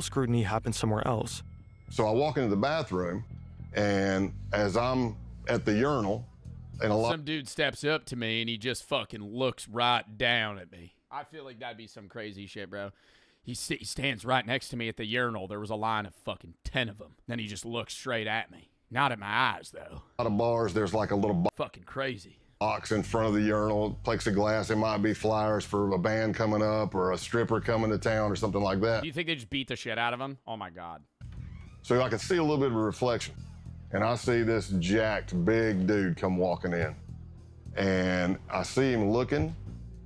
scrutiny happens somewhere else. So I walk into the bathroom, and as I'm at the urinal, and some dude steps up to me and he just fucking looks right down at me. I feel like that'd be some crazy shit, bro. He stands right next to me at the urinal. There was a line of fucking 10 of them. Then he just looks straight at me. Not at my eyes, though. A lot of bars, there's like a little fucking crazy box in front of the urinal, plexiglass. It might be flyers for a band coming up or a stripper coming to town or something like that. Do you think they just beat the shit out of him? Oh, my God. So I can see a little bit of a reflection. And I see this jacked, big dude come walking in. And I see him looking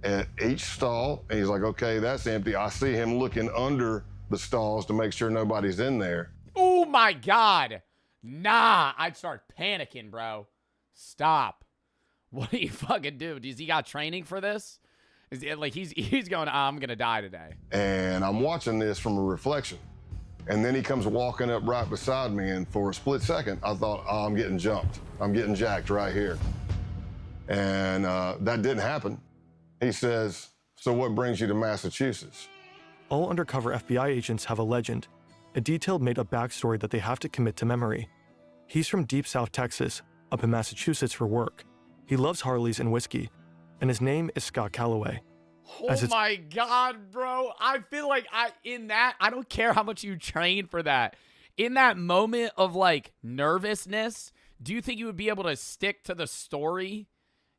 at each stall, and he's like, okay, that's empty. I see him looking under the stalls to make sure nobody's in there. Oh, my God. Nah, I'd start panicking, bro. Stop. What do you fucking do? Does he got training for this? Is it like he's going, I'm going to die today? And I'm watching this from a reflection. And then he comes walking up right beside me, and for a split second, I thought, oh, I'm getting jumped. I'm getting jacked right here. And that didn't happen. He says, so what brings you to Massachusetts? All undercover FBI agents have a legend, a detailed made-up backstory that they have to commit to memory. He's from deep South Texas, up in Massachusetts for work. He loves Harleys and whiskey, and his name is Scott Calloway. Oh my God, bro. I feel like I don't care how much you train for that. In that moment of like nervousness, do you think you would be able to stick to the story?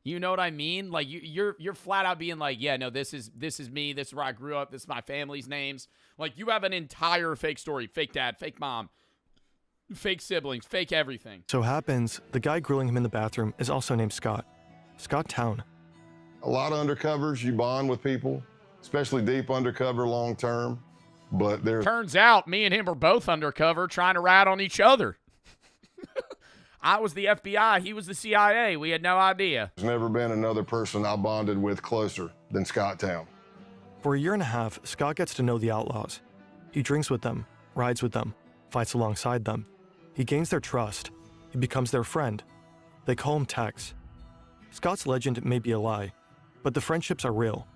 You know what I mean? Like you're flat out being like, yeah, no, this is me. This is where I grew up. This is my family's names. Like you have an entire fake story, fake dad, fake mom, fake siblings, fake everything. So happens, the guy grilling him in the bathroom is also named Scott. Scott Town. A lot of undercovers, you bond with people, especially deep undercover long term. But there's turns out me and him are both undercover trying to rat on each other. I was the FBI, he was the CIA. We had no idea. There's never been another person I bonded with closer than Scott Town. For a year and a half, Scott gets to know the outlaws. He drinks with them, rides with them, fights alongside them. He gains their trust. He becomes their friend. They call him Tex. Scott's legend may be a lie, but the friendships are real.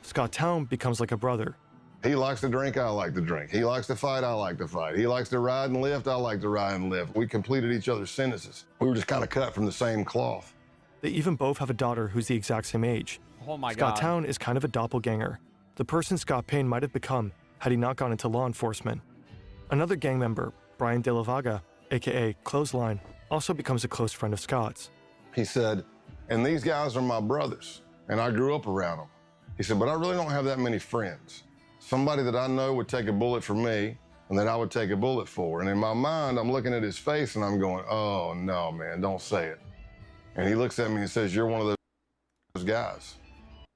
Scott Town becomes like a brother. He likes to drink, I like to drink. He likes to fight, I like to fight. He likes to ride and lift, I like to ride and lift. We completed each other's sentences. We were just kind of cut from the same cloth. They even both have a daughter who's the exact same age. Oh my God. Scott Town is kind of a doppelganger, the person Scott Payne might have become had he not gone into law enforcement. Another gang member, Brian De La Vaga, aka Clothesline, also becomes a close friend of Scott's. He said, and these guys are my brothers, and I grew up around them. He said, but I really don't have that many friends. Somebody that I know would take a bullet for me and that I would take a bullet for. And in my mind, I'm looking at his face and I'm going, oh, no, man, don't say it. And he looks at me and says, you're one of those guys.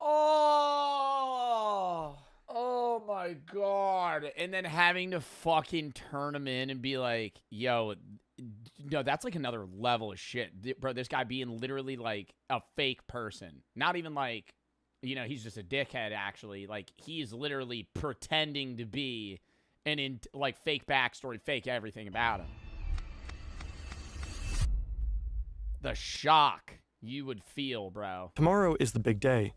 Oh my God. And then having to fucking turn him in and be like, yo, no, that's like another level of shit. Bro, this guy being literally like a fake person. Not even like, you know, he's just a dickhead, actually. Like, he's literally pretending to be like, fake backstory, fake everything about him. The shock you would feel, bro. Tomorrow is the big day.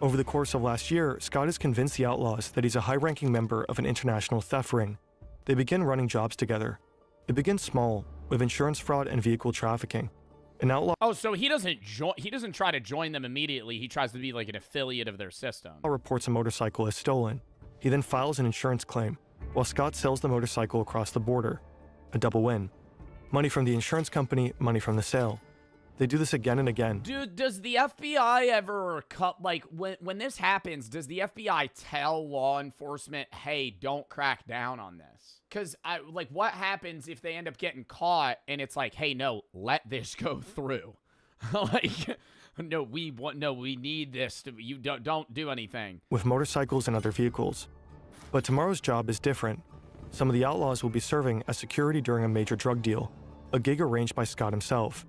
Over the course of last year, Scott has convinced the outlaws that he's a high-ranking member of an international theft ring. They begin running jobs together. It begins small, with insurance fraud and vehicle trafficking. An outlaw. Oh, so he doesn't try to join them immediately. He tries to be like an affiliate of their system. Reports a motorcycle as stolen. He then files an insurance claim, while Scott sells the motorcycle across the border. A double win. Money from the insurance company, money from the sale. They do this again and again. Dude, does the FBI ever cut, like, when this happens, does the FBI tell law enforcement, hey, don't crack down on this? Because, like, what happens if they end up getting caught and it's like, hey, no, let this go through? Like, no, we need this. You don't do anything. With motorcycles and other vehicles. But tomorrow's job is different. Some of the outlaws will be serving as security during a major drug deal, a gig arranged by Scott himself.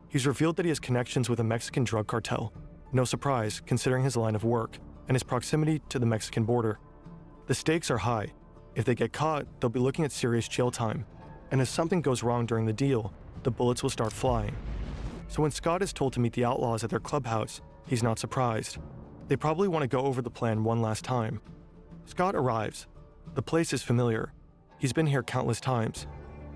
He's revealed that he has connections with a Mexican drug cartel. No surprise, considering his line of work and his proximity to the Mexican border. The stakes are high. If they get caught, they'll be looking at serious jail time. And if something goes wrong during the deal, the bullets will start flying. So when Scott is told to meet the outlaws at their clubhouse, he's not surprised. They probably want to go over the plan one last time. Scott arrives. The place is familiar. He's been here countless times.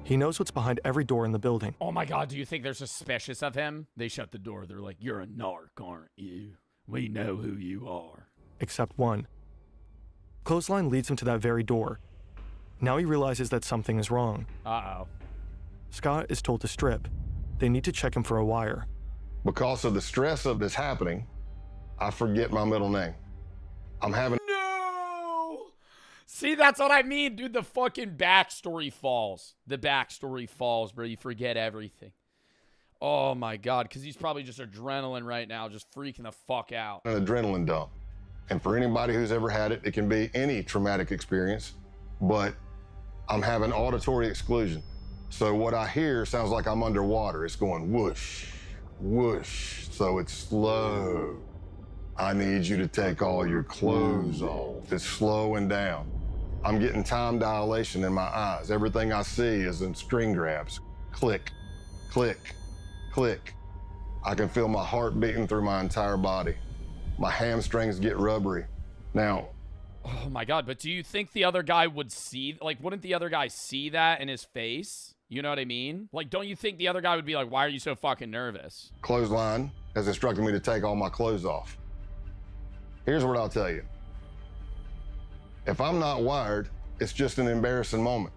He knows what's behind every door in the building. Oh my God, do you think they're suspicious of him? They shut the door. They're like, you're a narc, aren't you? We know who you are. Except one. Clothesline leads him to that very door. Now he realizes that something is wrong. Uh-oh. Scott is told to strip. They need to check him for a wire. Because of the stress of this happening, I forget my middle name. I'm having... No! See, that's what I mean, dude. The fucking backstory falls. The backstory falls, bro. You forget everything. Oh, my God. Because he's probably just adrenaline right now, just freaking the fuck out. an adrenaline dump. And for anybody who's ever had it, it can be any traumatic experience, but I'm having auditory exclusion. So what I hear sounds like I'm underwater. It's going whoosh, whoosh. So it's slow. I need you to take all your clothes off. It's slowing down. I'm getting time dilation in my eyes. Everything I see is in string grabs. Click, click, click. I can feel my heart beating through my entire body. My hamstrings get rubbery. Now, Oh, my God. But do you think the other guy would see, like, wouldn't the other guy see that in his face? You know what I mean? Like, don't you think the other guy would be like, why are you so fucking nervous? Clothesline has instructed me to take all my clothes off. Here's what I'll tell you. If I'm not wired, it's just an embarrassing moment.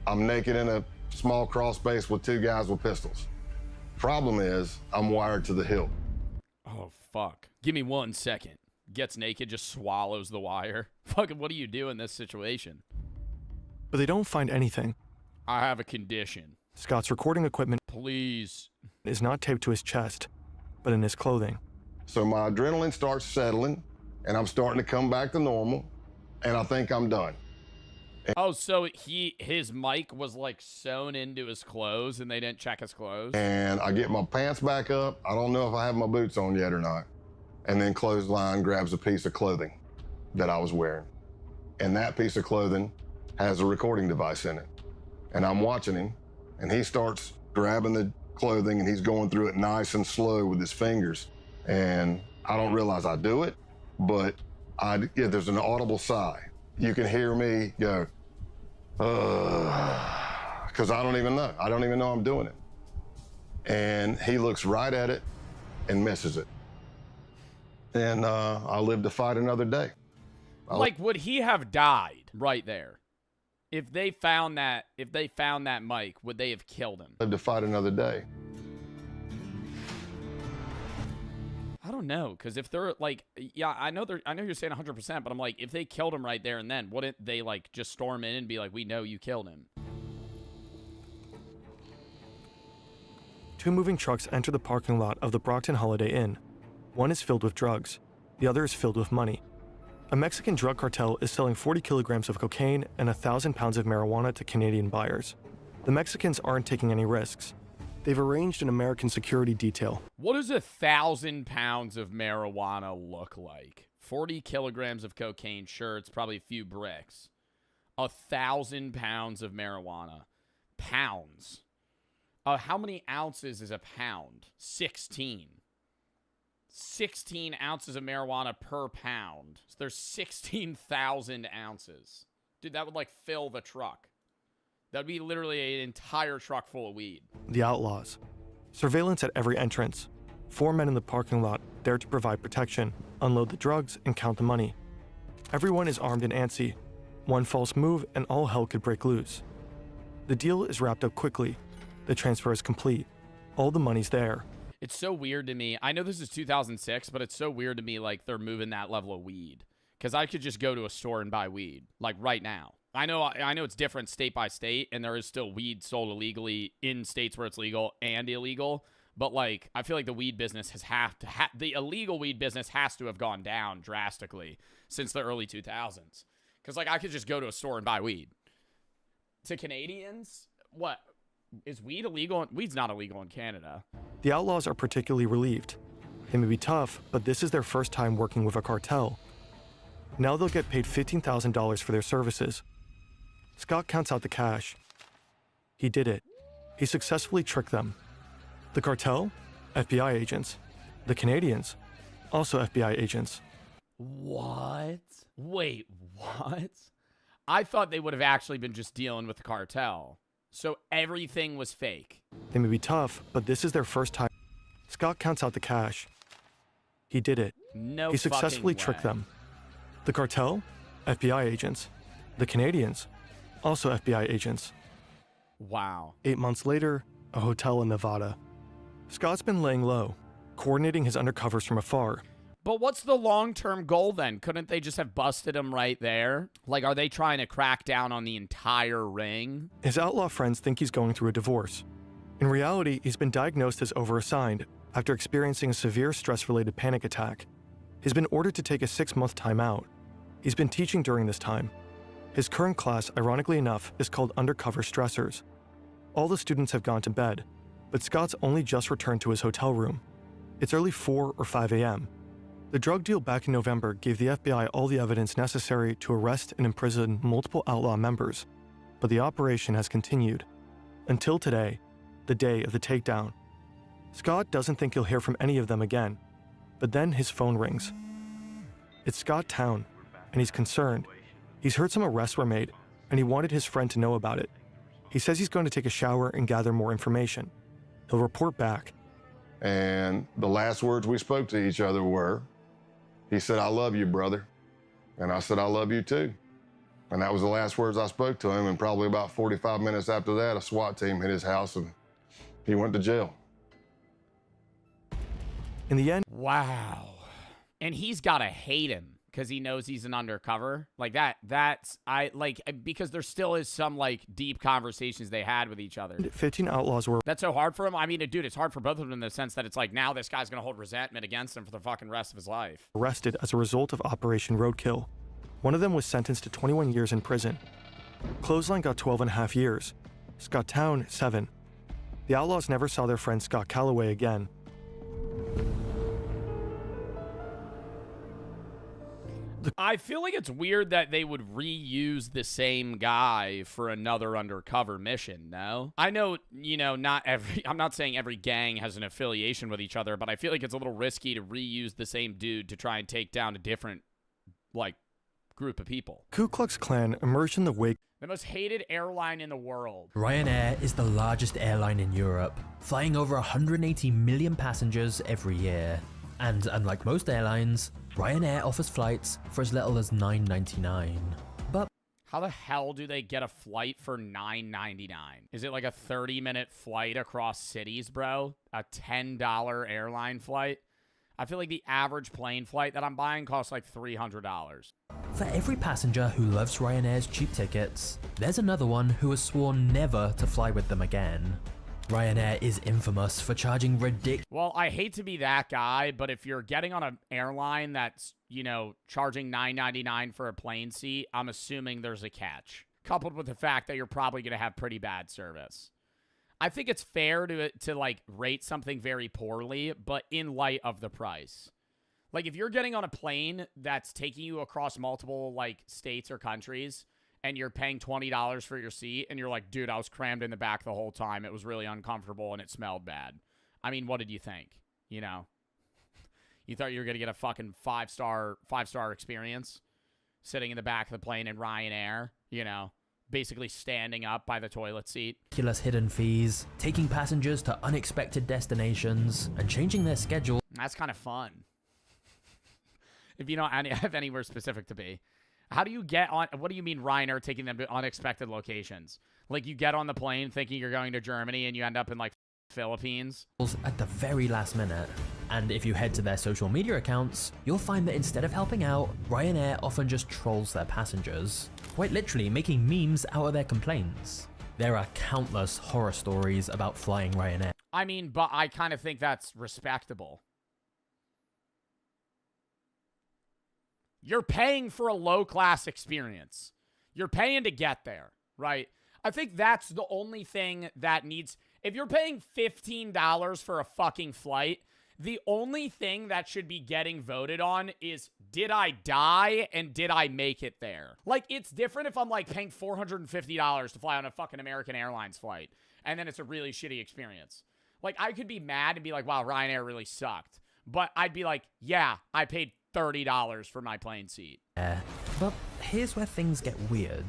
I'm naked in a small crawl space with two guys with pistols. Problem is, I'm wired to the hilt. Oh, fuck. Give me 1 second. Gets naked, just swallows the wire. Fucking, what do you do in this situation? But they don't find anything. I have a condition. Scott's recording equipment Please. is not taped to his chest, but in his clothing. So my adrenaline starts settling, and I'm starting to come back to normal, and I think I'm done. Oh, so his mic was like sewn into his clothes and they didn't check his clothes? And I get my pants back up. I don't know if I have my boots on yet or not. And then Clothesline grabs a piece of clothing that I was wearing. And that piece of clothing has a recording device in it. And I'm watching him, and he starts grabbing the clothing, and he's going through it nice and slow with his fingers. And I don't realize I do it, but there's an audible sigh. You can hear me go, because I don't even know. I don't even know I'm doing it. And he looks right at it and misses it. And I live to fight another day. Like, would he have died right there? If they found that mic, would they have killed him? Live to fight another day. I don't know, because if they're like, yeah, I know you're saying 100%, but I'm like, if they killed him right there and then, wouldn't they like just storm in and be like, we know you killed him? Two moving trucks enter the parking lot of the Brockton Holiday Inn. One is filled with drugs. The other is filled with money. A Mexican drug cartel is selling 40 kilograms of cocaine and 1,000 pounds of marijuana to Canadian buyers. The Mexicans aren't taking any risks. They've arranged an American security detail. What does 1,000 pounds of marijuana look like? 40 kilograms of cocaine, sure, it's probably a few bricks. 1,000 pounds of marijuana. Pounds. How many ounces is a pound? 16. 16 ounces of marijuana per pound. So there's 16,000 ounces. Dude, that would like fill the truck. That'd be literally an entire truck full of weed. The outlaws. Surveillance at every entrance. 4 men in the parking lot there to provide protection, unload the drugs, and count the money. Everyone is armed and antsy. One false move and all hell could break loose. The deal is wrapped up quickly. The transfer is complete. All the money's there. It's so weird to me. I know this is 2006, but it's so weird to me like they're moving that level of weed. Because I could just go to a store and buy weed, like right now. I know it's different state by state, and there is still weed sold illegally in states where it's legal and illegal. But like, I feel like the weed business the illegal weed business has to have gone down drastically since the early 2000s. Because like, I could just go to a store and buy weed. To Canadians, what is weed illegal? Weed's not illegal in Canada. The outlaws are particularly relieved. They may be tough, but this is their first time working with a cartel. Now they'll get paid $15,000 for their services. Scott counts out the cash. He did it. He successfully tricked them. The cartel? FBI agents. The Canadians? Also FBI agents. What? Wait, what? I thought they would have actually been just dealing with the cartel. So everything was fake. They may be tough, but this is their first time. Scott counts out the cash. He did it. No He successfully fucking tricked way. them. The cartel? FBI agents. The Canadians? Also FBI agents. Wow. 8 months later, a hotel in Nevada. Scott's been laying low, coordinating his undercovers from afar. But what's the long-term goal then? Couldn't they just have busted him right there? Like, are they trying to crack down on the entire ring? His outlaw friends think he's going through a divorce. In reality, he's been diagnosed as overassigned after experiencing a severe stress-related panic attack. He's been ordered to take a 6-month timeout. He's been teaching during this time. His current class, ironically enough, is called Undercover Stressors. All the students have gone to bed, but Scott's only just returned to his hotel room. It's early 4 or 5 a.m. The drug deal back in November gave the FBI all the evidence necessary to arrest and imprison multiple outlaw members, but the operation has continued. Until today, the day of the takedown. Scott doesn't think he'll hear from any of them again, but then his phone rings. It's Scott Town, and he's concerned. He's heard some arrests were made, and he wanted his friend to know about it. He says he's going to take a shower and gather more information. He'll report back. And the last words we spoke to each other were, he said, "I love you, brother." And I said, "I love you too." And that was the last words I spoke to him. And probably about 45 minutes after that, a SWAT team hit his house and he went to jail. In the end, Wow. And he's got to hate him because he knows he's an undercover. Like because there still is some like deep conversations they had with each other. 15 outlaws were That's so hard for him. I mean, dude, it's hard for both of them in the sense that it's like now this guy's going to hold resentment against him for the fucking rest of his life. arrested as a result of Operation Roadkill. One of them was sentenced to 21 years in prison. Clothesline got 12 and a half years. Scott Town, 7. The outlaws never saw their friend Scott Calloway again. I feel like it's weird that they would reuse the same guy for another undercover mission, no? I know, I'm not saying every gang has an affiliation with each other, but I feel like it's a little risky to reuse the same dude to try and take down a different, group of people. Ku Klux Klan emerged in the wake The most hated airline in the world. Ryanair is the largest airline in Europe, flying over 180 million passengers every year. And unlike most airlines, Ryanair offers flights for as little as $9.99. But How the hell do they get a flight for $9.99? Is it like a 30-minute flight across cities, bro? A $10 airline flight? I feel like the average plane flight that I'm buying costs like $300. for every passenger who loves Ryanair's cheap tickets, there's another one who has sworn never to fly with them again. Ryanair is infamous for charging ridiculous. Well, I hate to be that guy, but if you're getting on an airline that's, charging $9.99 for a plane seat, I'm assuming there's a catch, coupled with the fact that you're probably going to have pretty bad service. I think it's fair to rate something very poorly, but in light of the price. Like, if you're getting on a plane that's taking you across multiple, states or countries, and you're paying $20 for your seat, and you're like, dude, I was crammed in the back the whole time. It was really uncomfortable, and it smelled bad. I mean, what did you think? You thought you were going to get a fucking five-star experience sitting in the back of the plane in Ryanair, basically standing up by the toilet seat. Hidden fees, taking passengers to unexpected destinations, and changing their schedule. That's kind of fun. If you don't have anywhere specific to be. How do you get on? What do you mean Ryanair taking them to unexpected locations? Like you get on the plane thinking you're going to Germany and you end up in Philippines? At the very last minute. And if you head to their social media accounts, you'll find that instead of helping out, Ryanair often just trolls their passengers, quite literally making memes out of their complaints. There are countless horror stories about flying Ryanair. I mean, but I kind of think that's respectable. You're paying for a low-class experience. You're paying to get there, right? I think that's the only thing that needs... If you're paying $15 for a fucking flight, the only thing that should be getting voted on is, did I die and did I make it there? It's different if I'm, paying $450 to fly on a fucking American Airlines flight, and then it's a really shitty experience. I could be mad and be like, wow, Ryanair really sucked. But I'd be like, yeah, I paid $30 for my plane seat. But here's where things get weird.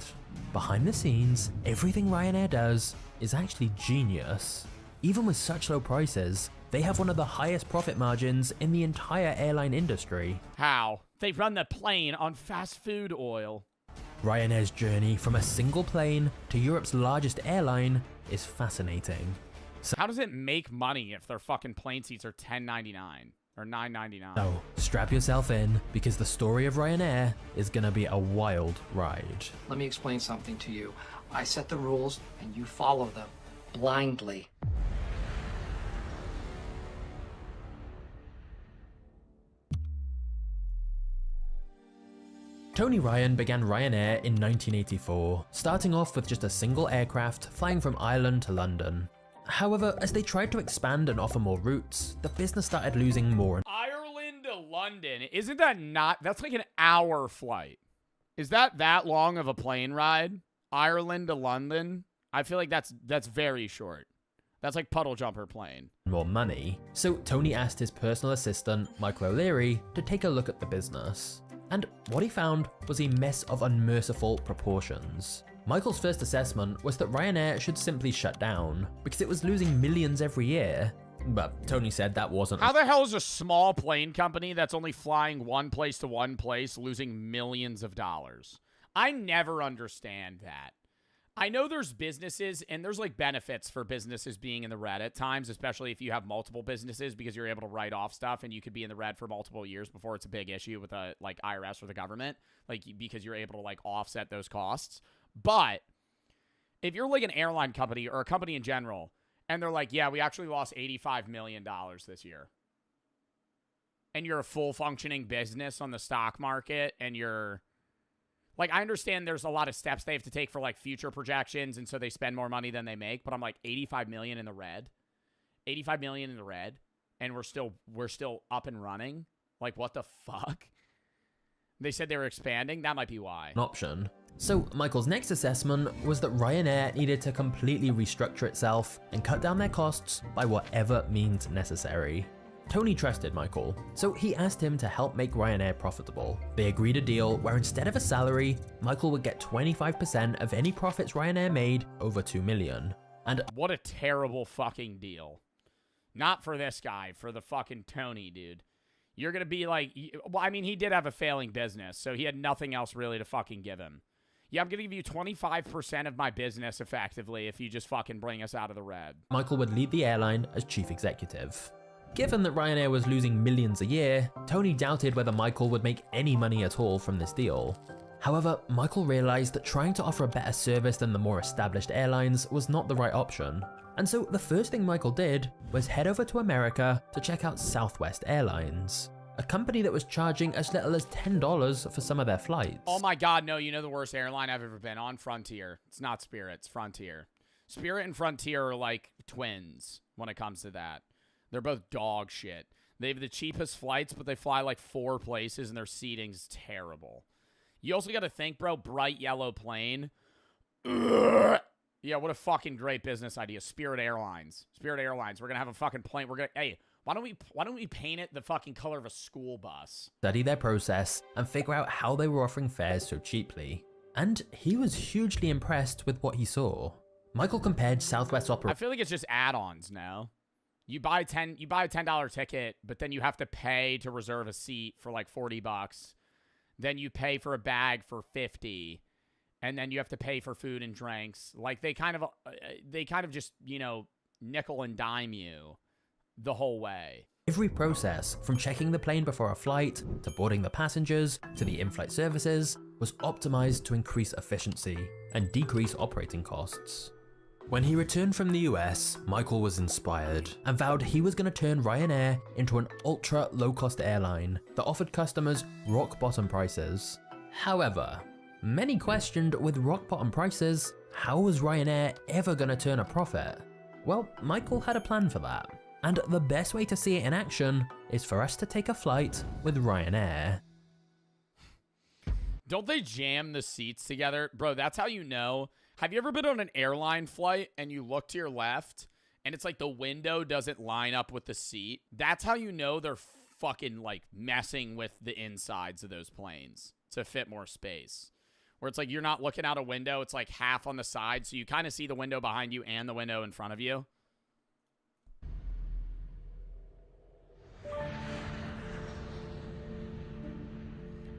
Behind the scenes, everything Ryanair does is actually genius. Even with such low prices, they have one of the highest profit margins in the entire airline industry. How? They run the plane on fast food oil. Ryanair's journey from a single plane to Europe's largest airline is fascinating. How does it make money if their fucking plane seats are $10.99 or $9.99? So, strap yourself in, because the story of Ryanair is gonna be a wild ride. Let me explain something to you. I set the rules and you follow them blindly. Tony Ryan began Ryanair in 1984, starting off with just a single aircraft flying from Ireland to London. However, as they tried to expand and offer more routes, the business started losing more. Ireland to London. Isn't that not? That's like an hour flight. Is that long of a plane ride? Ireland to London? I feel like that's very short. That's like puddle jumper plane. More money. So Tony asked his personal assistant, Michael O'Leary, to take a look at the business. And what he found was a mess of unmerciful proportions. Michael's first assessment was that Ryanair should simply shut down, because it was losing millions every year. But Tony said that wasn't— How the hell is a small plane company that's only flying one place to one place losing millions of dollars? I never understand that. I know there's businesses and there's like benefits for businesses being in the red at times, especially if you have multiple businesses, because you're able to write off stuff and you could be in the red for multiple years before it's a big issue with a like IRS or the government, like because you're able to like offset those costs. But if you're like an airline company or a company in general, and they're like, yeah, we actually lost $85 million this year, and you're a full functioning business on the stock market, and you're like, I understand there's a lot of steps they have to take for like future projections, and so they spend more money than they make, but I'm like, 85 million in the red, 85 million in the red, and we're still up and running. Like, what the fuck? They said they were expanding. That might be why. An option. So Michael's next assessment was that Ryanair needed to completely restructure itself and cut down their costs by whatever means necessary. Tony trusted Michael, so he asked him to help make Ryanair profitable. They agreed a deal where instead of a salary, Michael would get 25% of any profits Ryanair made over $2 million. And what a terrible fucking deal. Not for this guy, for the fucking Tony, dude. You're going to be like, well, I mean, he did have a failing business, so he had nothing else really to fucking give him. Yeah, I'm going to give you 25% of my business effectively if you just fucking bring us out of the red. Michael would lead the airline as chief executive. Given that Ryanair was losing millions a year, Tony doubted whether Michael would make any money at all from this deal. However, Michael realized that trying to offer a better service than the more established airlines was not the right option. And so the first thing Michael did was head over to America to check out Southwest Airlines, a company that was charging as little as $10 for some of their flights. Oh my God, no, you know the worst airline I've ever been on? Frontier. It's not Spirit, it's Frontier. Spirit and Frontier are like twins when it comes to that. They're both dog shit. They have the cheapest flights, but they fly like 4 places and their seating's terrible. You also got to think, bro, bright yellow plane. Ugh. Yeah, what a fucking great business idea. Spirit Airlines. Spirit Airlines. We're going to have a fucking plane. Hey, why don't we paint it the fucking color of a school bus? Study their process and figure out how they were offering fares so cheaply. And he was hugely impressed with what he saw. Michael compared Southwest I feel like it's just add-ons now. You buy a $10 ticket, but then you have to pay to reserve a seat for like $40. Then you pay for a bag for $50. And then you have to pay for food and drinks. Like they kind of just, you know, nickel and dime you the whole way. Every process, from checking the plane before a flight, to boarding the passengers, to the in-flight services, was optimized to increase efficiency and decrease operating costs. When he returned from the US, Michael was inspired and vowed he was going to turn Ryanair into an ultra low-cost airline that offered customers rock-bottom prices. However, many questioned, with rock-bottom prices, how was Ryanair ever going to turn a profit? Well, Michael had a plan for that. And the best way to see it in action is for us to take a flight with Ryanair. Don't they jam the seats together? Bro, that's how you know. Have you ever been on an airline flight and you look to your left and it's like the window doesn't line up with the seat? That's how you know they're fucking like messing with the insides of those planes. to fit more space. Where it's like you're not looking out a window, it's like half on the side, so you kind of see the window behind you and the window in front of you.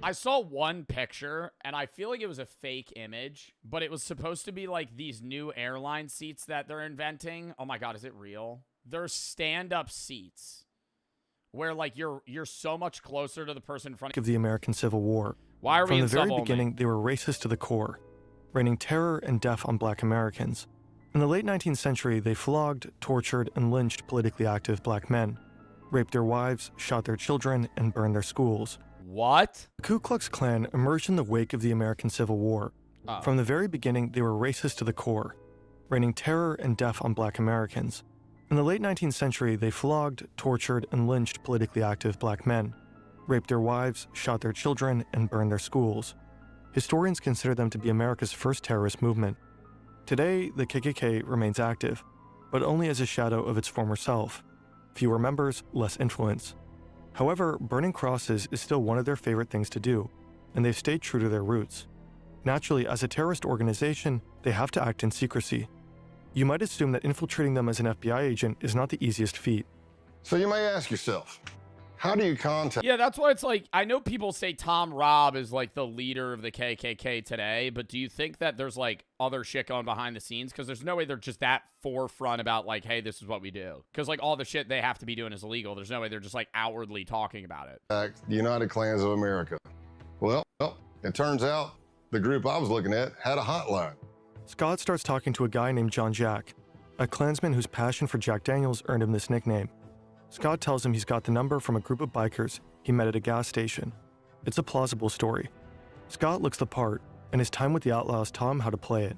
I saw one picture, and I feel like it was a fake image, but it was supposed to be like these new airline seats that they're inventing. Oh my God, is it real? They're stand-up seats where like you're so much closer to the person in front of the American Civil War. Why are we From in the very sub-only? beginning, they were racist to the core, raining terror and death on black Americans. In the late 19th century, they flogged, tortured, and lynched politically active black men, raped their wives, shot their children, and burned their schools. What? The Ku Klux Klan emerged in the wake of the American Civil War. Oh. From the very beginning, they were racist to the core, raining terror and death on black Americans. In the late 19th century, they flogged, tortured, and lynched politically active black men, raped their wives, shot their children, and burned their schools. Historians consider them to be America's first terrorist movement. Today, the KKK remains active, but only as a shadow of its former self. Fewer members, less influence. However, burning crosses is still one of their favorite things to do, and they've stayed true to their roots. Naturally, as a terrorist organization, they have to act in secrecy. You might assume that infiltrating them as an FBI agent is not the easiest feat. So you may ask yourself, how do you contact Yeah, that's why it's like, I know people say Tom Robb is like the leader of the KKK today, but do you think that there's like other shit going behind the scenes? Because there's no way they're just that forefront about like, hey, this is what we do. Because like all the shit they have to be doing is illegal. There's no way they're just like outwardly talking about it. the United Klans of America? Well, it turns out the group I was looking at had a hotline. Scott starts talking to a guy named John Jack, a Klansman whose passion for Jack Daniels earned him this nickname. Scott tells him he's got the number from a group of bikers he met at a gas station. It's a plausible story. Scott looks the part, and his time with the Outlaws taught him how to play it.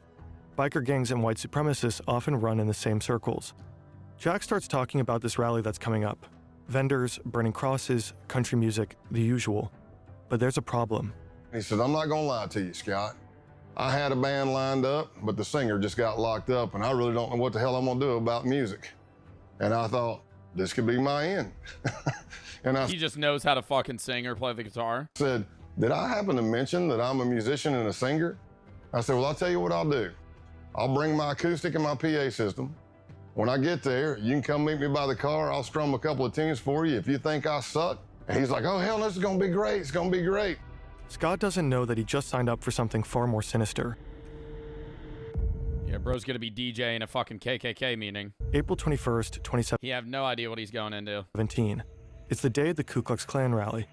Biker gangs and white supremacists often run in the same circles. Jack starts talking about this rally that's coming up. Vendors, burning crosses, country music, the usual. But there's a problem. He said, I'm not gonna lie to you, Scott. I had a band lined up, but the singer just got locked up, and I really don't know what the hell I'm gonna do about music. And I thought, this could be my end. And I He just knows how to fucking sing or play the guitar. said, did I happen to mention that I'm a musician and a singer? I said, well, I'll tell you what I'll do. I'll bring my acoustic and my PA system. When I get there, you can come meet me by the car. I'll strum a couple of tunes for you if you think I suck. And he's like, oh, hell, this is gonna be great. It's gonna be great. Scott doesn't know that he just signed up for something far more sinister. Yeah, bro's gonna be DJing a fucking KKK meeting. April 21st, 2017. He have no idea what he's going into. It's the day of the Ku Klux Klan rally.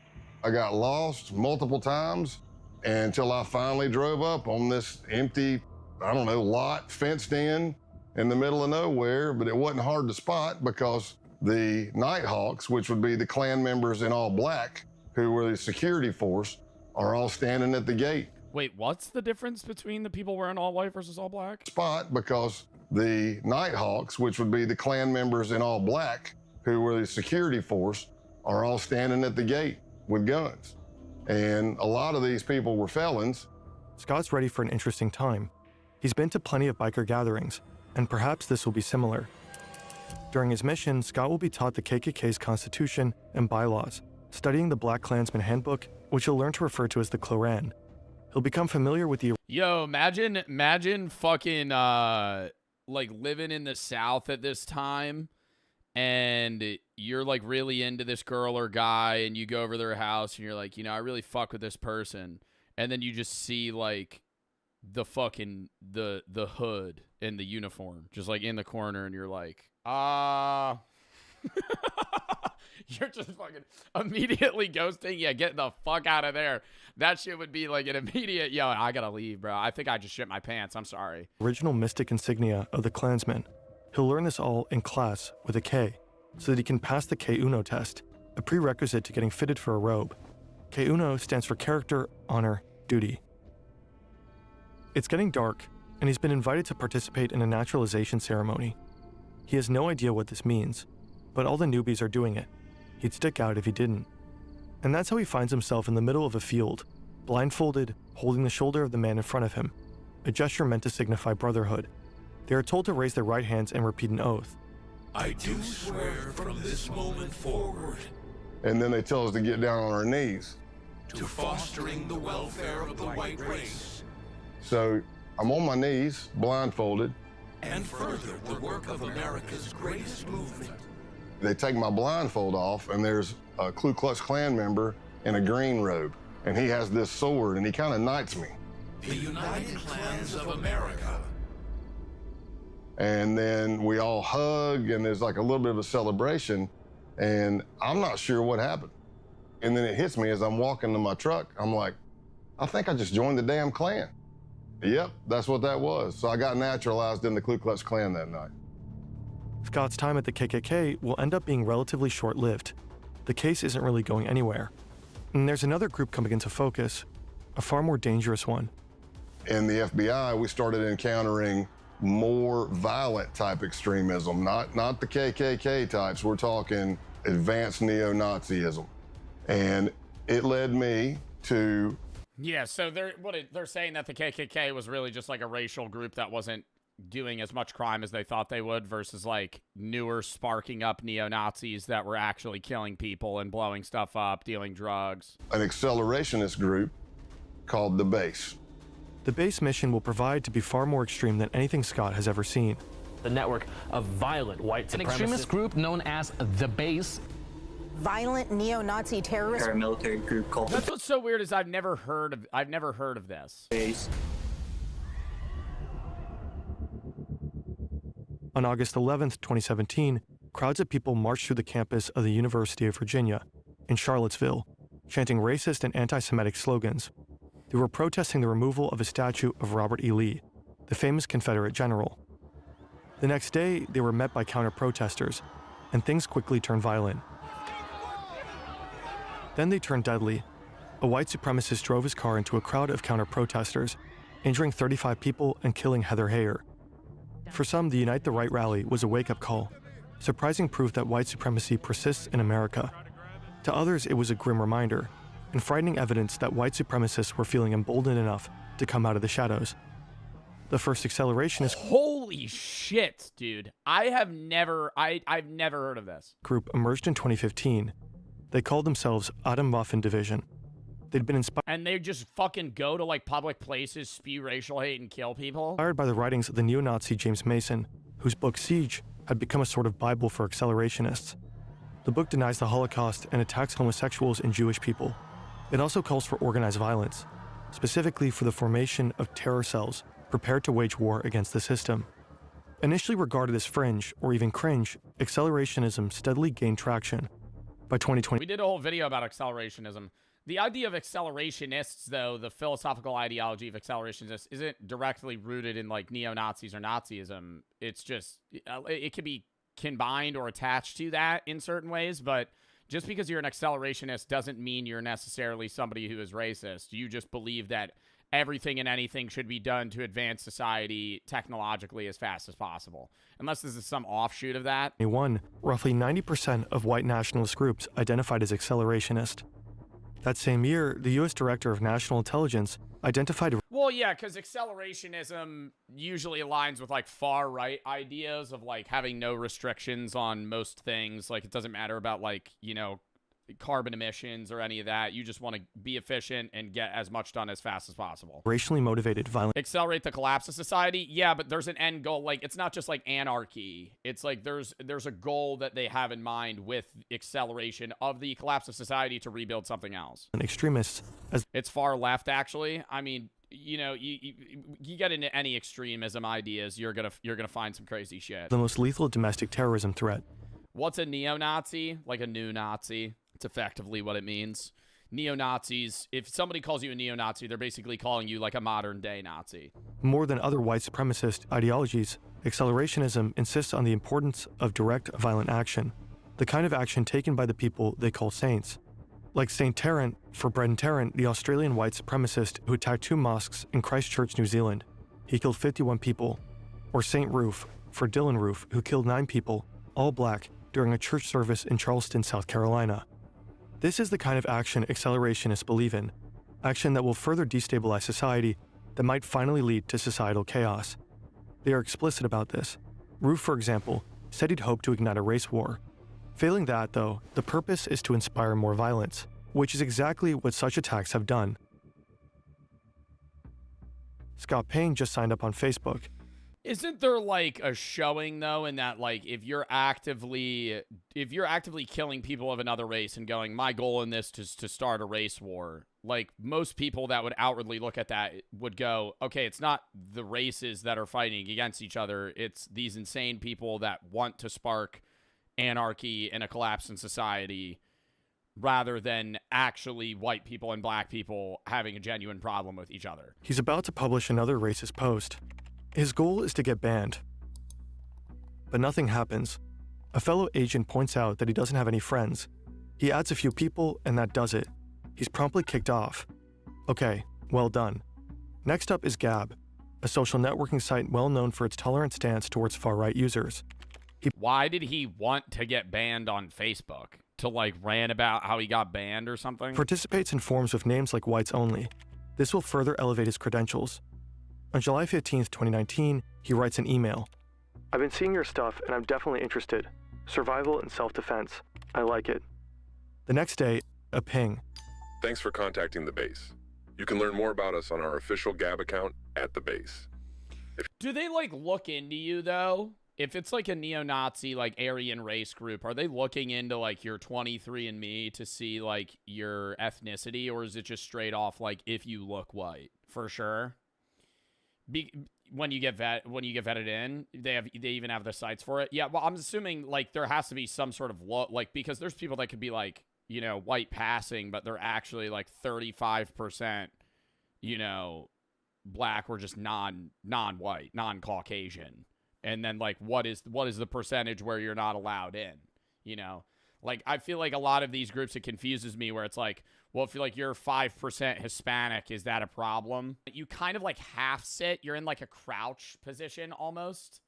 I got lost multiple times until I finally drove up on this empty, I don't know, lot fenced in the middle of nowhere, but it wasn't hard to spot because the Nighthawks, which would be the Klan members in all black, who were the security force, are all standing at the gate. Wait, what's the difference between the people wearing all white versus all black? Spot because the Nighthawks, which would be the Klan members in all black, who were the security force, are all standing at the gate with guns. And a lot of these people were felons. Scott's ready for an interesting time. He's been to plenty of biker gatherings, and perhaps this will be similar. During his mission, Scott will be taught the KKK's constitution and bylaws, studying the Black Klansman Handbook, which he'll learn to refer to as the Kloran. He'll become familiar with the Yo, imagine fucking like living in the South at this time, and you're like really into this girl or guy, and you go over their house and you're like, you know, I really fuck with this person, and then you just see like the fucking the hood and the uniform just like in the corner, and you're like, you're just fucking immediately ghosting. Yeah, get the fuck out of there. That shit would be like an immediate, yo, I gotta leave, bro. I think I just shit my pants. I'm sorry. original mystic insignia of the Klansmen. He'll learn this all in class with a K, so that he can pass the K-Uno test, a prerequisite to getting fitted for a robe. K-Uno stands for character, honor, duty. It's getting dark, and he's been invited to participate in a naturalization ceremony. He has no idea what this means, but all the newbies are doing it. He'd stick out if he didn't. And that's how he finds himself in the middle of a field, blindfolded, holding the shoulder of the man in front of him, a gesture meant to signify brotherhood. They are told to raise their right hands and repeat an oath. I do swear from this moment forward. And then they tell us to get down on our knees. to fostering the welfare of the white race, So I'm on my knees, blindfolded. and further the work of America's greatest movement. They take my blindfold off, and there's a Ku Klux Klan member in a green robe, and he has this sword, and he kind of knights me. The United Klans of America. And then we all hug, and there's like a little bit of a celebration, and I'm not sure what happened. And then it hits me as I'm walking to my truck. I'm like, I think I just joined the damn Klan. Yep, that's what that was. So I got naturalized in the Ku Klux Klan that night. Scott's time at the KKK will end up being relatively short-lived. The case isn't really going anywhere. And there's another group coming into focus, a far more dangerous one. In the FBI, we started encountering more violent type extremism, not the KKK types. We're talking advanced neo-Nazism. And it led me to Yeah, so they're saying that the KKK was really just like a racial group that wasn't doing as much crime as they thought they would versus like newer sparking up neo-Nazis that were actually killing people and blowing stuff up, dealing drugs. an accelerationist group called the Base. The base mission will provide to be far more extreme than anything Scott has ever seen. The network of violent white An supremacists. extremist group known as The Base. Violent neo-Nazi terrorist paramilitary group called That's what's so weird is I've never heard of this. Base. On August 11th, 2017, crowds of people marched through the campus of the University of Virginia in Charlottesville, chanting racist and anti-Semitic slogans. They were protesting the removal of a statue of Robert E. Lee, the famous Confederate general. The next day, they were met by counter-protesters, and things quickly turned violent. Then they turned deadly. A white supremacist drove his car into a crowd of counter-protesters, injuring 35 people and killing Heather Heyer. For some, the Unite the Right rally was a wake-up call, surprising proof that white supremacy persists in America. To others, it was a grim reminder, and frightening evidence that white supremacists were feeling emboldened enough to come out of the shadows. The first accelerationist Holy shit, dude. I've never heard of this. group emerged in 2015. They called themselves Atom Waffen Division. They'd been And they just fucking go to like public places, spew racial hate, and kill people. inspired by the writings of the neo-Nazi James Mason, whose book Siege had become a sort of Bible for accelerationists. The book denies the Holocaust and attacks homosexuals and Jewish people. It also calls for organized violence, specifically for the formation of terror cells prepared to wage war against the system. Initially regarded as fringe or even cringe, accelerationism steadily gained traction. By 2020, We did a whole video about accelerationism. The idea of accelerationists, though, the philosophical ideology of accelerationists, isn't directly rooted in like neo-Nazis or Nazism. It's just, it can be combined or attached to that in certain ways, but just because you're an accelerationist doesn't mean you're necessarily somebody who is racist. You just believe that everything and anything should be done to advance society technologically as fast as possible. Unless this is some offshoot of that. roughly 90% of white nationalist groups identified as accelerationist. That same year, the U.S. Director of National Intelligence identified Well, yeah, because accelerationism usually aligns with like far right ideas of like having no restrictions on most things. Like it doesn't matter about like, you know, carbon emissions or any of that. You just want to be efficient and get as much done as fast as possible. racially motivated violent Accelerate the collapse of society. Yeah, but there's an end goal. Like it's not just like anarchy. It's like there's a goal that they have in mind with acceleration of the collapse of society to rebuild something else. extremists as It's far left, actually. I mean, you know, you get into any extremism ideas, you're gonna find some crazy shit. the most lethal domestic terrorism threat. What's a neo-Nazi? Like a new Nazi. It's effectively what it means. Neo-Nazis, if somebody calls you a neo-Nazi, they're basically calling you like a modern-day Nazi. More than other white supremacist ideologies, accelerationism insists on the importance of direct violent action, the kind of action taken by the people they call saints. Like St. Tarrant, for Brendan Tarrant, the Australian white supremacist who attacked 2 mosques in Christchurch, New Zealand. He killed 51 people. Or St. Roof, for Dylan Roof, who killed 9 people, all black, during a church service in Charleston, South Carolina. This is the kind of action accelerationists believe in, action that will further destabilize society, that might finally lead to societal chaos. They are explicit about this. Roof, for example, said he'd hoped to ignite a race war. Failing that, though, the purpose is to inspire more violence, which is exactly what such attacks have done. Scott Payne just signed up on Facebook. Isn't there like a showing though in that like if you're actively killing people of another race and going, my goal in this is to start a race war, like most people that would outwardly look at that would go, okay, it's not the races that are fighting against each other, it's these insane people that want to spark anarchy and a collapse in society, rather than actually white people and black people having a genuine problem with each other. He's about to publish another racist post. His goal is to get banned. But nothing happens. A fellow agent points out that he doesn't have any friends. He adds a few people, and that does it. He's promptly kicked off. Okay, well done. Next up is Gab, a social networking site well known for its tolerant stance towards far-right users. Why did he want to get banned on Facebook? To like rant about how he got banned or something? Participates in forums with names like Whites Only. This will further elevate his credentials. On July 15th, 2019, he writes an email. I've been seeing your stuff and I'm definitely interested. Survival and self-defense. I like it. The next day, a ping. Thanks for contacting the base. You can learn more about us on our official Gab account at the base. Do they like look into you though? If it's like a neo-Nazi like Aryan race group, are they looking into like your 23andMe to see like your ethnicity, or is it just straight off like if you look white? For sure. When you get vetted in, they even have the sites for it. Yeah, well, I'm assuming like there has to be some sort of like, because there's people that could be like, you know, white passing, but they're actually like 35%, you know, black or just non-white, non-Caucasian. And then like what is the percentage where you're not allowed in, you know? Like I feel like a lot of these groups, it confuses me where it's like, well, if you're like you're 5% Hispanic, is that a problem? You kind of like half sit, you're in like a crouch position almost.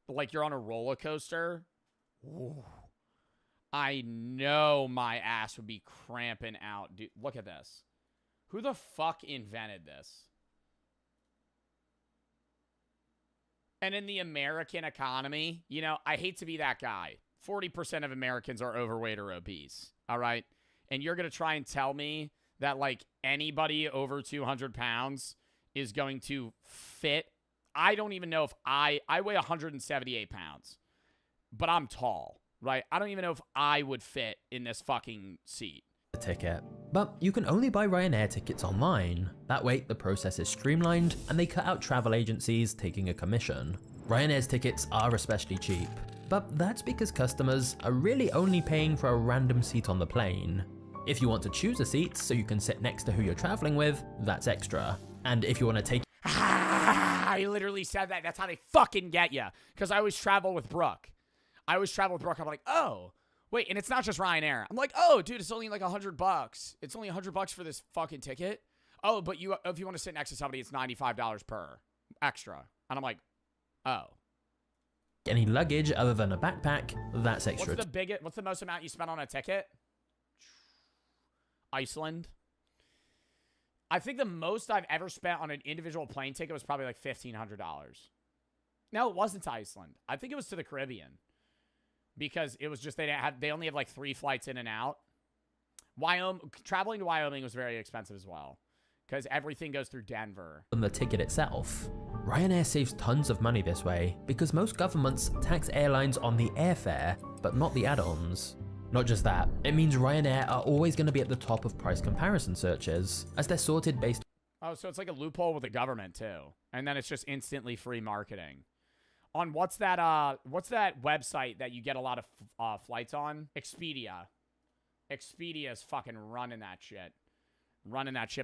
Like you're on a roller coaster. Ooh. I know my ass would be cramping out. Dude, look at this. Who the fuck invented this? And in the American economy, you know, I hate to be that guy. 40% of Americans are overweight or obese, all right? And you're going to try and tell me that, like, anybody over 200 pounds is going to fit. I don't even know if I weigh 178 pounds, but I'm tall, right? I don't even know if I would fit in this fucking seat. Ticket. But you can only buy Ryanair tickets online. That way, the process is streamlined and they cut out travel agencies taking a commission. Ryanair's tickets are especially cheap, but that's because customers are really only paying for a random seat on the plane. If you want to choose a seat so you can sit next to who you're traveling with, that's extra. And if you want to take I literally said that. That's how they fucking get you. Because I always travel with Brooke. I'm like, oh. Wait, and it's not just Ryanair. I'm like, oh, dude, it's only like $100. It's only $100 for this fucking ticket. Oh, but if you want to sit next to somebody, it's $95 per extra. And I'm like, oh. Any luggage other than a backpack, that's extra. What's the most amount you spent on a ticket? Iceland. I think the most I've ever spent on an individual plane ticket was probably like $1,500. No, it wasn't to Iceland. I think it was to the Caribbean. Because it was just they only have like 3 flights in and out. Traveling to Wyoming was very expensive as well, because everything goes through Denver. On the ticket itself, Ryanair saves tons of money this way because most governments tax airlines on the airfare, but not the add-ons. Not just that, it means Ryanair are always going to be at the top of price comparison searches, as they're sorted based. Oh, so it's like a loophole with the government too, and then it's just instantly free marketing. On what's that website that you get a lot of flights on? Expedia. Expedia is fucking running that shit.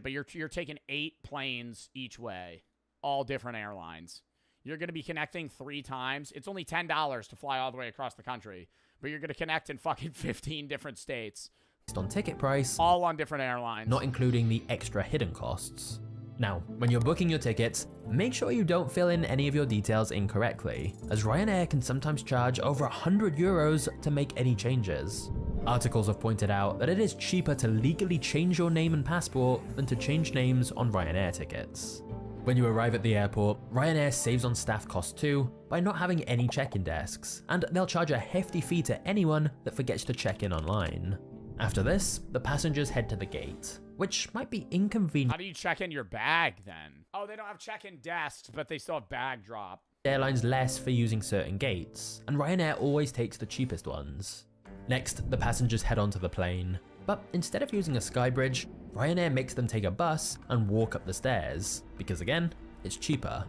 But you're taking 8 planes each way, all different airlines. You're going to be connecting 3 times. It's only $10 to fly all the way across the country, but you're going to connect in fucking 15 different states. Based on ticket price, all on different airlines. Not including the extra hidden costs. Now, when you're booking your tickets, make sure you don't fill in any of your details incorrectly, as Ryanair can sometimes charge over €100 to make any changes. Articles have pointed out that it is cheaper to legally change your name and passport than to change names on Ryanair tickets. When you arrive at the airport, Ryanair saves on staff costs too by not having any check-in desks, and they'll charge a hefty fee to anyone that forgets to check in online. After this, the passengers head to the gate, which might be inconvenient. How do you check in your bag then? Oh, they don't have check-in desks, but they still have bag drop. Airlines less for using certain gates, and Ryanair always takes the cheapest ones. Next, the passengers head onto the plane, but instead of using a skybridge, Ryanair makes them take a bus and walk up the stairs, because again, it's cheaper.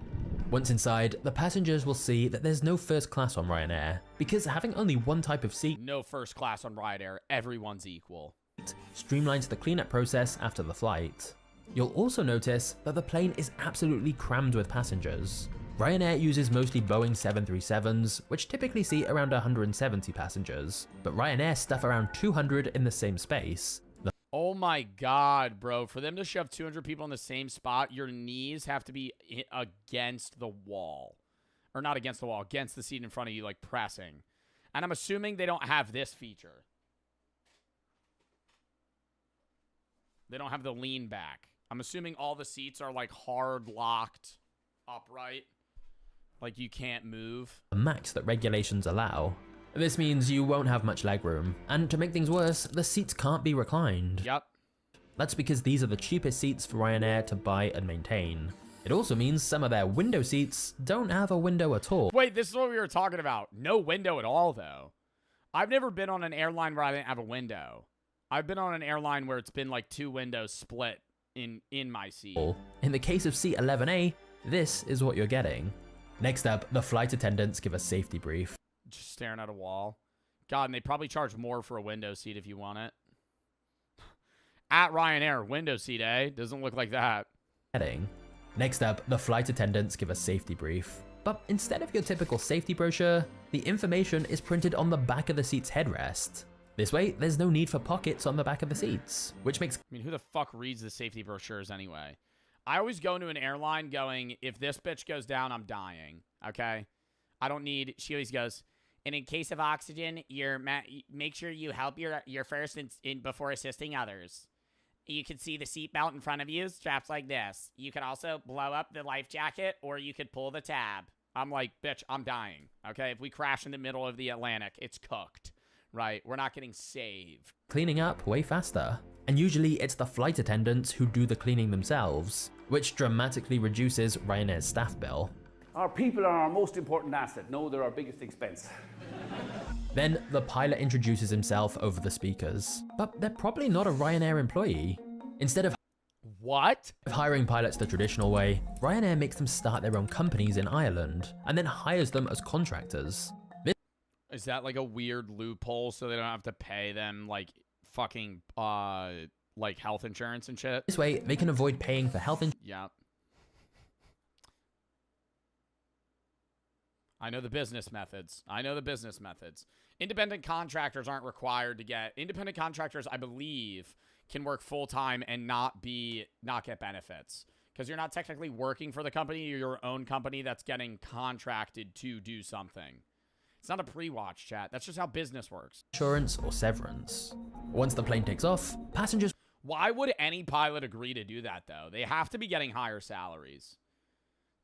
Once inside, the passengers will see that there's no first class on Ryanair, because having only one type of seat No first class on Ryanair. Everyone's equal. streamlines the cleanup process after the flight. You'll also notice that the plane is absolutely crammed with passengers. Ryanair uses mostly Boeing 737s, which typically seat around 170 passengers, but Ryanair stuff around 200 in the same space. Oh my god, bro. For them to shove 200 people in the same spot, your knees have to be against the wall. Or not against the wall, against the seat in front of you, like pressing. And I'm assuming they don't have this feature. They don't have the lean back. I'm assuming all the seats are like hard locked upright. Like you can't move. The max that regulations allow. This means you won't have much legroom, and to make things worse, the seats can't be reclined. Yep. That's because these are the cheapest seats for Ryanair to buy and maintain. It also means some of their window seats don't have a window at all. Wait, this is what we were talking about. No window at all, though. I've never been on an airline where I didn't have a window. I've been on an airline where it's been like two windows split in my seat. In the case of seat 11A, this is what you're getting. Next up, the flight attendants give a safety brief. Just staring at a wall. God, and they probably charge more for a window seat if you want it. At Ryanair, window seat, eh? Doesn't look like that. Next up, the flight attendants give a safety brief. But instead of your typical safety brochure, the information is printed on the back of the seat's headrest. This way, there's no need for pockets on the back of the seats, which makes... I mean, who the fuck reads the safety brochures anyway? I always go into an airline going, if this bitch goes down, I'm dying, okay? I don't need... She always goes... And in case of oxygen, make sure you help your first in before assisting others. You can see the seatbelt in front of you, straps like this. You can also blow up the life jacket, or you could pull the tab. I'm like, bitch, I'm dying. Okay, if we crash in the middle of the Atlantic, it's cooked, right? We're not getting saved. Cleaning up way faster. And usually it's the flight attendants who do the cleaning themselves, which dramatically reduces Ryanair's staff bill. Our people are our most important asset. No, they're our biggest expense. Then the pilot introduces himself over the speakers, but they're probably not a Ryanair employee. Instead of hiring pilots the traditional way, Ryanair makes them start their own companies in Ireland and then hires them as contractors. Is that like a weird loophole so they don't have to pay them like fucking like health insurance and shit? This way they can avoid paying for health insurance. Yeah. I know the business methods. Independent contractors aren't required to get... Independent contractors, I believe, can work full-time and not get benefits. Because you're not technically working for the company. You're your own company that's getting contracted to do something. It's not a pre-watch, chat. That's just how business works. Insurance or severance. Once the plane takes off, passengers... Why would any pilot agree to do that, though? They have to be getting higher salaries.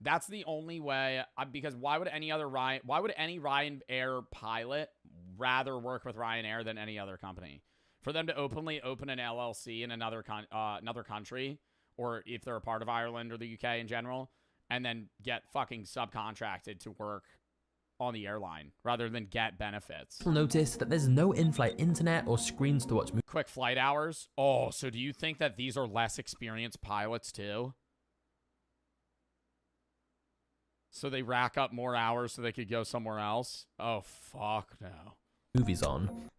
That's the only way, because why would any Ryanair pilot rather work with Ryanair than any other company? For them to openly open an LLC in another country, or if they're a part of Ireland or the UK in general, and then get fucking subcontracted to work on the airline rather than get benefits. You'll notice that there's no in-flight internet or screens to watch movies. Quick flight hours? Oh, so do you think that these are less experienced pilots too? So they rack up more hours so they could go somewhere else? Oh, fuck no. Movies on.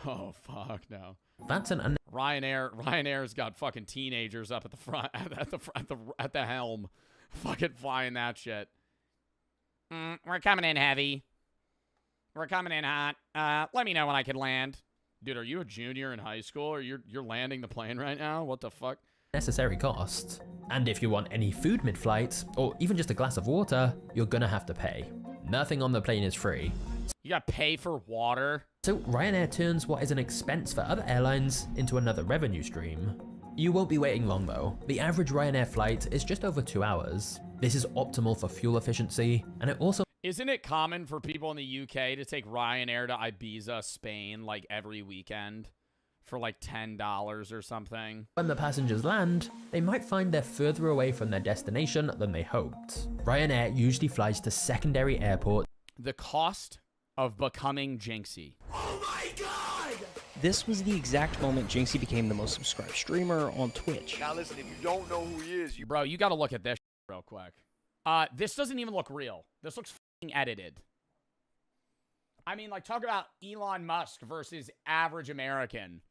Oh, fuck no. That's an... Ryanair's got fucking teenagers up at the front, at the helm. Fucking flying that shit. We're coming in heavy. We're coming in hot. Let me know when I can land. Dude, are you a junior in high school or you're landing the plane right now? What the fuck? Necessary cost. And if you want any food mid-flight, or even just a glass of water, you're gonna have to pay. Nothing on the plane is free. You gotta pay for water? So Ryanair turns what is an expense for other airlines into another revenue stream. You won't be waiting long though. The average Ryanair flight is just over 2 hours. This is optimal for fuel efficiency, and it also... Isn't it common for people in the UK to take Ryanair to Ibiza, Spain, like every weekend? for like $10 or something. When the passengers land, they might find they're further away from their destination than they hoped. Ryanair usually flies to secondary airports. The cost of becoming Jinxie. Oh my god! This was the exact moment Jinxie became the most subscribed streamer on Twitch. Now listen, if you don't know who he is, Bro, you gotta look at this real quick. This doesn't even look real. This looks f***ing edited. I mean, like, talk about Elon Musk versus average American.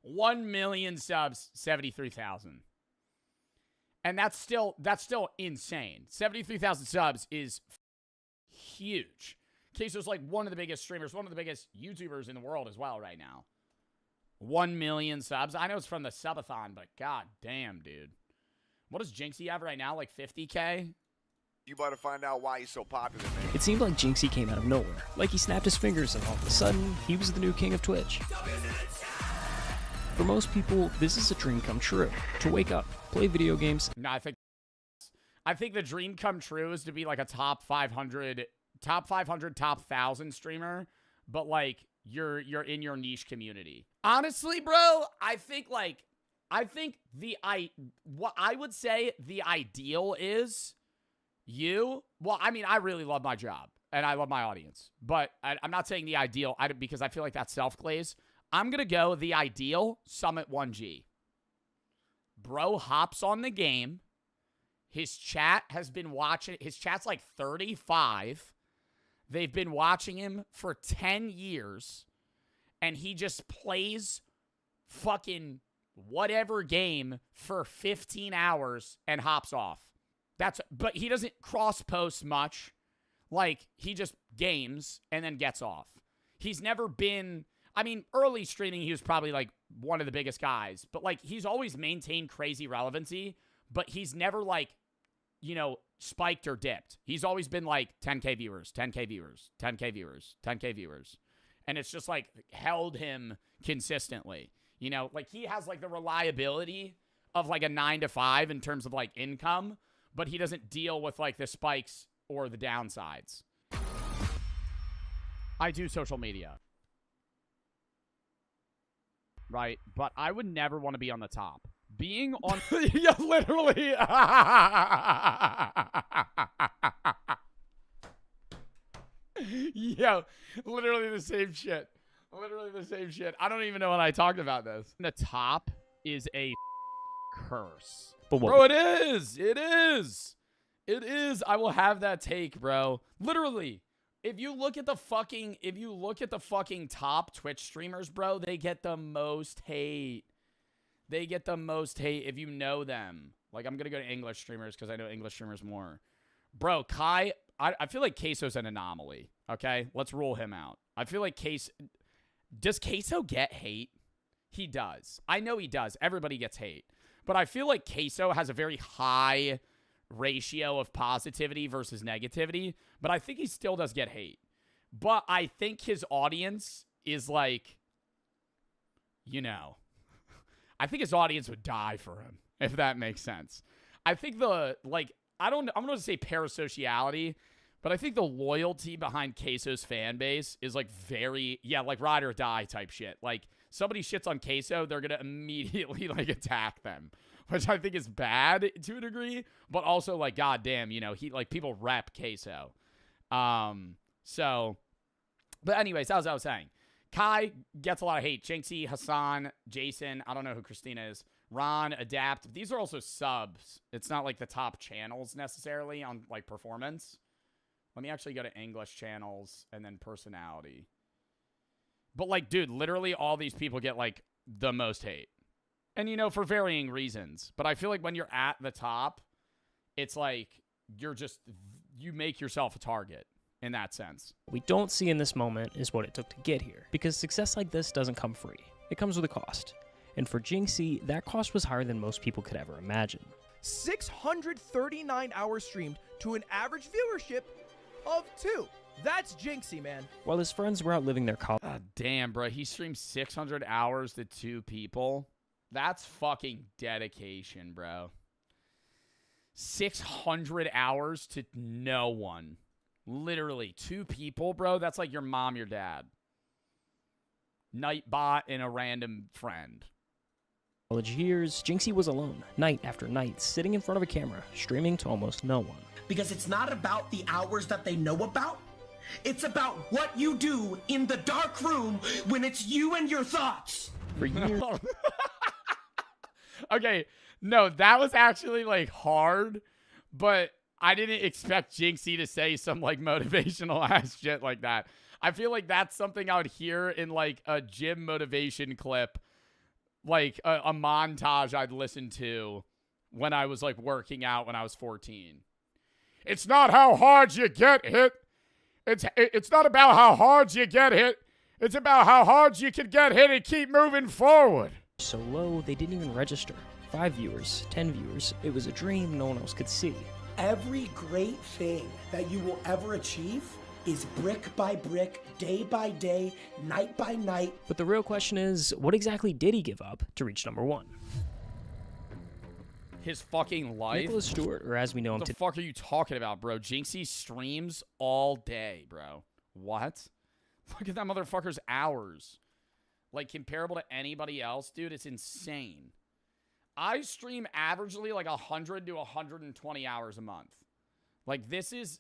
1 million subs, 73,000. And that's still insane. 73,000 subs is huge. Queso's like one of the biggest streamers, one of the biggest YouTubers in the world as well right now. 1 million subs. I know it's from the subathon, but god damn, dude. What does Jinxie have right now? Like 50K? you better find out why he's so popular, man. It seemed like Jinxie came out of nowhere. Like he snapped his fingers and all of a sudden, he was the new king of Twitch. For most people, this is a dream come true. To wake up, play video games. No, I think the dream come true is to be like a top 500, top 1,000 streamer, but like you're in your niche community. Honestly, bro, I think what I would say the ideal is you. Well, I mean, I really love my job and I love my audience, but I'm not saying the ideal because I feel like that's self-glaze. I'm going to go the ideal Summit 1G. Bro hops on the game. His chat has been watching. His chat's like 35. They've been watching him for 10 years. And he just plays fucking whatever game for 15 hours and hops off. But he doesn't cross-post much. Like, he just games and then gets off. He's never been... I mean, early streaming, he was probably, like, one of the biggest guys. But, like, he's always maintained crazy relevancy. But he's never, like, you know, spiked or dipped. He's always been, like, 10K viewers, 10K viewers, 10K viewers, 10K viewers. And it's just, like, held him consistently. You know, like, he has, like, the reliability of, like, a 9 to 5 in terms of, like, income. But he doesn't deal with, like, the spikes or the downsides. I do social media. Right? But I would never want to be on the top. Being on... yeah, literally. Yo, literally the same shit. Literally the same shit. I don't even know when I talked about this. The top is a curse. But what? Bro, it is. It is. It is. I will have that take, bro. Literally. If you look at the fucking top Twitch streamers, bro, they get the most hate. They get the most hate if you know them. Like, I'm going to go to English streamers because I know English streamers more. Bro, Kai, I feel like Queso's an anomaly, okay? Let's rule him out. I feel like does Queso get hate? He does. I know he does. Everybody gets hate. But I feel like Queso has a very high ratio of positivity versus negativity. But I think he still does get hate. But I think his audience is like, you know... I think his audience would die for him, if that makes sense. I think I'm going to say parasociality, but I think the loyalty behind Queso's fan base is like like ride or die type shit. Like, somebody shits on Queso, they're going to immediately like attack them, which I think is bad to a degree, but also like, goddamn, you know, people rep Queso. But anyways, as I was saying, Kai gets a lot of hate. Jinxie, Hassan, Jason, I don't know who Christina is. Ron, Adapt. These are also subs. It's not like the top channels necessarily on like performance. Let me actually go to English channels and then personality. But like, dude, literally all these people get like the most hate. And you know, for varying reasons. But I feel like when you're at the top, it's like you make yourself a target. In that sense. What we don't see in this moment is what it took to get here, because success like this doesn't come free. It comes with a cost. And for Jinxie, that cost was higher than most people could ever imagine. 639 hours streamed to an average viewership of 2. That's Jinxie, man. While his friends were out living their college. God damn, bro. He streamed 600 hours to 2 people. That's fucking dedication, bro. 600 hours to no one. Literally 2 people, bro. That's like your mom, your dad. Nightbot and a random friend. College years, Jinxie was alone, night after night, sitting in front of a camera, streaming to almost no one. Because it's not about the hours that they know about. It's about what you do in the dark room when it's you and your thoughts. For years. Okay, no, that was actually like hard, but I didn't expect Jinxie to say some like motivational ass shit like that. I feel like that's something I would hear in like a gym motivation clip, like a montage I'd listen to when I was like working out when I was 14. It's not how hard you get hit. It's not about how hard you get hit. It's about how hard you can get hit and keep moving forward. So low, they didn't even register. 5 viewers, 10 viewers. It was a dream no one else could see. Every great thing that you will ever achieve is brick by brick, day by day, night by night. But the real question is, what exactly did he give up to reach number 1? His fucking life? Nicholas Stewart, or as we know him today. What the fuck are you talking about, bro? Jinxie streams all day, bro. What? Look at that motherfucker's hours. Like, comparable to anybody else, dude, it's insane. I stream averagely like 100 to 120 hours a month. Like, this is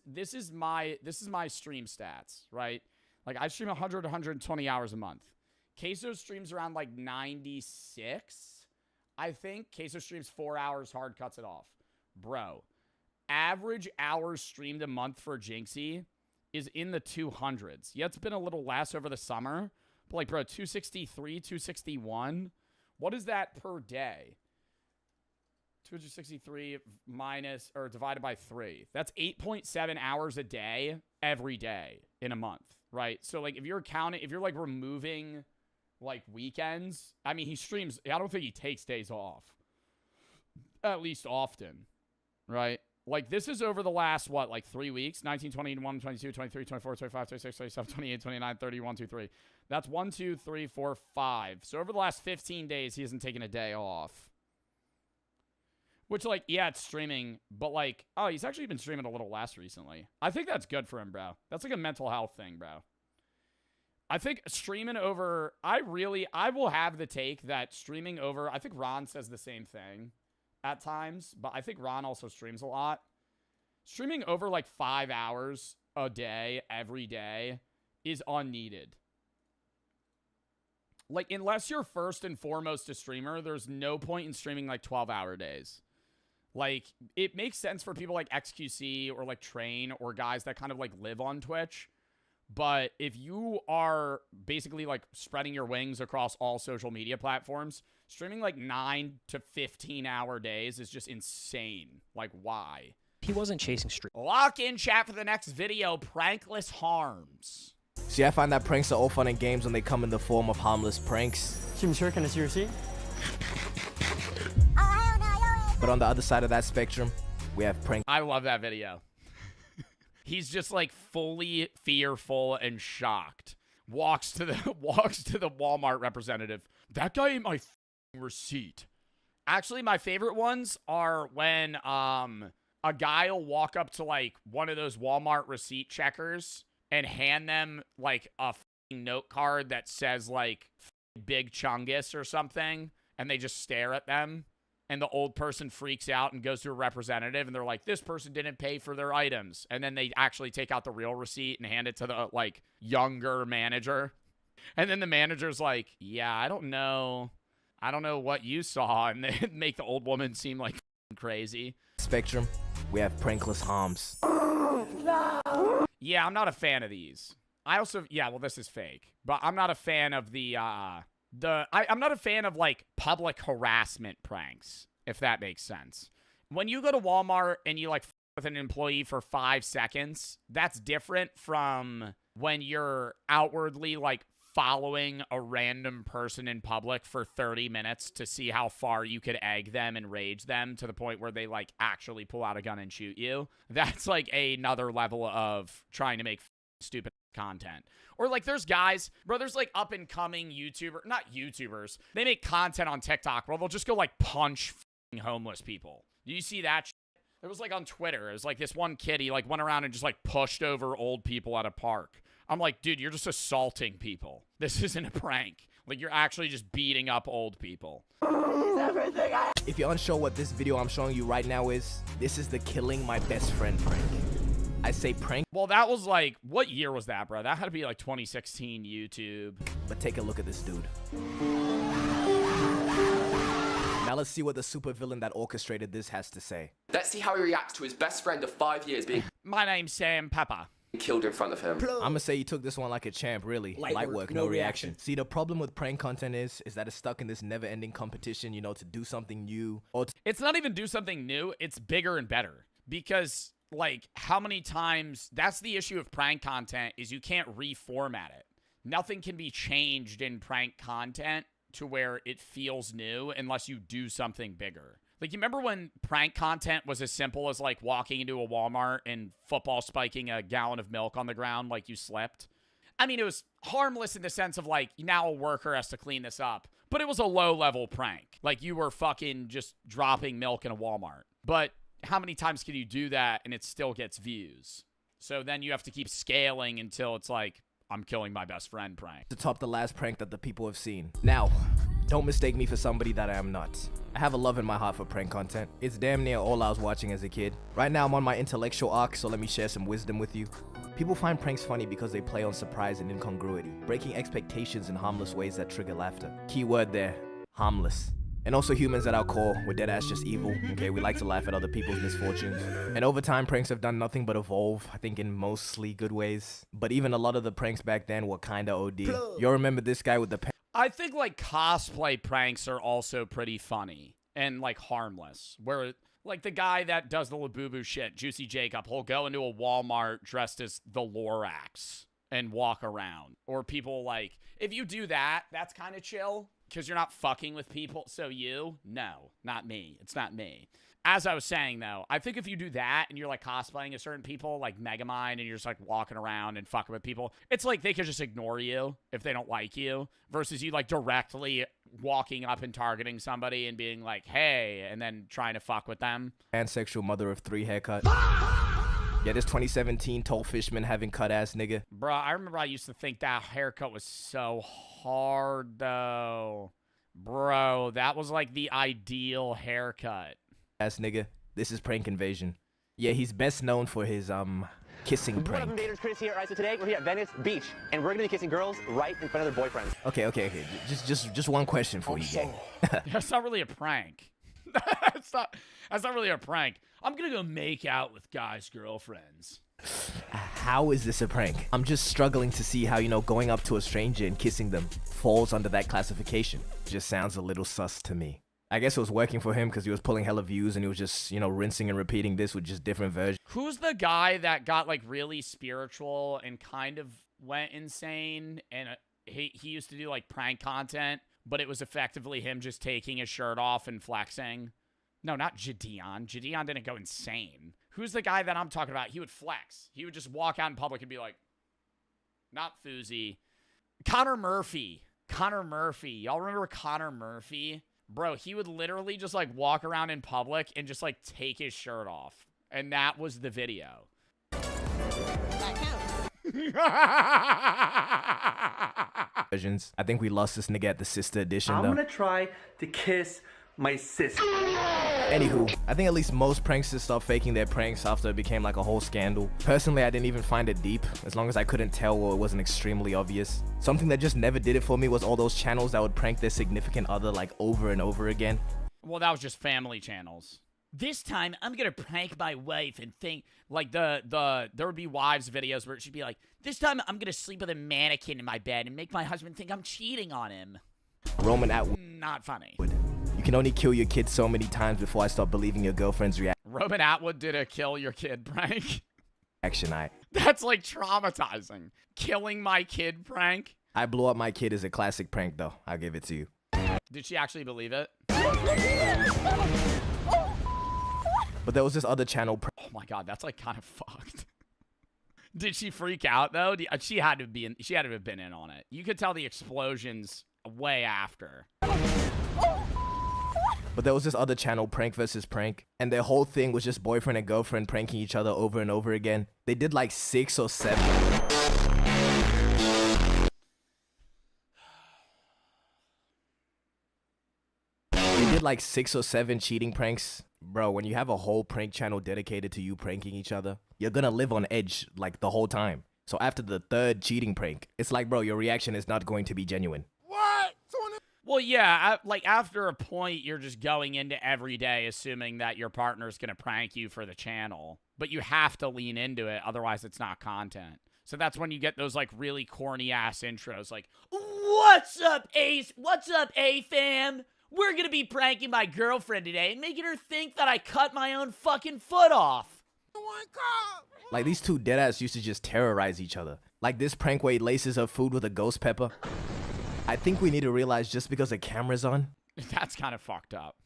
my stream stats, right? Like, I stream 100 to 120 hours a month. Queso streams around like 96. I think Queso streams 4 hours, hard cuts it off. Bro, average hours streamed a month for Jinxie is in the 200s. Yeah, it's been a little less over the summer. But like, bro, 263, 261. What is that per day? 263 minus or divided by 3. That's 8.7 hours a day every day in a month, right? So like if you're counting, if you're like removing like weekends, I mean, he streams, I don't think he takes days off. At least often, right? Like this is over the last, what, like 3 weeks? 19, 21, 22, 23, 24, 25, 26, 27, 28, 29, 30, 1, 2, 3. That's 1, 2, 3, 4, 5. So over the last 15 days, he hasn't taken a day off. Which, like, yeah, it's streaming, but, like, oh, he's actually been streaming a little less recently. I think that's good for him, bro. That's, like, a mental health thing, bro. I think streaming over, I will have the take that streaming over, I think Ron says the same thing at times, but I think Ron also streams a lot. Streaming over, like, 5 hours a day, every day, is unneeded. Like, unless you're first and foremost a streamer, there's no point in streaming, like, 12-hour days. Like, it makes sense for people like XQC or like Train or guys that kind of like live on Twitch. But if you are basically like spreading your wings across all social media platforms, streaming like 9 to 15 hour days is just insane. Like, why? He wasn't chasing stream. Lock in chat for the next video, Prankless Harms. See, I find that pranks are all fun and games when they come in the form of harmless pranks. Sure, can I see your receipt? But on the other side of that spectrum, we have prank. I love that video. He's just like fully fearful and shocked. Walks to the Walmart representative. That guy ate my receipt. Actually, my favorite ones are when a guy will walk up to like one of those Walmart receipt checkers and hand them like a note card that says like Big Chungus or something, and they just stare at them. And the old person freaks out and goes to a representative, and they're like, this person didn't pay for their items. And then they actually take out the real receipt and hand it to the, like, younger manager. And then the manager's like, yeah, I don't know what you saw. And they make the old woman seem like crazy. Spectrum, we have prankless harms. No. Yeah, I'm not a fan of these. I also, yeah, well, this is fake. But I'm not a fan of I'm not a fan of, like, public harassment pranks, if that makes sense. When you go to Walmart and you, like, with an employee for 5 seconds, that's different from when you're outwardly, like, following a random person in public for 30 minutes to see how far you could egg them and rage them to the point where they, like, actually pull out a gun and shoot you. That's, like, another level of trying to make stupid content. Or like there's guys, bro, there's like up and coming not YouTubers. They make content on TikTok where they'll just go like punch homeless people. Do you see that shit? It was like on Twitter. It was like this one kid, he like went around and just like pushed over old people at a park. I'm like, dude, you're just assaulting people. This isn't a prank. Like, you're actually just beating up old people. If you're unsure what this video I'm showing you right now is, this is the killing my best friend prank. I say prank. Well, that was like, what year was that, bro? That had to be like 2016 YouTube. But take a look at this dude. Now let's see what the supervillain that orchestrated this has to say. Let's see how he reacts to his best friend of 5 years being My name's Sam Pepper. killed in front of him. I'ma say he took this one like a champ, really. Light work, no reaction. See, the problem with prank content is that it's stuck in this never-ending competition, you know, to do something new. Or It's not even do something new. It's bigger and better. Because, like, how many times... That's the issue of prank content, is you can't reformat it. Nothing can be changed in prank content to where it feels new unless you do something bigger. Like, you remember when prank content was as simple as, like, walking into a Walmart and football spiking a gallon of milk on the ground like you slept? I mean, it was harmless in the sense of, like, now a worker has to clean this up. But it was a low-level prank. Like, you were fucking just dropping milk in a Walmart. But how many times can you do that and it still gets views? So then you have to keep scaling until it's like, I'm killing my best friend prank. to top the last prank that the people have seen. Now, don't mistake me for somebody that I am not. I have a love in my heart for prank content. It's damn near all I was watching as a kid. Right now I'm on my intellectual arc, so let me share some wisdom with you. People find pranks funny because they play on surprise and incongruity, breaking expectations in harmless ways that trigger laughter. Key word there, harmless. And also humans at our core, we're dead ass just evil, okay? We like to laugh at other people's misfortunes. And over time, pranks have done nothing but evolve, I think in mostly good ways. But even a lot of the pranks back then were kinda OD. You'll remember this guy with the I think, like, cosplay pranks are also pretty funny and, like, harmless. Where, like, the guy that does the Labubu shit, Juicy Jacob, he'll go into a Walmart dressed as the Lorax and walk around. Or people, like, if you do that, that's kind of chill because you're not fucking with people. So you? No, not me. It's not me. As I was saying, though, I think if you do that and you're, like, cosplaying as certain people, like Megamind, and you're just, like, walking around and fucking with people, it's like they could just ignore you if they don't like you versus you, like, directly walking up and targeting somebody and being like, hey, and then trying to fuck with them. pansexual mother of 3 haircut. Yeah, this 2017 tall fishman having cut-ass nigga. Bruh, I remember I used to think that haircut was so hard, though. Bro, that was, like, the ideal haircut. Ass nigga. This is Prank Invasion. Yeah, he's best known for his, kissing What up, prank. invaders? Chris here. All right, so today we're here at Venice Beach, and we're gonna be kissing girls right in front of their boyfriends. Okay. Just one question for you, gang. That's not really a prank. that's not really a prank. I'm gonna go make out with guys' girlfriends. How is this a prank? I'm just struggling to see how, you know, going up to a stranger and kissing them falls under that classification. Just sounds a little sus to me. I guess it was working for him because he was pulling hella views and he was just, you know, rinsing and repeating this with just different versions. Who's the guy that got, like, really spiritual and kind of went insane? And he used to do, like, prank content, but it was effectively him just taking his shirt off and flexing. No, not Gideon. Gideon didn't go insane. Who's the guy that I'm talking about? He would flex. He would just walk out in public and be like, not Fousey. Connor Murphy. Connor Murphy. Y'all remember Connor Murphy? Bro, he would literally just, like, walk around in public and just, like, take his shirt off. And that was the video. Versions. I think we lost this nigga at the sister edition, though. I'm gonna try to kiss my sister. Anywho, I think at least most pranksters stopped faking their pranks after it became like a whole scandal. Personally, I didn't even find it deep, as long as I couldn't tell or it wasn't extremely obvious. Something that just never did it for me was all those channels that would prank their significant other like over and over again. Well, that was just family channels. This time, I'm gonna prank my wife and think, like, there would be wives videos where she'd be like, this time I'm gonna sleep with a mannequin in my bed and make my husband think I'm cheating on him. Roman Atwood. Not funny. You can only kill your kid so many times before I start believing your girlfriend's Roman Atwood did a kill your kid prank. reaction. That's, like, traumatizing. Killing my kid prank. I blew up my kid is a classic prank, though. I'll give it to you. Did she actually believe it? But there was this other channel. Oh my god, that's, like, kind of fucked. Did she freak out though? She had to be in. She had to have been in on it. You could tell the explosions way after. But there was this other channel, Prank vs. Prank, and their whole thing was just boyfriend and girlfriend pranking each other over and over again. They did like 6 or 7. did like 6 or 7 cheating pranks. Bro, when you have a whole prank channel dedicated to you pranking each other, you're gonna live on edge like the whole time. So after the 3rd cheating prank, it's like, bro, your reaction is not going to be genuine. Well, yeah, like after a point, you're just going into every day assuming that your partner's going to prank you for the channel. But you have to lean into it, otherwise it's not content. So that's when you get those like really corny ass intros like, "What's up, Ace? What's up, A-fam? We're going to be pranking my girlfriend today and making her think that I cut my own fucking foot off." Like these two deadass used to just terrorize each other. Like this prank where he laces up food with a ghost pepper. I think we need to realize just because the camera's on. That's kind of fucked up.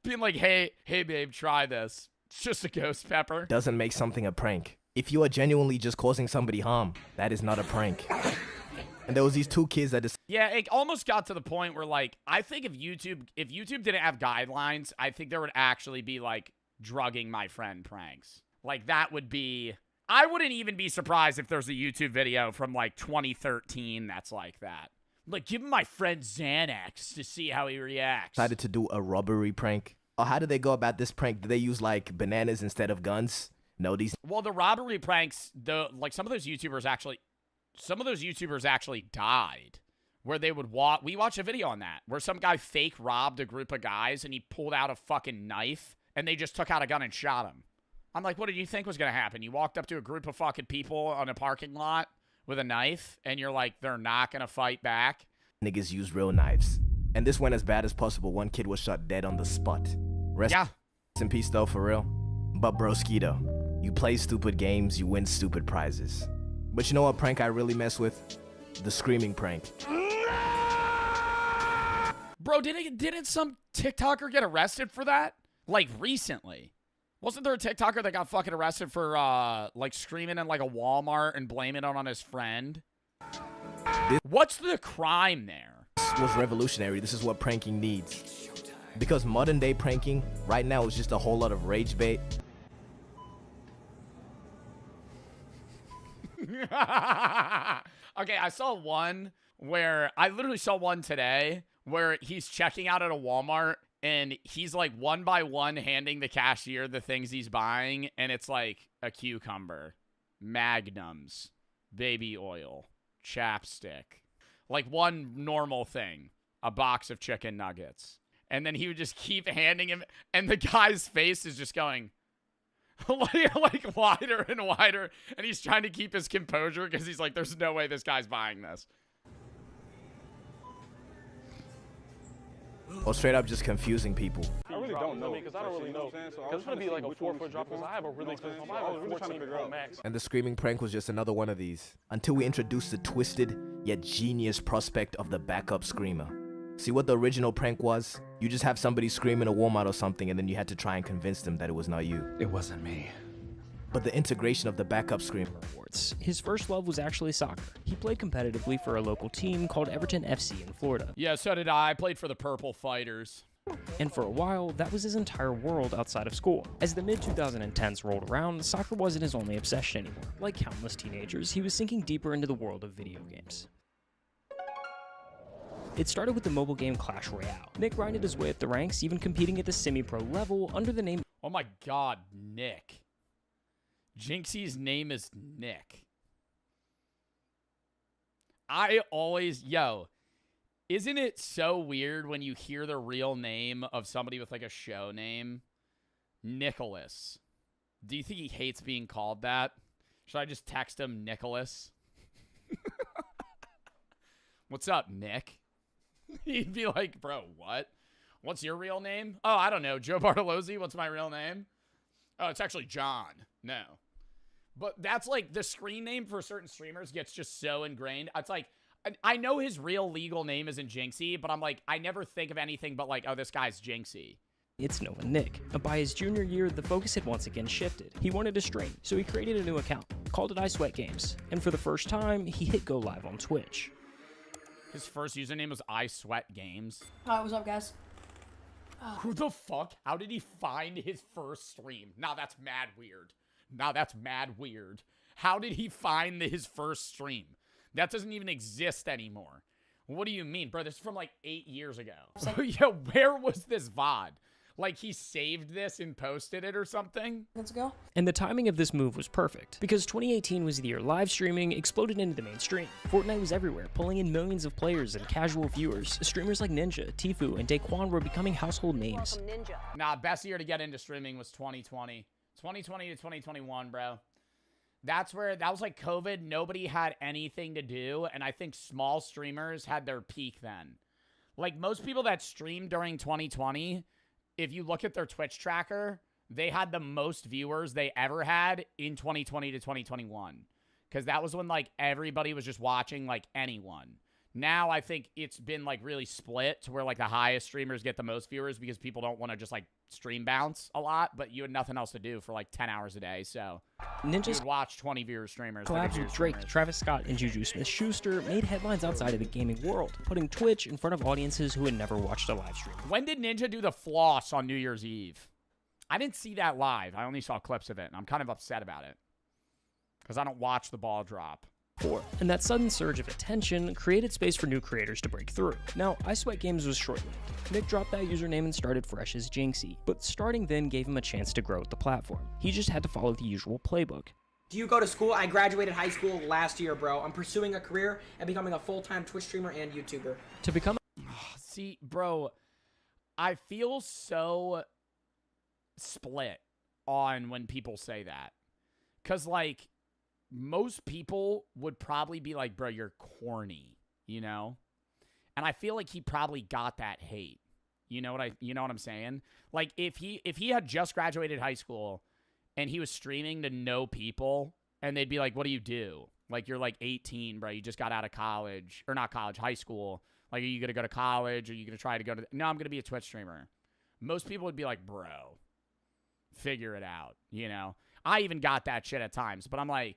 Being like, hey babe, try this. It's just a ghost pepper. Doesn't make something a prank. If you are genuinely just causing somebody harm, that is not a prank. And there was these 2 kids that just... Yeah, it almost got to the point where like, I think if YouTube didn't have guidelines, I think there would actually be like drugging my friend pranks. Like that would be... I wouldn't even be surprised if there's a YouTube video from like 2013 that's like that. Like, give my friend Xanax to see how he reacts. Decided to do a robbery prank. Or how did they go about this prank? Did they use like bananas instead of guns? No, these... Well, the robbery pranks, some of those YouTubers actually died. Where they would we watched a video on that, where some guy fake robbed a group of guys and he pulled out a fucking knife and they just took out a gun and shot him. I'm like, what did you think was going to happen? You walked up to a group of fucking people on a parking lot with a knife, and you're like, they're not going to fight back? Niggas use real knives. And this went as bad as possible. One kid was shot dead on the spot. Rest in peace, though, for real. But broskito, you play stupid games, you win stupid prizes. But you know what prank I really mess with? The screaming prank. Bro, didn't some TikToker get arrested for that? Like, recently. Wasn't there a TikToker that got fucking arrested for, like, screaming in, like, a Walmart and blaming it on his friend? What's the crime there? This was revolutionary. This is what pranking needs. Because modern-day pranking, right now, is just a whole lot of rage bait. Okay, I saw one today where he's checking out at a Walmart and he's like one by one handing the cashier the things he's buying, and it's like a cucumber, magnums, baby oil, chapstick, like one normal thing, a box of chicken nuggets. And then he would just keep handing him, and the guy's face is just going like wider and wider, and he's trying to keep his composure because he's like, there's no way this guy's buying this. Or straight up just confusing people. I really don't know because I don't really know. Because it's gonna be like a 4-foot drop because I have a really expensive phone. I have a 14 Pro Max. And the screaming prank was just another one of these. Until we introduced the twisted yet genius prospect of the backup screamer. See what the original prank was? You just have somebody scream in a Walmart or something, and then you had to try and convince them that it was not you. It wasn't me. But the integration of the backup screamer. His first love was actually soccer. He played competitively for a local team called Everton FC in Florida. Yeah, so did I. I played for the Purple Fighters. And for a while, that was his entire world outside of school. As the mid-2010s rolled around, soccer wasn't his only obsession anymore. Like countless teenagers, he was sinking deeper into the world of video games. It started with the mobile game Clash Royale. Nick grinded his way up the ranks, even competing at the semi-pro level under the name... Oh my god, Nick. Jinxie's name is Nick. Isn't it so weird when you hear the real name of somebody with like a show name? Nicholas. Do you think he hates being called that? Should I just text him Nicholas? What's up, Nick? He'd be like, bro, what? What's your real name? Oh, I don't know. Joe Bartolozzi. What's my real name? Oh, it's actually John. No. But that's like the screen name for certain streamers gets just so ingrained. It's like, I know his real legal name isn't Jinxie, but I'm like, I never think of anything but like, oh, this guy's Jinxie. It's no one Nick. But by his junior year, the focus had once again shifted. He wanted to stream, so he created a new account, called it I Sweat Games. And for the first time, he hit go live on Twitch. His first username was I Sweat Games. Alright, what's up, guys? Who the fuck? How did he find his first stream? Now that's mad weird. How did he find his first stream? That doesn't even exist anymore. What do you mean, bro? This is from like 8 years ago. Yeah, where was this VOD? Like he saved this and posted it or something? Let's go. And the timing of this move was perfect, because 2018 was the year live streaming exploded into the mainstream. Fortnite was everywhere, pulling in millions of players and casual viewers. Streamers like Ninja, Tfue, and Daequan were becoming household names. Nah, best year to get into streaming was 2020. 2020 to 2021, bro. That was like COVID. Nobody had anything to do, and I think small streamers had their peak then. Like most people that streamed during 2020, if you look at their Twitch tracker, they had the most viewers they ever had in 2020 to 2021. Because that was when, like, everybody was just watching, like, anyone. Now, I think it's been, like, really split to where, like, the highest streamers get the most viewers because people don't want to just, like, stream bounce a lot. But you had nothing else to do for, like, 10 hours a day. So, Ninja's you'd watch 20 viewer streamers. collabs with Drake, Travis Scott, and Juju Smith-Schuster made headlines outside of the gaming world, putting Twitch in front of audiences who had never watched a live stream. When did Ninja do the floss on New Year's Eve? I didn't see that live. I only saw clips of it, and I'm kind of upset about it. Because I don't watch the ball drop. And that sudden surge of attention created space for new creators to break through. Now, I Sweat Games was short-lived. Nick dropped that username and started fresh as Jinxie, but starting then gave him a chance to grow with the platform. He just had to follow the usual playbook. Do you go to school? I graduated high school last year, bro. I'm pursuing a career and becoming a full-time Twitch streamer and YouTuber. To become See, bro, I feel so split on when people say that. Because, like, most people would probably be like, bro, you're corny, you know? And I feel like he probably got that hate. You know what I'm saying? Like if he had just graduated high school and he was streaming to no people and they'd be like, what do you do? Like you're like 18, bro. You just got out of college or not college, high school. Like, are you going to go to college? Are you going to try to go to, no, I'm going to be a Twitch streamer. Most people would be like, bro, figure it out. You know, I even got that shit at times, but I'm like,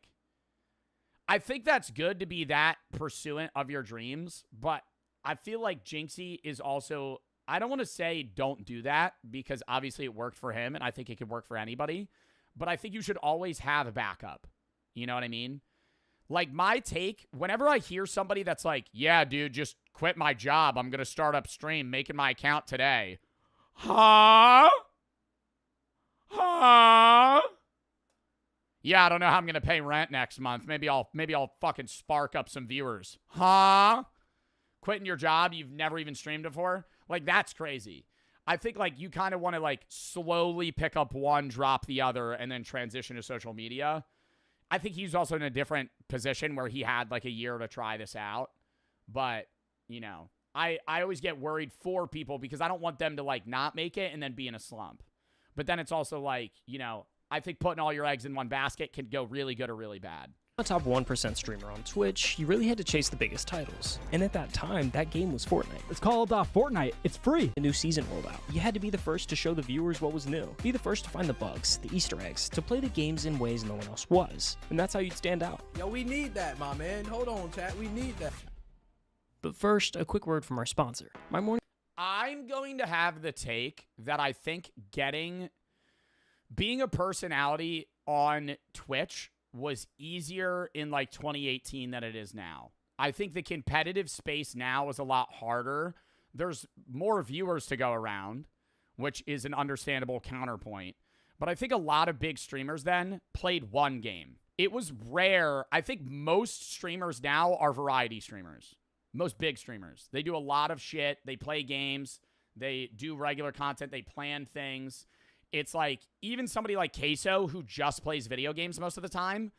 I think that's good to be that pursuant of your dreams, but I feel like Jinxie is also, I don't want to say don't do that because obviously it worked for him and I think it could work for anybody, but I think you should always have a backup. You know what I mean? Like my take, whenever I hear somebody that's like, yeah, dude, just quit my job. I'm going to start up stream, making my account today. Huh? Yeah, I don't know how I'm going to pay rent next month. Maybe I'll fucking spark up some viewers. Huh? Quitting your job you've never even streamed before? Like, that's crazy. I think, like, you kind of want to, like, slowly pick up one, drop the other, and then transition to social media. I think he's also in a different position where he had, like, a year to try this out. But, you know, I always get worried for people because I don't want them to, like, not make it and then be in a slump. But then it's also, like, you know, I think putting all your eggs in one basket can go really good or really bad. A top 1% streamer on Twitch, you really had to chase the biggest titles. And at that time, that game was Fortnite. It's called Fortnite. It's free. A new season rolled out. You had to be the first to show the viewers what was new. Be the first to find the bugs, the Easter eggs, to play the games in ways no one else was. And that's how you'd stand out. Yo, we need that, my man. Hold on, chat. We need that. But first, a quick word from our sponsor. I'm going to have the take that I think being a personality on Twitch was easier in like 2018 than it is now. I think the competitive space now is a lot harder. There's more viewers to go around, which is an understandable counterpoint. But I think a lot of big streamers then played one game. It was rare. I think most streamers now are variety streamers. Most big streamers. They do a lot of shit. They play games. They do regular content. They plan things. It's like, even somebody like Queso, who just plays video games most of the time,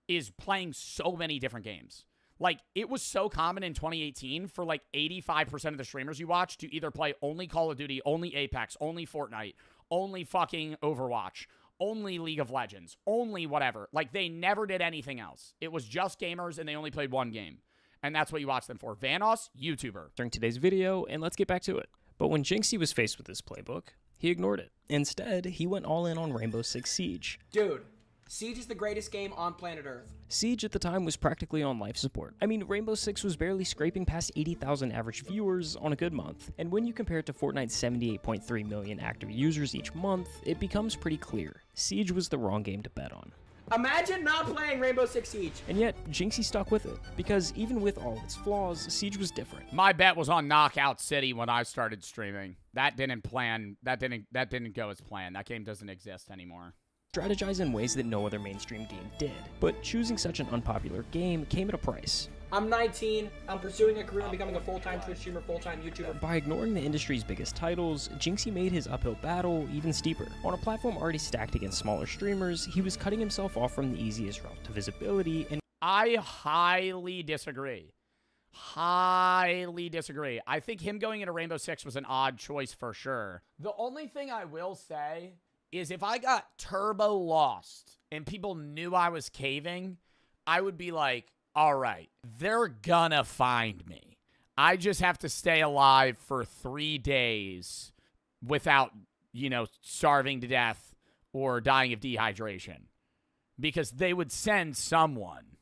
is playing so many different games. Like, it was so common in 2018 for like 85% of the streamers you watch to either play only Call of Duty, only Apex, only Fortnite, only fucking Overwatch, only League of Legends, only whatever. Like, they never did anything else. It was just gamers, and they only played one game. And that's what you watch them for. Vanoss, YouTuber. During today's video, and let's get back to it. But when Jinxie was faced with this playbook, he ignored it. Instead, he went all in on Rainbow Six Siege. Dude, Siege is the greatest game on planet Earth. Siege at the time was practically on life support. I mean, Rainbow Six was barely scraping past 80,000 average viewers on a good month. And when you compare it to Fortnite's 78.3 million active users each month, it becomes pretty clear. Siege was the wrong game to bet on. Imagine not playing Rainbow Six Siege. And yet, Jinxie stuck with it, because even with all its flaws, Siege was different. My bet was on Knockout City when I started streaming. That didn't go as planned. That game doesn't exist anymore. Strategize in ways that no other mainstream game did. But choosing such an unpopular game came at a price. I'm 19. I'm pursuing a career in becoming a full-time Twitch streamer, full-time YouTuber. By ignoring the industry's biggest titles, Jinxie made his uphill battle even steeper. On a platform already stacked against smaller streamers, he was cutting himself off from the easiest route to visibility, and I highly disagree. Highly disagree. I think him going into Rainbow Six was an odd choice for sure. The only thing I will say is if I got turbo lost and people knew I was caving, I would be like, all right, they're gonna find me. I just have to stay alive for 3 days without, starving to death or dying of dehydration. Because they would send someone.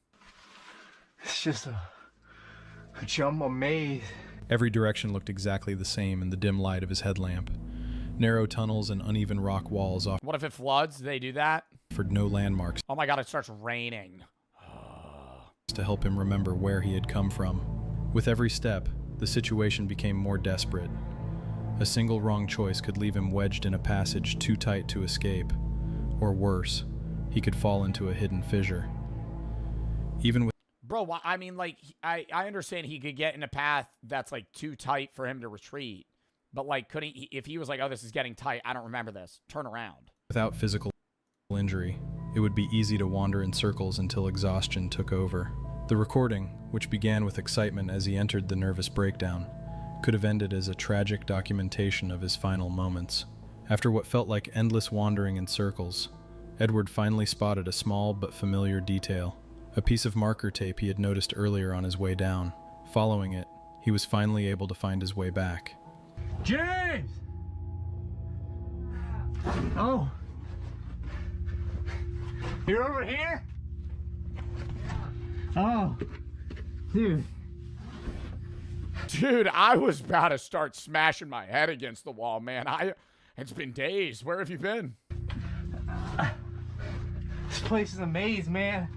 It's just a jumbo maze. Every direction looked exactly the same in the dim light of his headlamp. Narrow tunnels and uneven rock walls What if it floods? They do that? offered no landmarks Oh my god, it starts raining. to help him remember where he had come from. With every step, the situation became more desperate. A single wrong choice could leave him wedged in a passage too tight to escape. Or worse, he could fall into a hidden fissure. Even with Bro, I mean, like, I understand he could get in a path that's, like, too tight for him to retreat. But, like, couldn't he, if he was like, oh, this is getting tight, I don't remember this, turn around. without physical injury, it would be easy to wander in circles until exhaustion took over. The recording, which began with excitement as he entered the nervous breakdown, could have ended as a tragic documentation of his final moments. After what felt like endless wandering in circles, Edward finally spotted a small but familiar detail, a piece of marker tape he had noticed earlier on his way down. Following it, he was finally able to find his way back. James! Oh. You're over here? Oh. Dude. Dude, I was about to start smashing my head against the wall, man. It's been days. Where have you been? This place is a maze, man.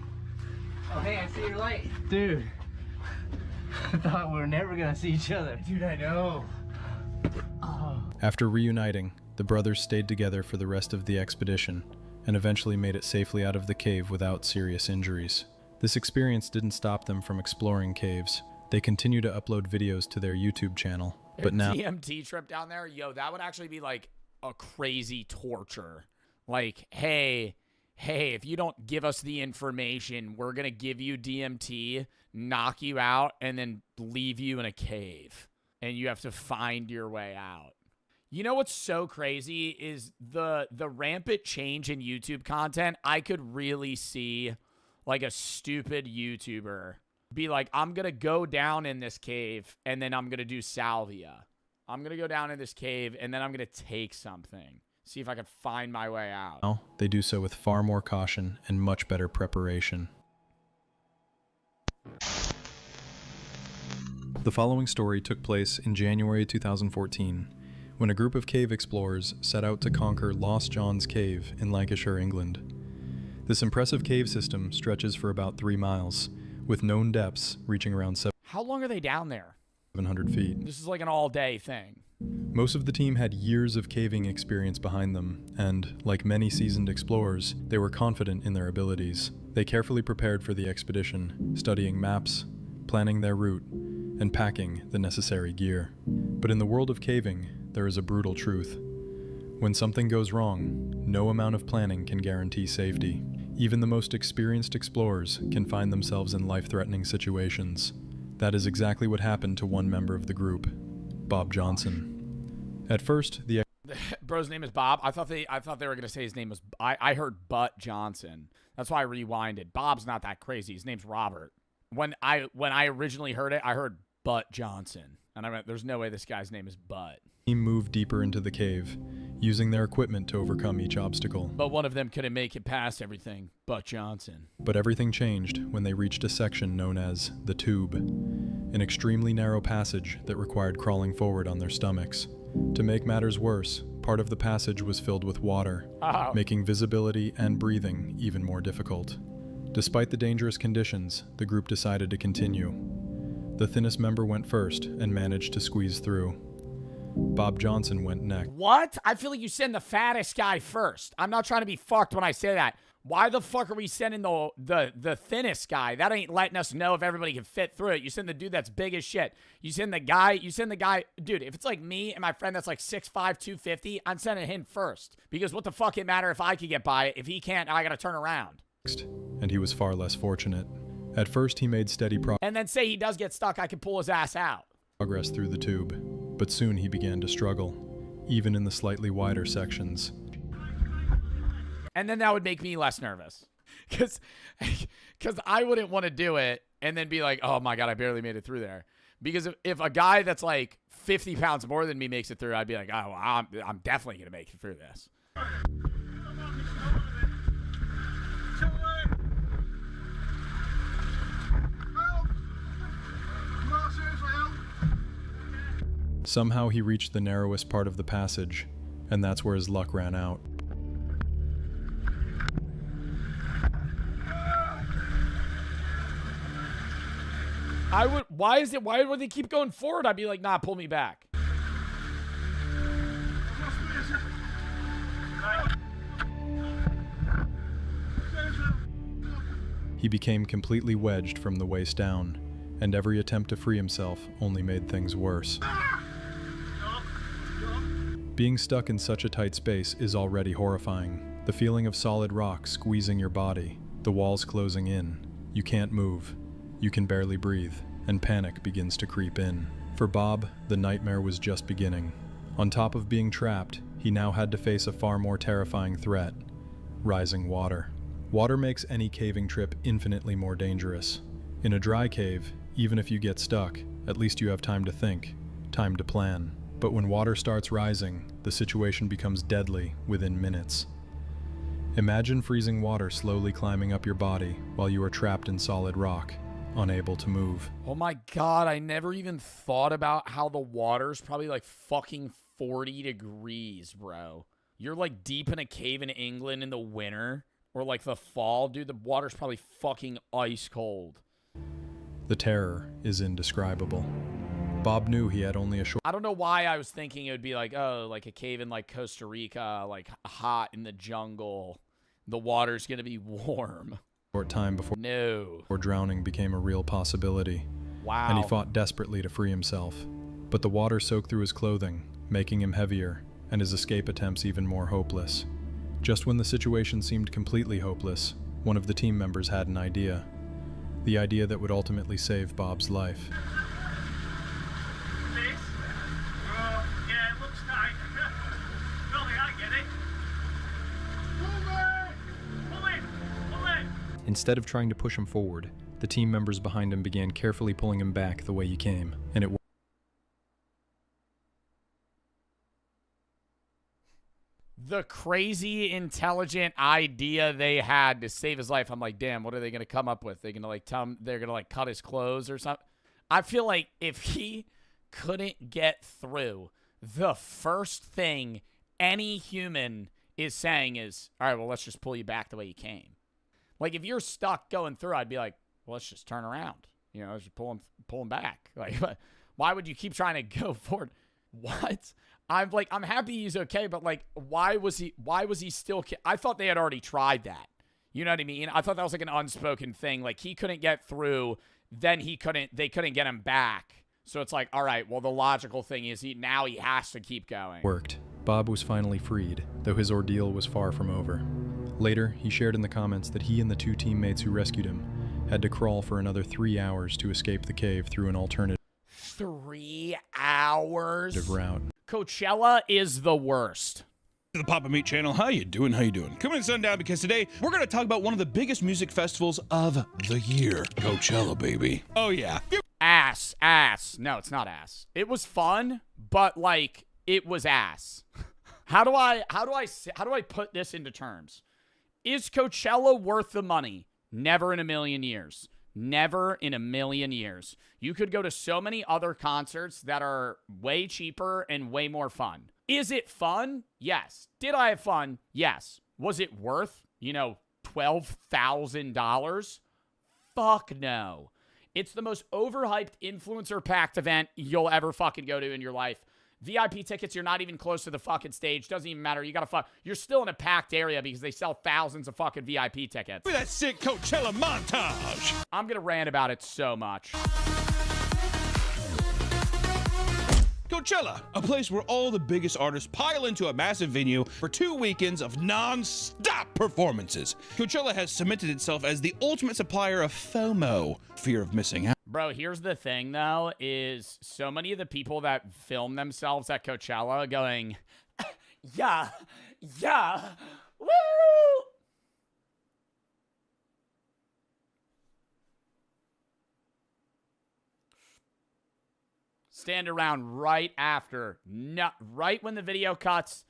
Oh, hey, I see your light. Dude. I thought we were never gonna see each other. Dude, I know. Oh. After reuniting, the brothers stayed together for the rest of the expedition and eventually made it safely out of the cave without serious injuries. This experience didn't stop them from exploring caves. They continue to upload videos to their YouTube channel, but now DMT trip down there, yo, that would actually be like a crazy torture. Like, hey, if you don't give us the information, we're gonna give you DMT, knock you out, and then leave you in a cave. And you have to find your way out. You know what's so crazy is the rampant change in YouTube content. I could really see like a stupid YouTuber be like, I'm going to go down in this cave and then I'm going to do salvia. I'm going to go down in this cave and then I'm going to take something. See if I can find my way out. now they do so with far more caution and much better preparation. The following story took place in January 2014, when a group of cave explorers set out to conquer Lost John's Cave in Lancashire, England. This impressive cave system stretches for about 3 miles, with known depths reaching around How long are they down there? 700 feet. This is like an all-day thing. Most of the team had years of caving experience behind them, and, like many seasoned explorers, they were confident in their abilities. They carefully prepared for the expedition, studying maps, planning their route, and packing the necessary gear. But in the world of caving, there is a brutal truth. When something goes wrong, no amount of planning can guarantee safety. Even the most experienced explorers can find themselves in life-threatening situations. That is exactly what happened to one member of the group, Bob Johnson. At first, the Bro's name is Bob. I thought they were gonna say his name was. I heard Butt Johnson. That's why I rewinded. Bob's not that crazy. His name's Robert. When I originally heard it, I heard Butt Johnson, and I went, "There's no way this guy's name is Butt." team moved deeper into the cave, using their equipment to overcome each obstacle. But one of them couldn't make it past everything, Butt Johnson. But everything changed when they reached a section known as the Tube, an extremely narrow passage that required crawling forward on their stomachs. To make matters worse, Part of the passage was filled with water, making visibility and breathing even more difficult. Despite the dangerous conditions, the group decided to continue. The thinnest member went first and managed to squeeze through. Bob Johnson went next. What? I feel like you send the fattest guy first. I'm not trying to be fucked when I say that. Why the fuck are we sending the thinnest guy? That ain't letting us know if everybody can fit through it. You send the dude that's big as shit. You send the guy, dude, if it's like me and my friend that's like 6'5", 250, I'm sending him first. Because what the fuck it matter if I could get by it? If he can't, I gotta turn around. And he was far less fortunate. At first, he made steady And then say he does get stuck, I can pull his ass out. progress through the tube, but soon he began to struggle, even in the slightly wider sections. And then that would make me less nervous. Because I wouldn't want to do it and then be like, oh my God, I barely made it through there. Because if a guy that's like 50 pounds more than me makes it through, I'd be like, oh, well, I'm definitely going to make it through this. Somehow he reached the narrowest part of the passage, and that's where his luck ran out. Why would they keep going forward? I'd be like, nah, pull me back. He became completely wedged from the waist down, and every attempt to free himself only made things worse. Being stuck in such a tight space is already horrifying. The feeling of solid rock squeezing your body, the walls closing in, you can't move, you can barely breathe, and panic begins to creep in. For Bob, the nightmare was just beginning. On top of being trapped, he now had to face a far more terrifying threat: rising water. Water makes any caving trip infinitely more dangerous. In a dry cave, even if you get stuck, at least you have time to think, time to plan. But when water starts rising, the situation becomes deadly within minutes. Imagine freezing water slowly climbing up your body while you are trapped in solid rock, unable to move. Oh my God, I never even thought about how the water's probably like fucking 40 degrees, bro. You're like deep in a cave in England in the winter or like the fall, dude, the water's probably fucking ice cold. The terror is indescribable. Bob knew he had only a short... I don't know why I was thinking it would be like, oh, like a cave in like Costa Rica, like hot in the jungle. The water's gonna be warm. Short time before drowning became a real possibility. Wow. And he fought desperately to free himself. But the water soaked through his clothing, making him heavier, and his escape attempts even more hopeless. Just when the situation seemed completely hopeless, one of the team members had an idea. The idea that would ultimately save Bob's life. Instead of trying to push him forward, the team members behind him began carefully pulling him back the way he came, and it the crazy intelligent idea they had to save his life. I'm like, damn, what are they going to come up with? They're going to like tell him they're going to like cut his clothes or something. I feel like if he couldn't get through, the first thing any human is saying is, all right, well, let's just pull you back the way you came. Like, if you're stuck going through, I'd be like, well, let's just turn around. You know, just pull him back. Like, why would you keep trying to go forward? What? I'm happy he's okay, but like, why was he still, I thought they had already tried that. You know what I mean? I thought that was like an unspoken thing. Like, he couldn't get through, then they couldn't get him back. So it's like, all right, well, the logical thing is now he has to keep going. Worked. Bob was finally freed, though his ordeal was far from over. Later, he shared in the comments that he and the two teammates who rescued him had to crawl for another 3 hours to escape the cave through an alternative 3 hours? route. Coachella is the worst. The Papa Meat channel, how you doing? Coming to Sundown because today we're going to talk about one of the biggest music festivals of the year. Coachella, baby. Oh yeah. Ass. No, it's not ass. It was fun, but like it was ass. How do I put this into terms? Is Coachella worth the money? Never in a million years. Never in a million years. You could go to so many other concerts that are way cheaper and way more fun. Is it fun? Yes. Did I have fun? Yes. Was it worth, $12,000? Fuck no. It's the most overhyped influencer-packed event you'll ever fucking go to in your life. VIP tickets, you're not even close to the fucking stage. Doesn't even matter. You're still in a packed area because they sell thousands of fucking VIP tickets. Look at that sick Coachella montage. I'm gonna rant about it so much. Coachella, a place where all the biggest artists pile into a massive venue for 2 weekends of non-stop performances. Coachella has cemented itself as the ultimate supplier of FOMO, fear of missing out. Bro, here's the thing, though, is so many of the people that film themselves at Coachella going, yeah, woo! Stand around right after, right when the video cuts,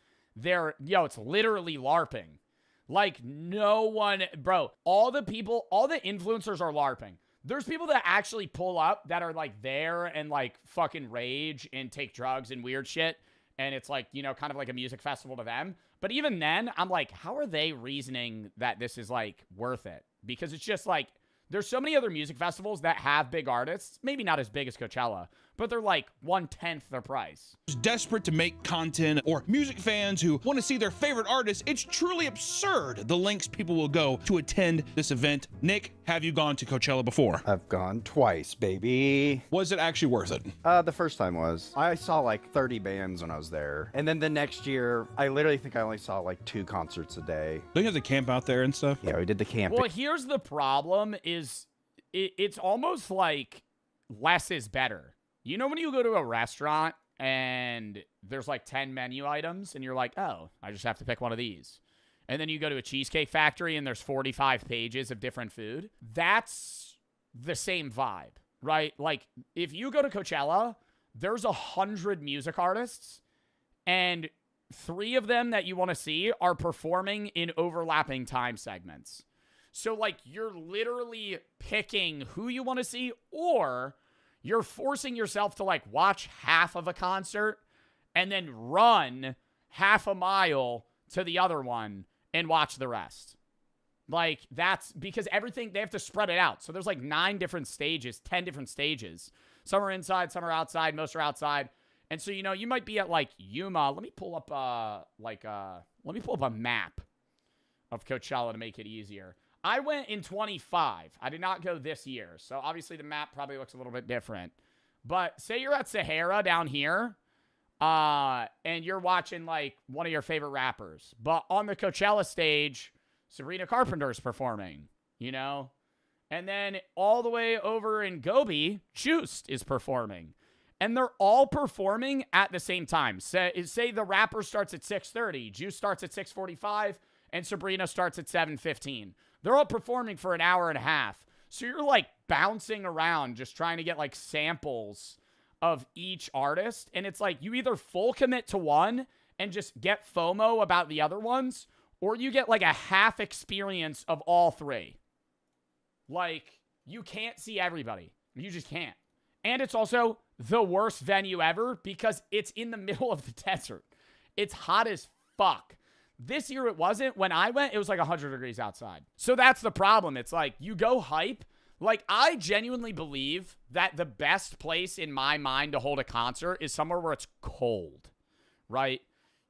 it's literally LARPing. Like, no one, bro, all the influencers are LARPing. There's people that actually pull up that are, like, there and, like, fucking rage and take drugs and weird shit. And it's, like, kind of like a music festival to them. But even then, I'm like, how are they reasoning that this is, like, worth it? Because it's just, like, there's so many other music festivals that have big artists. Maybe not as big as Coachella, but they're like 1/10 their price. Desperate to make content, or music fans who want to see their favorite artists, it's truly absurd the lengths people will go to attend this event. Nick, have you gone to Coachella before? I've gone twice, baby. Was it actually worth it? The first time was. I saw like 30 bands when I was there. And then the next year, I literally think I only saw like 2 concerts a day. Don't you have to camp out there and stuff? Yeah, we did the camping. Well, here's the problem is it's almost like less is better. You know when you go to a restaurant and there's like 10 menu items and you're like, oh, I just have to pick one of these. And then you go to a Cheesecake Factory and there's 45 pages of different food. That's the same vibe, right? Like if you go to Coachella, there's 100 music artists and 3 of them that you want to see are performing in overlapping time segments. So like you're literally picking who you want to see, or you're forcing yourself to like watch half of a concert and then run half a mile to the other one and watch the rest. Like that's because everything, they have to spread it out. So there's like 9 different stages, 10 different stages. Some are inside, some are outside, most are outside. And so, you might be at like Yuma. Let me pull up a map of Coachella to make it easier. I went in 25. I did not go this year. So obviously the map probably looks a little bit different. But say you're at Sahara down here, and you're watching like one of your favorite rappers. But on the Coachella stage, Sabrina Carpenter's performing, And then all the way over in Gobi, Juiced is performing. And they're all performing at the same time. Say the rapper starts at 6:30, Juice starts at 6:45, and Sabrina starts at 7:15. They're all performing for an hour and a half. So you're like bouncing around just trying to get like samples of each artist. And it's like you either full commit to one and just get FOMO about the other ones, or you get like a half experience of all 3. Like you can't see everybody. You just can't. And it's also the worst venue ever because it's in the middle of the desert. It's hot as fuck. This year it wasn't. When I went, it was like 100 degrees outside. So that's the problem. It's like you go hype. Like I genuinely believe that the best place in my mind to hold a concert is somewhere where it's cold, right?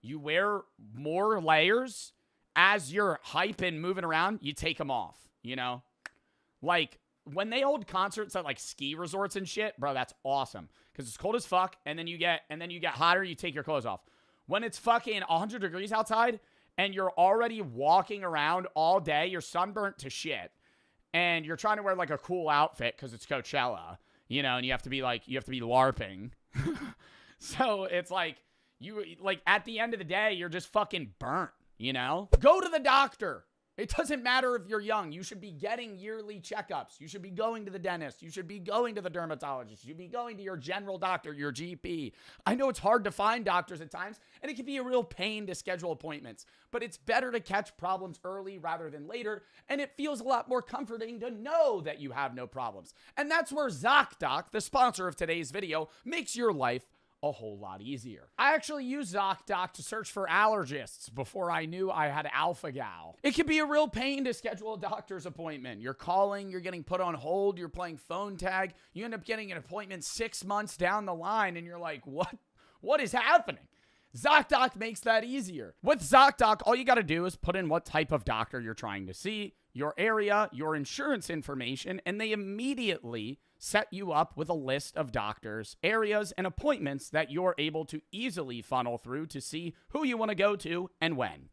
You wear more layers as you're hype and moving around. You take them off, Like when they hold concerts at like ski resorts and shit, bro, that's awesome because it's cold as fuck. And then you get hotter. You take your clothes off. When it's fucking 100 degrees outside, and you're already walking around all day, you're sunburnt to shit, and you're trying to wear like a cool outfit because it's Coachella, and you have to be LARPing. So it's like at the end of the day, you're just fucking burnt, Go to the doctor. It doesn't matter if you're young. You should be getting yearly checkups. You should be going to the dentist. You should be going to the dermatologist. You should be going to your general doctor, your GP. I know it's hard to find doctors at times, and it can be a real pain to schedule appointments, but it's better to catch problems early rather than later, and it feels a lot more comforting to know that you have no problems. And that's where ZocDoc, the sponsor of today's video, makes your life a whole lot easier. I actually use ZocDoc to search for allergists before I knew I had alpha-gal. It can be a real pain to schedule a doctor's appointment. You're calling, you're getting put on hold, you're playing phone tag, you end up getting an appointment 6 months down the line, and you're like, what is happening? ZocDoc makes that easier. With ZocDoc, all you got to do is put in what type of doctor you're trying to see, your area, your insurance information, and they immediately set you up with a list of doctors, areas, and appointments that you're able to easily funnel through to see who you want to go to and when.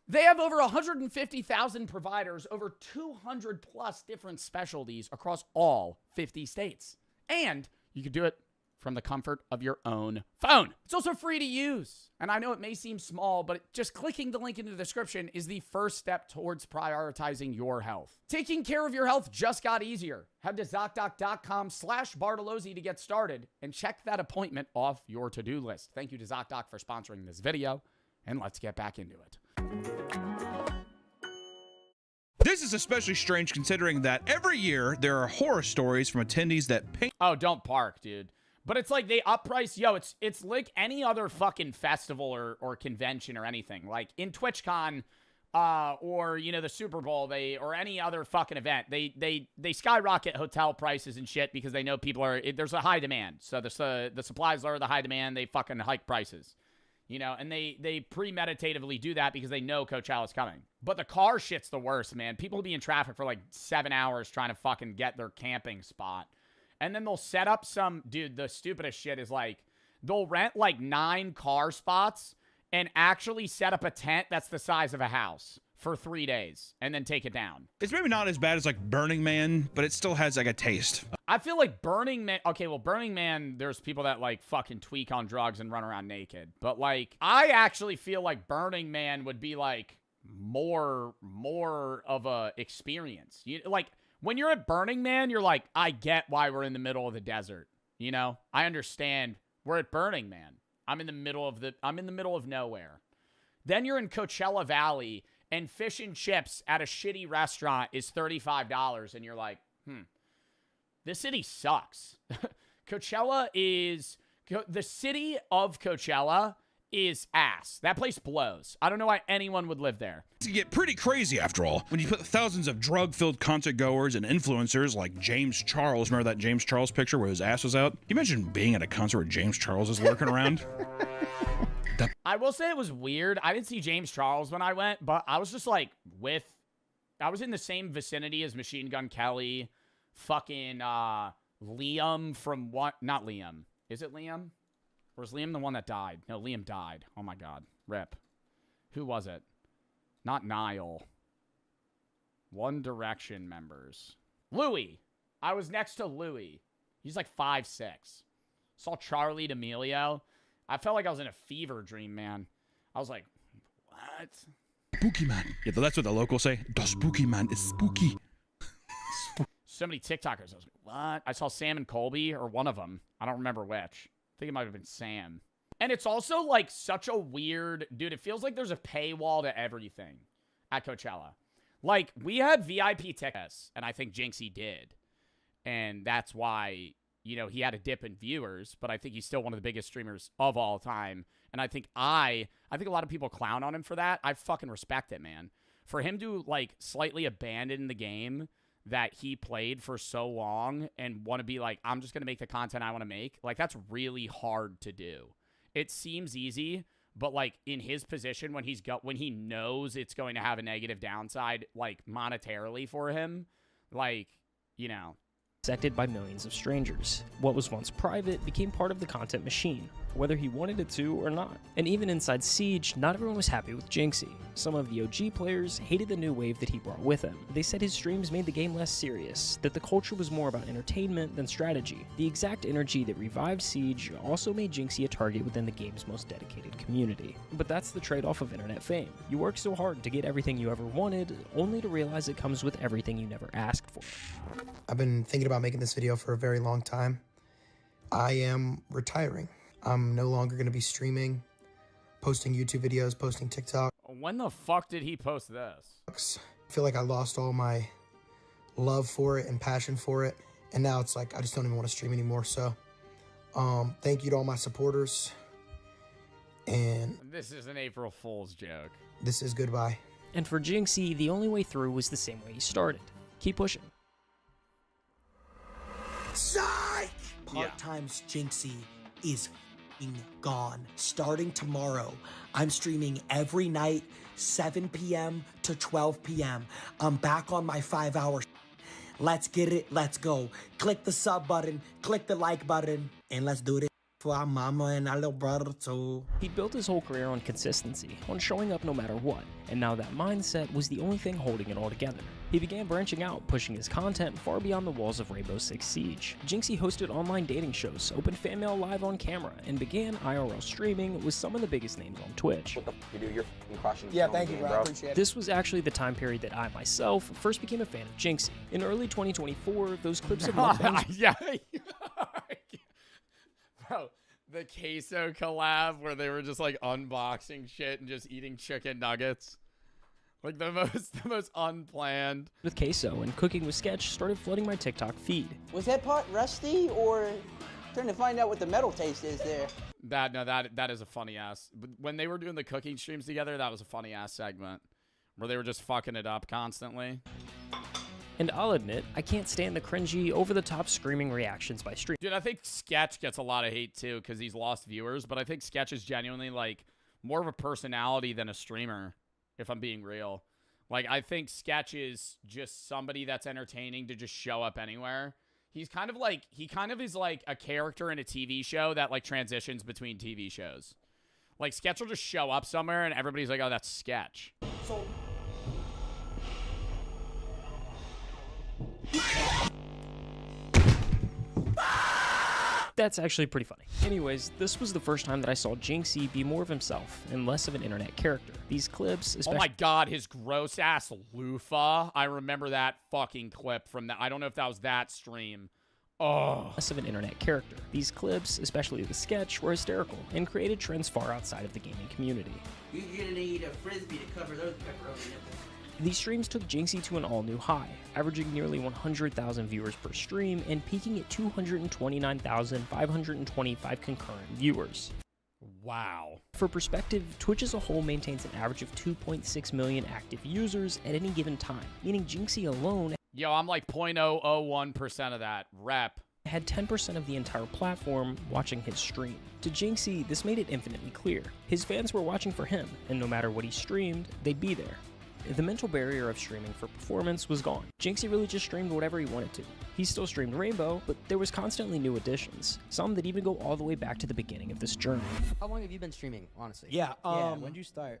They have over 150,000 providers, over 200 plus different specialties across all 50 states. And you can do it from the comfort of your own phone. It's also free to use. And I know it may seem small, but just clicking the link in the description is the first step towards prioritizing your health. Taking care of your health just got easier. Head to ZocDoc.com/Bartolozzi to get started and check that appointment off your to-do list. Thank you to ZocDoc for sponsoring this video, and let's get back into it. This is especially strange considering that every year there are horror stories from attendees that paint. Oh, don't park, dude. But it's like they up price. Yo, it's like any other fucking festival or convention or anything. Like in TwitchCon or, you know, the Super Bowl, or any other fucking event, they skyrocket hotel prices and shit because they know people are, there's a high demand. So the supplies lower the high demand, they fucking hike prices. You know, and they premeditatively do that because they know Coachella's coming. But the car shit's the worst, man. People will be in traffic for like 7 hours trying to fucking get their camping spot. And then they'll set up some, dude, the stupidest shit is like, they'll rent like 9 car spots and actually set up a tent that's the size of a house for 3 days and then take it down. It's maybe not as bad as like Burning Man, but it still has like a taste. I feel like Burning Man, okay, well, Burning Man, there's people that like fucking tweak on drugs and run around naked. But like, I actually feel like Burning Man would be like more of a experience. Like, when you're at Burning Man, you're like, I get why we're in the middle of the desert. You know, I understand. We're at Burning Man. I'm in the middle of nowhere. Then you're in Coachella Valley and fish and chips at a shitty restaurant is $35 and you're like, this city sucks. The city of Coachella is ass. That place blows. I don't know why anyone would live there. It can get pretty crazy after all. When you put thousands of drug-filled concert goers and influencers like James Charles, remember that James Charles picture where his ass was out? Can you imagine being at a concert where James Charles is lurking around? I will say it was weird. I didn't see James Charles when I went, but I was just like I was in the same vicinity as Machine Gun Kelly, fucking Liam from what? Not Liam. Is it Liam? Or was Liam the one that died? No, Liam died. Oh my God. Rip. Who was it? Not Niall. One Direction members. Louis. I was next to Louis. He's like 5'6". Saw Charlie D'Amelio. I felt like I was in a fever dream, man. I was like, what? Spooky man. Yeah, that's what the locals say. The spooky man is spooky. So many TikTokers. I was like, what? I saw Sam and Colby, or one of them. I don't remember which. I think it might have been Sam. And it's also like such a weird, dude, it feels like there's a paywall to everything at Coachella. Like, we had VIP tickets, and I think Jinxie did. And that's why, you know, he had a dip in viewers, but I think he's still one of the biggest streamers of all time. And I think a lot of people clown on him for that. I fucking respect it, man. For him to, like, slightly abandon the game that he played for so long and want to be like, I'm just going to make the content I want to make. Like, that's really hard to do. It seems easy, but like in his position, when he knows it's going to have a negative downside, like monetarily for him, like, you know, dissected by millions of strangers. What was once private became part of the content machine, whether he wanted it to or not. And even inside Siege, not everyone was happy with Jinxie. Some of the OG players hated the new wave that he brought with him. They said his streams made the game less serious, that the culture was more about entertainment than strategy. The exact energy that revived Siege also made Jinxie a target within the game's most dedicated community. But that's the trade-off of internet fame. You work so hard to get everything you ever wanted, only to realize it comes with everything you never asked for. I've been thinking about making this video for a very long time. I am retiring. I'm no longer going to be streaming, posting YouTube videos, posting TikTok. When the fuck did he post this? I feel like I lost all my love for it and passion for it. And now it's like, I just don't even want to stream anymore. So Thank you to all my supporters. And this is an April Fool's joke. This is goodbye. And for Jinxie, the only way through was the same way he started. Keep pushing. Psych! Part-time's Jinxie is f***ing gone. Starting tomorrow, I'm streaming every night, 7 p.m. to 12 p.m. I'm back on my 5-hour. Let's get it. Let's go. Click the sub button, click the like button, and let's do this for our mama and our little brother too. He built his whole career on consistency, on showing up no matter what, and now that mindset was the only thing holding it all together. He began branching out, pushing his content far beyond the walls of Rainbow Six Siege. Jinxie hosted online dating shows, opened fan mail live on camera, and began IRL streaming with some of the biggest names on Twitch. What the f*** you do? You're f***ing crushing. Yeah, thank you, bro. I appreciate it. This was actually the time period that I myself first became a fan of Jinxie. In early 2024, those clips of mukbangs... Yeah. Bro, the queso collab where they were just like unboxing shit and just eating chicken nuggets. Like the most unplanned. With queso and cooking with Sketch started flooding my TikTok feed. Was that pot rusty, or trying to find out what the metal taste is there? That is a funny ass. When they were doing the cooking streams together, that was a funny ass segment where they were just fucking it up constantly. And I'll admit, I can't stand the cringy, over-the-top screaming reactions by streamers. Dude, I think Sketch gets a lot of hate too because he's lost viewers, but I think Sketch is genuinely like more of a personality than a streamer, if I'm being real. Like, I think Sketch is just somebody that's entertaining to just show up anywhere. He kind of is like a character in a TV show that like transitions between TV shows. Like, Sketch will just show up somewhere and everybody's like, oh, that's Sketch. So That's actually pretty funny. Anyways, this was the first time that I saw Jinxie be more of himself and less of an internet character. These clips, especially— Oh my god, his gross ass loofah. I remember that fucking clip from that. I don't know if that was that stream. Oh. Less of an internet character. These clips, especially the sketch, were hysterical and created trends far outside of the gaming community. You're gonna need a frisbee to cover those pepperoni nipples. These streams took Jinxie to an all-new high, averaging nearly 100,000 viewers per stream and peaking at 229,525 concurrent viewers. Wow. For perspective, Twitch as a whole maintains an average of 2.6 million active users at any given time, meaning Jinxie alone— Yo, I'm like 0.001% of that. Rep. Had 10% of the entire platform watching his stream. To Jinxie, this made it infinitely clear. His fans were watching for him, and no matter what he streamed, they'd be there. The mental barrier of streaming for performance was gone. Jinxie really just streamed whatever he wanted to. He still streamed Rainbow, but there was constantly new additions, some that even go all the way back to the beginning of this journey. How long have you been streaming, honestly? Yeah, when'd you start?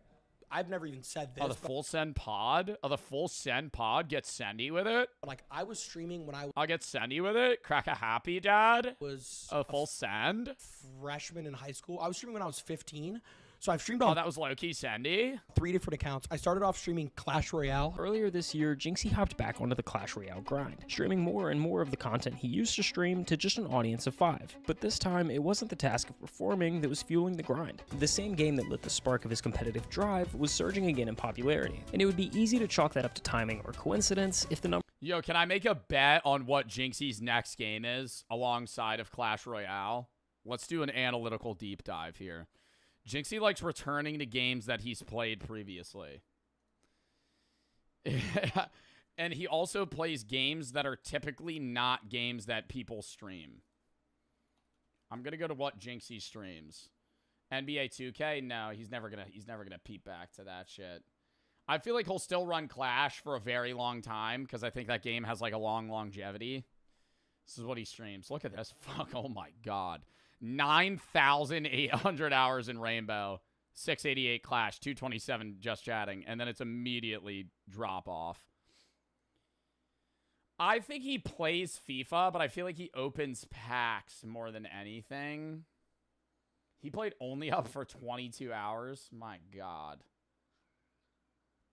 I've never even said this. Oh, the full send pod? Oh, the full send pod? Get sendy with it? Like, I was streaming when I'll get sendy with it? Crack a happy, dad? Was a full send? Freshman in high school. I was streaming when I was 15. So I've streamed on— Oh, that was low-key sendy? 3 different accounts. I started off streaming Clash Royale. Earlier this year, Jinxie hopped back onto the Clash Royale grind, streaming more and more of the content he used to stream to just an audience of 5. But this time, it wasn't the task of performing that was fueling the grind. The same game that lit the spark of his competitive drive was surging again in popularity, and it would be easy to chalk that up to timing or coincidence if the number— Yo, can I make a bet on what Jinxie's next game is alongside of Clash Royale? Let's do an analytical deep dive here. Jinxie likes returning to games that he's played previously. And he also plays games that are typically not games that people stream. I'm going to go to what Jinxie streams. NBA 2K? No, he's never going to peep back to that shit. I feel like he'll still run Clash for a very long time because I think that game has like a long longevity. This is what he streams. Look at this. Fuck, oh my god. 9,800 hours in Rainbow, 688 Clash, 227 just chatting, and then it's immediately drop off. I think he plays FIFA, but I feel like he opens packs more than anything. He played only up for 22 hours. My god.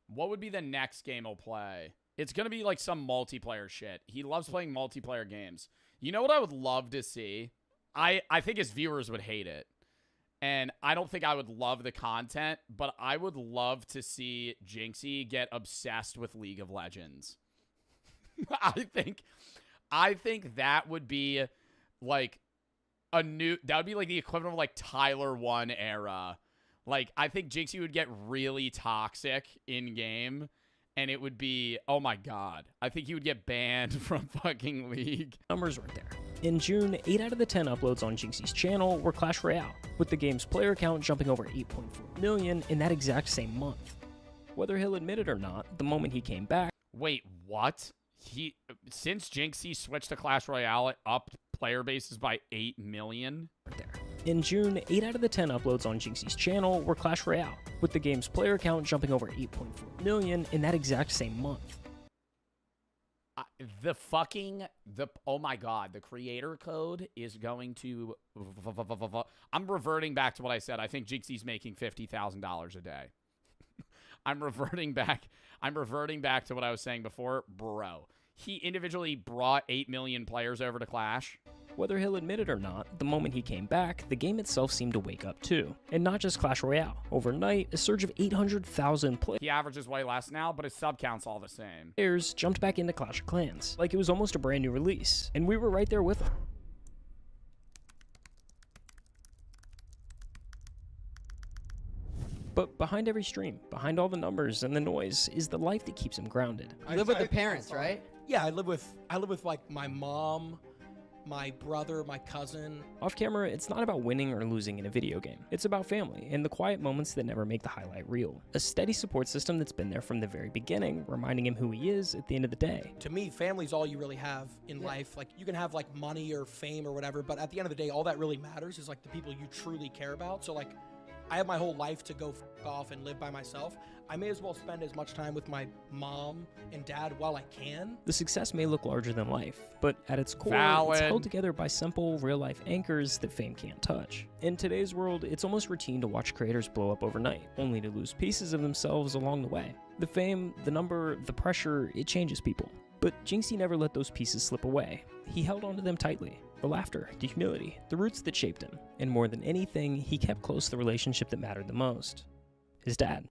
What would be the next game he'll play? It's going to be like some multiplayer shit. He loves playing multiplayer games. You know what I would love to see? I think his viewers would hate it. And I don't think I would love the content, but I would love to see Jinxie get obsessed with League of Legends. I think that would be like That would be like the equivalent of like Tyler 1 era. Like, I think Jinxie would get really toxic in game, and it would be, oh my god. I think he would get banned from fucking League. Numbers right there. In June, 8 out of the 10 uploads on Jinxie's channel were Clash Royale, with the game's player count jumping over 8.4 million in that exact same month. Whether he'll admit it or not, the moment he came back... Wait, what? Since Jinxie switched to Clash Royale, it upped player bases by 8 million? Right there. In June, 8 out of the 10 uploads on Jinxie's channel were Clash Royale, with the game's player count jumping over 8.4 million in that exact same month. Oh my god, the creator code is going to... I'm reverting back to what I said. I think Jinxie's making $50,000 a day. I'm reverting back to what I was saying before. Bro, he individually brought 8 million players over to Clash. Whether he'll admit it or not, the moment he came back, the game itself seemed to wake up too. And not just Clash Royale. Overnight, a surge of 800,000 He averages way less now, but his sub count's all the same. Players jumped back into Clash of Clans, like it was almost a brand new release. And we were right there with him. But behind every stream, behind all the numbers and the noise, is the life that keeps him grounded. You live with your parents, right? Yeah, I live with like my mom, my brother, my cousin. Off camera, it's not about winning or losing in a video game. It's about family and the quiet moments that never make the highlight reel. A steady support system that's been there from the very beginning, reminding him who he is at the end of the day. To me, family's all you really have in life. Like, you can have like money or fame or whatever, but at the end of the day, all that really matters is like the people you truly care about. So like, I have my whole life to go off and live by myself. I may as well spend as much time with my mom and dad while I can. The success may look larger than life, but at its core, Valid. It's held together by simple, real-life anchors that fame can't touch. In today's world, it's almost routine to watch creators blow up overnight, only to lose pieces of themselves along the way. The fame, the number, the pressure, it changes people. But Jinxie never let those pieces slip away. He held onto them tightly. The laughter, the humility, the roots that shaped him. And more than anything, he kept close the relationship that mattered the most. His dad.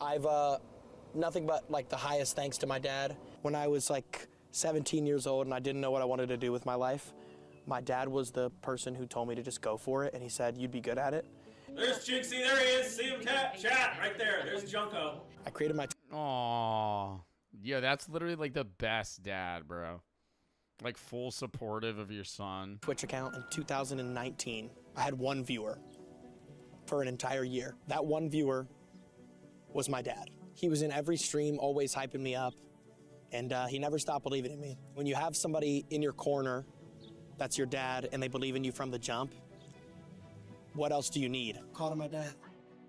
I've nothing but like the highest thanks to my dad. When I was like 17 years old and I didn't know what I wanted to do with my life, my dad was the person who told me to just go for it, and he said, you'd be good at it. There's Jinxie, there he is, see him chat, right there, there's Junko. I created my... Aww. Yeah, that's literally like the best dad, bro. Like full supportive of your son. Twitch account in 2019. I had one viewer for an entire year. That one viewer was my dad. He was in every stream, always hyping me up, and he never stopped believing in me. When you have somebody in your corner that's your dad and they believe in you from the jump, what else do you need? Call to my dad.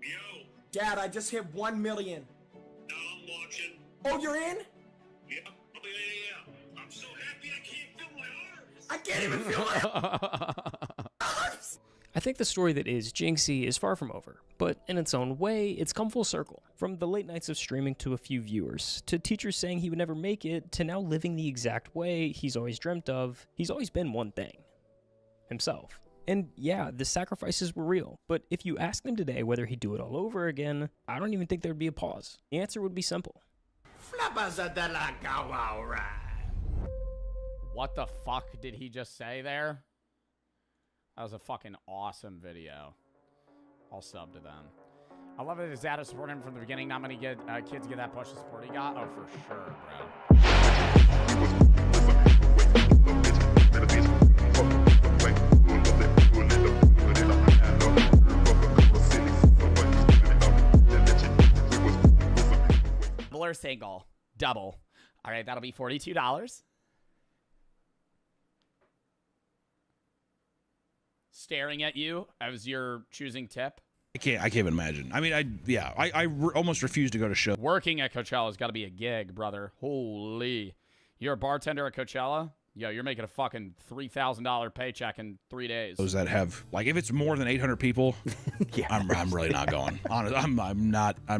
Yo. Dad, I just hit 1 million. No, I'm watching. Oh, you're in? Yeah. I'm so happy I can't feel my arms. I can't even feel my arms. I think the story that is Jinxie is far from over, but in its own way, it's come full circle. From the late nights of streaming to a few viewers, to teachers saying he would never make it, to now living the exact way he's always dreamt of. He's always been one thing. Himself. And yeah, the sacrifices were real, but if you asked him today whether he'd do it all over again, I don't even think there'd be a pause. The answer would be simple. What the fuck did he just say there? That was a fucking awesome video. I'll sub to them. I love that his dad is supporting him from the beginning. Not many kids get that push of support he got. Oh, for sure, bro. Double or single? Double. All right, that'll be $42. Staring at you as you're choosing tip. I can't even imagine. I mean, I almost refuse to go to shows. Working at Coachella's got to be a gig, brother. Holy. You're a bartender at Coachella? Yo, you're making a fucking $3,000 paycheck in 3 days. Those that have, like, if it's more than 800 people, yeah, I'm really not going. Honestly, I'm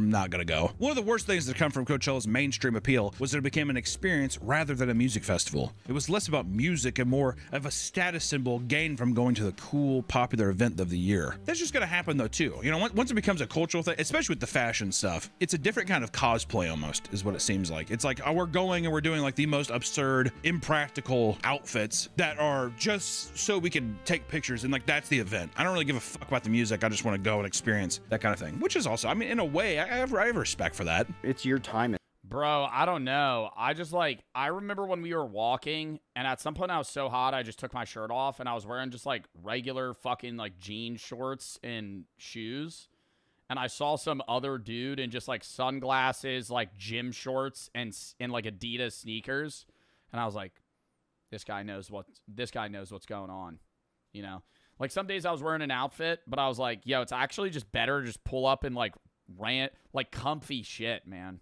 not gonna go. One of the worst things that come from Coachella's mainstream appeal was that it became an experience rather than a music festival. It was less about music and more of a status symbol gained from going to the cool, popular event of the year. That's just gonna happen though too. You know, once it becomes a cultural thing, especially with the fashion stuff, it's a different kind of cosplay almost, is what it seems like. It's like, oh, we're going and we're doing like the most absurd, impractical special outfits that are just so we can take pictures, and like that's the event. I don't really give a fuck about the music. I just want to go and experience that kind of thing, which is also, I mean, in a way, I have respect for that. It's your time. Bro, I don't know. I just like, I remember when we were walking, and at some point I was so hot, I just took my shirt off, and I was wearing just like regular fucking like jean shorts and shoes. And I saw some other dude in just like sunglasses, like gym shorts, and like Adidas sneakers. And I was like, this guy knows what's going on. You know? Like some days I was wearing an outfit, but I was like, yo, it's actually just better to just pull up and like rant, like comfy shit, man.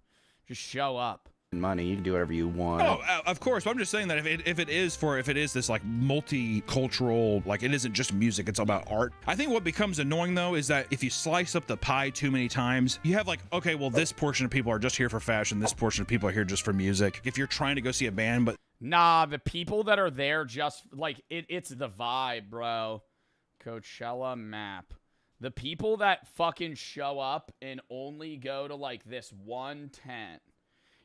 Just show up. Money, you can do whatever you want. Oh, of course. But I'm just saying that if it is this like multicultural, like it isn't just music, it's about art. I think what becomes annoying though is that if you slice up the pie too many times, you have like, okay, well, this portion of people are just here for fashion, this portion of people are here just for music. If you're trying to go see a band, but nah, the people that are there just like it's the vibe, bro. Coachella map. The people that fucking show up and only go to like this one tent.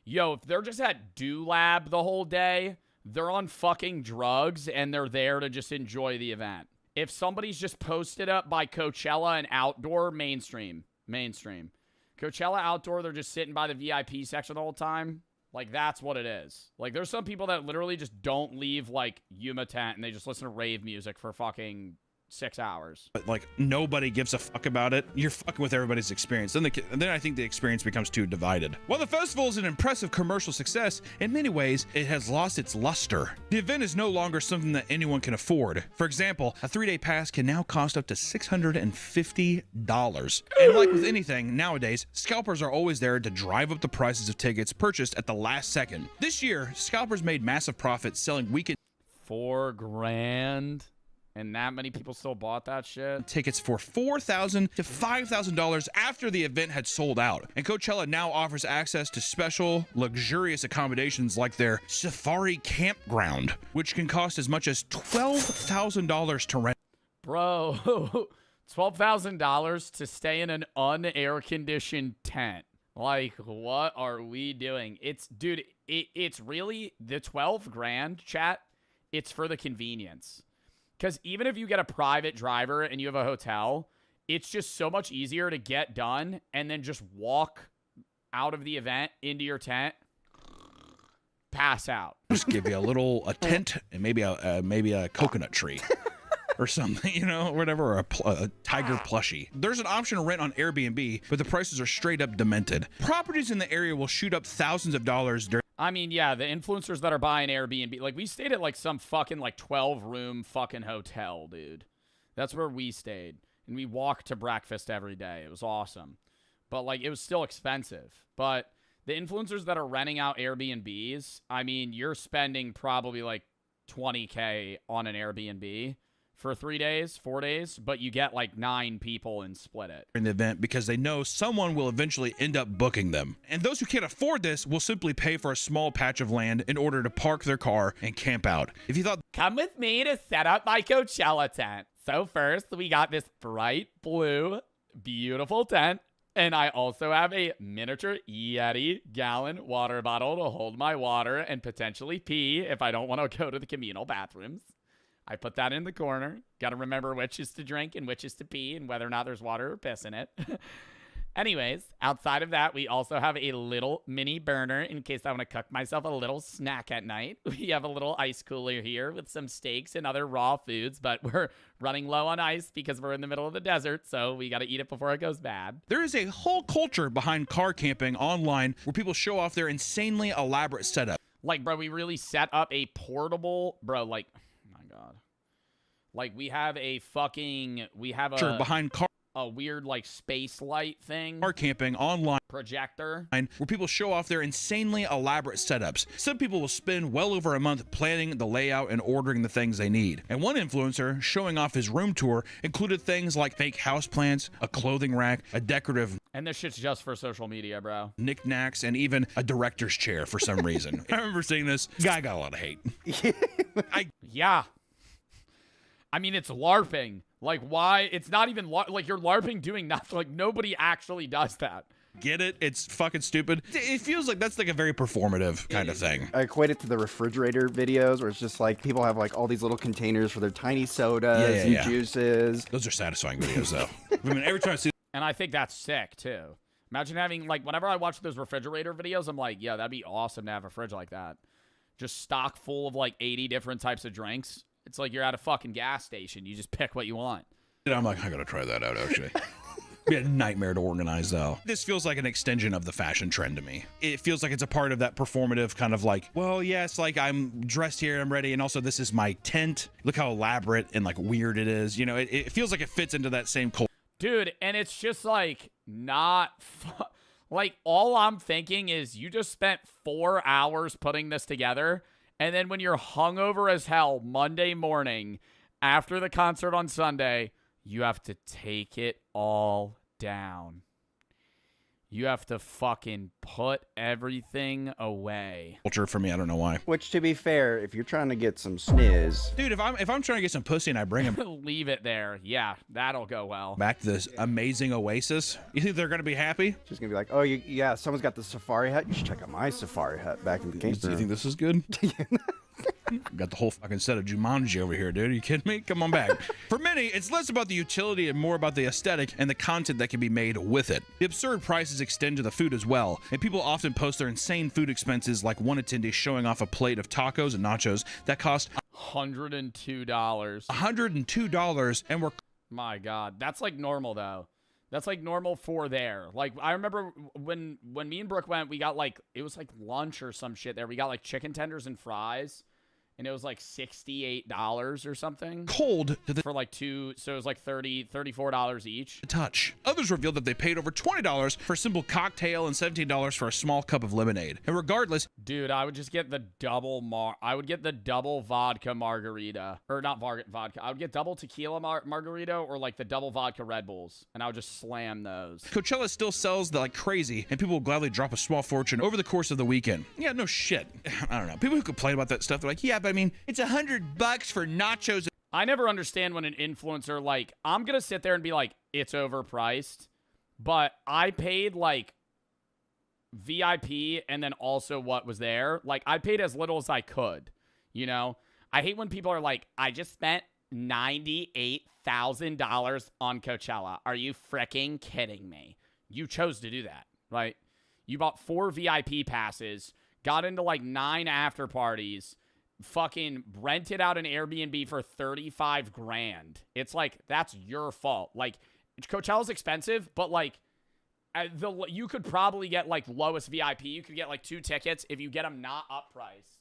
Yo, if they're just at Do Lab the whole day, they're on fucking drugs and they're there to just enjoy the event. If somebody's just posted up by Coachella and outdoor, mainstream. Coachella outdoor, they're just sitting by the VIP section the whole time. Like, that's what it is. Like, there's some people that literally just don't leave, like, Yuma tent and they just listen to rave music for fucking 6 hours. But like nobody gives a fuck about it. You're fucking with everybody's experience. And then I think the experience becomes too divided. While the festival is an impressive commercial success, in many ways it has lost its luster. The event is no longer something that anyone can afford. For example, a 3-day pass can now cost up to $650. And like with anything nowadays, scalpers are always there to drive up the prices of tickets purchased at the last second. This year, scalpers made massive profits selling weekend $4,000. And that many people still bought that shit? Tickets for $4,000 to $5,000 after the event had sold out. And Coachella now offers access to special, luxurious accommodations like their Safari Campground, which can cost as much as $12,000 to rent. Bro, $12,000 to stay in an unair-conditioned tent. Like, what are we doing? Dude, it's really, the 12 grand, chat, it's for the convenience. Because even if you get a private driver and you have a hotel, it's just so much easier to get done and then just walk out of the event into your tent, pass out. Just give you a tent and maybe a coconut tree. Or something, you know, whatever, or a tiger plushie. There's an option to rent on Airbnb, but the prices are straight up demented. Properties in the area will shoot up thousands of dollars during. I mean, yeah, the influencers that are buying Airbnb, like we stayed at like some fucking like 12-room fucking hotel, dude. That's where we stayed. And we walked to breakfast every day. It was awesome. But like, it was still expensive. But the influencers that are renting out Airbnbs, I mean, you're spending probably like $20K on an Airbnb for 3 days, 4 days, but you get like 9 people and split it. In the event because they know someone will eventually end up booking them. And those who can't afford this will simply pay for a small patch of land in order to park their car and camp out. If you thought, come with me to set up my Coachella tent. So first, we got this bright blue, beautiful tent. And I also have a miniature Yeti gallon water bottle to hold my water and potentially pee if I don't want to go to the communal bathrooms. I put that in the corner. Got to remember which is to drink and which is to pee and whether or not there's water or piss in it. Anyways, outside of that, we also have a little mini burner in case I want to cook myself a little snack at night. We have a little ice cooler here with some steaks and other raw foods, but we're running low on ice because we're in the middle of the desert, so we got to eat it before it goes bad. There is a whole culture behind car camping online where people show off their insanely elaborate setup. Like, bro, we really set up a portable, bro, like, oh my God. Like, we have a behind car. A weird like space light thing. Car camping online. Projector. Where people show off their insanely elaborate setups. Some people will spend well over a month planning the layout and ordering the things they need. And one influencer showing off his room tour included things like fake houseplants, a clothing rack, a decorative. And this shit's just for social media, bro. Knickknacks, and even a director's chair for some reason. I remember seeing this. Guy got a lot of hate. Yeah. I mean, it's LARPing. Like, why? It's not even like you're LARPing doing nothing. Like, nobody actually does that. Get it? It's fucking stupid. It feels like that's like a very performative kind of thing. I equate it to the refrigerator videos where it's just like people have like all these little containers for their tiny sodas and juices. Those are satisfying videos though. I mean, every time I see. And I think that's sick too. Imagine having, like, whenever I watch those refrigerator videos, I'm like, yeah, that'd be awesome to have a fridge like that. Just stock full of like 80 different types of drinks. It's like you're at a fucking gas station. You just pick what you want. And I'm like, I gotta try that out actually. Be a nightmare to organize though. This feels like an extension of the fashion trend to me. It feels like it's a part of that performative kind of like, well, yes, like I'm dressed here, I'm ready, and also this is my tent. Look how elaborate and like weird it is. You know, it feels like it fits into that same culture. Dude, and it's just like not like all I'm thinking is you just spent 4 hours putting this together, and then when you're hungover as hell Monday morning after the concert on Sunday, you have to take it all down. You have to fucking put everything away. Culture for me, I don't know why. Which, to be fair, if you're trying to get some sniz, dude, if I'm trying to get some pussy and I bring him, leave it there. Yeah, that'll go well. Back to this amazing oasis. You think they're gonna be happy? She's gonna be like, oh, yeah, someone's got the safari hut. You should check out my safari hut back in the Gangster. You think this is good? Got the whole fucking set of Jumanji over here, dude. Are you kidding me? Come on back. For many, it's less about the utility and more about the aesthetic and the content that can be made with it. The absurd prices extend to the food as well, and people often post their insane food expenses, like one attendee showing off a plate of tacos and nachos that cost $102. $102, and we're... My God, that's like normal though. That's like normal for there. Like, I remember when me and Brooke went, we got like, it was like lunch or some shit there. We got like chicken tenders and fries. And it was like $68 or something. Cold to the for like two, so it was like $34 each. Touch. Others revealed that they paid over $20 for a simple cocktail and $17 for a small cup of lemonade. And regardless, dude, I would just get the double vodka margarita, or not vodka. I would get double tequila margarita or like the double vodka Red Bulls, and I would just slam those. Coachella still sells like crazy, and people will gladly drop a small fortune over the course of the weekend. Yeah, no shit. I don't know. People who complain about that stuff, they're like, yeah, but I mean, it's $100 for nachos. I never understand when an influencer, like, I'm going to sit there and be like, it's overpriced, but I paid like VIP and then also what was there. Like, I paid as little as I could, you know? I hate when people are like, I just spent $98,000 on Coachella. Are you freaking kidding me? You chose to do that, right? You bought 4 VIP passes, got into like 9 after parties, fucking rented out an Airbnb for $35,000. It's like, that's your fault. Like, Coachella's expensive, but like, you could probably get like lowest VIP. You could get like 2 tickets if you get them not uppriced,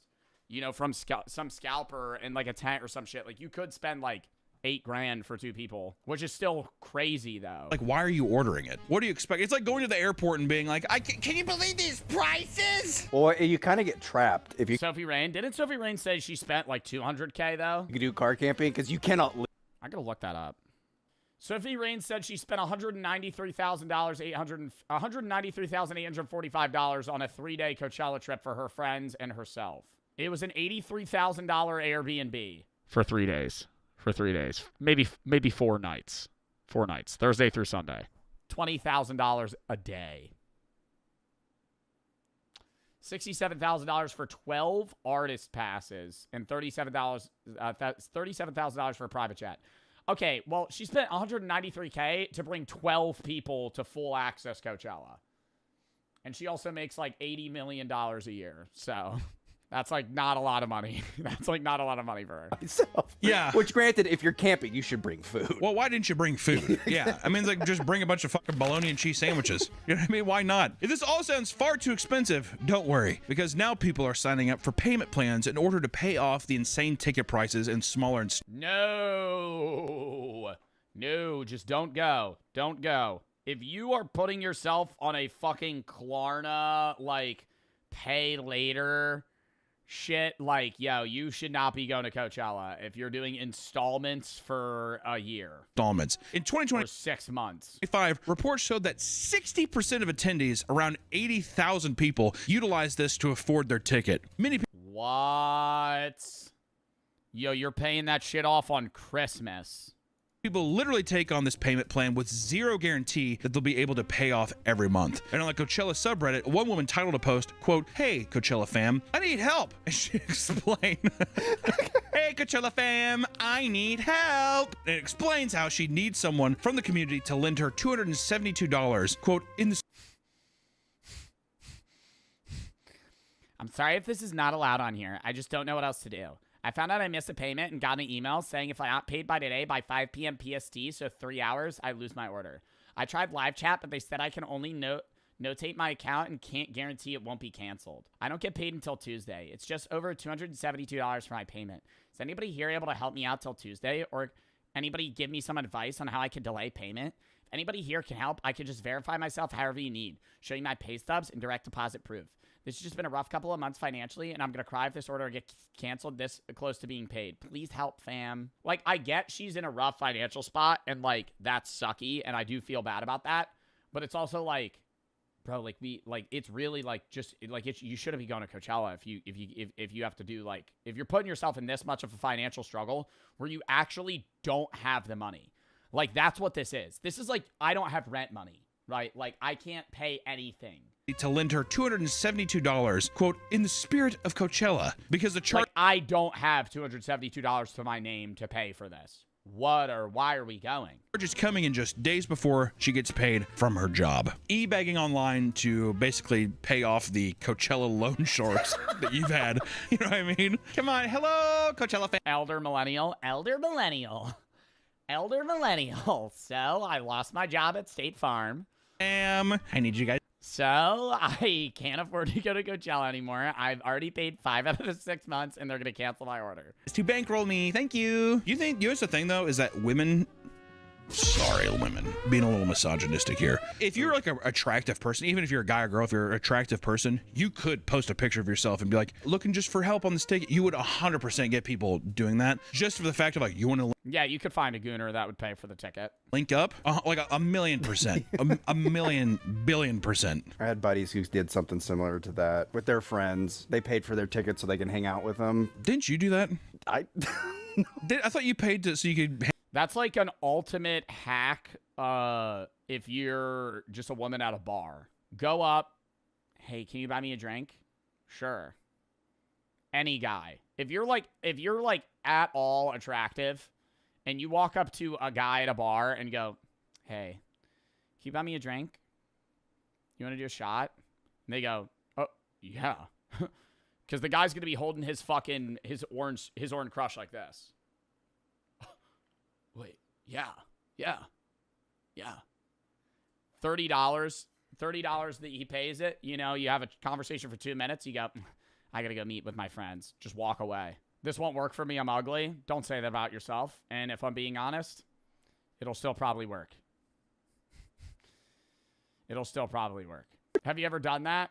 you know, from some scalper and like a tent or some shit. Like, you could spend like $8,000 for 2 people, which is still crazy though. Like, why are you ordering it? What do you expect? It's like going to the airport and being like, can you believe these prices? Well, you kind of get trapped if you. Sophie Rain, didn't Sophie Rain say she spent like $200K though? You can do car camping because you cannot. I gotta look that up. Sophie Rain said she spent $193,845 on a 3-day Coachella trip for her friends and herself. It was an $83,000 Airbnb for 3 days. For 3 days, maybe 4 nights, 4 nights, Thursday through Sunday, $20,000 a day, $67,000 for 12 artist passes, and $37,000 for a private chat. Okay, well, she spent $193K to bring 12 people to full access Coachella, and she also makes like $80 million a year, so. That's like not a lot of money. That's like not a lot of money for her. Yeah. Which, granted, if you're camping, you should bring food. Well, why didn't you bring food? Yeah. I mean, it's like just bring a bunch of fucking bologna and cheese sandwiches. You know what I mean? Why not? If this all sounds far too expensive, don't worry, because now people are signing up for payment plans in order to pay off the insane ticket prices and smaller. No, just don't go. Don't go. If you are putting yourself on a fucking Klarna, like, pay later shit, like, yo, you should not be going to Coachella if you're doing installments for a year. Installments. In 2020, for 6 months. 5 reports showed that 60% of attendees, around 80,000 people, utilized this to afford their ticket. Many people. What? Yo, you're paying that shit off on Christmas. People literally take on this payment plan with zero guarantee that they'll be able to pay off every month. And on the Coachella subreddit, one woman titled a post, quote, "Hey, Coachella fam, I need help." And she explained, "Hey, Coachella fam, I need help." And it explains how she needs someone from the community to lend her $272, quote, in the... I'm sorry if this is not allowed on here. I just don't know what else to do. I found out I missed a payment and got an email saying if I not paid by today by 5 p.m. PST, so 3 hours, I lose my order. I tried live chat, but they said I can only notate my account and can't guarantee it won't be canceled. I don't get paid until Tuesday. It's just over $272 for my payment. Is anybody here able to help me out till Tuesday? Or anybody give me some advice on how I can delay payment? If anybody here can help, I can just verify myself however you need. Show you my pay stubs and direct deposit proof. This has just been a rough couple of months financially, and I'm going to cry if this order gets canceled this close to being paid. Please help, fam. Like, I get she's in a rough financial spot, and, like, that's sucky, and I do feel bad about that. But it's also, like, bro, like, it's really, like, just, like, you shouldn't be going to Coachella if you have to do, like, if you're putting yourself in this much of a financial struggle where you actually don't have the money. Like, that's what this is. This is, like, I don't have rent money, right? Like, I can't pay anything. To lend her $272, quote, in the spirit of Coachella, because the charge... Like, I don't have $272 to my name to pay for this. What or why are we going? Is coming in just days before she gets paid from her job. E-begging online to basically pay off the Coachella loan shorts that you've had. You know what I mean? Come on, hello, Coachella fan. Elder millennial. So I lost my job at State Farm. I need you guys. So I can't afford to go to Coachella anymore. I've already paid 5 out of the 6 months, and they're going to cancel my order. To bankroll me. Thank you. You know what's the thing, though, is that women... Sorry, women. Being a little misogynistic here. If you're like an attractive person, even if you're a guy or girl, if you're an attractive person, you could post a picture of yourself and be like, looking just for help on this ticket. You would 100% get people doing that just for the fact of like, you want to... Yeah, you could find a gooner that would pay for the ticket. Link up? Like a million percent. a million billion percent. I had buddies who did something similar to that with their friends. They paid for their tickets so they can hang out with them. Didn't you do that? I thought you paid so you could... That's like an ultimate hack if you're just a woman at a bar. Go up, hey, can you buy me a drink? Sure. Any guy. If you're like at all attractive and you walk up to a guy at a bar and go, hey, can you buy me a drink? You want to do a shot? And they go, oh, yeah. Because the guy's going to be holding his orange crush like this. Wait, yeah. $30 that he pays it. You know, you have a conversation for 2 minutes. You go, I got to go meet with my friends. Just walk away. This won't work for me. I'm ugly. Don't say that about yourself. And if I'm being honest, it'll still probably work. Have you ever done that?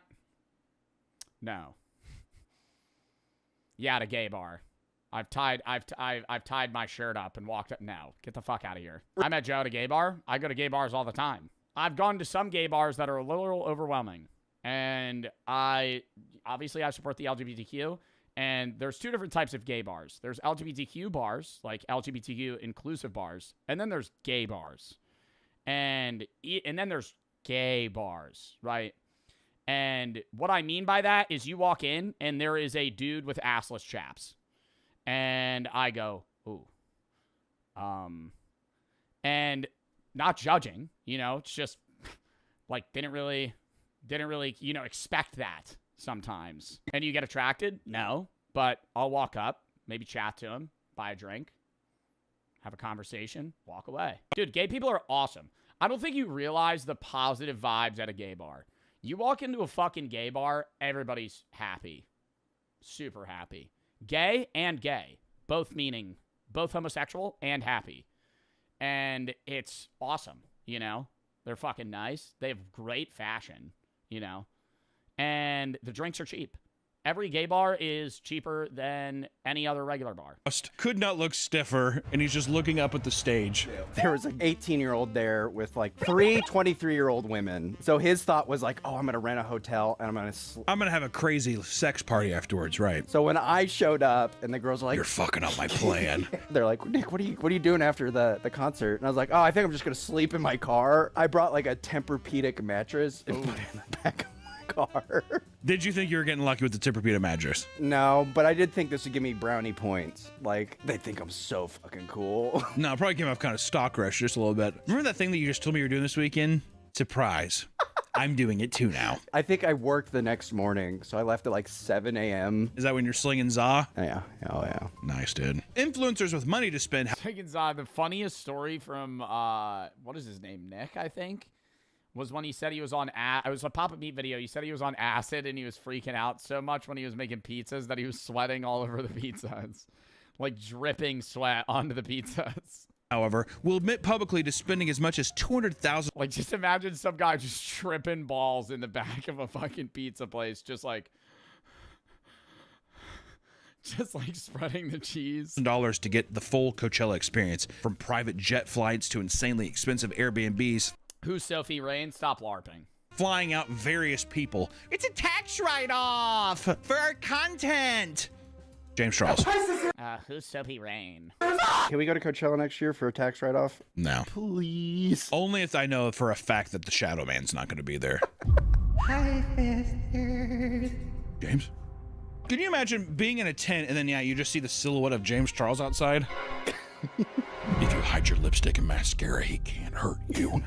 No. Yeah, at a gay bar. I've tied my shirt up and walked up. No, get the fuck out of here. I met Joe at a gay bar. I go to gay bars all the time. I've gone to some gay bars that are a little overwhelming. And I support the LGBTQ. And there's 2 different types of gay bars. There's LGBTQ bars, like LGBTQ inclusive bars. And then there's gay bars. And then there's gay bars, right? And what I mean by that is you walk in and there is a dude with assless chaps. And I go, ooh. And not judging, you know, it's just like didn't really, you know, expect that sometimes. And you get attracted? No. But I'll walk up, maybe chat to him, buy a drink, have a conversation, walk away. Dude, gay people are awesome. I don't think you realize the positive vibes at a gay bar. You walk into a fucking gay bar, everybody's happy. Super happy. Gay and gay, both meaning both homosexual and happy. And it's awesome, you know? They're fucking nice. They have great fashion, you know? And the drinks are cheap. every gay bar is cheaper than any other regular bar. Could not look stiffer, and he's just looking up at the stage. There was an 18-year-old there with like 3 23-year-old women. So his thought was like, oh, I'm going to rent a hotel and I'm going to have a crazy sex party afterwards, right? So when I showed up and the girls were like, you're fucking up my plan. They're like, Nick, what are you doing after the concert? And I was like, oh, I think I'm just going to sleep in my car. I brought like a Tempur-Pedic mattress and put it in the back of my car. Did you think you were getting lucky with the Tempur-Pedic mattress? No, but I did think this would give me brownie points. Like, they think I'm so fucking cool. No, it probably came off kind of stalkerish just a little bit. Remember that thing that you just told me you were doing this weekend? Surprise. I'm doing it too now. I think I worked the next morning, so I left at like 7 a.m. Is that when you're slinging za? Yeah. Oh, yeah. Nice, dude. Influencers with money to spend. Slinging za, the funniest story from, what is his name? Nick, I think? Was when he said he was on it was a Papa Meat video. He said he was on acid and he was freaking out so much when he was making pizzas that he was sweating all over the pizzas. Like dripping sweat onto the pizzas. However, will admit publicly to spending as much as $200,000. Like, just imagine some guy just tripping balls in the back of a fucking pizza place, just like spreading the cheese. $1 to get the full Coachella experience, from private jet flights to insanely expensive Airbnbs. Who's Sophie Rain? Stop LARPing. Flying out various people. It's a tax write-off for our content. James Charles. Who's Sophie Rain? Can we go to Coachella next year for a tax write-off? No. Please. Only if I know for a fact that the Shadow Man's not going to be there. Hi, sisters. James? Can you imagine being in a tent and then, you just see the silhouette of James Charles outside? If you hide your lipstick and mascara, he can't hurt you.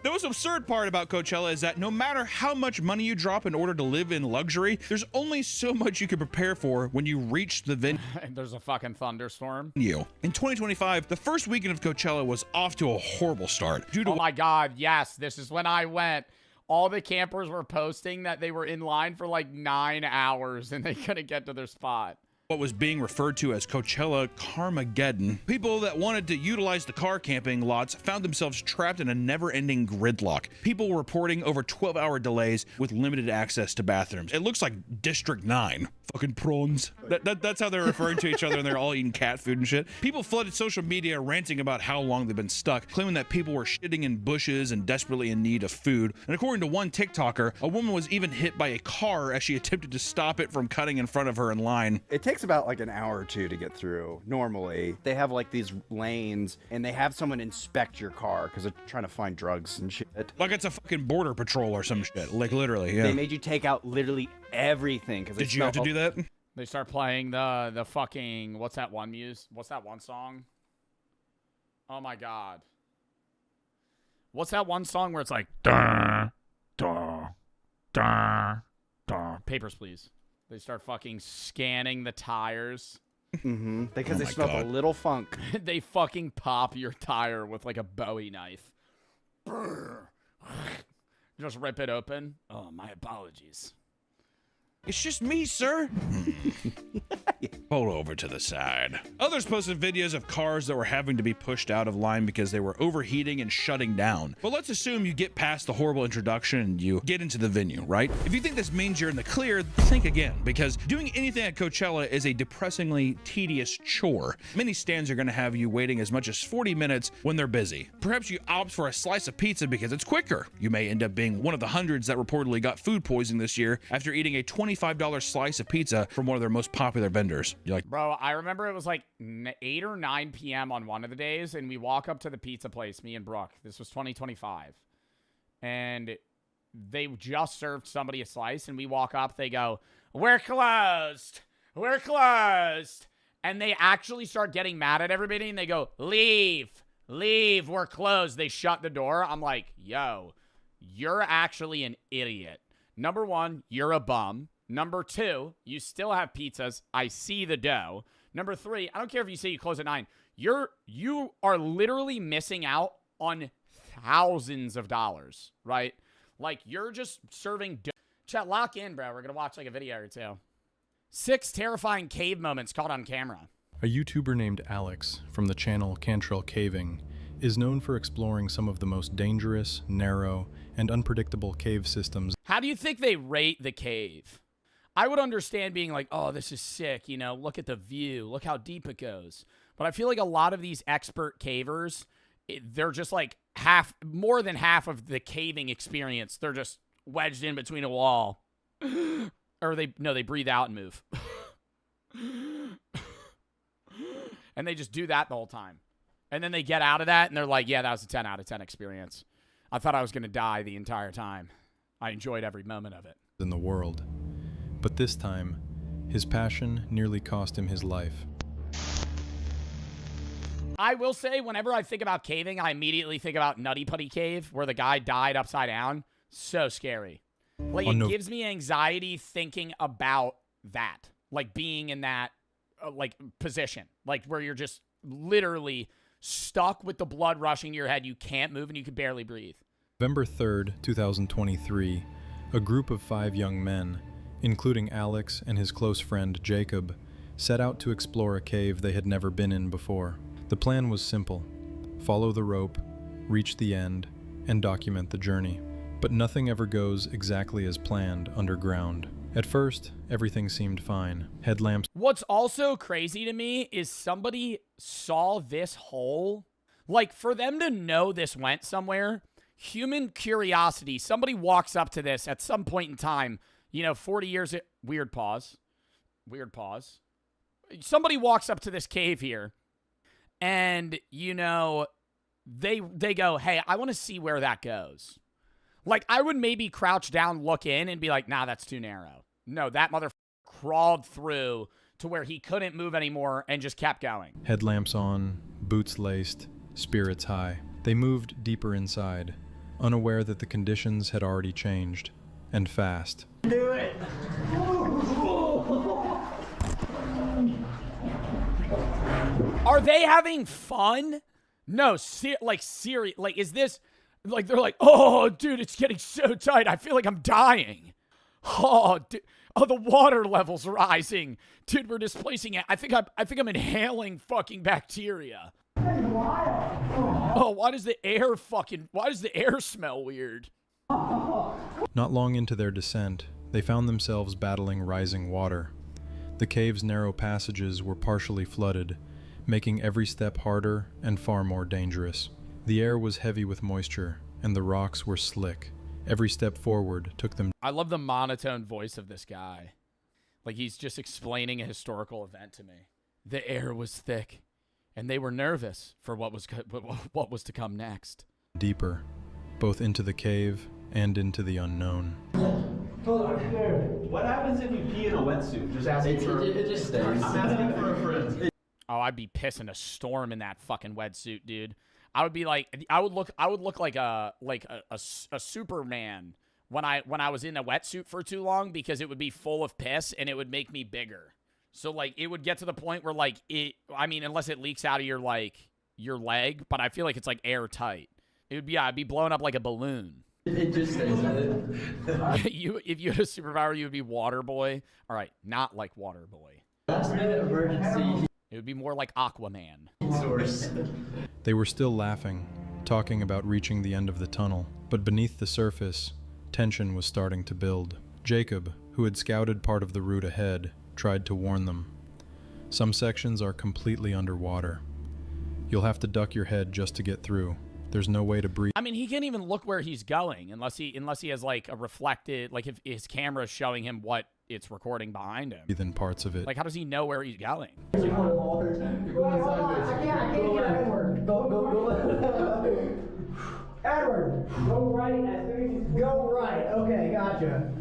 The most absurd part about Coachella is that no matter how much money you drop in order to live in luxury, there's only so much you can prepare for when you reach the venue. There's a fucking thunderstorm. In 2025, the first weekend of Coachella was off to a horrible start. Oh my God, yes, this is when I went. All the campers were posting that they were in line for like 9 hours and they couldn't get to their spot. What was being referred to as Coachella Carmageddon. People that wanted to utilize the car camping lots found themselves trapped in a never-ending gridlock. People were reporting over 12-hour delays with limited access to bathrooms. It looks like District 9. Fucking prawns. That's how they're referring to each other, and they're all eating cat food and shit. People flooded social media ranting about how long they've been stuck, claiming that people were shitting in bushes and desperately in need of food. And according to one TikToker, a woman was even hit by a car as she attempted to stop it from cutting in front of her in line. It takes about like an hour or two to get through. Normally, they have like these lanes and they have someone inspect your car because they're trying to find drugs and shit. Like it's a fucking border patrol or some shit. Like literally, yeah. They made you take out literally everything. Did you have to do that? They start playing the fucking, what's that one song? Oh my God. What's that one song where it's like, da, da, da, da. Papers, Please. They start fucking scanning the tires. Mm-hmm. Because they smell a little funk. They fucking pop your tire with like a Bowie knife. Just rip it open. Oh, my apologies. It's just me, sir. Pull over to the side. Others posted videos of cars that were having to be pushed out of line because they were overheating and shutting down. But let's assume you get past the horrible introduction and you get into the venue, right? If you think this means you're in the clear, think again, because doing anything at Coachella is a depressingly tedious chore. Many stands are going to have you waiting as much as 40 minutes when they're busy. Perhaps you opt for a slice of pizza because it's quicker. You may end up being one of the hundreds that reportedly got food poisoning this year after eating a $25 slice of pizza from one of their most popular vendors. You're like, bro, I remember it was like 8 or 9 p.m. on one of the days, and we walk up to the pizza place, me and Brooke. This was 2025. And they just served somebody a slice, and we walk up, they go, "We're closed. We're closed." And they actually start getting mad at everybody, and they go, "Leave. Leave. We're closed." They shut the door. I'm like, yo, you're actually an idiot. Number one, you're a bum. Number two, you still have pizzas. I see the dough. Number three, I don't care if you say you close at 9. You are literally missing out on thousands of dollars, right? Like, you're just serving dough. Chat, lock in, bro. We're going to watch like a video or two. 6 terrifying cave moments caught on camera. A YouTuber named Alex from the channel Cantrell Caving is known for exploring some of the most dangerous, narrow, and unpredictable cave systems. How do you think they rate the cave? I would understand being like, oh, this is sick, you know, look at the view, look how deep it goes. But I feel like a lot of these expert cavers, they're just like more than half of the caving experience. They're just wedged in between a wall. Or they breathe out and move. And they just do that the whole time. And then they get out of that and they're like, yeah, that was a 10 out of 10 experience. I thought I was going to die the entire time. I enjoyed every moment of it. In the world. But this time, his passion nearly cost him his life. I will say, whenever I think about caving, I immediately think about Nutty Putty Cave, where the guy died upside down. So scary. Like, it gives me anxiety thinking about that. Like, being in that, like, position. Like, where you're just literally stuck with the blood rushing to your head. You can't move and you can barely breathe. November 3rd, 2023, a group of 5 young men, including Alex and his close friend Jacob, set out to explore a cave they had never been in before. The plan was simple: follow the rope, reach the end, and document the journey. But nothing ever goes exactly as planned underground. At first, everything seemed fine. Headlamps. What's also crazy to me is somebody saw this hole. Like, for them to know this went somewhere, human curiosity, somebody walks up to this at some point in time, 40 years, weird pause. Somebody walks up to this cave here, and, they go, hey, I want to see where that goes. Like, I would maybe crouch down, look in, and be like, nah, that's too narrow. No, that motherfucker crawled through to where he couldn't move anymore and just kept going. Headlamps on, boots laced, spirits high. They moved deeper inside, unaware that the conditions had already changed, and fast. Do it! Are they having fun? No, is this, like, they're like, oh, dude, it's getting so tight. I feel like I'm dying. Oh, dude. Oh, the water level's rising. Dude, we're displacing it. I think I'm inhaling fucking bacteria. Oh, why does the air smell weird? Not long into their descent, they found themselves battling rising water. The cave's narrow passages were partially flooded, making every step harder and far more dangerous. The air was heavy with moisture, and the rocks were slick. Every step forward took them. I love the monotone voice of this guy. Like, he's just explaining a historical event to me. The air was thick, and they were nervous for what was to come next. Deeper, both into the cave and into the unknown. What happens if you pee in a wetsuit? Just asking it just stays. I'm asking for a friend. Oh, I'd be pissing a storm in that fucking wetsuit, dude. I would be like, I would look like a Superman when I was in a wetsuit for too long, because it would be full of piss and it would make me bigger. So, like, it would get to the point where, like, unless it leaks out of your leg, but I feel like it's like airtight. It would be, I'd be blown up like a balloon. It just stays in it. If you had a superpower, you would be Water Boy. All right, not like Water Boy. Last minute emergency. It would be more like Aquaman. Source. They were still laughing, talking about reaching the end of the tunnel, but beneath the surface, tension was starting to build. Jacob, who had scouted part of the route ahead, tried to warn them. Some sections are completely underwater. You'll have to duck your head just to get through. There's no way to breathe. I mean, he can't even look where he's going unless he has like a reflected, like if his camera's showing him what it's recording behind him. Within parts of it. Like, how does he know where he's going? I can't get Edward. Go. Edward, go right. Go right. Okay, gotcha.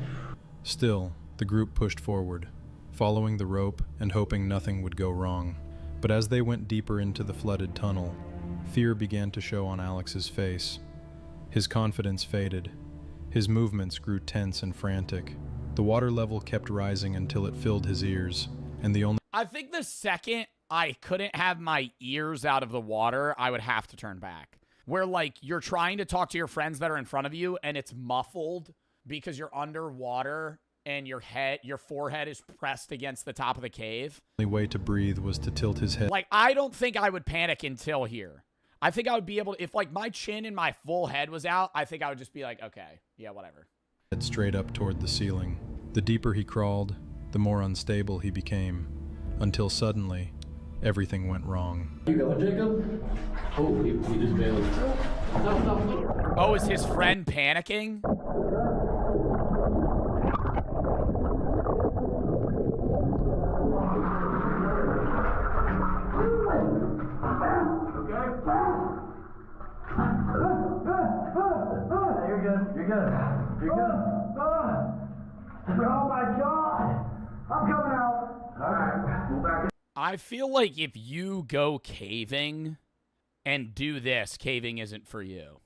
Still, the group pushed forward, following the rope and hoping nothing would go wrong. But as they went deeper into the flooded tunnel, fear began to show on Alex's face. His confidence faded. His movements grew tense and frantic. The water level kept rising until it filled his ears, and the only— I think the second I couldn't have my ears out of the water, I would have to turn back. Where, like, you're trying to talk to your friends that are in front of you, and it's muffled because you're underwater and your forehead is pressed against the top of the cave. The only way to breathe was to tilt his head. Like, I don't think I would panic until here. I think I would be able to, if like my chin and my full head was out, I think I would just be like, okay, yeah, whatever. Head straight up toward the ceiling. The deeper he crawled, the more unstable he became, until suddenly, everything went wrong. You going, Jacob? Oh, he just bailed. Oh, is his friend panicking? You're good. You're good. You're good. Oh my God! I'm coming out. All right, we'll back. I feel like if you go caving and do this, caving isn't for you.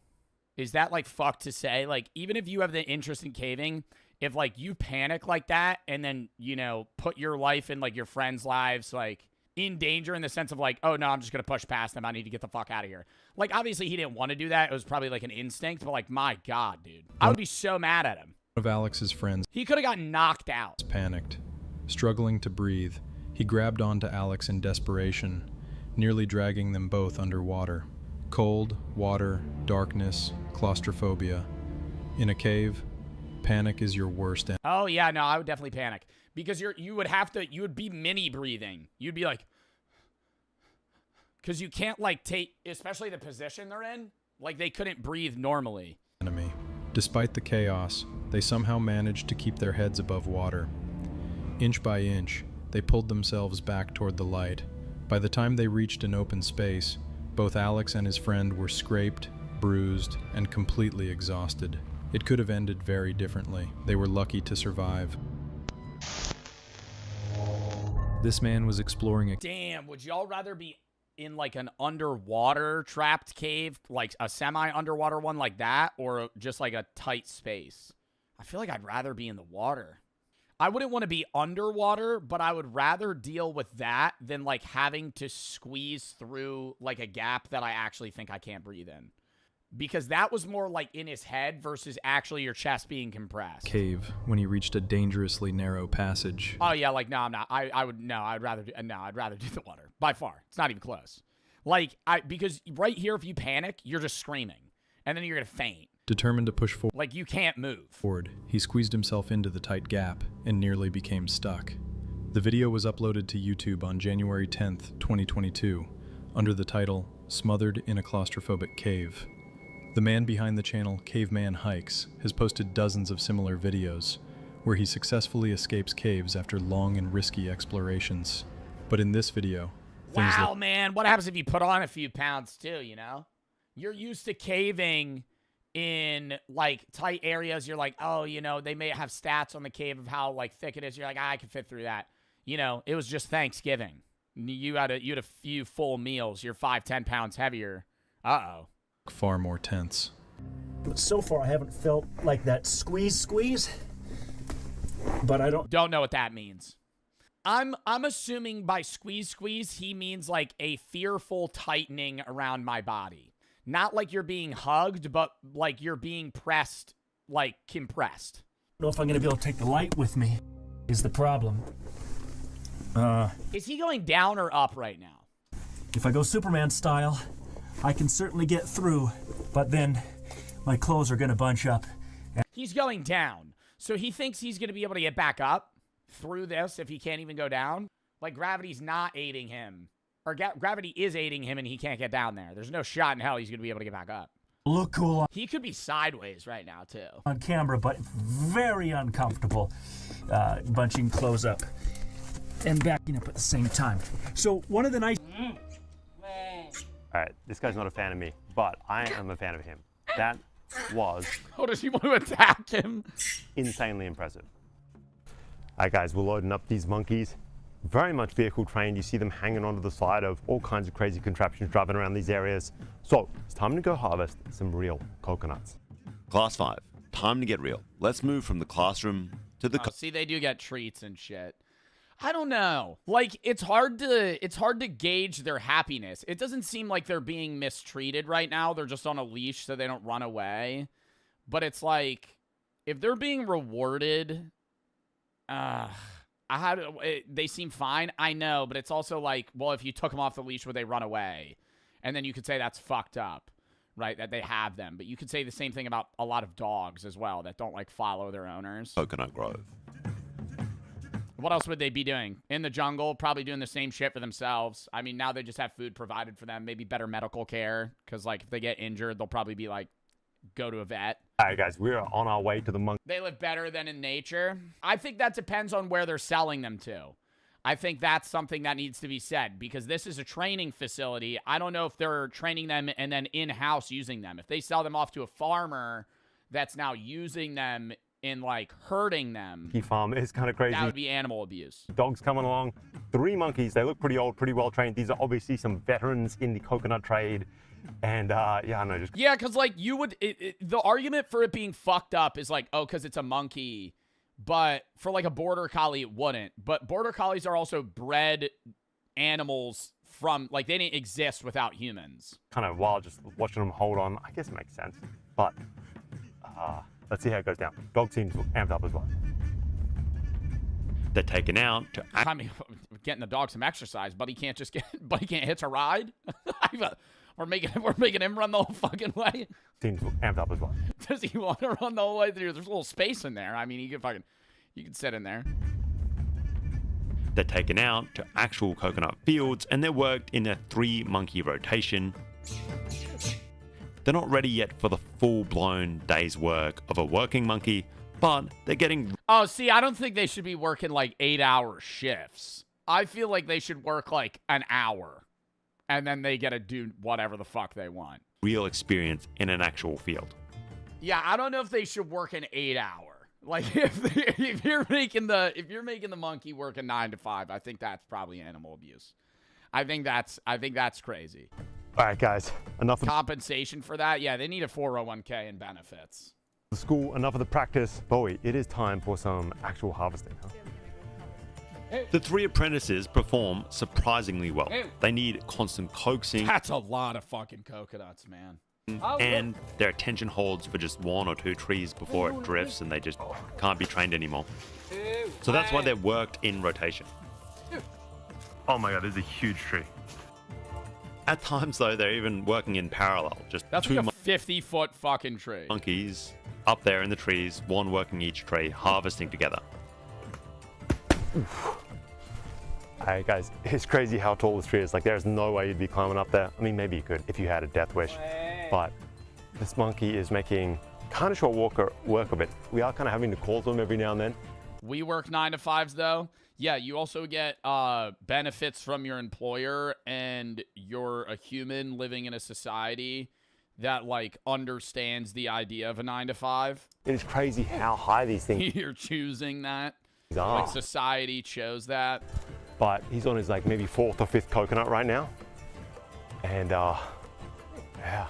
Is that like fucked to say? Like, even if you have the interest in caving, if like you panic like that and then, you know, put your life and like your friends' lives like in danger in the sense of like, oh no, I'm just going to push past them. I need to get the fuck out of here. Like, obviously he didn't want to do that. It was probably like an instinct, but like, my God, dude. I would be so mad at him. One of Alex's friends He could have gotten knocked out. panicked. Struggling to breathe, he grabbed onto Alex in desperation, nearly dragging them both underwater. Cold, water, darkness, claustrophobia. In a cave, panic is your worst enemy. Oh yeah, no, I would definitely panic because you would be mini breathing. You'd be like, because you can't like take, especially the position they're in, like they couldn't breathe normally. Despite the chaos, they somehow managed to keep their heads above water. Inch by inch, they pulled themselves back toward the light. By the time they reached an open space, both Alex and his friend were scraped, bruised, and completely exhausted. It could have ended very differently. They were lucky to survive. This man was exploring a... Damn, would y'all rather be in like an underwater trapped cave, like a semi-underwater one like that, or just like a tight space? I feel like I'd rather be in the water. I wouldn't want to be underwater, but I would rather deal with that than like having to squeeze through like a gap that I actually think I can't breathe in. Because that was more like in his head versus actually your chest being compressed. Cave when he reached a dangerously narrow passage. Oh yeah, like no, I'm not. I'd rather do the water by far. It's not even close. Like because right here, if you panic, you're just screaming, and then you're gonna faint. Determined to push forward. Like you can't move. He squeezed himself into the tight gap and nearly became stuck. The video was uploaded to YouTube on January 10th, 2022, under the title "Smothered in a Claustrophobic Cave." The man behind the channel, Caveman Hikes, has posted dozens of similar videos, where he successfully escapes caves after long and risky explorations. But in this video, wow, man, what happens if you put on a few pounds too, you know? You're used to caving in, like, tight areas. You're like, oh, you know, they may have stats on the cave of how, like, thick it is. You're like, I can fit through that. You know, it was just Thanksgiving. You had a few full meals. You're 5-10 pounds heavier. Uh-oh. Far more tense. But so far, I haven't felt like that squeeze, but I don't know what that means. I'm assuming by squeeze, he means like a fearful tightening around my body. Not like you're being hugged, but like you're being pressed, like compressed. I don't know if I'm going to be able to take the light with me, is the problem. Is he going down or up right now? If I go Superman style, I can certainly get through, but then my clothes are going to bunch up. He's going down. So he thinks he's going to be able to get back up through this if he can't even go down? Like gravity's not aiding him. Or gravity is aiding him and he can't get down there. There's no shot in hell he's going to be able to get back up. Look cool. He could be sideways right now, too. On camera, but very uncomfortable bunching clothes up and backing up at the same time. So one of the nice... All right, this guy's not a fan of me, but I am a fan of him. That was... Oh, does he want to attack him? Insanely impressive. All right, guys, we're loading up these monkeys. Very much vehicle trained. You see them hanging onto the side of all kinds of crazy contraptions driving around these areas. So it's time to go harvest some real coconuts. Class 5, time to get real. Let's move from the classroom to the... see, they do get treats and shit. I don't know. Like, it's hard to gauge their happiness. It doesn't seem like they're being mistreated right now. They're just on a leash so they don't run away. But it's like, if they're being rewarded, they seem fine. I know, but it's also like, well, if you took them off the leash, would they run away? And then you could say that's fucked up, right? That they have them. But you could say the same thing about a lot of dogs as well that don't like follow their owners. Coconut grove. What else would they be doing? In the jungle, probably doing the same shit for themselves. I mean, now they just have food provided for them, maybe better medical care. Because, like, if they get injured, they'll probably be like, go to a vet. All right, guys, we're on our way to the monkey. They live better than in nature. I think that depends on where they're selling them to. I think that's something that needs to be said because this is a training facility. I don't know if they're training them and then in-house using them. If they sell them off to a farmer that's now using them in, like, hurting them. Monkey farm is kind of crazy. That would be animal abuse. Dogs coming along. 3 monkeys. They look pretty old, pretty well trained. These are obviously some veterans in the coconut trade. And yeah, I know. Yeah, because, like, you would... the argument for it being fucked up is, like, oh, because it's a monkey. But for, like, a border collie, it wouldn't. But border collies are also bred animals from... Like, they didn't exist without humans. Kind of wild just watching them hold on. I guess it makes sense. But... let's see how it goes down. Dog seems amped up as well. They're taken out to... I mean, getting the dog some exercise. Buddy can't just get... Buddy can't hitch a ride? We're making him run the whole fucking way. Seems amped up as well. Does he want to run the whole way through? There's a little space in there. I mean, you can sit in there. They're taken out to actual coconut fields and they're worked in a 3-monkey rotation. They're not ready yet for the full-blown day's work of a working monkey, but they're getting... Oh, see, I don't think they should be working like 8-hour shifts. I feel like they should work like an hour. And then they get to do whatever the fuck they want. real experience in an actual field. Yeah, I don't know if they should work an 8-hour. Like if you're making the monkey work a 9 to 5, I think that's probably animal abuse. I think that's crazy. All right, guys, enough of compensation for that. Yeah, they need a 401k and benefits. the school, enough of the practice. Bowie, it is time for some actual harvesting, huh? The 3 apprentices perform surprisingly well. They need constant coaxing. That's a lot of fucking coconuts, man. And their attention holds for just 1 or 2 trees before it drifts and they just can't be trained anymore. So that's why they're worked in rotation. Oh my god, there's a huge tree. At times, though, they're even working in parallel. That's like a 50-foot fucking tree. Monkeys up there in the trees, one working each tree, harvesting together. Alright guys, it's crazy how tall this tree is. Like there's no way you'd be climbing up there. I mean, maybe you could if you had a death wish. But this monkey is making kind of short work of it. We are kind of having to call to him every now and then. We work 9 to 5s though. Yeah, you also get benefits from your employer, and you're a human living in a society that like understands the idea of a 9 to 5. It is crazy how high these things You're choosing that. are. Like society chose that. But he's on his like maybe 4th or 5th coconut right now. And yeah.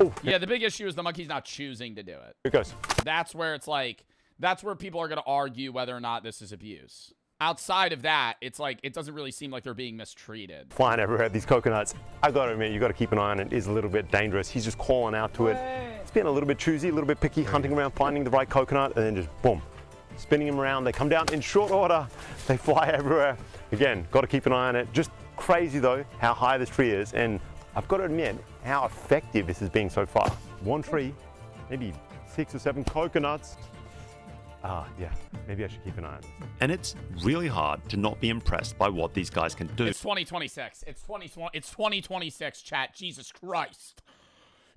Ooh. Yeah, the big issue is the monkey's not choosing to do it. Here it goes. That's where it's like, that's where people are going to argue whether or not this is abuse. Outside of that, it's like, it doesn't really seem like they're being mistreated. Flying everywhere, these coconuts. I gotta admit, you gotta keep an eye on it. It is a little bit dangerous. He's just calling out to it. It's being a little bit choosy, a little bit picky, hunting around, finding the right coconut, and then just boom, spinning them around. They come down in short order. They fly everywhere. Again, gotta keep an eye on it. Just crazy though, how high this tree is. And I've got to admit how effective this is being so far. 1 tree, maybe 6 or 7 coconuts. Yeah, maybe I should keep an eye on this. And it's really hard to not be impressed by what these guys can do. It's 2026. It's 2026, chat. Jesus Christ.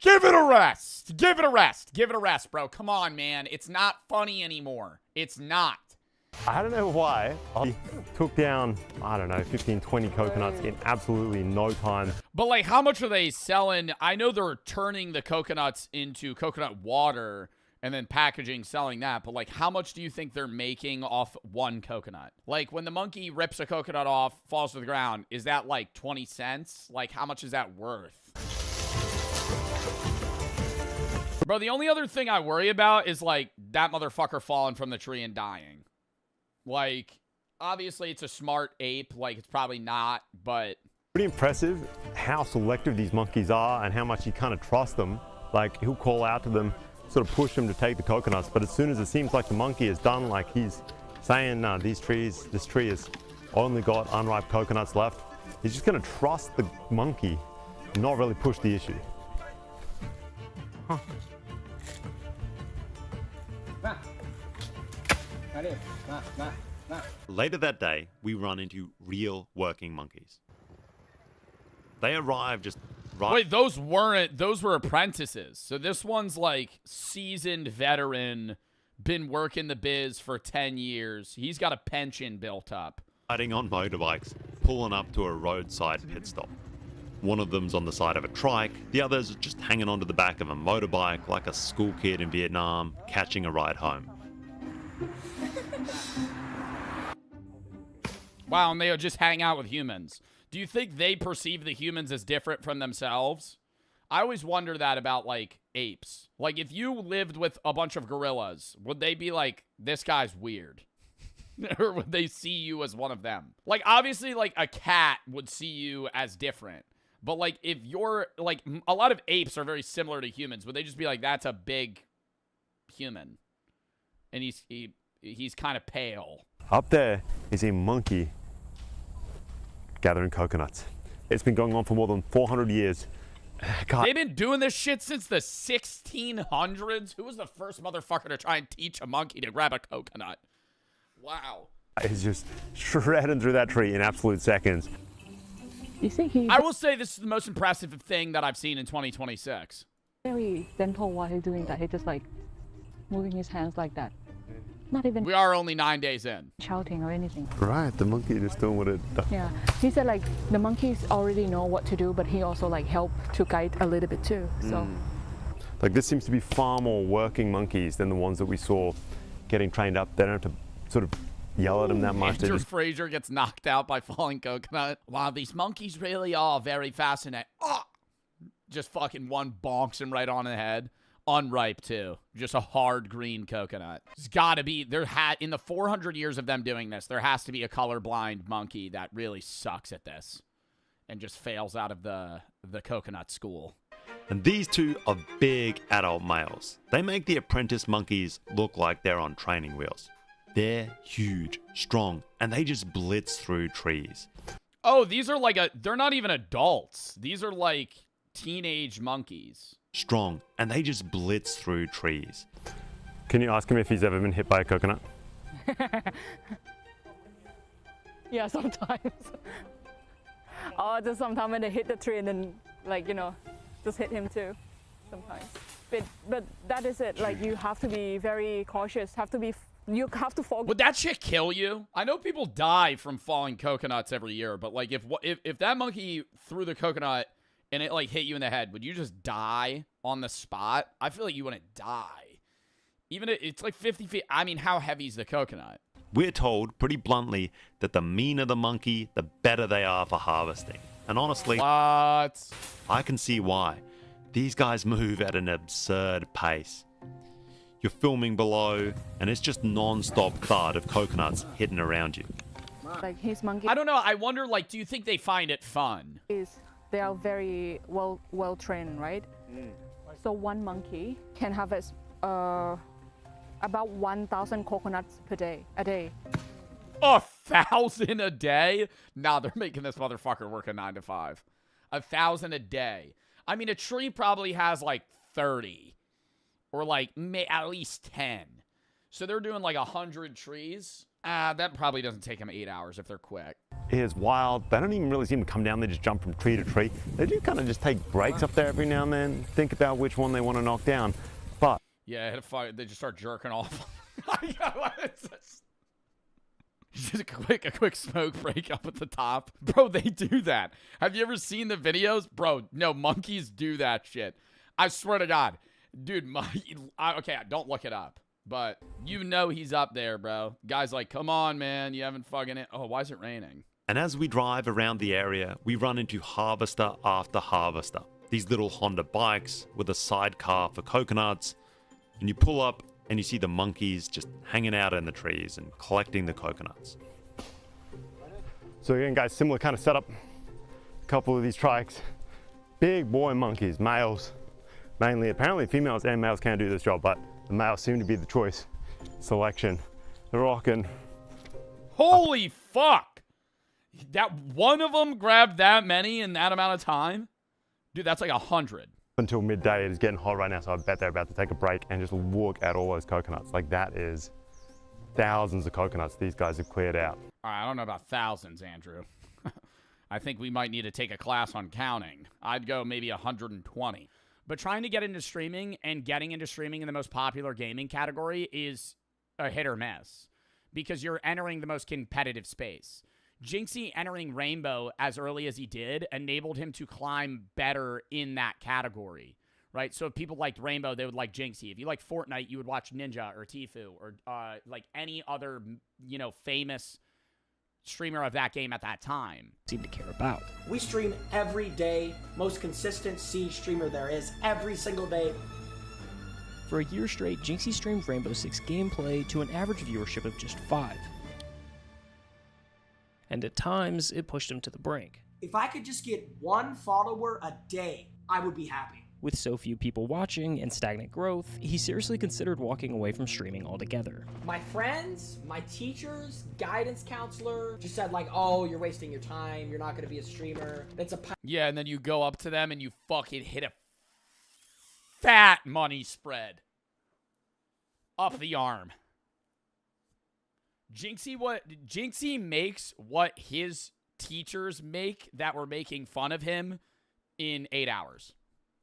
Give it a rest. Give it a rest. Give it a rest, bro. Come on, man. It's not funny anymore. It's not. I don't know why. I took down, I don't know, 15, 20 coconuts in absolutely no time. But like, how much are they selling? I know they're turning the coconuts into coconut water and then packaging, selling that. But like, how much do you think they're making off 1 coconut? Like when the monkey rips a coconut off, falls to the ground, is that like 20 cents? Like how much is that worth? Bro, the only other thing I worry about is like that motherfucker falling from the tree and dying. Like, obviously it's a smart ape. Like it's probably not, but. Pretty impressive how selective these monkeys are and how much you kind of trust them. Like he'll call out to them, sort of push them to take the coconuts, but as soon as it seems like the monkey is done, like he's saying, this tree has only got unripe coconuts left, he's just going to trust the monkey not really push the issue. Huh. Later that day, we run into real working monkeys. They arrive just right. Wait, those were apprentices. So this one's like seasoned veteran, been working the biz for 10 years. He's got a pension built up. Riding on motorbikes, pulling up to a roadside pit stop. One of them's on the side of a trike, the other's just hanging onto the back of a motorbike like a school kid in Vietnam, catching a ride home. Wow, and they just hang out with humans. Do you think they perceive the humans as different from themselves? I always wonder that about, like, apes. Like, if you lived with a bunch of gorillas, would they be like, this guy's weird? Or would they see you as one of them? Like, obviously, like, a cat would see you as different. But, like, if you're, like, a lot of apes are very similar to humans. Would they just be like, that's a big human? And he's kind of pale. Up there is a monkey gathering coconuts. It's been going on for more than 400 years. God. They've been doing this shit since the 1600s. Who was the first motherfucker to try and teach a monkey to grab a coconut? Wow. It's just shredding through that tree in absolute seconds. You think he... I will say this is the most impressive thing that I've seen in 2026. Very gentle while he's doing that. He just like moving his hands like that. Not even... We are only 9 days in. Shouting or anything. Right, the monkey just doing what it does. Yeah. He said like the monkeys already know what to do, but he also like help to guide a little bit too. So. Like this seems to be far more working monkeys than the ones that we saw getting trained up. They don't have to sort of yell at them that much. Andrew Fraser gets knocked out by falling coconut. Wow, these monkeys really are very fascinating. Oh! Just fucking one bonks him right on the head. Unripe too. Just a hard green coconut. It's gotta be, in the 400 years of them doing this, there has to be a colorblind monkey that really sucks at this and just fails out of the coconut school. And these two are big adult males. They make the apprentice monkeys look like they're on training wheels. They're huge, strong, and they just blitz through trees. Oh, these are like they're not even adults. These are like teenage monkeys. Strong, and they just blitz through trees. Can you ask him if he's ever been hit by a coconut? Yeah, sometimes. Oh, just sometimes when they hit the tree and then, like, you know, just hit him too, sometimes. But that is it. Like, you have to be very cautious. You have to fall. Would that shit kill you? I know people die from falling coconuts every year, but like if that monkey threw the coconut and it like hit you in the head, would you just die on the spot? I feel like you wouldn't die. Even if it's like 50 feet. I mean, how heavy is the coconut? We're told pretty bluntly that the meaner the monkey, the better they are for harvesting. And honestly, I can see why. These guys move at an absurd pace. You're filming below, and it's just non-stop thud of coconuts hitting around you. Like his monkey. I don't know. I wonder, like, do you think they find it fun? They are very well trained, right? So one monkey can harvest about 1,000 coconuts a day. 1,000 a day? Nah, they're making this motherfucker work a 9 to 5. 1,000 a day. I mean, a tree probably has like 30. Or like at least 10. So they're doing like 100 trees. That probably doesn't take them 8 hours if they're quick. It is wild. They don't even really seem to come down. They just jump from tree to tree. They do kind of just take breaks up there every now and then. Think about which one they want to knock down. But yeah, they just start jerking off. Just a quick smoke break up at the top. Bro, they do that. Have you ever seen the videos? Bro, no, monkeys do that shit. I swear to God. Dude, okay, don't look it up. But you know he's up there, bro. Guy's like, come on, man. You haven't fucking it. Oh, why is it raining? And as we drive around the area, we run into harvester after harvester. These little Honda bikes with a sidecar for coconuts. And you pull up and you see the monkeys just hanging out in the trees and collecting the coconuts. So again, guys, similar kind of setup. A couple of these trikes. Big boy monkeys, males. Mainly, apparently females and males can do this job, but the males seem to be the choice selection. They're rocking. Holy fuck! That one of them grabbed that many in that amount of time? Dude, that's like 100. Until midday. It is getting hot right now, so I bet they're about to take a break and just look at all those coconuts. Like, that is thousands of coconuts these guys have cleared out. All right, I don't know about thousands, Andrew. I think we might need to take a class on counting. I'd go maybe 120. But trying to get into streaming and getting into streaming in the most popular gaming category is a hit or miss because you're entering the most competitive space. Jinxie entering Rainbow as early as he did enabled him to climb better in that category, right? So if people liked Rainbow, they would like Jinxie. If you like Fortnite, you would watch Ninja or Tfue or like any other, you know, famous streamer of that game at that time. Seem to care about. We stream every day. Most consistent Siege streamer there is every single day. For a year straight, Jinxie streamed Rainbow Six gameplay to an average viewership of just 5. And at times, it pushed him to the brink. If I could just get 1 follower a day, I would be happy. With so few people watching and stagnant growth, he seriously considered walking away from streaming altogether. My friends, my teachers, guidance counselor just said like, oh, you're wasting your time. You're not going to be a streamer. That's a... Yeah, and then you go up to them and you fucking hit a fat money spread up the arm. Jinxie makes what his teachers make that were making fun of him in 8 hours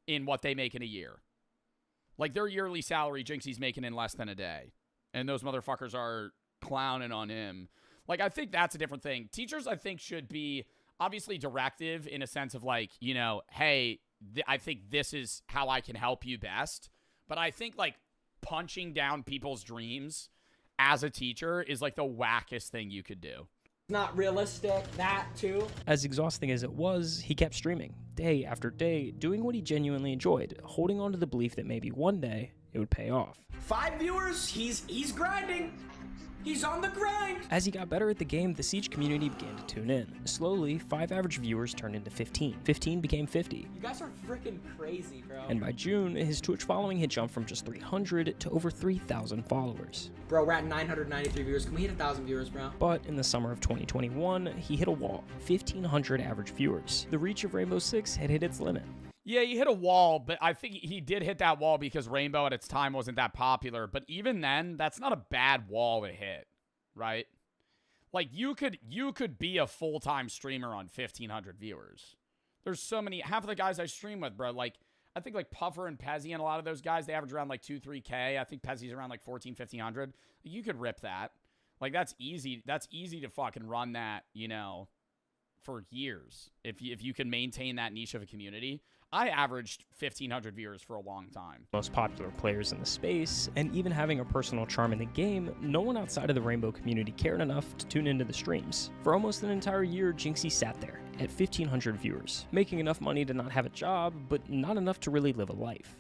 in what they make in a year. Like their yearly salary Jinxie's making in less than a day. And those motherfuckers are clowning on him. Like I think that's a different thing. Teachers I think should be obviously directive in a sense of like, you know, hey, I think this is how I can help you best. But I think like punching down people's dreams as a teacher is like the wackest thing you could do. Not realistic, that too. As exhausting as it was, he kept streaming, day after day, doing what he genuinely enjoyed, holding on to the belief that maybe one day it would pay off. 5 viewers, he's grinding. He's on the grind. As he got better at the game, the Siege community began to tune in. Slowly, 5 average viewers turned into 15. 15 became 50. You guys are freaking crazy, bro. And by June, his Twitch following had jumped from just 300 to over 3,000 followers. Bro, we're at 993 viewers. Can we hit 1,000 viewers, bro? But in the summer of 2021, he hit a wall. 1,500 average viewers. The reach of Rainbow Six had hit its limit. Yeah, you hit a wall, but I think he did hit that wall because Rainbow at its time wasn't that popular. But even then, that's not a bad wall to hit, right? Like, you could be a full-time streamer on 1,500 viewers. There's so many, half of the guys I stream with, bro, like, I think, like, Puffer and Pezzy and a lot of those guys, they average around, like, 2-3K. I think Pezzy's around, like, 1,500. You could rip that. Like, that's easy. That's easy to fucking run that, you know, for years. If you can maintain that niche of a community. I averaged 1,500 viewers for a long time. Most popular players in the space, and even having a personal charm in the game, no one outside of the Rainbow community cared enough to tune into the streams. For almost an entire year, Jinxie sat there, at 1,500 viewers, making enough money to not have a job, but not enough to really live a life.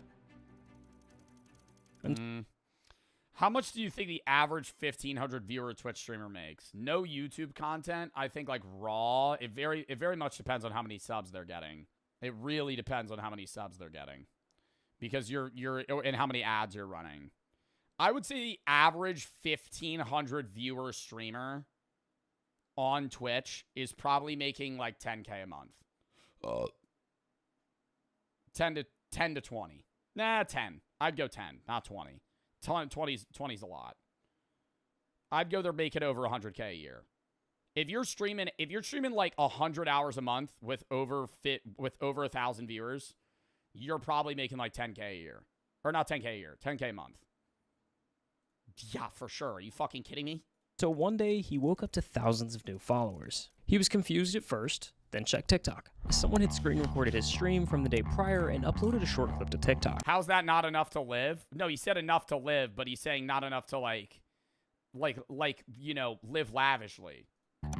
How much do you think the average 1,500 viewer Twitch streamer makes? No YouTube content. I think like raw. It very much depends on how many subs they're getting. It really depends on how many subs they're getting, because you're and how many ads you're running. I would say the average 1,500 viewer streamer on Twitch is probably making like 10K a month. 10 to 20. Nah, 10. I'd go 10, not 20. 20's a lot. I'd go there making over 100K a year. If you're streaming like 100 hours a month with over 1,000 viewers, you're probably making like 10K a year. Or not 10K a year, 10K a month. Yeah, for sure. Are you fucking kidding me? So one day, he woke up to thousands of new followers. He was confused at first, then checked TikTok. Someone had screen recorded his stream from the day prior and uploaded a short clip to TikTok. How's that not enough to live? No, he said enough to live, but he's saying not enough to like, you know, live lavishly.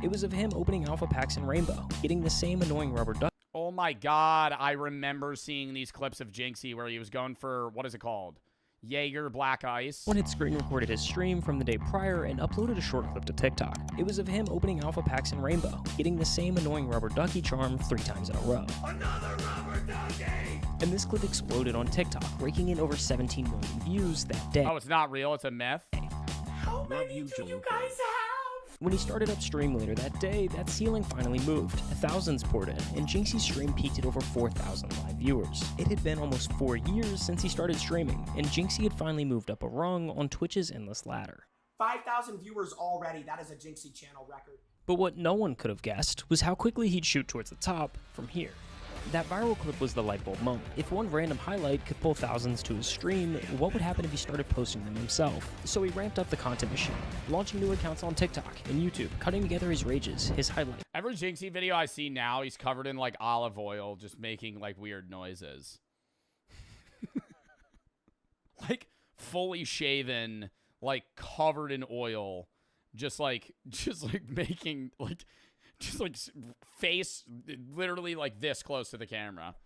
It was of him opening alpha packs in Rainbow, getting the same annoying rubber duck. Oh my god, I remember seeing these clips of Jinxie where he was going for, what is it called? Jaeger Black Ice. Someone had screen recorded his stream from the day prior and uploaded a short clip to TikTok. It was of him opening alpha packs in Rainbow, getting the same annoying rubber ducky charm 3 times in a row. Another rubber ducky! And this clip exploded on TikTok, raking in over 17 million views that day. Oh, it's not real, it's a myth? How many do you guys have? When he started up stream later that day, that ceiling finally moved. Thousands poured in, and Jinxie's stream peaked at over 4,000 live viewers. It had been almost 4 years since he started streaming, and Jinxie had finally moved up a rung on Twitch's endless ladder. 5,000 viewers already. That is a Jinxie channel record. But what no one could have guessed was how quickly he'd shoot towards the top from here. That viral clip was the light bulb moment. If one random highlight could pull thousands to his stream, what would happen if he started posting them himself? So he ramped up the content machine, launching new accounts on TikTok and YouTube, cutting together his rages, his highlights. Every Jinxie video I see now, he's covered in like olive oil, just making like weird noises. Like fully shaven, like covered in oil, just like making like, just like face literally like this close to the camera.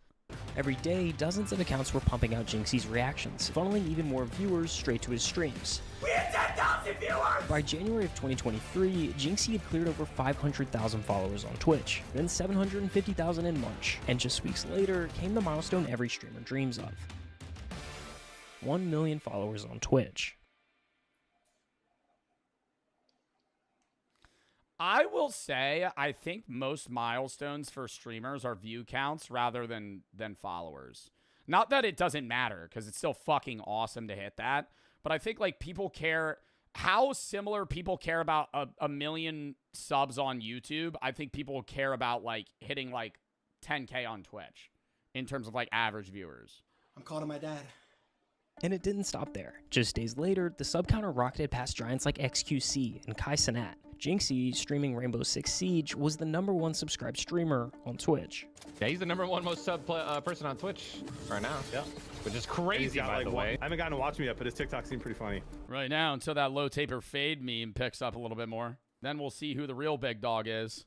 Every day, dozens of accounts were pumping out Jinxie's reactions, funneling even more viewers straight to his streams. We had 10,000 viewers! By January of 2023, Jinxie had cleared over 500,000 followers on Twitch, then 750,000 in March, and just weeks later came the milestone every streamer dreams of: 1 million followers on Twitch. I will say, I think most milestones for streamers are view counts rather than followers. Not that it doesn't matter, because it's still fucking awesome to hit that. But I think, like, people care how similar people care about a million subs on YouTube. I think people care about, like, hitting, like, 10K on Twitch in terms of, like, average viewers. I'm calling my dad. And it didn't stop there. Just days later, the sub counter rocketed past giants like XQC and Kai Cenat. Jinxie, streaming Rainbow Six Siege, was the #1 subscribed streamer on Twitch. Yeah, he's the #1 most sub person on Twitch right now. Yeah, which is crazy, by the way. I haven't gotten to watch him yet, but his TikTok seemed pretty funny. Right now, until that low taper fade meme picks up a little bit more. Then we'll see who the real big dog is.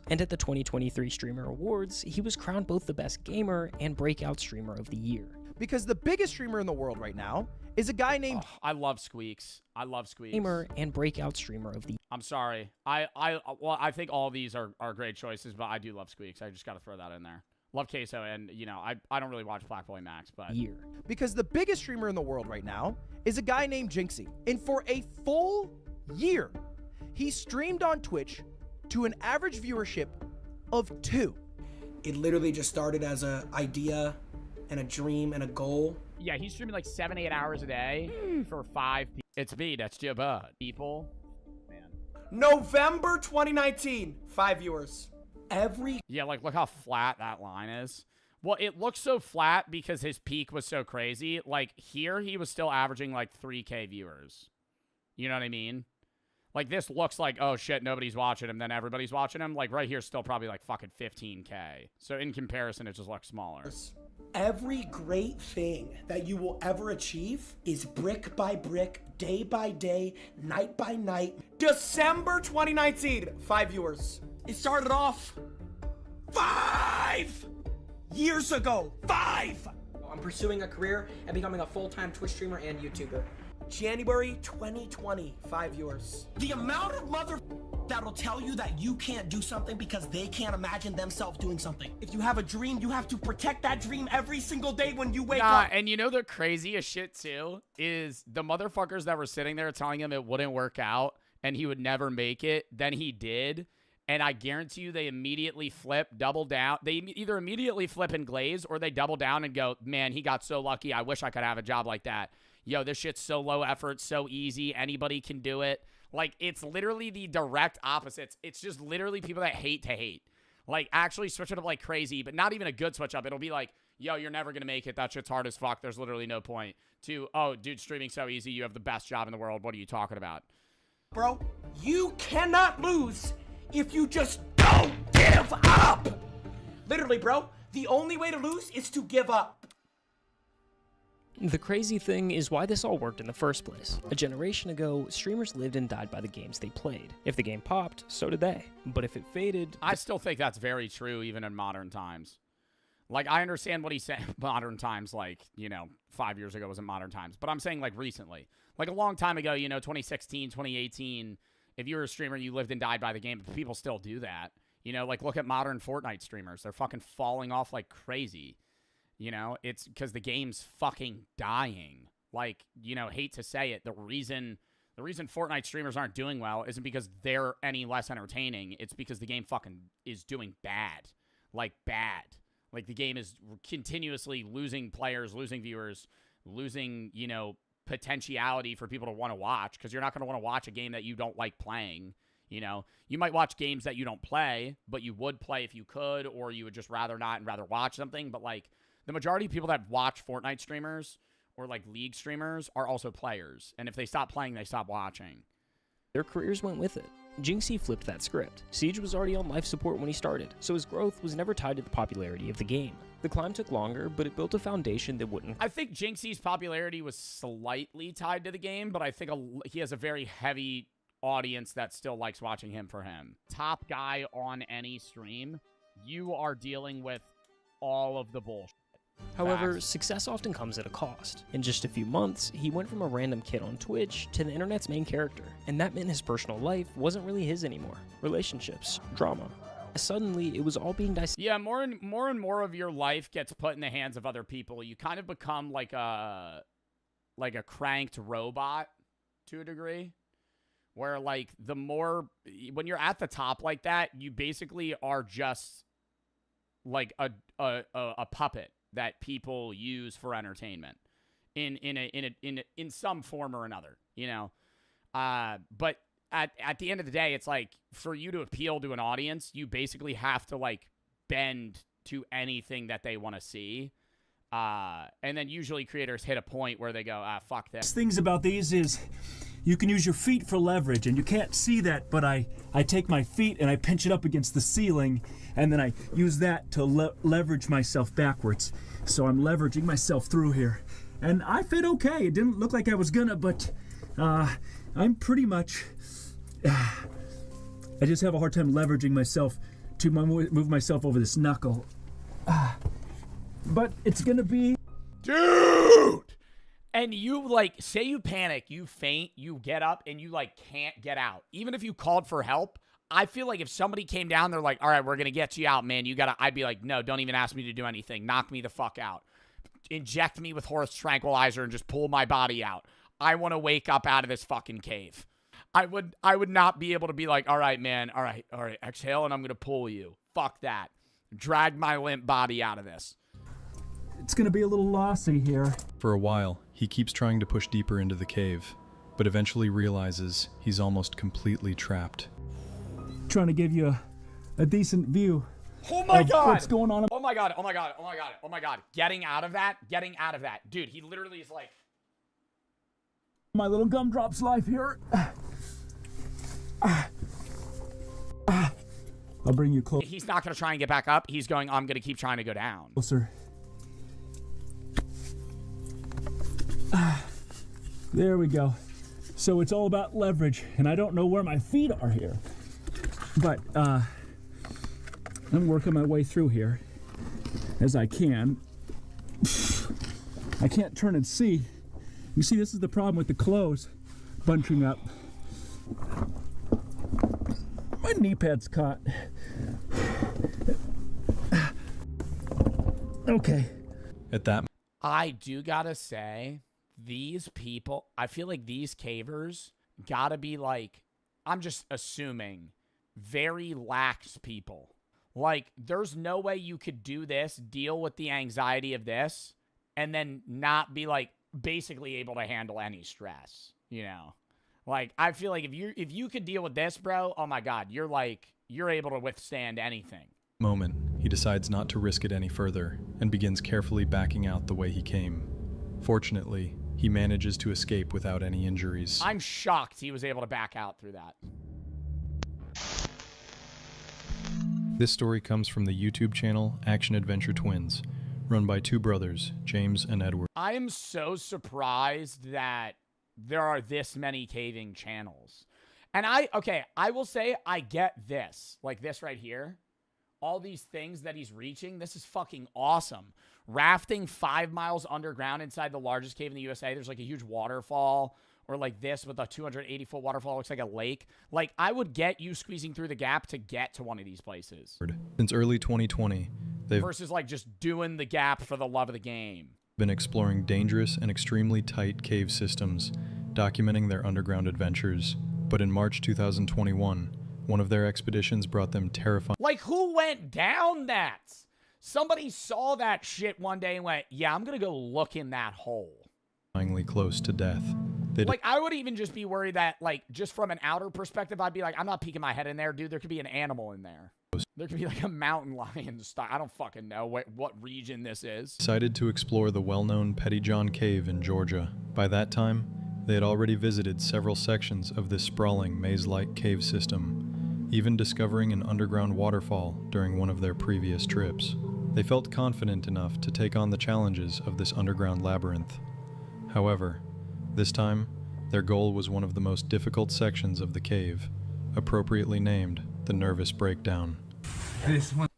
And at the 2023 Streamer Awards, he was crowned both the best gamer and breakout streamer of the year. Because the biggest streamer in the world right now is a guy named... Oh, I love Squeaks. I love Squeaks. Gamer and breakout streamer of the... I'm sorry. I think all these are great choices, but I do love Squeaks. I just got to throw that in there. Love Queso, and, you know, I don't really watch Black Boy Max, but... Because the biggest streamer in the world right now is a guy named Jinxie. And for a full year, he streamed on Twitch to an average viewership of 2. It literally just started as an idea and a dream and a goal. Yeah, he's streaming like 7-8 hours a day for 5 people. It's me, that's your bud. People. Man. November 2019, 5 viewers. Yeah, like look how flat that line is. Well, it looks so flat because his peak was so crazy. Like here, he was still averaging like 3K viewers. You know what I mean? Like this looks like, oh shit, nobody's watching him, then everybody's watching him. Like right here, still probably like fucking 15K. So in comparison, it just looks smaller. Every great thing that you will ever achieve is brick by brick, day by day, night by night. December 2019, 5 viewers. It started off 5 years ago. 5! I'm pursuing a career and becoming a full-time Twitch streamer and YouTuber. January 2020, 5 viewers. The amount of mother that'll tell you that you can't do something because they can't imagine themselves doing something. If you have a dream, you have to protect that dream every single day when you wake up. And you know the craziest shit too is the motherfuckers that were sitting there telling him it wouldn't work out and he would never make it. Then he did. And I guarantee you they immediately flip, double down. They either immediately flip and glaze or they double down and go, man, he got so lucky. I wish I could have a job like that. Yo, this shit's so low effort, so easy. Anybody can do it. Like, it's literally the direct opposites. It's just literally people that hate to hate. Like, actually switch it up like crazy, but not even a good switch up. It'll be like, yo, you're never going to make it. That shit's hard as fuck. There's literally no point. To, oh, dude, streaming's so easy. You have the best job in the world. What are you talking about? Bro, you cannot lose if you just don't give up. Literally, bro, the only way to lose is to give up. The crazy thing is why this all worked in the first place. A generation ago, streamers lived and died by the games they played. If the game popped, so did they. But if it faded... I still think that's very true even in modern times. Like, I understand what he's saying. Modern times, like, you know, 5 years ago wasn't modern times. But I'm saying, like, recently. Like, a long time ago, you know, 2016, 2018, if you were a streamer, you lived and died by the game. But people still do that. You know, like, look at modern Fortnite streamers. They're fucking falling off like crazy. You know, it's because the game's fucking dying. Like, you know, hate to say it, the reason The reason Fortnite streamers aren't doing well isn't because they're any less entertaining. It's because the game fucking is doing bad. Like, bad. Like, the game is continuously losing players, losing viewers, losing, you know, potentiality for people to want to watch, because you're not going to want to watch a game that you don't like playing. You know, you might watch games that you don't play, but you would play if you could, or you would just rather not and rather watch something. But, like, the majority of people that watch Fortnite streamers or, like, League streamers are also players. And if they stop playing, they stop watching. Their careers went with it. Jinxie flipped that script. Siege was already on life support when he started, so his growth was never tied to the popularity of the game. The climb took longer, but it built a foundation that wouldn't... I think Jinxie's popularity was slightly tied to the game, but I think he has a very heavy audience that still likes watching him for him. Top guy on any stream, you are dealing with all of the bullshit. However, success often comes at a cost. In just a few months, he went from a random kid on Twitch to the internet's main character, and that meant his personal life wasn't really his anymore. Relationships, drama. Suddenly, it was all being dissected. Yeah, more and more of your life gets put in the hands of other people. You kind of become like a cranked robot to a degree, where, like, the more, when you're at the top like that, you basically are just like a puppet that people use for entertainment in some form or another, you know. But at the end of the day, it's like, for you to appeal to an audience, you basically have to, like, bend to anything that they want to see. And then usually creators hit a point where they go, fuck this. Things about these is you can use your feet for leverage, and you can't see that, but I take my feet and I pinch it up against the ceiling, and then I use that to leverage myself backwards. So I'm leveraging myself through here. And I fit okay. It didn't look like I was gonna, but I'm pretty much... I just have a hard time leveraging myself to move myself over this knuckle. But it's gonna be... Dude! And you, like, say you panic, you faint, you get up, and you, like, can't get out. Even if you called for help, I feel like if somebody came down, they're like, all right, we're going to get you out, man. You got to, I'd be like, no, don't even ask me to do anything. Knock me the fuck out. Inject me with horse tranquilizer and just pull my body out. I want to wake up out of this fucking cave. I would not be able to be like, all right, man, all right, exhale, and I'm going to pull you. Fuck that. Drag my limp body out of this. It's gonna be a little lossy here. For a while, he keeps trying to push deeper into the cave, but eventually realizes he's almost completely trapped. Trying to give you a decent view. Oh my God! What's going on? Oh my God! Oh my God! Oh my God! Oh my God! Getting out of that! Getting out of that! Dude, he literally is like... My little gumdrop's life here. I'll bring you close. He's not gonna try and get back up. He's going, I'm gonna keep trying to go down. Closer. There we go. So it's all about leverage, and I don't know where my feet are here, but I'm working my way through here as I can. I can't turn and see. You see, this is the problem with the clothes bunching up. My knee pad's caught. Okay. At that, I do gotta say, these people, I feel like these cavers gotta be like, I'm just assuming, very lax people. Like, there's no way you could do this, deal with the anxiety of this, and then not be, like, basically able to handle any stress, you know? Like, I feel like if you could deal with this, bro, oh my God, you're able to withstand anything. moment, he decides not to risk it any further and begins carefully backing out the way he came. Fortunately, he manages to escape without any injuries. I'm shocked he was able to back out through that. This story comes from the YouTube channel Action Adventure Twins, run by two brothers, James and Edward. I am so surprised that there are this many caving channels. And I will say I get this. Like this right here. All these things that he's reaching, this is fucking awesome. Rafting 5 miles underground inside the largest cave in the USA. There's like a huge waterfall. Or like this with a 280-foot waterfall. Looks like a lake. Like, I would get you squeezing through the gap to get to one of these places. Since early 2020, they've versus like just doing the gap for the love of the game. Been exploring dangerous and extremely tight cave systems documenting their underground adventures. But in March 2021, one of their expeditions brought them terrifying. Like, who went down that? Somebody saw that shit one day and went, yeah, I'm going to go look in that hole. Close to death. Like, I would even just be worried that, like, just from an outer perspective, I'd be like, I'm not peeking my head in there, dude. There could be an animal in there. There could be, like, a mountain lion style. I don't fucking know what region this is. Decided to explore the well-known Pettyjohn Cave in Georgia. By that time, they had already visited several sections of this sprawling maze-like cave system, even discovering an underground waterfall during one of their previous trips. They felt confident enough to take on the challenges of this underground labyrinth. However, this time, their goal was one of the most difficult sections of the cave, appropriately named the Nervous Breakdown. This one.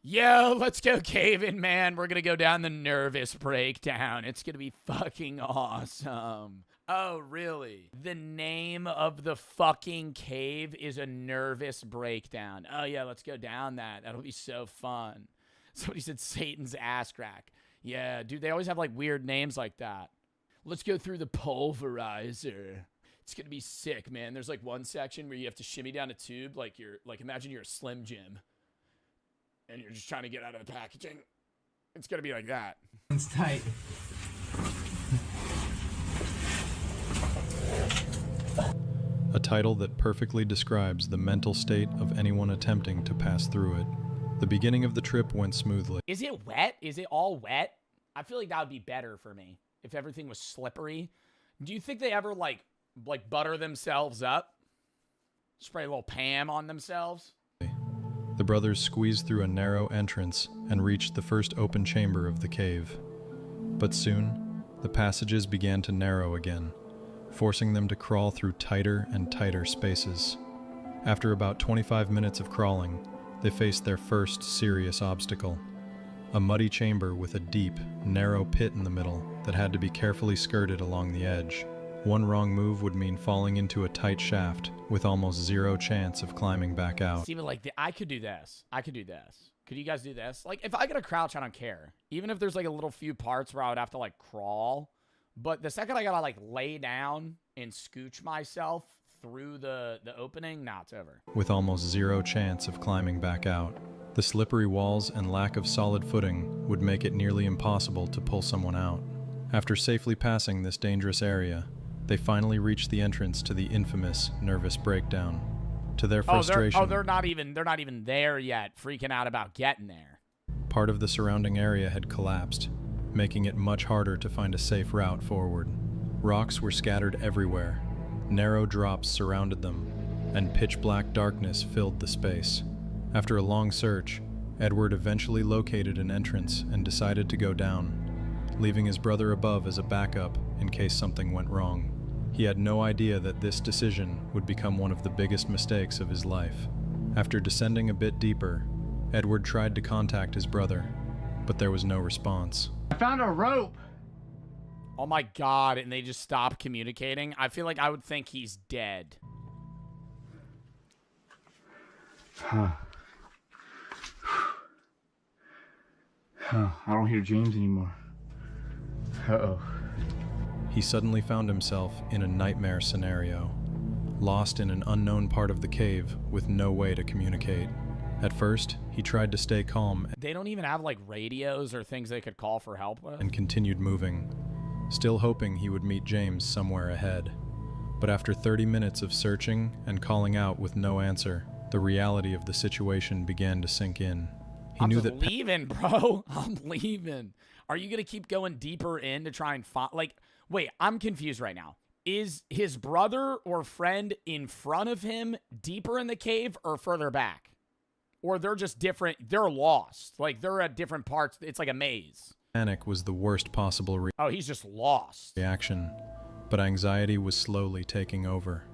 Yo, let's go caving, man. We're going to go down the Nervous Breakdown. It's going to be fucking awesome. Oh, really? The name of the fucking cave is a Nervous Breakdown. Oh, yeah, let's go down that. That'll be so fun. Somebody said Satan's ass crack. Yeah, dude, they always have, like, weird names like that. Let's go through the pulverizer. It's going to be sick, man. There's, like, one section where you have to shimmy down a tube like imagine you're a Slim Jim. And you're just trying to get out of the packaging. It's going to be like that. It's tight. A title that perfectly describes the mental state of anyone attempting to pass through it. The beginning of the trip went smoothly. Is it wet? Is it all wet? I feel like that would be better for me if everything was slippery. Do you think they ever, like butter themselves up? Spray a little Pam on themselves? The brothers squeezed through a narrow entrance and reached the first open chamber of the cave. But soon, the passages began to narrow again, forcing them to crawl through tighter and tighter spaces. After about 25 minutes of crawling, they faced their first serious obstacle. A muddy chamber with a deep, narrow pit in the middle that had to be carefully skirted along the edge. One wrong move would mean falling into a tight shaft with almost zero chance of climbing back out. See, but like, I could do this. I could do this. Could you guys do this? Like, if I gotta crouch, I don't care. Even if there's like a little few parts where I would have to like crawl. But the second I gotta like lay down and scooch myself through the opening, nah, it's over. With almost zero chance of climbing back out. The slippery walls and lack of solid footing would make it nearly impossible to pull someone out. After safely passing this dangerous area, they finally reached the entrance to the infamous Nervous Breakdown. To their frustration, they're not even there yet, freaking out about getting there. Part of the surrounding area had collapsed, making it much harder to find a safe route forward. Rocks were scattered everywhere, narrow drops surrounded them, and pitch-black darkness filled the space. After a long search, Edward eventually located an entrance and decided to go down, leaving his brother above as a backup in case something went wrong. He had no idea that this decision would become one of the biggest mistakes of his life. After descending a bit deeper, Edward tried to contact his brother, but there was no response. I found a rope! Oh my god, and they just stopped communicating? I feel like I would think he's dead. Huh. I don't hear James anymore. Uh-oh. He suddenly found himself in a nightmare scenario, lost in an unknown part of the cave with no way to communicate. At first, he tried to stay calm. They don't even have like radios or things they could call for help with? And continued moving, still hoping he would meet James somewhere ahead. But after 30 minutes of searching and calling out with no answer, the reality of the situation began to sink in. He knew that leaving, bro. I'm leaving. Are you gonna keep going deeper in to try and find? Like, wait, I'm confused right now. Is his brother or friend in front of him deeper in the cave or further back? Or they're just different. They're lost. Like, they're at different parts. It's like a maze. Panic was the worst possible oh, he's just lost. reaction, but anxiety was slowly taking over.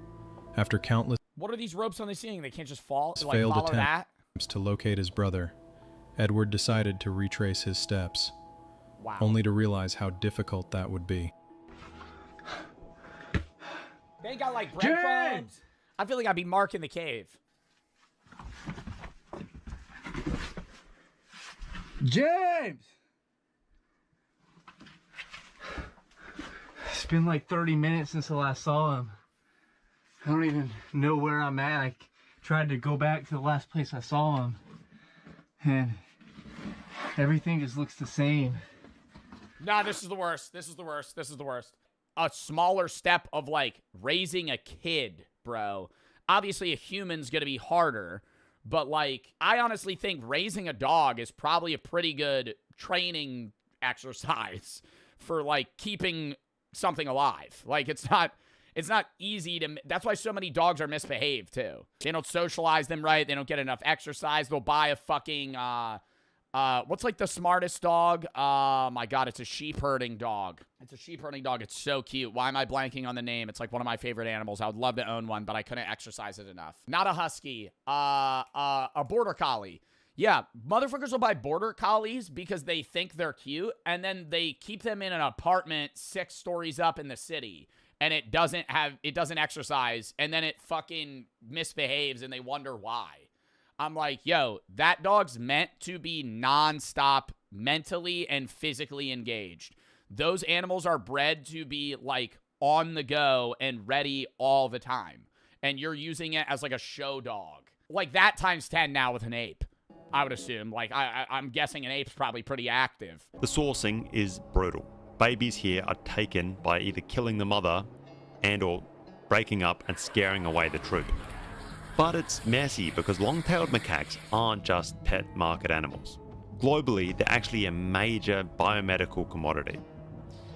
After countless What are these ropes on the ceiling? They can't just fall, like, failed follow that? attempts to locate his brother, Edward decided to retrace his steps, wow, only to realize how difficult that would be. They got like breadcrumbs. I feel like I'd be marking the cave. James! been like 30 minutes since I last saw him. I don't even know where I'm at. I tried to go back to the last place I saw him, and everything just looks the same. Nah, this is the worst. This is the worst. This is the worst. A smaller step of, like, raising a kid, bro. Obviously, a human's gonna be harder, but, like, I honestly think raising a dog is probably a pretty good training exercise for, like, keeping something alive. Like, it's not easy to... That's why so many dogs are misbehaved, too. They don't socialize them right. They don't get enough exercise. They'll buy a fucking, what's, like, the smartest dog? My God, it's a sheep-herding dog. It's a sheep-herding dog. It's so cute. Why am I blanking on the name? It's, like, one of my favorite animals. I would love to own one, but I couldn't exercise it enough. Not a husky. A border collie. Yeah, motherfuckers will buy border collies because they think they're cute, and then they keep them in an apartment 6 stories up in the city, and it doesn't exercise, and then it fucking misbehaves, and they wonder why. I'm like, yo, that dog's meant to be nonstop mentally and physically engaged. Those animals are bred to be, like, on the go and ready all the time, and you're using it as, like, a show dog. Like, that times 10 now with an ape. I would assume. Like, I'm guessing an ape's probably pretty active. The sourcing is brutal. Babies here are taken by either killing the mother and or breaking up and scaring away the troop. But it's messy because long-tailed macaques aren't just pet market animals. Globally, they're actually a major biomedical commodity.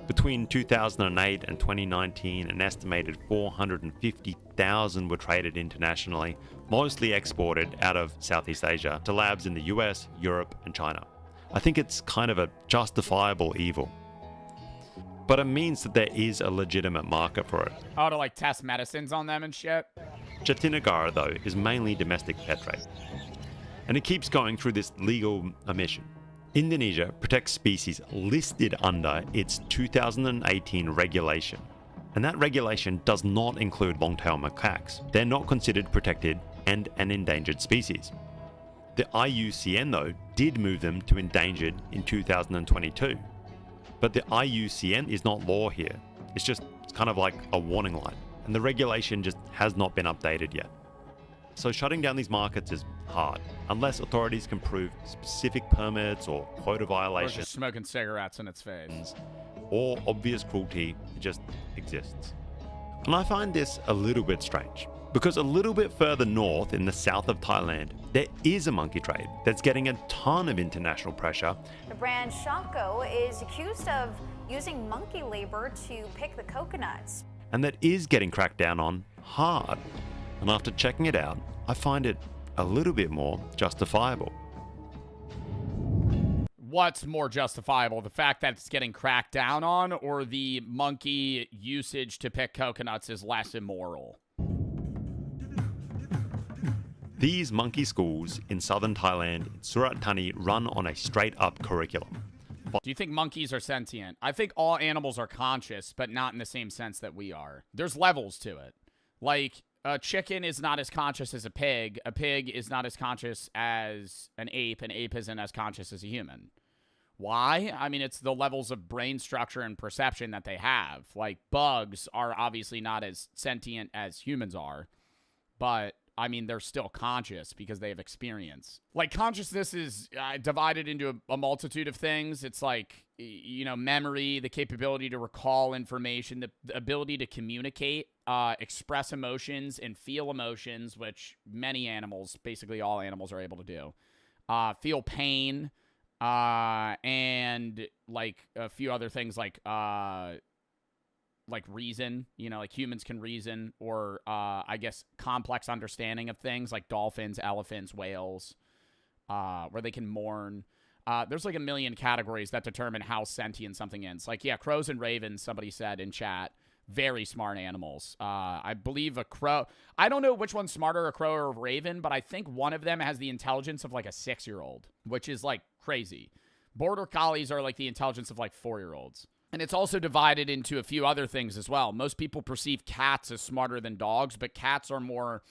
Between 2008 and 2019, an estimated 450,000 were traded internationally, mostly exported out of Southeast Asia to labs in the US, Europe, and China. I think it's kind of a justifiable evil. But it means that there is a legitimate market for it. Oh, to, like, test medicines on them and shit? Jatinegara, though, is mainly domestic pet trade. And it keeps going through this legal omission. Indonesia protects species listed under its 2018 regulation. And that regulation does not include long-tailed macaques. They're not considered protected and an endangered species. The IUCN, though, did move them to endangered in 2022. But the IUCN is not law here. It's kind of like a warning light. And the regulation just has not been updated yet. So shutting down these markets is hard, unless authorities can prove specific permits or quota Or violations. just smoking cigarettes in its face. Or obvious cruelty just exists. And I find this a little bit strange, because a little bit further north in the south of Thailand, there is a monkey trade that's getting a ton of international pressure. The brand Shako is accused of using monkey labor to pick the coconuts. And that is getting cracked down on hard. And after checking it out, I find it a little bit more justifiable. What's more justifiable? The fact that it's getting cracked down on, or the monkey usage to pick coconuts is less immoral? These monkey schools in southern Thailand, in Surat Thani, run on a straight-up curriculum. Do you think monkeys are sentient? I think all animals are conscious, but not in the same sense that we are. There's levels to it. Like, a chicken is not as conscious as a pig. A pig is not as conscious as an ape. An ape isn't as conscious as a human. Why? I mean, it's the levels of brain structure and perception that they have. Like, bugs are obviously not as sentient as humans are, but I mean, they're still conscious because they have experience. Like, consciousness is divided into a multitude of things. It's like, you know, memory, the capability to recall information, the ability to communicate, express emotions, and feel emotions, which many animals, basically all animals, are able to do. Feel pain, and, like, a few other things like reason, you know, like humans can reason, or I guess complex understanding of things like dolphins, elephants, whales, where they can mourn. There's like a million categories that determine how sentient something is. Like, yeah, crows and ravens, somebody said in chat, very smart animals. I believe a crow, I don't know which one's smarter, a crow or a raven, but I think one of them has the intelligence of like a 6-year-old, which is like crazy. Border collies are like the intelligence of like 4-year-olds. And it's also divided into a few other things as well. Most people perceive cats as smarter than dogs, but cats are more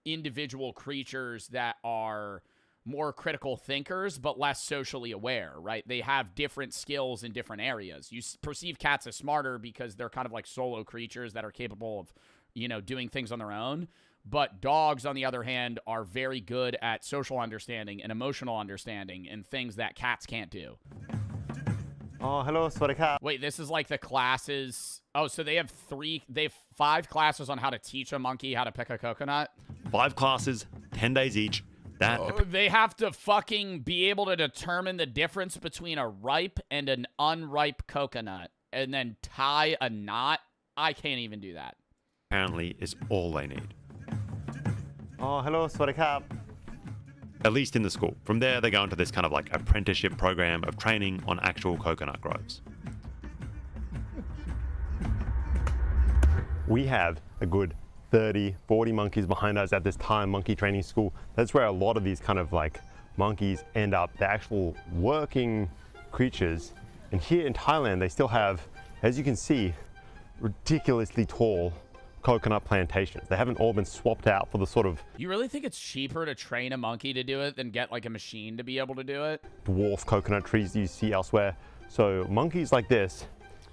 individual creatures that are more critical thinkers, but less socially aware, right? They have different skills in different areas. You perceive cats as smarter because they're kind of like solo creatures that are capable of, you know, doing things on their own. But dogs, on the other hand, are very good at social understanding and emotional understanding and things that cats can't do. Oh, hello, Swadika. Wait, this is like the classes. Oh, so they have 5 classes on how to teach a monkey how to pick a coconut? 5 classes, 10 days each. They have to fucking be able to determine the difference between a ripe and an unripe coconut and then tie a knot. I can't even do that. Apparently is all they need. Oh, hello, Swadika. At least in the school. From there, they go into this kind of like apprenticeship program of training on actual coconut groves. We have a good 30, 40 monkeys behind us at this Thai monkey training school. That's where a lot of these kind of like monkeys end up. They're actual working creatures. And here in Thailand, they still have, as you can see, ridiculously tall coconut plantations. They haven't all been swapped out for the sort of You really think it's cheaper to train a monkey to do it than get like a machine to be able to do it? dwarf coconut trees you see elsewhere. So monkeys like this,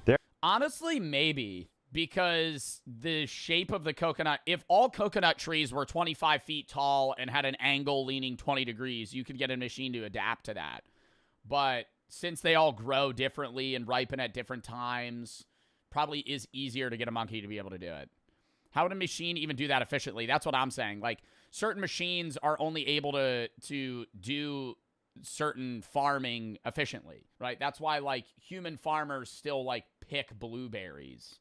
they're Honestly, maybe. Because the shape of the coconut, if all coconut trees were 25 feet tall and had an angle leaning 20 degrees, you could get a machine to adapt to that. But since they all grow differently and ripen at different times, probably is easier to get a monkey to be able to do it. How would a machine even do that efficiently? That's what I'm saying. Like, certain machines are only able to do certain farming efficiently, right? That's why, like, human farmers still, like, pick blueberries.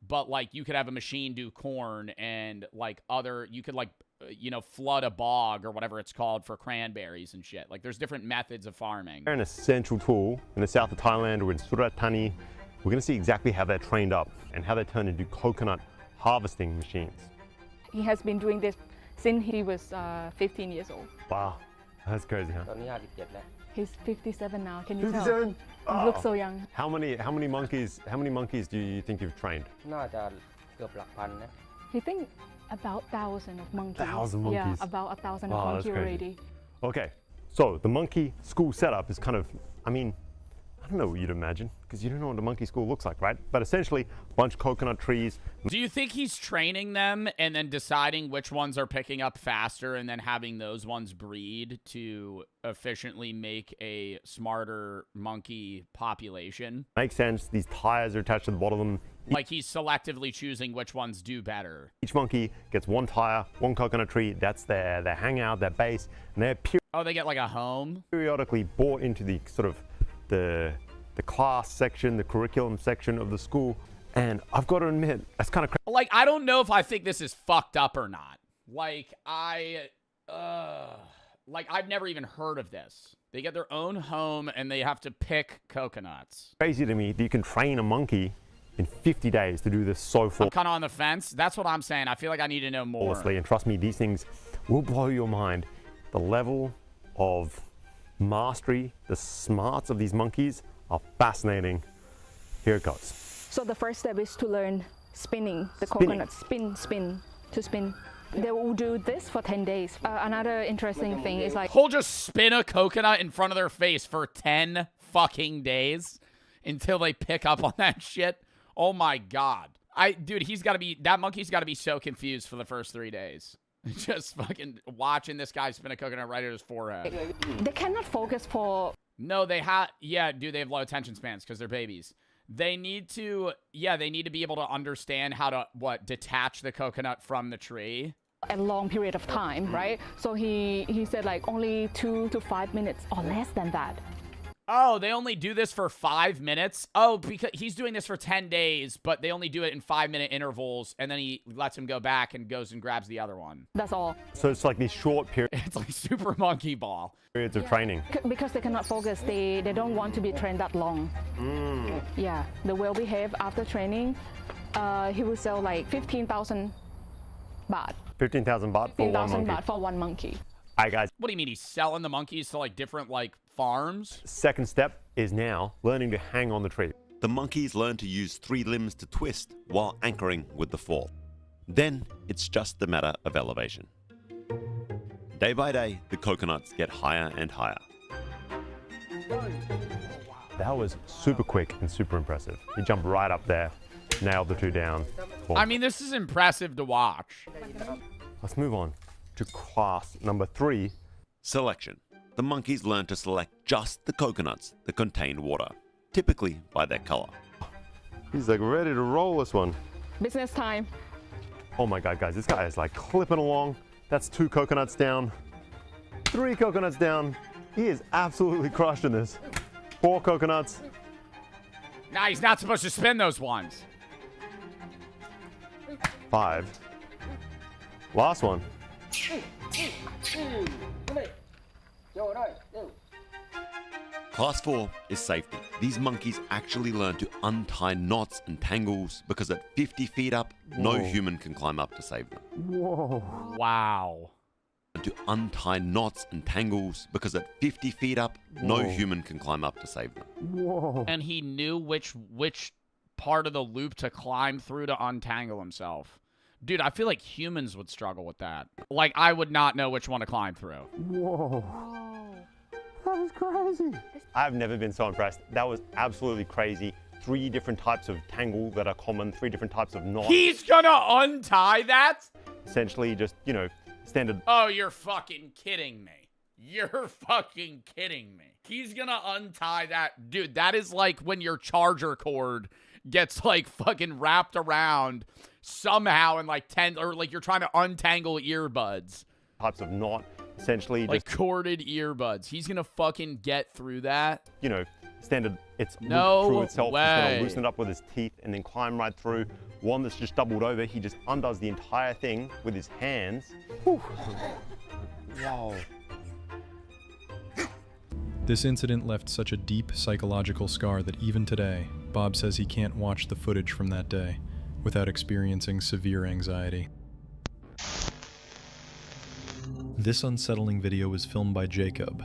But, like, you could have a machine do corn and, like, you could, like, you know, flood a bog or whatever it's called for cranberries and shit. Like, there's different methods of farming. an essential tool in the south of Thailand or in Surat Thani. We're going to see exactly how they're trained up and how they turn into coconut harvesting machines. He has been doing this since he was 15 years old. Wow, that's crazy, huh? He's 57 now. Can you 57? tell? He looks so young. How many monkeys do you think you've trained? He think about 1,000 of monkeys. 1,000 monkeys? Yeah, about 1,000 Wow, of that's monkeys crazy. already. Okay, so the monkey school setup is kind of, I mean, I don't know what you'd imagine, because you don't know what a monkey school looks like, right? But essentially, a bunch of coconut trees. Do you think he's training them and then deciding which ones are picking up faster and then having those ones breed to efficiently make a smarter monkey population? Makes sense. These tires are attached to the bottom of them. Like he's selectively choosing which ones do better. Each monkey gets one tire, one coconut tree. That's their hangout, their base, and they're Oh, they get like a home? periodically brought into the sort of the class section, the curriculum section of the school. And I've got to admit, that's kind of crazy. Like, I don't know if I think this is fucked up or not. Like, I've never even heard of this. They get their own home and they have to pick coconuts. Crazy to me that you can train a monkey in 50 days to do this so I'm kind of on the fence. That's what I'm saying. I feel like I need to know more. flawlessly. And trust me, these things will blow your mind. The level of mastery, the smarts of these monkeys are fascinating. Here it goes. So the first step is to learn spinning the Spinning. coconut. Spin. They will do this for 10 days. Another interesting thing is like... He'll just spin a coconut in front of their face for 10 fucking days until they pick up on that shit. Oh my God. Dude, that monkey's gotta be so confused for the first 3 days. Just fucking watching this guy spin a coconut right at his forehead. They cannot focus for... No, they have low attention spans because they're babies. They need to be able to understand how to, detach the coconut from the tree. A long period of time, right? So he said like only 2 to 5 minutes or less than that. Oh, they only do this for 5 minutes? Oh, because he's doing this for 10 days, but they only do it in 5-minute intervals, and then he lets him go back and goes and grabs the other one. That's all. So it's like these short It's like Super Monkey Ball. periods of training. Because they cannot focus, they don't want to be trained that long. Yeah, the well-behaved after training, he will sell like 15,000 baht. 15,000 baht for one 15,000 monkey. baht for one monkey. All right, guys. What do you mean he's selling the monkeys to like different farms? Second step is now learning to hang on the tree. The monkeys learn to use 3 limbs to twist while anchoring with the 4th. Then it's just a matter of elevation. Day by day, the coconuts get higher and higher. That was super quick and super impressive. He jumped right up there, nailed the two down. Boom. I mean, this is impressive to watch. Let's move on to class number 3. Selection. The monkeys learn to select just the coconuts that contain water, typically by their color. He's like ready to roll this one. Business time. Oh my God, guys, this guy is like clipping along. That's 2 coconuts down, 3 coconuts down. He is absolutely crushing this. 4 coconuts. Nah, he's not supposed to spin those ones. 5. Last one. Class 4 is safety. These monkeys actually learn to untie knots and tangles because at 50 feet up, no Whoa. human can climb up to save them. Whoa. Wow. To untie knots and tangles because at 50 feet up, no Whoa. human can climb up to save them. Whoa. And he knew which part of the loop to climb through to untangle himself. Dude, I feel like humans would struggle with that. Like, I would not know which one to climb through. Whoa. That is crazy. I've never been so impressed. That was absolutely crazy. 3 different types of tangle that are common, 3 different types of knots. He's gonna untie that? Essentially just, you know, standard. Oh, you're fucking kidding me. You're fucking kidding me. He's gonna untie that. Dude, that is like when your charger cord gets like fucking wrapped around somehow in like 10, or like you're trying to untangle earbuds. Types of knot, essentially like just corded earbuds. He's gonna fucking get through that. You know, standard. It's No looped through itself. He's way. gonna loosen it up with his teeth and then climb right through. One that's just doubled over. He just undoes the entire thing with his hands. Whew. Wow. This incident left such a deep psychological scar that even today, Bob says he can't watch the footage from that day without experiencing severe anxiety. This unsettling video was filmed by Jacob,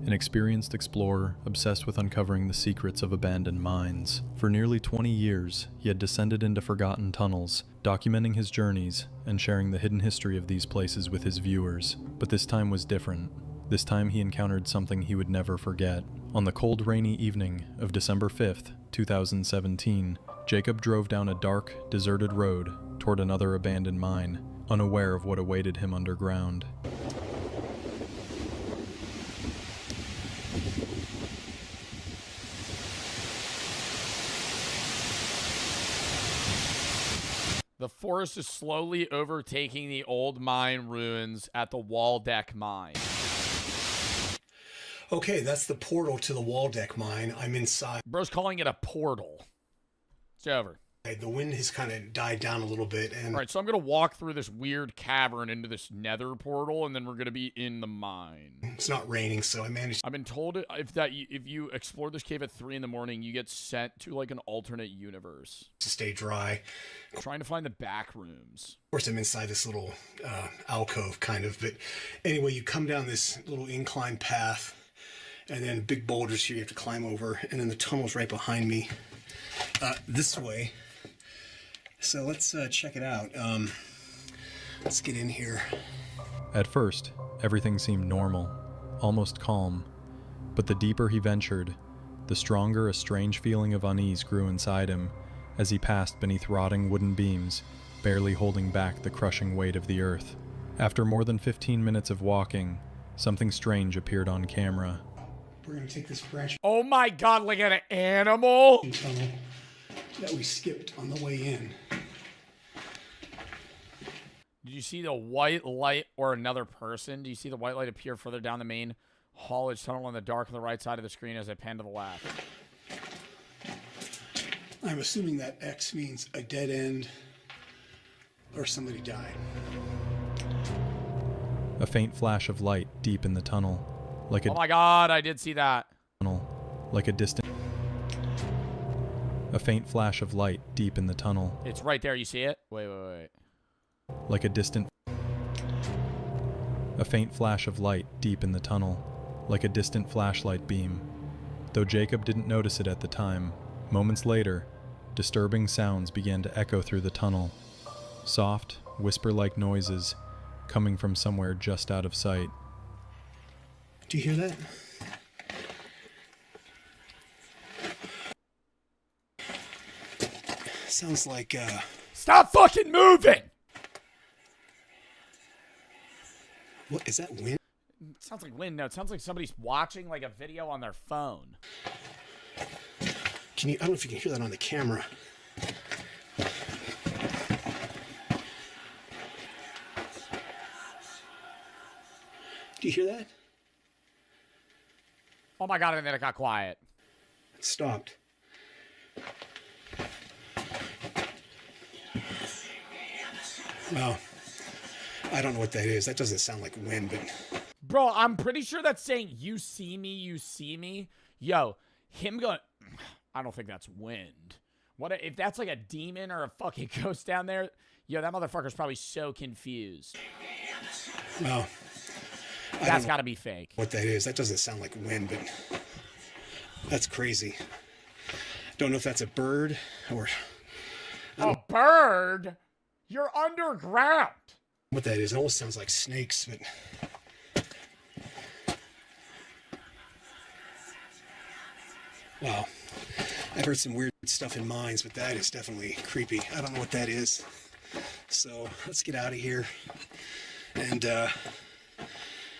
an experienced explorer obsessed with uncovering the secrets of abandoned mines. For nearly 20 years, he had descended into forgotten tunnels, documenting his journeys and sharing the hidden history of these places with his viewers. But this time was different. This time he encountered something he would never forget. On the cold, rainy evening of December 5th, 2017, Jacob drove down a dark, deserted road toward another abandoned mine, unaware of what awaited him underground. The forest is slowly overtaking the old mine ruins at the Waldeck mine. Okay, that's the portal to the Waldeck mine. I'm inside. Bro's calling it a portal. It's over. The wind has kind of died down a little bit, and All right, so I'm going to walk through this weird cavern into this nether portal, and then we're going to be in the mine. it's not raining, so I managed. I've been told if you explore this cave at 3 in the morning, you get sent to like an alternate universe. To stay dry. I'm trying to find the back rooms. Of course, I'm inside this little alcove, kind of. But anyway, you come down this little incline path, and then big boulders here you have to climb over, and then the tunnel's right behind me this way. So let's check it out. Let's get in here. At first, everything seemed normal, almost calm, but the deeper he ventured, the stronger a strange feeling of unease grew inside him as he passed beneath rotting wooden beams, barely holding back the crushing weight of the earth. After more than 15 minutes of walking, something strange appeared on camera. We're going to take this branch Oh my god, like an animal? tunnel that we skipped on the way in. Did you see the white light or another person? Do you see the white light appear further down the main haulage tunnel in the dark on the right side of the screen as I pan to the left? I'm assuming that X means a dead end or somebody died. A faint flash of light deep in the tunnel, like a Oh my god, I did see that. tunnel, like a distant. A faint flash of light deep in the tunnel, It's right there, you see it? Wait. like a distant. A faint flash of light deep in the tunnel, like a distant flashlight beam. Though Jacob didn't notice it at the time, moments later, disturbing sounds began to echo through the tunnel. Soft, whisper-like noises, coming from somewhere just out of sight. Do you hear that? Sounds like, Stop fucking moving! What, is that wind? It sounds like wind. No, it sounds like somebody's watching like a video on their phone. Can you, I don't know if you can hear that on the camera. Do you hear that? Oh my god, and then it got quiet. It stopped. Well, I don't know what that is. That doesn't sound like wind, but... Bro, I'm pretty sure that's saying, you see me, you see me. Yo, him going... I don't think that's wind. What if that's like a demon or a fucking ghost down there? Yo, that motherfucker's probably so confused. Well, that's got to be fake. What that is. That doesn't sound like wind, but... That's crazy. Don't know if that's a bird or... A bird? You're underground. What that is. It almost sounds like snakes, but... Wow. I've heard some weird stuff in mines, but that is definitely creepy. I don't know what that is. So let's get out of here and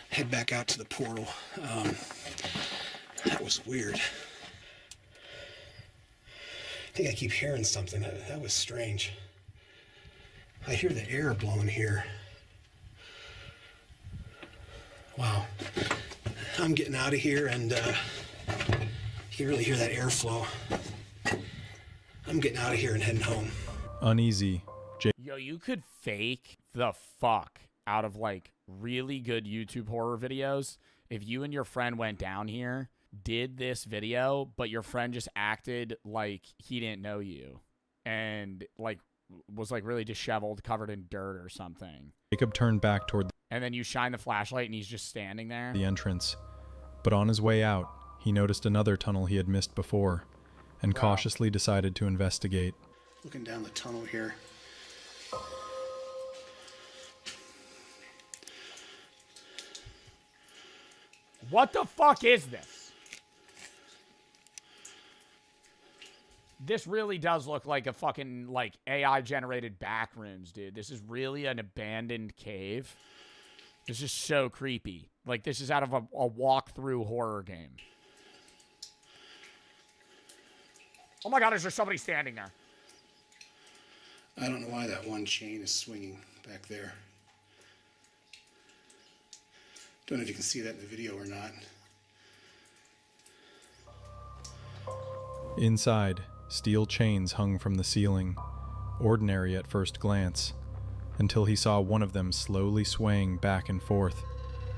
head back out to the portal. That was weird. I think I keep hearing something. That was strange. I hear the air blowing here. Wow. I'm getting out of here, and you can really hear that airflow. I'm getting out of here and heading home. Uneasy, Yo, you could fake the fuck out of like really good YouTube horror videos if you and your friend went down here, did this video, but your friend just acted like he didn't know you and like was like really disheveled, covered in dirt or something. Jacob turned back toward And then you shine the flashlight and he's just standing there. the entrance, but on his way out, he noticed another tunnel he had missed before and cautiously decided to investigate. Looking down the tunnel here. What the fuck is this? This really does look like a fucking, like, AI-generated backrooms, dude. This is really an abandoned cave. This is so creepy. Like, this is out of a walk-through horror game. Oh my god, is there somebody standing there? I don't know why that one chain is swinging back there. Don't know if you can see that in the video or not. Inside, steel chains hung from the ceiling, ordinary at first glance, until he saw one of them slowly swaying back and forth,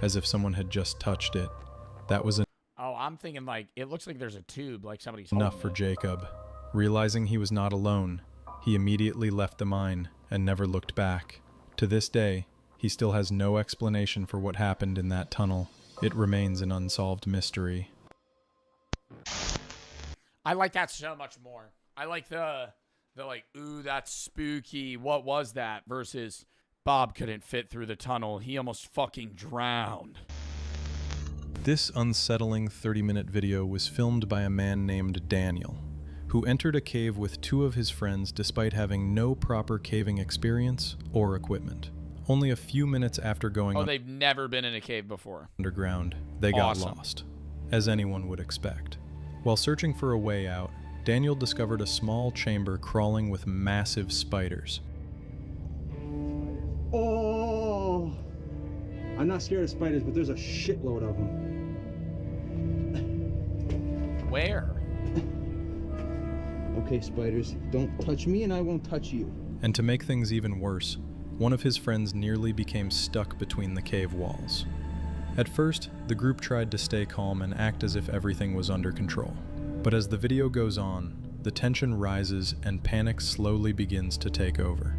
as if someone had just touched it. That was Oh, I'm thinking, like, it looks like there's a tube, like somebody's enough holding for it. Jacob. Realizing he was not alone, he immediately left the mine and never looked back. To this day, he still has no explanation for what happened in that tunnel. It remains an unsolved mystery. I like that so much more. I like the like, ooh, that's spooky. What was that? Versus Bob couldn't fit through the tunnel. He almost fucking drowned. This unsettling 30-minute video was filmed by a man named Daniel, who entered a cave with two of his friends despite having no proper caving experience or equipment. Only a few minutes after going they've never been in a cave before. underground, they got lost, as anyone would expect. While searching for a way out, Daniel discovered a small chamber crawling with massive spiders. Oh! I'm not scared of spiders, but there's a shitload of them. Where? Okay, spiders, don't touch me and I won't touch you. And to make things even worse, one of his friends nearly became stuck between the cave walls. At first, the group tried to stay calm and act as if everything was under control. But as the video goes on, the tension rises and panic slowly begins to take over.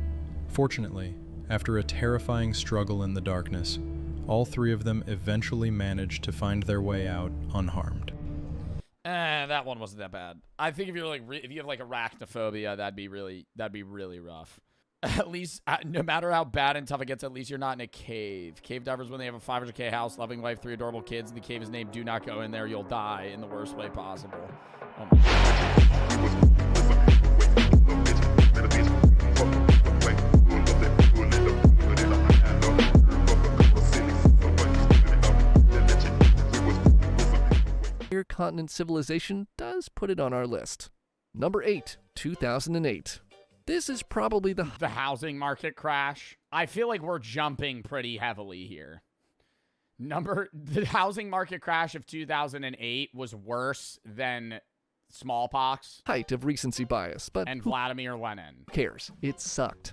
Fortunately, after a terrifying struggle in the darkness, all three of them eventually managed to find their way out unharmed. That one wasn't that bad. I think if you're like if you have like arachnophobia, that'd be really rough. At least, no matter how bad and tough it gets, at least you're not in a cave. Cave divers, when they have a 500K house, loving wife, 3 adorable kids, and the cave is named Do Not Go In There, you'll die in the worst way possible. Oh my Your continent civilization does put it on our list. Number 8, 2008. This is probably the housing market crash. I feel like we're jumping pretty heavily here. The housing market crash of 2008 was worse than smallpox height of recency bias, but and Vladimir Lenin. Who cares? It sucked.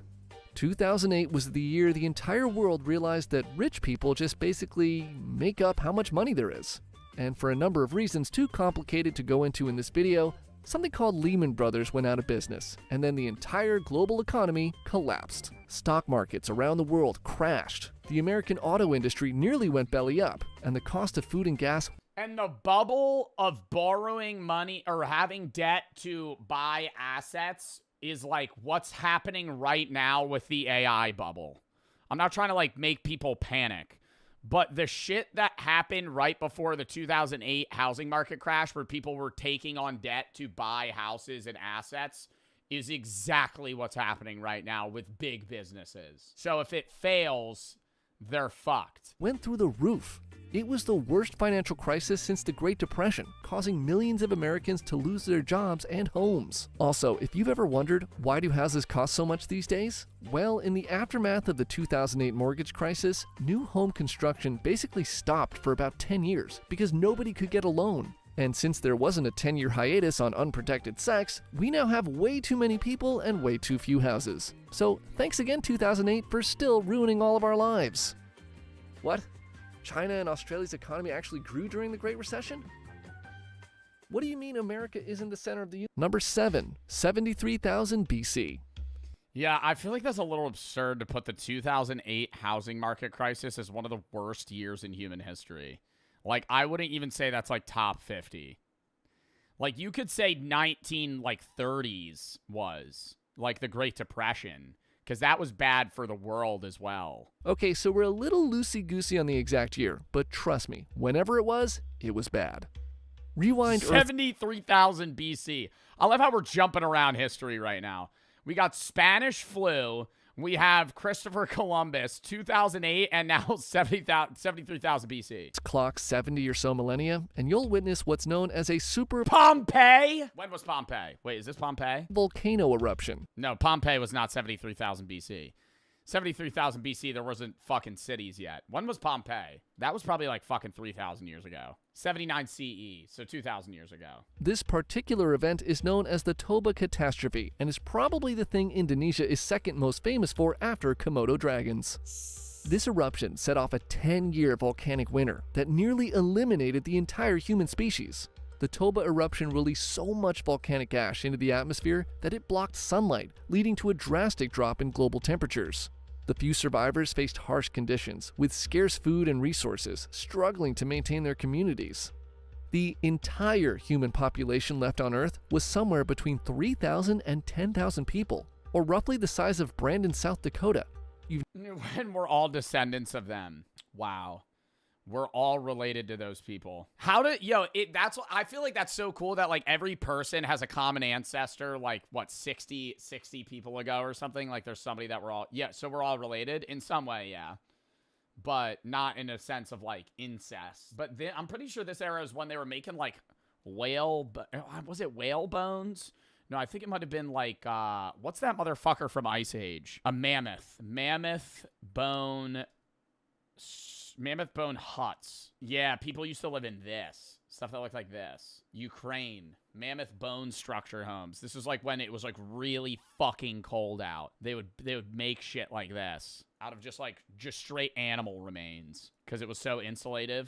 2008 was the year the entire world realized that rich people just basically make up how much money there is. And for a number of reasons too complicated to go into in this video, something called Lehman Brothers went out of business, and then the entire global economy collapsed. Stock markets around the world crashed. The American auto industry nearly went belly up, and the cost of food and gas. And the bubble of borrowing money or having debt to buy assets is like what's happening right now with the AI bubble. I'm not trying to like make people panic, but the shit that happened right before the 2008 housing market crash where people were taking on debt to buy houses and assets is exactly what's happening right now with big businesses. So if it fails, they're fucked. Went through the roof. It was the worst financial crisis since the Great Depression, causing millions of Americans to lose their jobs and homes. Also, if you've ever wondered, why do houses cost so much these days? Well, in the aftermath of the 2008 mortgage crisis, new home construction basically stopped for about 10 years because nobody could get a loan. And since there wasn't a 10-year hiatus on unprotected sex, we now have way too many people and way too few houses. So thanks again 2008 for still ruining all of our lives. What? China and Australia's economy actually grew during the Great Recession? What do you mean America isn't the center of the universe? Number 7, 73,000 BC. Yeah, I feel like that's a little absurd to put the 2008 housing market crisis as one of the worst years in human history. Like, I wouldn't even say that's like top 50. Like, you could say 30s was like the Great Depression, because that was bad for the world as well. Okay, so we're a little loosey-goosey on the exact year, but trust me, whenever it was bad. Rewind 73,000 BC. I love how we're jumping around history right now. We got Spanish flu. We have Christopher Columbus, 2008, and now 73,000 BC. Clock 70 or so millennia, and you'll witness what's known as a super Pompeii. When was Pompeii? Wait, is this Pompeii? Volcano eruption. No, Pompeii was not 73,000 BC. 73,000 BC, there wasn't fucking cities yet. When was Pompeii? That was probably like fucking 3,000 years ago. 79 CE, so 2,000 years ago. This particular event is known as the Toba catastrophe and is probably the thing Indonesia is second most famous for after Komodo dragons. This eruption set off a 10-year volcanic winter that nearly eliminated the entire human species. The Toba eruption released so much volcanic ash into the atmosphere that it blocked sunlight, leading to a drastic drop in global temperatures. The few survivors faced harsh conditions, with scarce food and resources, struggling to maintain their communities. The entire human population left on Earth was somewhere between 3,000 and 10,000 people, or roughly the size of Brandon, South Dakota. And we're all descendants of them. Wow. We're all related to those people. I feel like that's so cool that like every person has a common ancestor, like what, 60 people ago or something. Like there's somebody that so we're all related in some way. Yeah. But not in a sense of like incest. But then I'm pretty sure this era is when they were making like was it whale bones? No, I think it might have been like, what's that motherfucker from Ice Age? A mammoth. Mammoth bone huts. Yeah, people used to live in this. Stuff that looked like this. Ukraine. Mammoth bone structure homes. This is like when it was like really fucking cold out. They would make shit like this out of just straight animal remains because it was so insulative.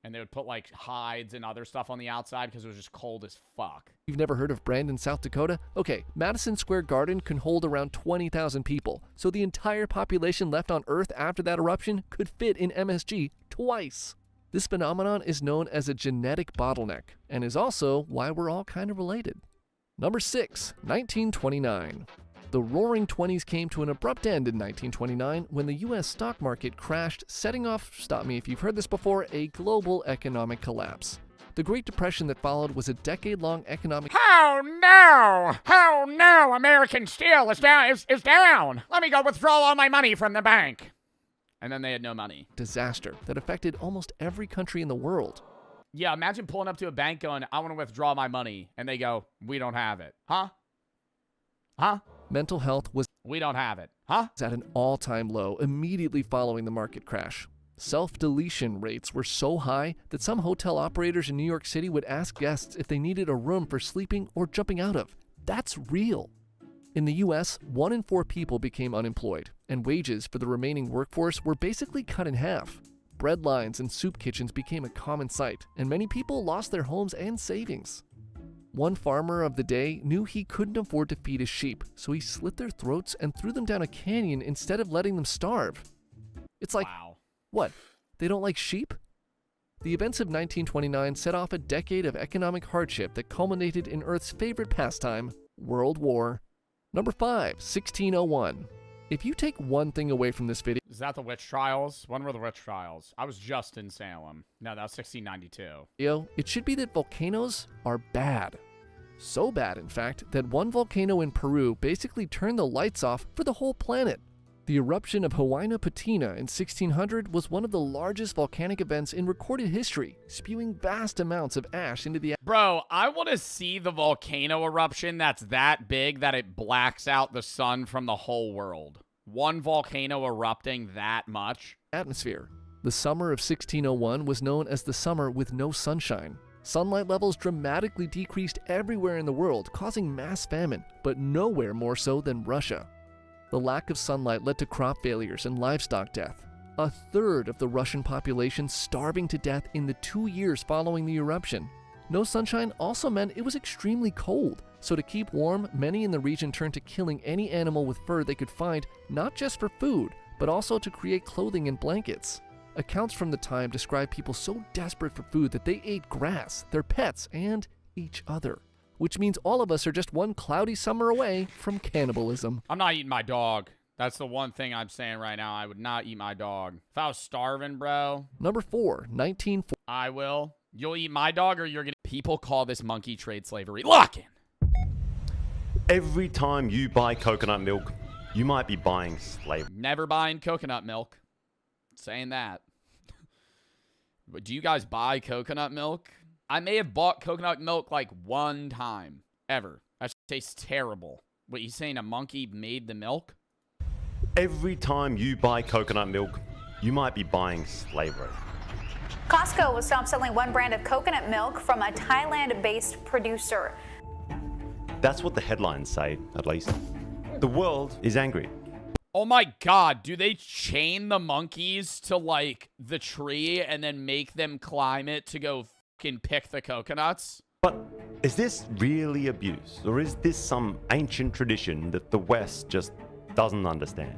And they would put like hides and other stuff on the outside because it was just cold as fuck. You've never heard of Brandon, South Dakota? Okay, Madison Square Garden can hold around 20,000 people, so the entire population left on Earth after that eruption could fit in MSG twice. This phenomenon is known as a genetic bottleneck, and is also why we're all kind of related. Number 6, 1929. The Roaring Twenties came to an abrupt end in 1929 when the U.S. stock market crashed, setting off, stop me if you've heard this before, a global economic collapse. The Great Depression that followed was a decade-long economic... Oh no! Oh no! American steel is down. Is down. Let me go withdraw all my money from the bank. And then they had no money. ...disaster that affected almost every country in the world. Yeah, imagine pulling up to a bank going, I want to withdraw my money. And they go, we don't have it. Huh? Huh? Mental health was... We don't have it. Huh? ...at an all-time low immediately following the market crash. Self-deletion rates were so high that some hotel operators in New York City would ask guests if they needed a room for sleeping or jumping out of. That's real. In the U.S., 1 in 4 people became unemployed, and wages for the remaining workforce were basically cut in half. Bread lines and soup kitchens became a common sight, and many people lost their homes and savings. One farmer of the day knew he couldn't afford to feed his sheep, so he slit their throats and threw them down a canyon instead of letting them starve. It's like, wow. What? They don't like sheep? The events of 1929 set off a decade of economic hardship that culminated in Earth's favorite pastime, World War. Number 5, 1601. If you take one thing away from this video... Is that the witch trials? When were the witch trials? I was just in Salem. No, that was 1692. It should be that volcanoes are bad. So bad, in fact, that one volcano in Peru basically turned the lights off for the whole planet. The eruption of Huayna Patina in 1600 was one of the largest volcanic events in recorded history, spewing vast amounts of ash into the... Bro, I want to see the volcano eruption that's that big that it blacks out the sun from the whole world. One volcano erupting that much. Atmosphere. The summer of 1601 was known as the summer with no sunshine. Sunlight levels dramatically decreased everywhere in the world, causing mass famine, but nowhere more so than Russia. The lack of sunlight led to crop failures and livestock death. A third of the Russian population starving to death in the 2 years following the eruption. No sunshine also meant it was extremely cold, so to keep warm, many in the region turned to killing any animal with fur they could find, not just for food, but also to create clothing and blankets. Accounts from the time describe people so desperate for food that they ate grass, their pets, and each other. Which means all of us are just one cloudy summer away from cannibalism. I'm not eating my dog. That's the one thing I'm saying right now. I would not eat my dog. If I was starving, bro. Number 4, 1940. I will. You'll eat my dog or you're gonna... People call this monkey trade slavery. Lock in. Every time you buy coconut milk, you might be buying slavery. Never buying coconut milk. Saying that. But do you guys buy coconut milk? I may have bought coconut milk like one time, ever. That tastes terrible. What, you saying a monkey made the milk? Every time you buy coconut milk, you might be buying slavery. Costco will stop selling one brand of coconut milk from a Thailand-based producer. That's what the headlines say, at least. The world is angry. Oh my god, do they chain the monkeys to, like, the tree and then make them climb it to go fucking pick the coconuts? But is this really abuse? Or is this some ancient tradition that the West just doesn't understand?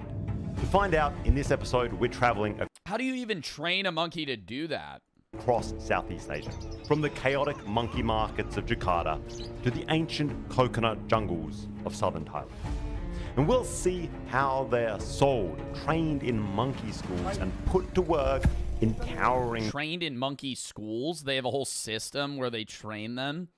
To find out, in this episode, we're traveling How do you even train a monkey to do that? Across Southeast Asia. From the chaotic monkey markets of Jakarta to the ancient coconut jungles of southern Thailand. And we'll see how they're sold, trained in monkey schools, and put to work in towering... Trained in monkey schools? They have a whole system where they train them?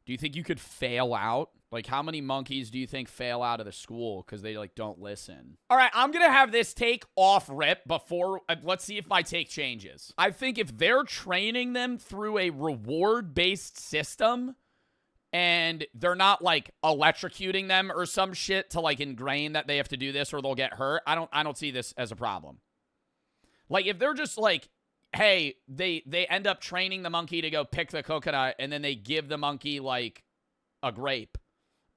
Do you think you could fail out? Like, how many monkeys do you think fail out of the school because they, like, don't listen? All right, I'm going to have this take off rip before... let's see if my take changes. I think if they're training them through a reward-based system... and they're not, like, electrocuting them or some shit to, like, ingrain that they have to do this or they'll get hurt, I don't see this as a problem. Like, if they're just, like, hey, they end up training the monkey to go pick the coconut and then they give the monkey, like, a grape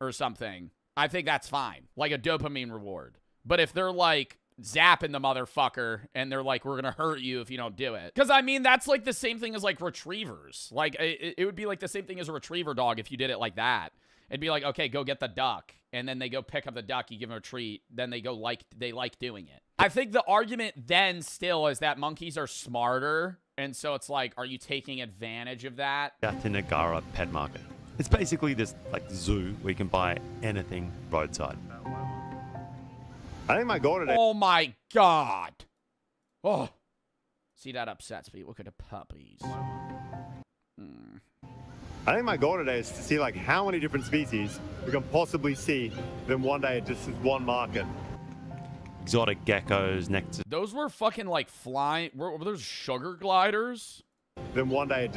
or something, I think that's fine. Like a dopamine reward. But if they're, like, zapping the motherfucker and they're like, we're gonna hurt you if you don't do it. Because, I mean, that's like the same thing as like retrievers. Like, it would be like the same thing as a retriever dog if you did it like that. It'd be like, okay, go get the duck. And then they go pick up the duck, you give them a treat. Then they go they like doing it. I think the argument then still is that monkeys are smarter. And so it's like, are you taking advantage of that? Jatinegara Pet Market. It's basically this like zoo where you can buy anything roadside. I think my goal today. Oh my god. Oh. See, that upsets me. Look at the puppies. I think my goal today is to see like how many different species we can possibly see in one day just as one market. Exotic geckos next to Those were fucking like flying. Were those sugar gliders? then one day.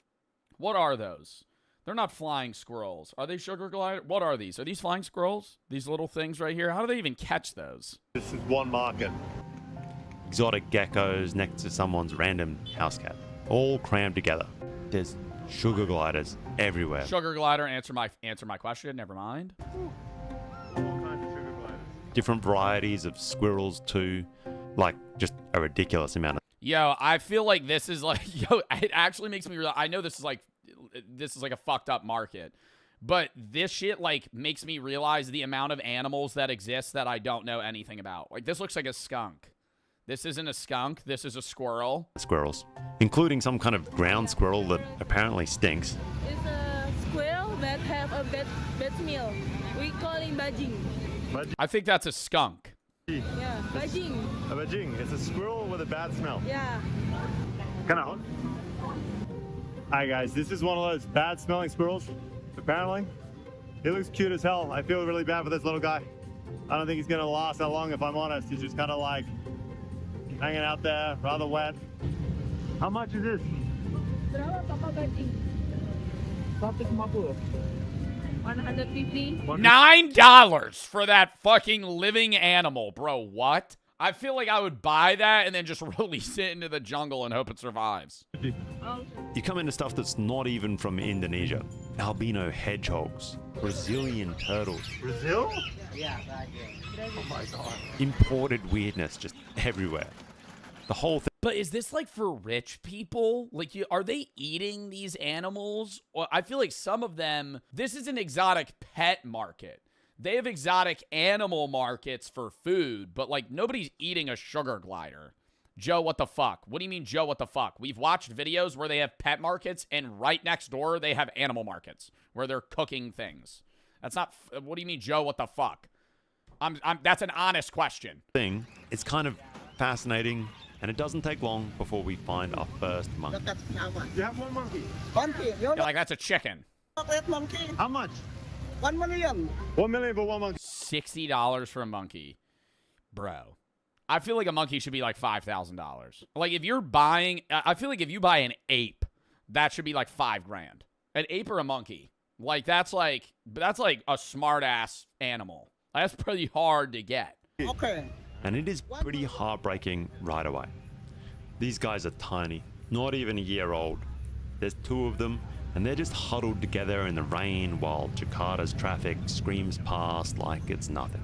What are those? They're not flying squirrels. Are they sugar gliders? What are these? Are these flying squirrels? These little things right here? How do they even catch those? This is one market. Exotic geckos next to someone's random house cat, all crammed together. There's sugar gliders everywhere. Sugar glider. Answer my question. Never mind. Different varieties of squirrels too, like just a ridiculous amount of. Yo, I feel like this is like, yo, it actually makes me realize, I know this is like a fucked up market, but this shit like makes me realize the amount of animals that exist that I don't know anything about. Like this looks like a skunk. This isn't a skunk. This is a squirrel. Squirrels, including some kind of ground squirrel that apparently stinks. It's a squirrel that have a bad smell. We call it bajing. I think that's a skunk. Yeah, bajing. A bajing. It's a squirrel with a bad smell. Yeah. Kind of. Hi guys, this is one of those bad smelling squirrels. Apparently, he looks cute as hell. I feel really bad for this little guy. I don't think he's gonna last that long, if I'm honest. He's just kind of like hanging out there, rather wet. How much is this? Berapa papa bajing? 150. $9 for that fucking living animal, bro. What? I feel like I would buy that and then just release it into the jungle and hope it survives. You come into stuff that's not even from Indonesia. Albino hedgehogs, Brazilian turtles. Brazil? Yeah, oh my god. Imported weirdness just everywhere. The whole thing. But is this like for rich people? Like, are they eating these animals? Well, I feel like some of them, this is an exotic pet market. They have exotic animal markets for food, but like nobody's eating a sugar glider. Joe, what the fuck? What do you mean, Joe, what the fuck? We've watched videos where they have pet markets and right next door they have animal markets where they're cooking things. That's not, what do you mean, Joe, what the fuck? That's an honest question. It's kind of fascinating, and it doesn't take long before we find our first monkey. You have one monkey. You're like, that's a chicken. How much? 1 million. 1 million for one monkey. $60 for a monkey. Bro. I feel like a monkey should be like $5,000. Like if you're buying, I feel like if you buy an ape, that should be like $5,000. An ape or a monkey. Like that's like a smart ass animal. That's pretty hard to get. Okay. And it is pretty heartbreaking right away. These guys are tiny, not even a year old. There's 2 of them, and they're just huddled together in the rain while Jakarta's traffic screams past like it's nothing.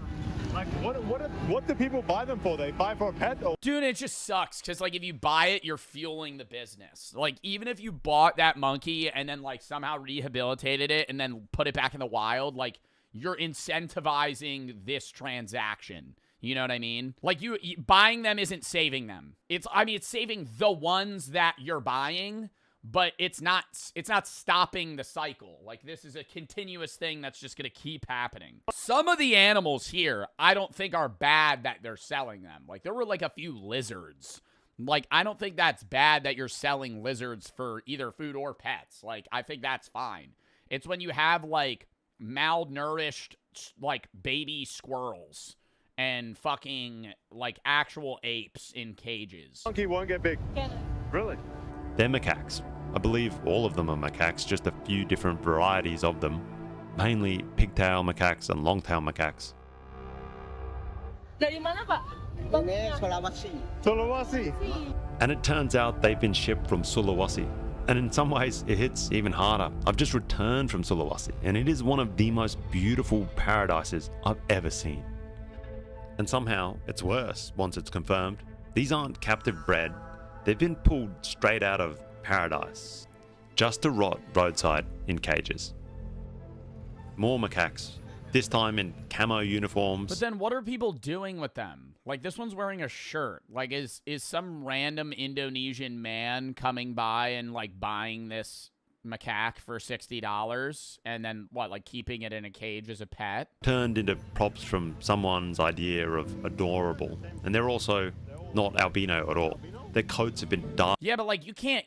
Like, what do people buy them for? They buy for a pet? Or Dude, it just sucks because, like, if you buy it, you're fueling the business. Like, even if you bought that monkey and then, like, somehow rehabilitated it and then put it back in the wild, like, you're incentivizing this transaction. You know what I mean? Like, you buying them isn't saving them. It's saving the ones that you're buying, but it's not stopping the cycle. Like, this is a continuous thing that's just going to keep happening. Some of the animals here, I don't think are bad that they're selling them. Like, there were, like, a few lizards. Like, I don't think that's bad that you're selling lizards for either food or pets. Like, I think that's fine. It's when you have, like, malnourished, like, baby squirrels and fucking, like, actual apes in cages. monkey won't get big. Really? They're macaques. I believe all of them are macaques, just a few different varieties of them. Mainly pigtail macaques and longtail macaques. Dari mana, Pak? Ini Sulawesi. Sulawesi. And it turns out they've been shipped from Sulawesi. And in some ways, it hits even harder. I've just returned from Sulawesi, and it is one of the most beautiful paradises I've ever seen. And somehow, it's worse once it's confirmed. These aren't captive bred. They've been pulled straight out of paradise, just to rot roadside in cages. More macaques, this time in camo uniforms. But then what are people doing with them? Like, this one's wearing a shirt. Like, is some random Indonesian man coming by and, like, buying this macaque for $60 and then what, like keeping it in a cage as a pet? Turned into props from someone's idea of adorable. And they're also not albino at all. Their coats have been dyed. Yeah, but like you can't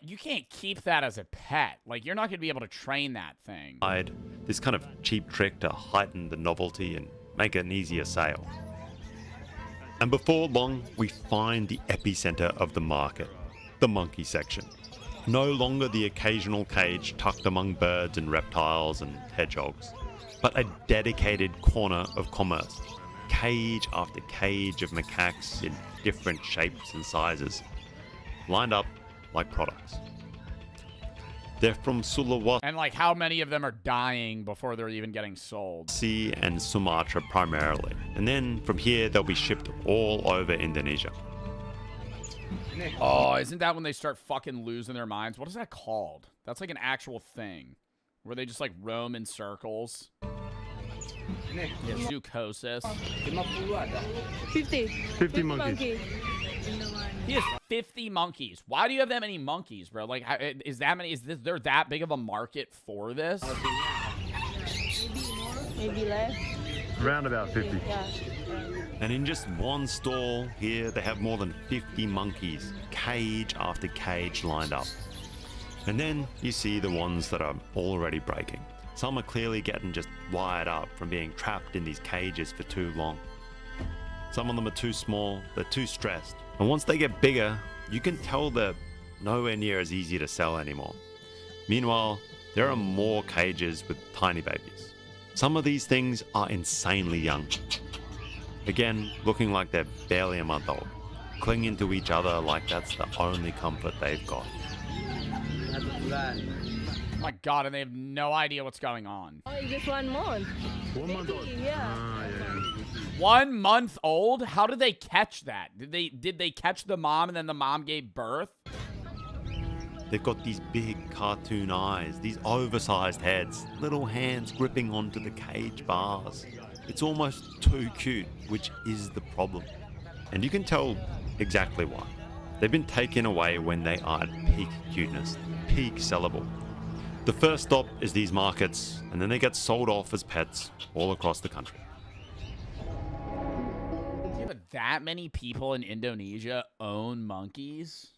keep that as a pet. Like you're not going to be able to train that thing. This kind of cheap trick to heighten the novelty and make it an easier sale. And before long, we find the epicenter of the market, the monkey section. No longer the occasional cage tucked among birds and reptiles and hedgehogs, but a dedicated corner of commerce. Cage after cage of macaques in different shapes and sizes, lined up like products. They're from Sulawesi And like how many of them are dying before they're even getting sold? and Sumatra primarily. And then from here, they'll be shipped all over Indonesia. Oh, isn't that when they start fucking losing their minds? What is that called? That's like an actual thing where they just like roam in circles. Yeah, zoocosis. 50 monkeys. He has 50 monkeys. Why do you have that many monkeys, bro? Like, is there that big of a market for this? Maybe less. Around about 50. Yeah. And in just one stall here, they have more than 50 monkeys, cage after cage lined up. And then you see the ones that are already breaking. Some are clearly getting just wired up from being trapped in these cages for too long. Some of them are too small, they're too stressed. And once they get bigger, you can tell they're nowhere near as easy to sell anymore. Meanwhile, there are more cages with tiny babies. Some of these things are insanely young. Again, looking like they're barely a month old, clinging to each other like that's the only comfort they've got. My God, and they have no idea what's going on. Oh, it's just 1 month. 1 month old. Yeah. 1 month old? How did they catch that? Did they catch the mom and then the mom gave birth? They've got these big cartoon eyes, these oversized heads, little hands gripping onto the cage bars. It's almost too cute, which is the problem. And you can tell exactly why. They've been taken away when they are at peak cuteness, peak sellable. The first stop is these markets, and then they get sold off as pets all across the country. Yeah, but that many people in Indonesia own monkeys?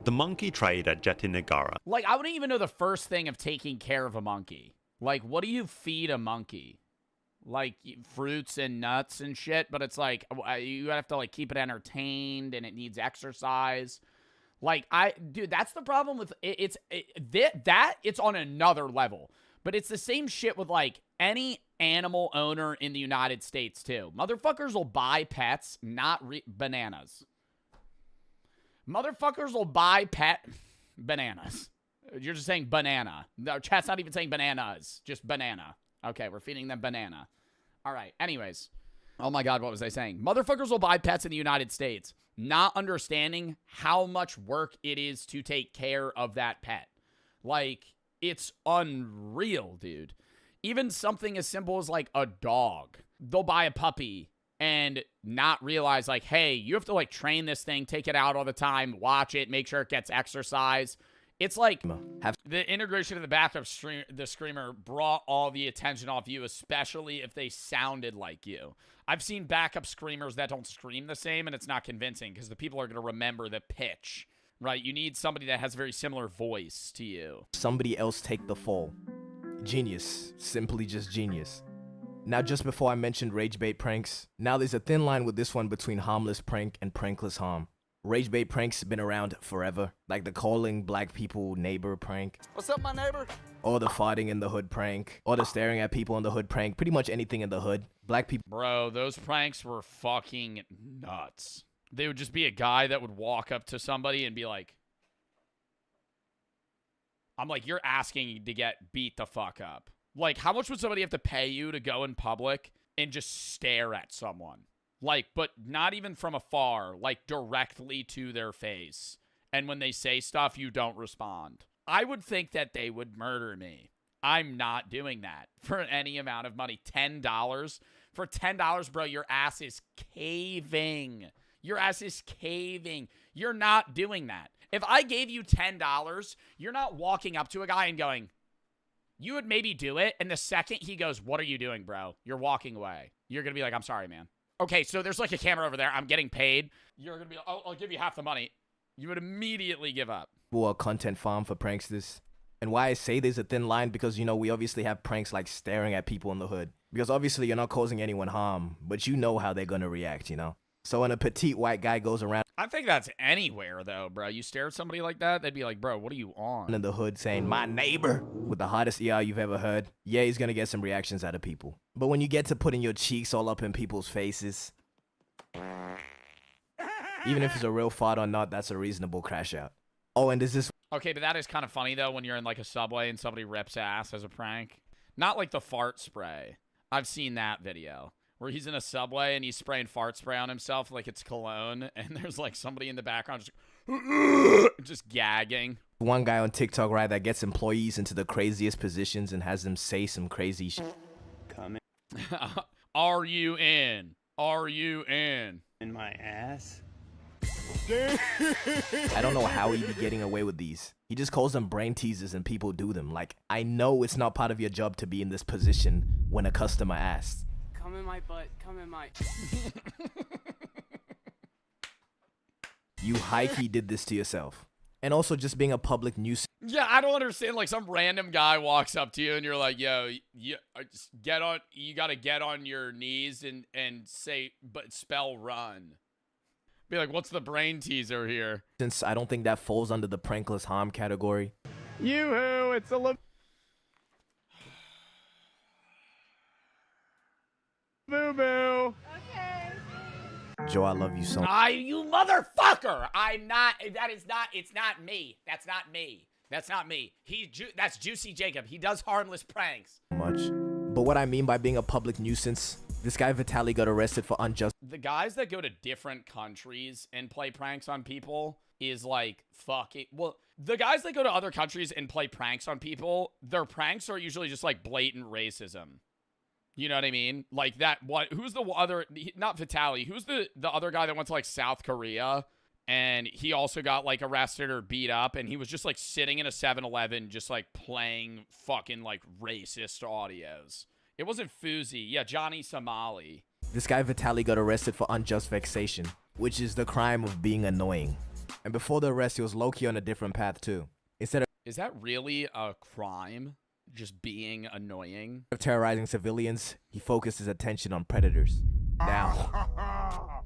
The monkey trade at Jatinegara. Like, I wouldn't even know the first thing of taking care of a monkey. Like, what do you feed a monkey? Like, fruits and nuts and shit, but it's like, you have to, like, keep it entertained, and it needs exercise. Like, dude, that's the problem with it. It's on another level. But it's the same shit with, like, any animal owner in the United States, too. Motherfuckers will buy pets, not bananas. Motherfuckers will buy bananas. You're just saying banana. No, chat's not even saying bananas, just banana. Okay, we're feeding them banana. All right, anyways. Oh my God, what was I saying? Motherfuckers will buy pets in the United States, not understanding how much work it is to take care of that pet. Like, it's unreal, dude. Even something as simple as, like, a dog. They'll buy a puppy and not realize, like, hey, you have to, like, train this thing, take it out all the time, watch it, make sure it gets exercise. It's like the integration of the backup the screamer brought all the attention off you, especially if they sounded like you. I've seen backup screamers that don't scream the same, and it's not convincing because the people are going to remember the pitch, right? You need somebody that has a very similar voice to you. Somebody else take the fall. Genius. Simply just genius. Now, just before I mentioned rage bait pranks, now there's a thin line with this one between harmless prank and prankless harm. Rage bait pranks have been around forever, like the calling black people neighbor prank. What's up, my neighbor? Or the farting in the hood prank, or the staring at people in the hood prank, pretty much anything in the hood. Black people. Bro, those pranks were fucking nuts. They would just be a guy that would walk up to somebody and be like, I'm like, you're asking to get beat the fuck up. Like, how much would somebody have to pay you to go in public and just stare at someone? Like, but not even from afar, like directly to their face. And when they say stuff, you don't respond. I would think that they would murder me. I'm not doing that for any amount of money. $10? For $10, bro, your ass is caving. Your ass is caving. You're not doing that. If I gave you $10, you're not walking up to a guy and going, you would maybe do it. And the second he goes, what are you doing, bro? You're walking away. You're going to be like, I'm sorry, man. Okay, so there's like a camera over there. I'm getting paid. You're going to be like, I'll give you half the money. You would immediately give up. A content farm for pranksters. And why I say there's a thin line, because, you know, we obviously have pranks like staring at people in the hood. Because obviously you're not causing anyone harm, but you know how they're going to react, you know? So when a petite white guy goes around I think that's anywhere, though, bro. You stare at somebody like that, they'd be like, bro, what are you on? in the hood saying, my neighbor, with the hottest ER you've ever heard, yeah, he's going to get some reactions out of people. But when you get to putting your cheeks all up in people's faces, even if it's a real fart or not, that's a reasonable crash out. Oh, and there's this... Okay, but that is kind of funny, though, when you're in, like, a subway and somebody rips ass as a prank. Not like the fart spray. I've seen that video. Where he's in a subway and he's spraying fart spray on himself like it's cologne, and there's like somebody in the background just gagging. One guy on TikTok, right, that gets employees into the craziest positions and has them say some crazy shit. Come in. Are you in? Are you in? In my ass? I don't know how he'd be getting away with these. He just calls them brain teasers and people do them. Like, I know it's not part of your job to be in this position when a customer asks. Come in my butt. Come in my... You high-key did this to yourself. And also just being a public nuisance. Yeah, I don't understand. Like, some random guy walks up to you and you're like, yo, you gotta get on your knees and say, but spell run. Be like, what's the brain teaser here? Since I don't think that falls under the prankless harm category. Yoo-hoo, it's a Boo-boo. Joe, I love you so much. You motherfucker! I'm not, it's not me. That's not me. That's not me. That's Juicy Jacob. He does harmless pranks. But what I mean by being a public nuisance, this guy Vitaly got arrested for unjust. The guys that go to different countries and play pranks on people is like, fuck it. Well, the guys that go to other countries and play pranks on people, their pranks are usually just like blatant racism. You know what I mean? Like that one, who's the other, not Vitaly, who's the other guy that went to like South Korea and he also got like arrested or beat up and he was just like sitting in a 7-Eleven just like playing fucking like racist audios. It wasn't Fuzi. Yeah, Johnny Somali. This guy Vitaly got arrested for unjust vexation, which is the crime of being annoying. And before the arrest, he was low-key on a different path too. Is that really a crime? Just being annoying? Of terrorizing civilians, he focused his attention on predators. Now,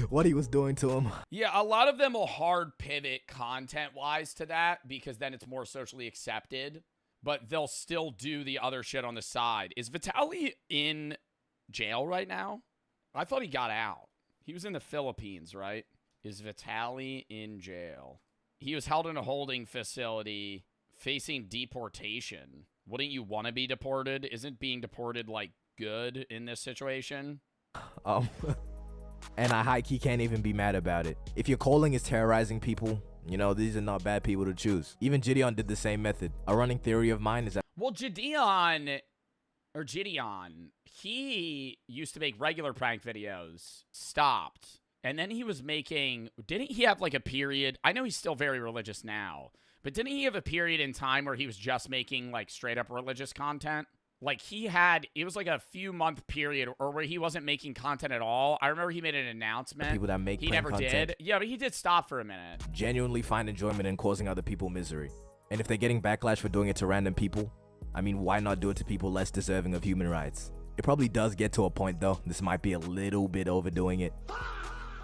what he was doing to him. Yeah, a lot of them will hard pivot content-wise to that because then it's more socially accepted, but they'll still do the other shit on the side. Is Vitaly in jail right now? I thought he got out. He was in the Philippines, right? Is Vitaly in jail? He was held in a holding facility facing deportation. Wouldn't you want to be deported? Isn't being deported, like, good in this situation? And I high-key can't even be mad about it. If your calling is terrorizing people, you know, these are not bad people to choose. Even Gideon did the same method. A running theory of mine is that... Well, Gideon, he used to make regular prank videos. Stopped. And then he was making... Didn't he have, like, a period? I know he's still very religious now. But didn't he have a period in time where he was just making, like, straight-up religious content? Like, it was like a few-month period or where he wasn't making content at all. I remember he made an announcement. People that make He never content did. Yeah, but he did stop for a minute. Genuinely find enjoyment in causing other people misery. And if they're getting backlash for doing it to random people, I mean, why not do it to people less deserving of human rights? It probably does get to a point, though. This might be a little bit overdoing it.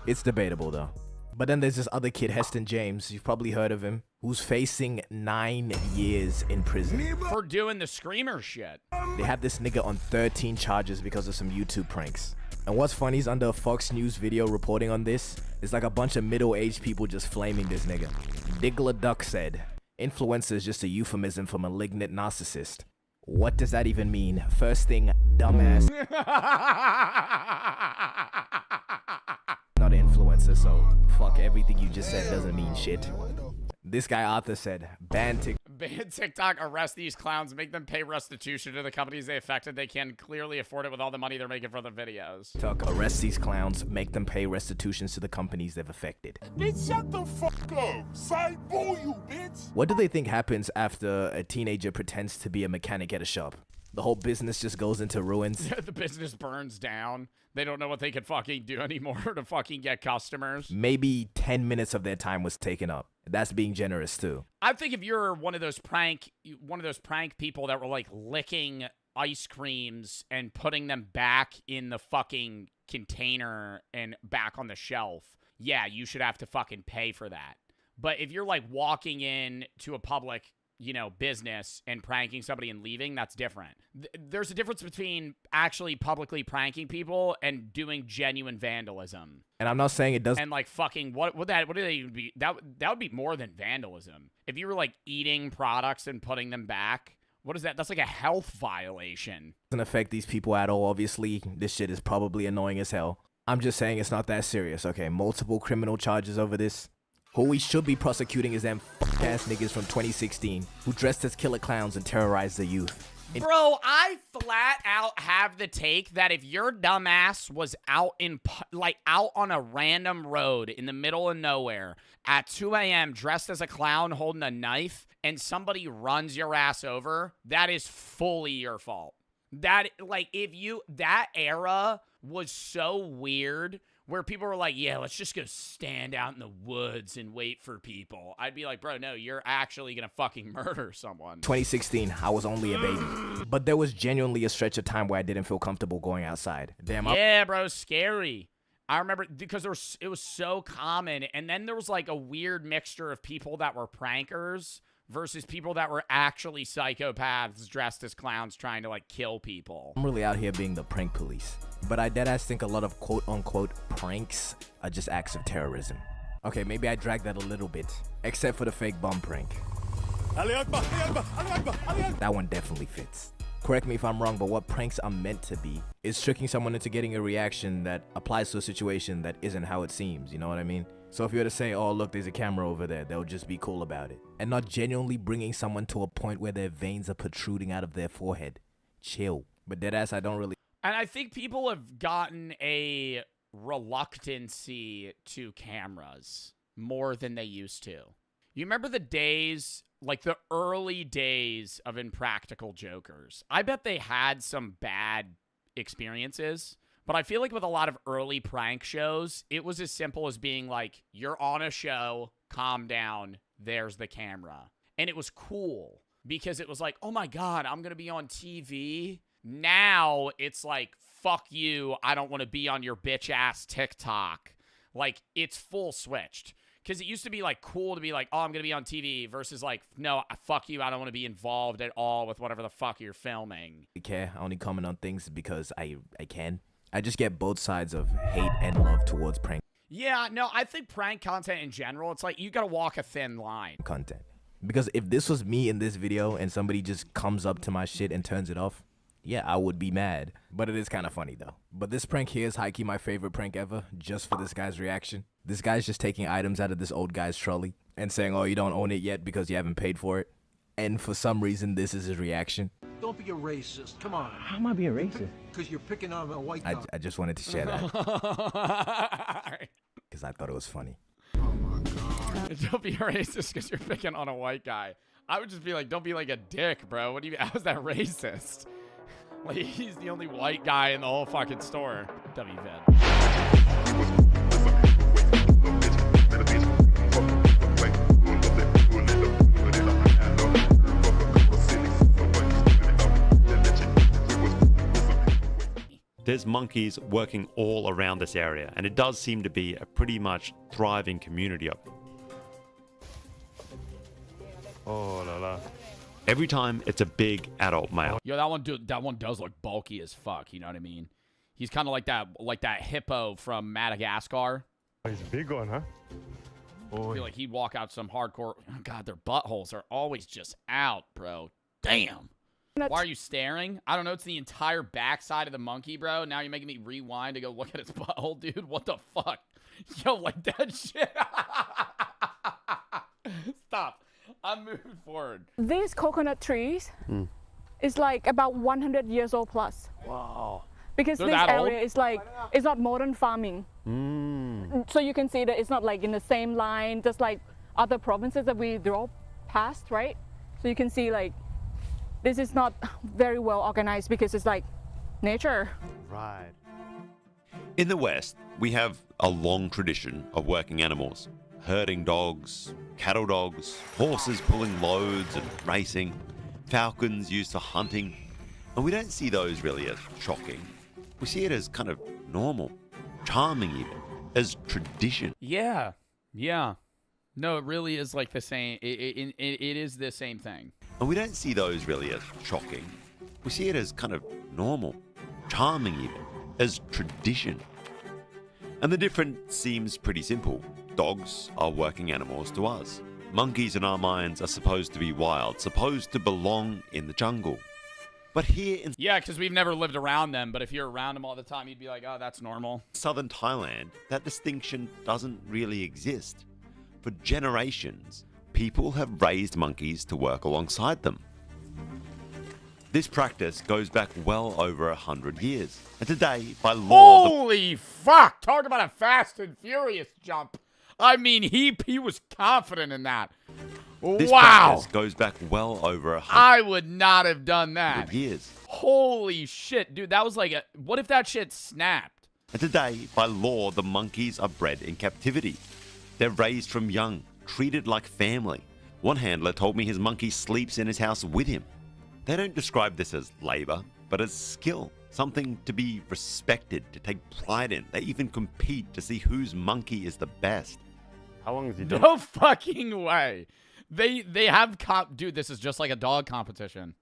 It's debatable, though. But then there's this other kid, Heston James, you've probably heard of him, who's facing 9 years in prison. For doing the screamer shit. They have this nigga on 13 charges because of some YouTube pranks. And what's funny is under a Fox News video reporting on this, it's like a bunch of middle-aged people just flaming this nigga. Diggler Duck said, influencer is just a euphemism for malignant narcissist. What does that even mean? First thing, dumbass. Not an influencer, so fuck everything you just said doesn't mean shit. This guy Arthur said, ban TikTok. ban TikTok, arrest these clowns, make them pay restitution to the companies they affected. They can clearly afford it with all the money they're making for the videos. TikTok, arrest these clowns, make them pay restitutions to the companies they've affected. Bitch, shut the fuck up. Side boo you, bitch. What do they think happens after a teenager pretends to be a mechanic at a shop? The whole business just goes into ruins. The business burns down. They don't know what they can fucking do anymore to fucking get customers. Maybe 10 minutes of their time was taken up. That's being generous too. I think if you're one of those prank people that were like licking ice creams and putting them back in the fucking container and back on the shelf, yeah, you should have to fucking pay for that. But if you're like walking in to a public, you know, business and pranking somebody and leaving, that's different. There's a difference between actually publicly pranking people and doing genuine vandalism. And I'm not saying it doesn't. And like fucking what would they even be? That would be more than vandalism. If you were like eating products and putting them back, what is that? That's like a health violation. Doesn't affect these people at all. Obviously, this shit is probably annoying as hell. I'm just saying it's not that serious, okay? Multiple criminal charges over this. Who we should be prosecuting is them ass niggas from 2016 who dressed as killer clowns and terrorized the youth. Bro, I flat out have the take that if your dumbass was out on a random road in the middle of nowhere at 2 a.m. dressed as a clown holding a knife and somebody runs your ass over, that is fully your fault. That era was so weird where people were like, yeah, let's just go stand out in the woods and wait for people. I'd be like, bro, no, you're actually going to fucking murder someone. 2016, I was only a baby. But there was genuinely a stretch of time where I didn't feel comfortable going outside. Damn. Yeah, bro, scary. I remember because it was so common. And then there was like a weird mixture of people that were prankers versus people that were actually psychopaths dressed as clowns trying to like kill people. I'm really out here being the prank police. But I deadass think a lot of quote-unquote pranks are just acts of terrorism. Okay, maybe I dragged that a little bit. Except for the fake bum prank. That one definitely fits. Correct me if I'm wrong, but what pranks are meant to be is tricking someone into getting a reaction that applies to a situation that isn't how it seems, you know what I mean? So if you were to say, oh look, there's a camera over there, they'll just be cool about it. And not genuinely bringing someone to a point where their veins are protruding out of their forehead. Chill. But deadass, I don't really... And I think people have gotten a reluctancy to cameras more than they used to. You remember the days, like the early days of Impractical Jokers? I bet they had some bad experiences, but I feel like with a lot of early prank shows, it was as simple as being like, you're on a show, calm down, there's the camera. And it was cool because it was like, oh my God, I'm going to be on TV. Now it's like, fuck you, I don't want to be on your bitch ass TikTok. Like, it's full switched. Because it used to be like cool to be like, oh, I'm going to be on TV versus like, no, fuck you, I don't want to be involved at all with whatever the fuck you're filming. I only comment on things because I can. I just get both sides of hate and love towards prank. Yeah, no, I think prank content in general, it's like you got to walk a thin line. Content. Because if this was me in this video and somebody just comes up to my shit and turns it off, yeah, I would be mad. But it is kind of funny, though. But this prank here is high-key my favorite prank ever, just for this guy's reaction. This guy's just taking items out of this old guy's trolley and saying, oh, you don't own it yet because you haven't paid for it. And for some reason, this is his reaction. Don't be a racist. Come on. How am I being racist? Because you're picking on a white guy. I just wanted to share that. Because I thought it was funny. Oh, my God. Don't be racist because you're picking on a white guy. I would just be like, don't be like a dick, bro. What do you? How is that racist? Like, he's the only white guy in the whole fucking store. WVED. There's monkeys working all around this area, and it does seem to be a pretty much thriving community up. Oh la la. Every time it's a big adult male. Yo, that one does look bulky as fuck, you know what I mean? He's kind of like that hippo from Madagascar. He's a big one, huh? I feel like he'd walk out some hardcore. Oh God, their buttholes are always just out, bro. Damn. Why are you staring? I don't know. It's the entire backside of the monkey, bro. Now you're making me rewind to go look at its butthole, dude. What the fuck? Yo, like that shit. Stop. I'm moving forward. These coconut trees is like about 100 years old plus. Wow. Because They're this that area old? is like, it's not modern farming. So you can see that it's not like in the same line, just like other provinces that we drove past, right? So you can see like, this is not very well organized because it's like nature. Right. In the West, we have a long tradition of working animals. Herding dogs, cattle dogs, horses pulling loads and racing, falcons used for hunting. And we don't see those really as shocking. We see it as kind of normal, charming even, as tradition. Yeah. No, it really is like the same. It is the same thing. And we don't see those really as shocking. We see it as kind of normal, charming even, as tradition. And the difference seems pretty simple. Dogs are working animals to us. Monkeys in our minds are supposed to be wild, supposed to belong in the jungle. But here in because we've never lived around them, but if you're around them all the time, you'd be like, oh, that's normal. southern Thailand, that distinction doesn't really exist. For generations, people have raised monkeys to work alongside them. This practice goes back well over 100 years. And today, by law... Holy fuck! Talk about a Fast and Furious jump. I mean, he was confident in that. This Wow! practice goes back well over 100 I would not have done that. years. Holy shit, dude. That was like a... What if that shit snapped? And today, by law, the monkeys are bred in captivity. They're raised from young, treated like family. One handler told me his monkey sleeps in his house with him. They don't describe this as labor, but as skill. Something to be respected, to take pride in. They even compete to see whose monkey is the best. How long has he done? No fucking way. They have dude, this is just like a dog competition.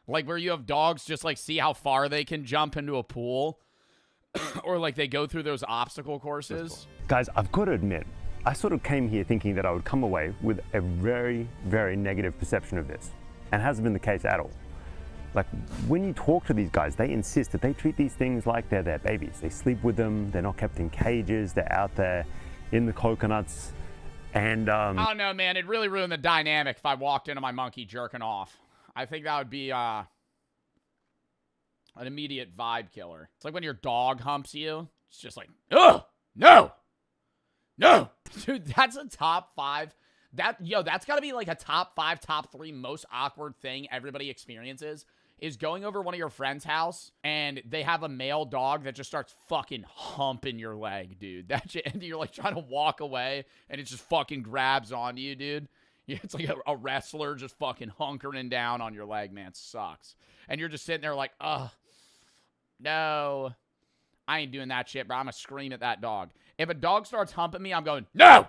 Like where you have dogs just like see how far they can jump into a pool. Or like they go through those obstacle courses. Guys, I've got to admit, I sort of came here thinking that I would come away with a very, very negative perception of this. And hasn't been the case at all. Like, when you talk to these guys, they insist that they treat these things like they're their babies. They sleep with them, they're not kept in cages, they're out there in the coconuts, and I don't know, man. It really ruined the dynamic if I walked into my monkey jerking off. I think that would be an immediate vibe killer. It's like when your dog humps you. It's just like, ugh, no. Dude, that's a top 5. That's got to be like a top 5, top 3 most awkward thing everybody experiences is going over one of your friend's house and they have a male dog that just starts fucking humping your leg, dude. That shit, and you're like trying to walk away and it just fucking grabs onto you, dude. It's like a wrestler just fucking hunkering down on your leg, man. It sucks. And you're just sitting there like, ugh, no. I ain't doing that shit, bro. I'm gonna scream at that dog. If a dog starts humping me, I'm going, no!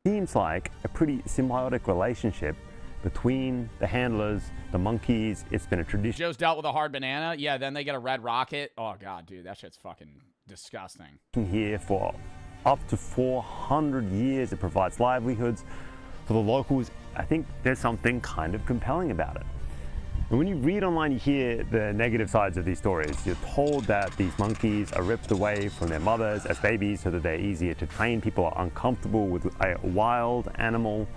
seems like a pretty symbiotic relationship between the handlers, the monkeys. It's been a tradition. Joe's dealt with a hard banana. Yeah, then they get a red rocket. Oh, God, dude, that shit's fucking disgusting. Here for up to 400 years. It provides livelihoods for the locals. I think there's something kind of compelling about it. And when you read online, you hear the negative sides of these stories. You're told that these monkeys are ripped away from their mothers as babies so that they're easier to train. People are uncomfortable with a wild animal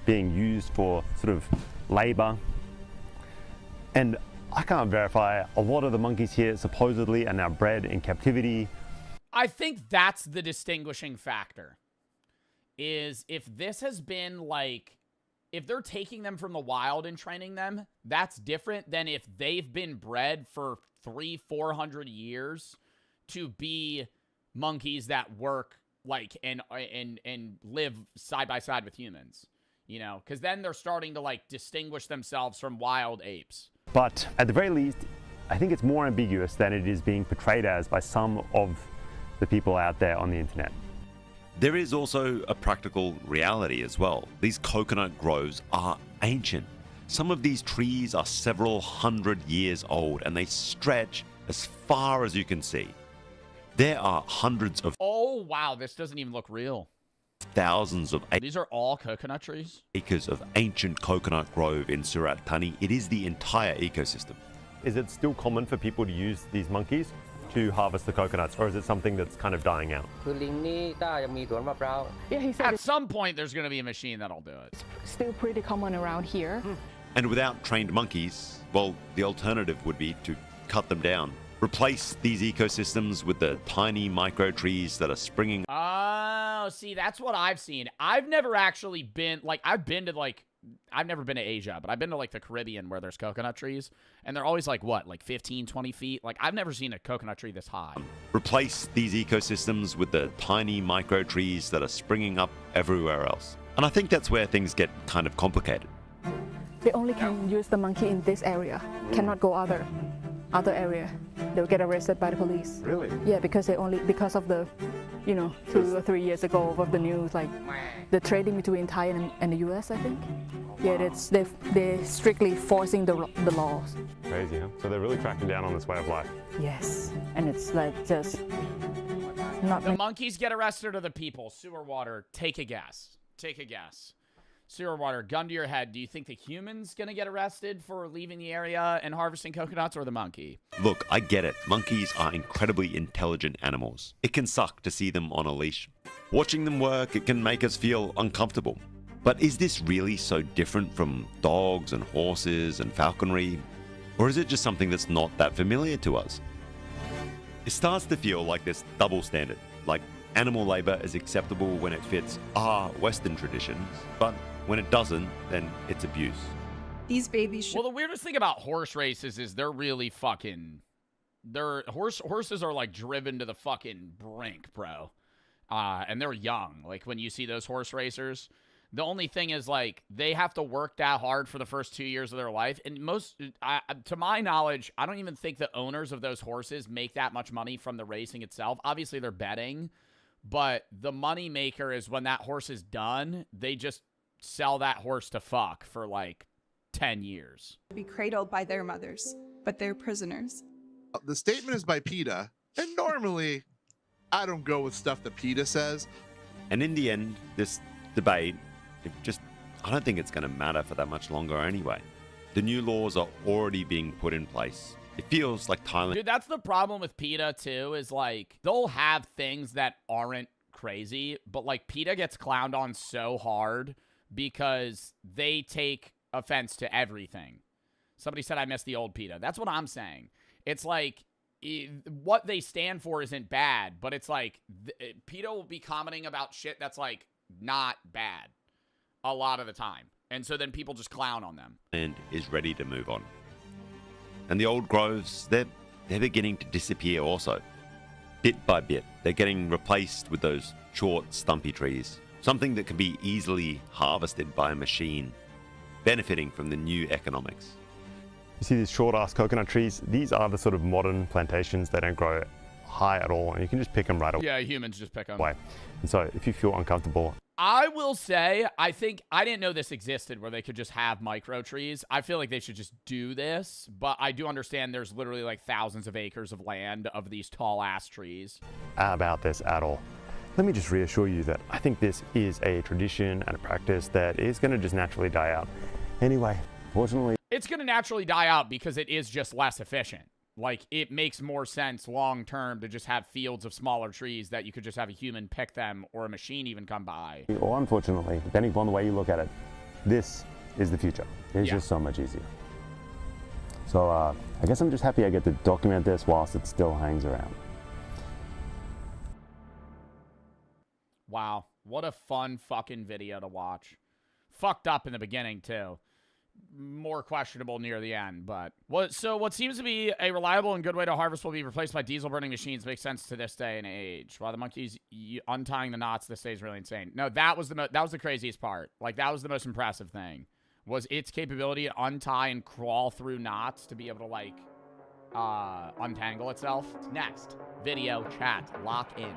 being used for sort of labor. And I can't verify, a lot of the monkeys here supposedly are now bred in captivity. I think that's the distinguishing factor, is if this has been like, if they're taking them from the wild and training them, that's different than if they've been bred for 300-400 years to be monkeys that work like and live side by side with humans, you know, because then they're starting to like distinguish themselves from wild apes. But at the very least, I think it's more ambiguous than it is being portrayed as by some of the people out there on the internet. There is also a practical reality as well. These coconut groves are ancient. Some of these trees are several hundred years old and they stretch as far as you can see. There are hundreds of Oh, wow, this doesn't even look real. thousands of These are all coconut trees? acres of ancient coconut grove in Surat Thani. It is the entire ecosystem. Is it still common for people to use these monkeys? to harvest the coconuts, or is it something that's kind of dying out? Yeah, he said At it's some point, there's going to be a machine that'll do it. still pretty common around here. And without trained monkeys, well, the alternative would be to cut them down. Replace these ecosystems with the tiny micro trees that are springing. Oh, see, that's what I've seen. I've never actually been, like, I've never been to Asia, but I've been to, like, the Caribbean where there's coconut trees, and they're always, like, what, like 15, 20 feet? Like, I've never seen a coconut tree this high. Replace these ecosystems with the tiny micro trees that are springing up everywhere else. And I think that's where things get kind of complicated. They only can use the monkey in this area, cannot go other area. They'll get arrested by the police. Really? Yeah, because because of the, 2 or 3 years ago of the news, like the trading between Thailand and the US, I think. Yeah, they're strictly forcing the laws. Crazy, huh? So they're really cracking down on this way of life. Yes, and it's like just not. The monkeys get arrested or the people? Sewer water, take a guess. Take a guess. Sewer water, gun to your head. Do you think the human's gonna get arrested for leaving the area and harvesting coconuts, or the monkey? Look, I get it. Monkeys are incredibly intelligent animals. It can suck to see them on a leash. Watching them work, it can make us feel uncomfortable. But is this really so different from dogs and horses and falconry? Or is it just something that's not that familiar to us? It starts to feel like this double standard, like animal labor is acceptable when it fits our Western traditions, but when it doesn't, then it's abuse. These babies should. Well, the weirdest thing about horse races is they're really fucking. Horses are like driven to the fucking brink, bro. And they're young. Like when you see those horse racers, the only thing is like they have to work that hard for the first 2 years of their life. And to my knowledge, I don't even think the owners of those horses make that much money from the racing itself. Obviously, they're betting, but the money maker is when that horse is done, they just sell that horse to fuck for like 10 years. Be cradled by their mothers, but they're prisoners. The statement is by PETA, and normally I don't go with stuff that PETA says. And in the end, this debate, I don't think it's going to matter for that much longer anyway. The new laws are already being put in place. It feels like Thailand. Dude, that's the problem with PETA too, is like they'll have things that aren't crazy, but like PETA gets clowned on so hard because they take offense to everything. Somebody said I missed the old PETA. That's what I'm saying. It's like what they stand for isn't bad, but it's like PETA will be commenting about shit that's like not bad a lot of the time. And so then people just clown on them. And is ready to move on. And the old groves, they're beginning to disappear also. Bit by bit, they're getting replaced with those short, stumpy trees. Something that can be easily harvested by a machine, benefiting from the new economics. You see these short-ass coconut trees? These are the sort of modern plantations. They don't grow high at all, and you can just pick them right away. Yeah, humans just pick them. And so if you feel uncomfortable, I will say, I think, I didn't know this existed where they could just have micro trees. I feel like they should just do this, but I do understand there's literally like thousands of acres of land of these tall ass trees. about this at all. Let me just reassure you that I think this is a tradition and a practice that is going to just naturally die out. Anyway, fortunately, It's going to naturally die out because it is just less efficient. Like, it makes more sense long term to just have fields of smaller trees that you could just have a human pick them or a machine even come by. or unfortunately, depending upon the way you look at it, this is the future. It's just so much easier. So I guess I'm just happy I get to document this whilst it still hangs around. Wow, what a fun fucking video to watch. Fucked up in the beginning, too. More questionable near the end, but... what seems to be a reliable and good way to harvest will be replaced by diesel-burning machines. Makes sense to this day and age. While the monkeys untying the knots this day is really insane. No, that was the craziest part. Like, that was the most impressive thing. Was its capability to untie and crawl through knots to be able to, like, untangle itself. Next, video chat. Lock in.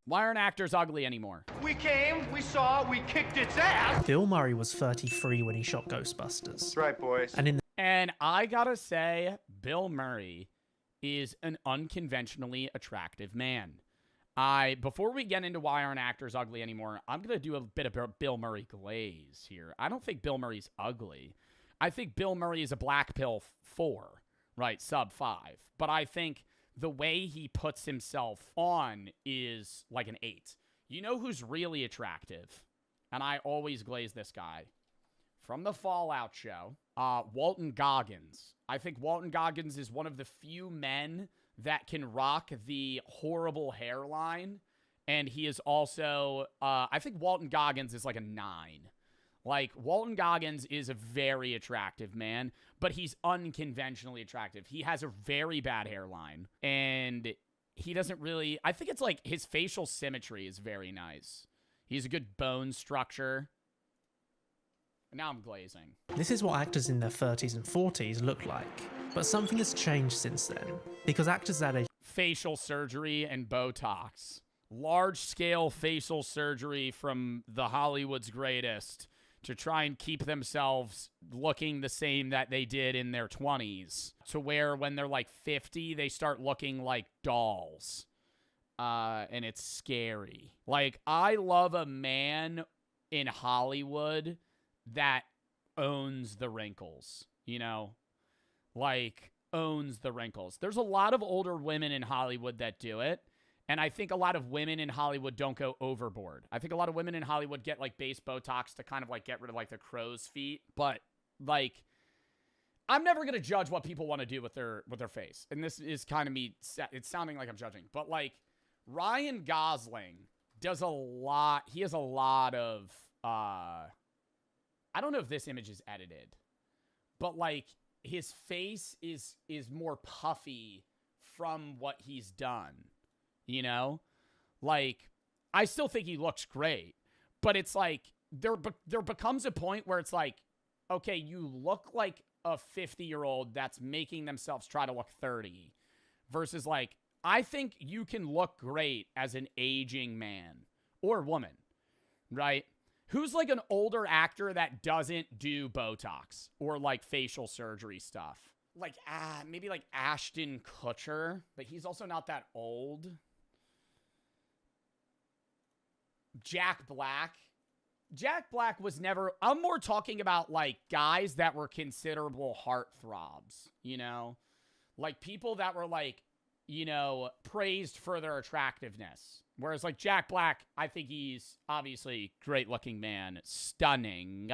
Why aren't actors ugly anymore? We came, we saw, we kicked its ass. Bill Murray was 33 when he shot Ghostbusters. That's right, boys. And I gotta say, Bill Murray is an unconventionally attractive man. Before we get into why aren't actors ugly anymore, I'm going to do a bit of Bill Murray glaze here. I don't think Bill Murray's ugly. I think Bill Murray is a black pill 4, right? Sub 5. But I think the way he puts himself on is like an 8. You know who's really attractive? And I always glaze this guy. From the Fallout show, Walton Goggins. I think Walton Goggins is one of the few men that can rock the horrible hairline. And he is also, I think Walton Goggins is like a 9. Like, Walton Goggins is a very attractive man, but he's unconventionally attractive. He has a very bad hairline, and he doesn't really, I think it's like his facial symmetry is very nice. He's a good bone structure. Now I'm glazing. This is what actors in their 30s and 40s look like. But something has changed since then, because actors that age... Facial surgery and Botox. Large-scale facial surgery from the Hollywood's greatest to try and keep themselves looking the same that they did in their 20s. To where when they're like 50, they start looking like dolls. And it's scary. Like, I love a man in Hollywood that owns the wrinkles, you know? Like, owns the wrinkles. There's a lot of older women in Hollywood that do it, and I think a lot of women in Hollywood don't go overboard. I think a lot of women in Hollywood get, like, base Botox to kind of, like, get rid of, like, the crow's feet, but, like, I'm never going to judge what people want to do with their face, and this is kind of me, it's sounding like I'm judging, but, like, Ryan Gosling does a lot, he has a lot of, I don't know if this image is edited, but like his face is more puffy from what he's done, you know? Like, I still think he looks great, but it's like there becomes a point where it's like, okay, you look like a 50-year-old that's making themselves try to look 30 versus like, I think you can look great as an aging man or woman, right? Who's like an older actor that doesn't do Botox or like facial surgery stuff? Like, maybe like Ashton Kutcher, but he's also not that old. Jack Black. Jack Black was never, I'm more talking about like guys that were considerable heartthrobs, you know? Like people that were like, you know, praised for their attractiveness. Whereas, like, Jack Black, I think he's obviously great-looking man. Stunning.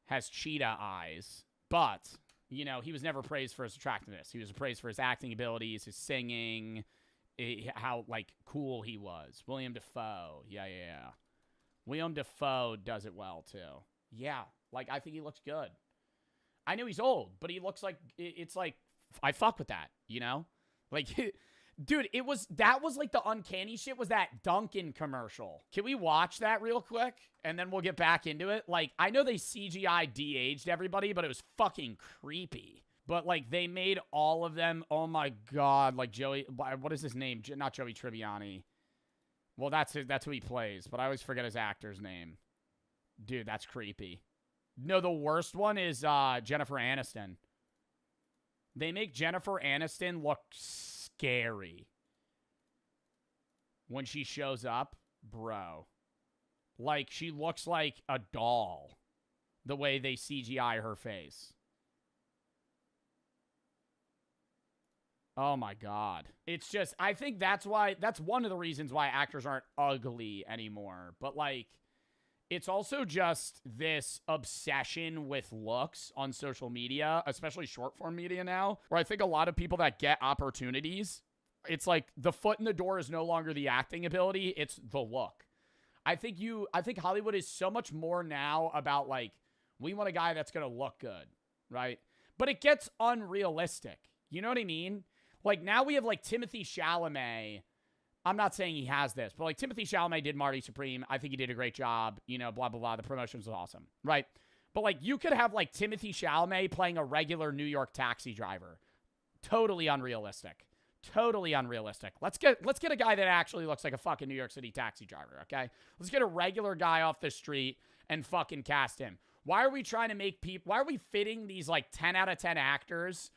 Has cheetah eyes. But, you know, he was never praised for his attractiveness. He was praised for his acting abilities, his singing, how, like, cool he was. William Dafoe. Yeah. William Dafoe does it well, too. Yeah. Like, I think he looks good. I know he's old, but he looks like, it's like, I fuck with that, you know? Like, dude, that was like the uncanny shit was that Dunkin' commercial. Can we watch that real quick? And then we'll get back into it. Like, I know they CGI de-aged everybody, but it was fucking creepy. But, like, they made all of them, oh my God, like Joey, what is his name? Not Joey Tribbiani. Well, that's who he plays, but I always forget his actor's name. Dude, that's creepy. No, the worst one is Jennifer Aniston. They make Jennifer Aniston look scary when she shows up, bro. Like, she looks like a doll the way they CGI her face. Oh my God. It's just, I think that's one of the reasons why actors aren't ugly anymore. But, like, it's also just this obsession with looks on social media, especially short form media now, where I think a lot of people that get opportunities, it's like the foot in the door is no longer the acting ability, it's the look. I think Hollywood is so much more now about like, we want a guy that's going to look good, right? But it gets unrealistic. You know what I mean? Like now we have like Timothée Chalamet. I'm not saying he has this, but like Timothée Chalamet did Marty Supreme. I think he did a great job, you know, blah, blah, blah. The promotion was awesome, right? But like you could have like Timothée Chalamet playing a regular New York taxi driver. Totally unrealistic. Totally unrealistic. Let's get a guy that actually looks like a fucking New York City taxi driver, okay? Let's get a regular guy off the street and fucking cast him. Why are we trying to make people, why are we fitting these like 10 out of 10 actors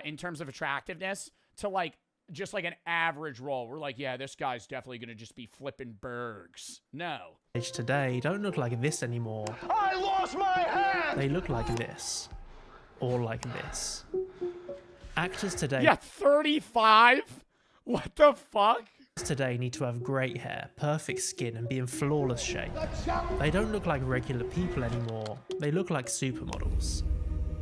in terms of attractiveness to like just like an average role. We're like, yeah, this guy's definitely going to just be flipping burgers. No. Today don't look like this anymore. I lost my hand! They look like this. Or like this. Actors today... Yeah, 35? What the fuck? Today need to have great hair, perfect skin, and be in flawless shape. They don't look like regular people anymore. They look like supermodels.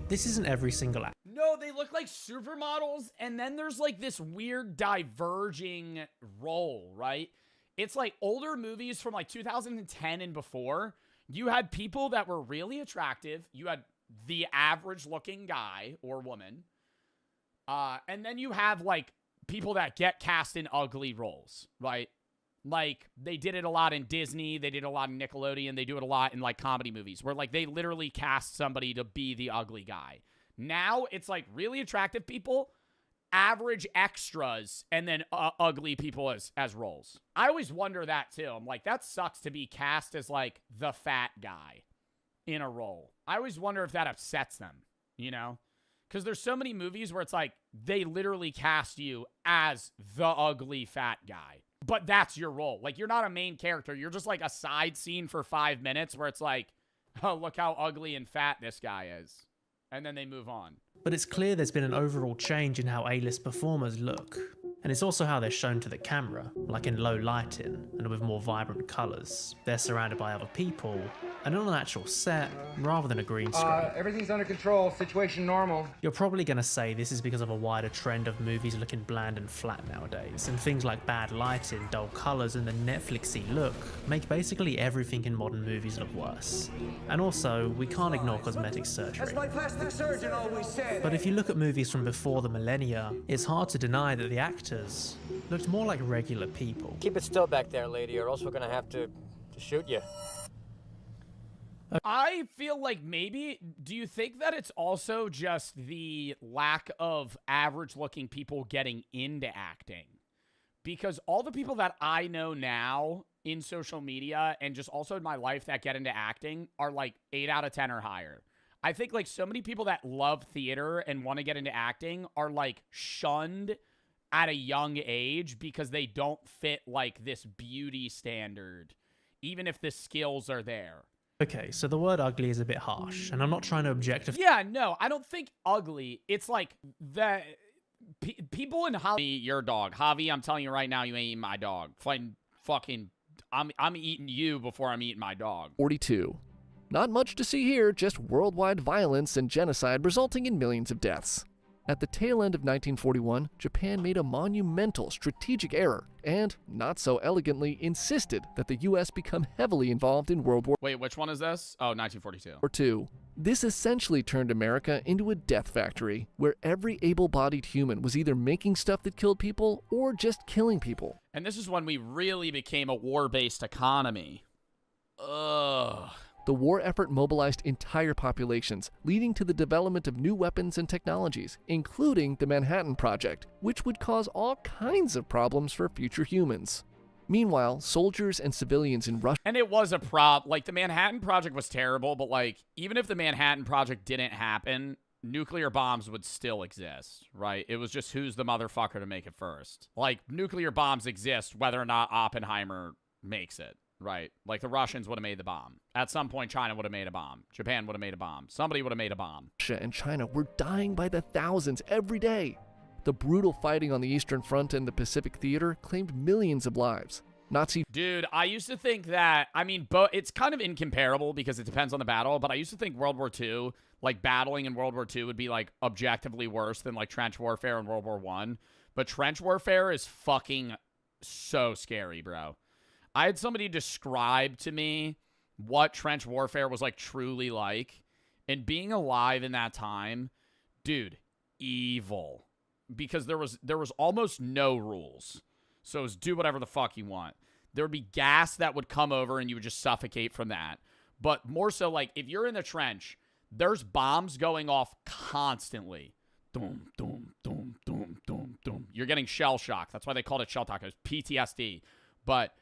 This isn't every single actor. No, they look like supermodels, and then there's like this weird diverging role, right? It's like older movies from like 2010 and before. You had people that were really attractive. You had the average looking guy or woman. And then you have like people that get cast in ugly roles, right? Like they did it a lot in Disney. They did a lot in Nickelodeon. They do it a lot in like comedy movies where like they literally cast somebody to be the ugly guy. Now it's like really attractive people, average extras, and then ugly people as roles. I always wonder that too. I'm like, that sucks to be cast as like the fat guy in a role. I always wonder if that upsets them, you know? Because there's so many movies where it's like they literally cast you as the ugly fat guy. But that's your role. Like, you're not a main character. You're just like a side scene for 5 minutes where it's like, oh, look how ugly and fat this guy is. And then they move on. But it's clear there's been an overall change in how A-list performers look. And it's also how they're shown to the camera, like in low lighting and with more vibrant colours. They're surrounded by other people and on an actual set rather than a green screen. Everything's under control, situation normal. You're probably going to say this is because of a wider trend of movies looking bland and flat nowadays, and things like bad lighting, dull colours and the Netflixy look make basically everything in modern movies look worse. And also, we can't ignore cosmetic surgery. As my plastic surgeon always said. But if you look at movies from before the millennia, it's hard to deny that the actors looked more like regular people. Keep it still back there, lady, or else we're gonna have to shoot you. I feel like maybe, do you think that it's also just the lack of average looking people getting into acting? Because all the people that I know now in social media and just also in my life that get into acting are like 8 out of 10 or higher. I think like so many people that love theater and want to get into acting are like shunned at a young age because they don't fit like this beauty standard, even if the skills are there. Okay, so the word ugly is a bit harsh, and I'm not trying to objectify. Yeah, no, I don't think ugly. It's like the people in Hollywood eat your dog. Javi, I'm telling you right now, you ain't eating my dog. I'm eating you before I'm eating my dog. 42. Not much to see here, just worldwide violence and genocide resulting in millions of deaths. At the tail end of 1941, Japan made a monumental strategic error and, not so elegantly, insisted that the U.S. become heavily involved in World War Wait, which one is this? Oh, 1942. II. This essentially turned America into a death factory, where every able-bodied human was either making stuff that killed people or just killing people. And this is when we really became a war-based economy. Ugh. The war effort mobilized entire populations, leading to the development of new weapons and technologies, including the Manhattan Project, which would cause all kinds of problems for future humans. Meanwhile, soldiers and civilians in Russia... And it was a like, the Manhattan Project was terrible, but, like, even if the Manhattan Project didn't happen, nuclear bombs would still exist, right? It was just who's the motherfucker to make it first. Like, nuclear bombs exist whether or not Oppenheimer makes it. Right. Like the Russians would have made the bomb. At some point, China would have made a bomb. Japan would have made a bomb. Somebody would have made a bomb. Russia and China were dying by the thousands every day. The brutal fighting on the Eastern Front and the Pacific Theater claimed millions of lives. Dude, I used to think that, I mean, it's kind of incomparable because it depends on the battle, but I used to think World War II, like battling in World War II would be like objectively worse than like trench warfare in World War I. But trench warfare is fucking so scary, bro. I had somebody describe to me what trench warfare was like truly like, and being alive in that time, dude, evil. Because there was almost no rules. So it was do whatever the fuck you want. There would be gas that would come over and you would just suffocate from that. But more so like if you're in the trench, there's bombs going off constantly. Doom, doom, doom, doom, doom, doom. You're getting shell shock. That's why they called it shell shock. It was PTSD. But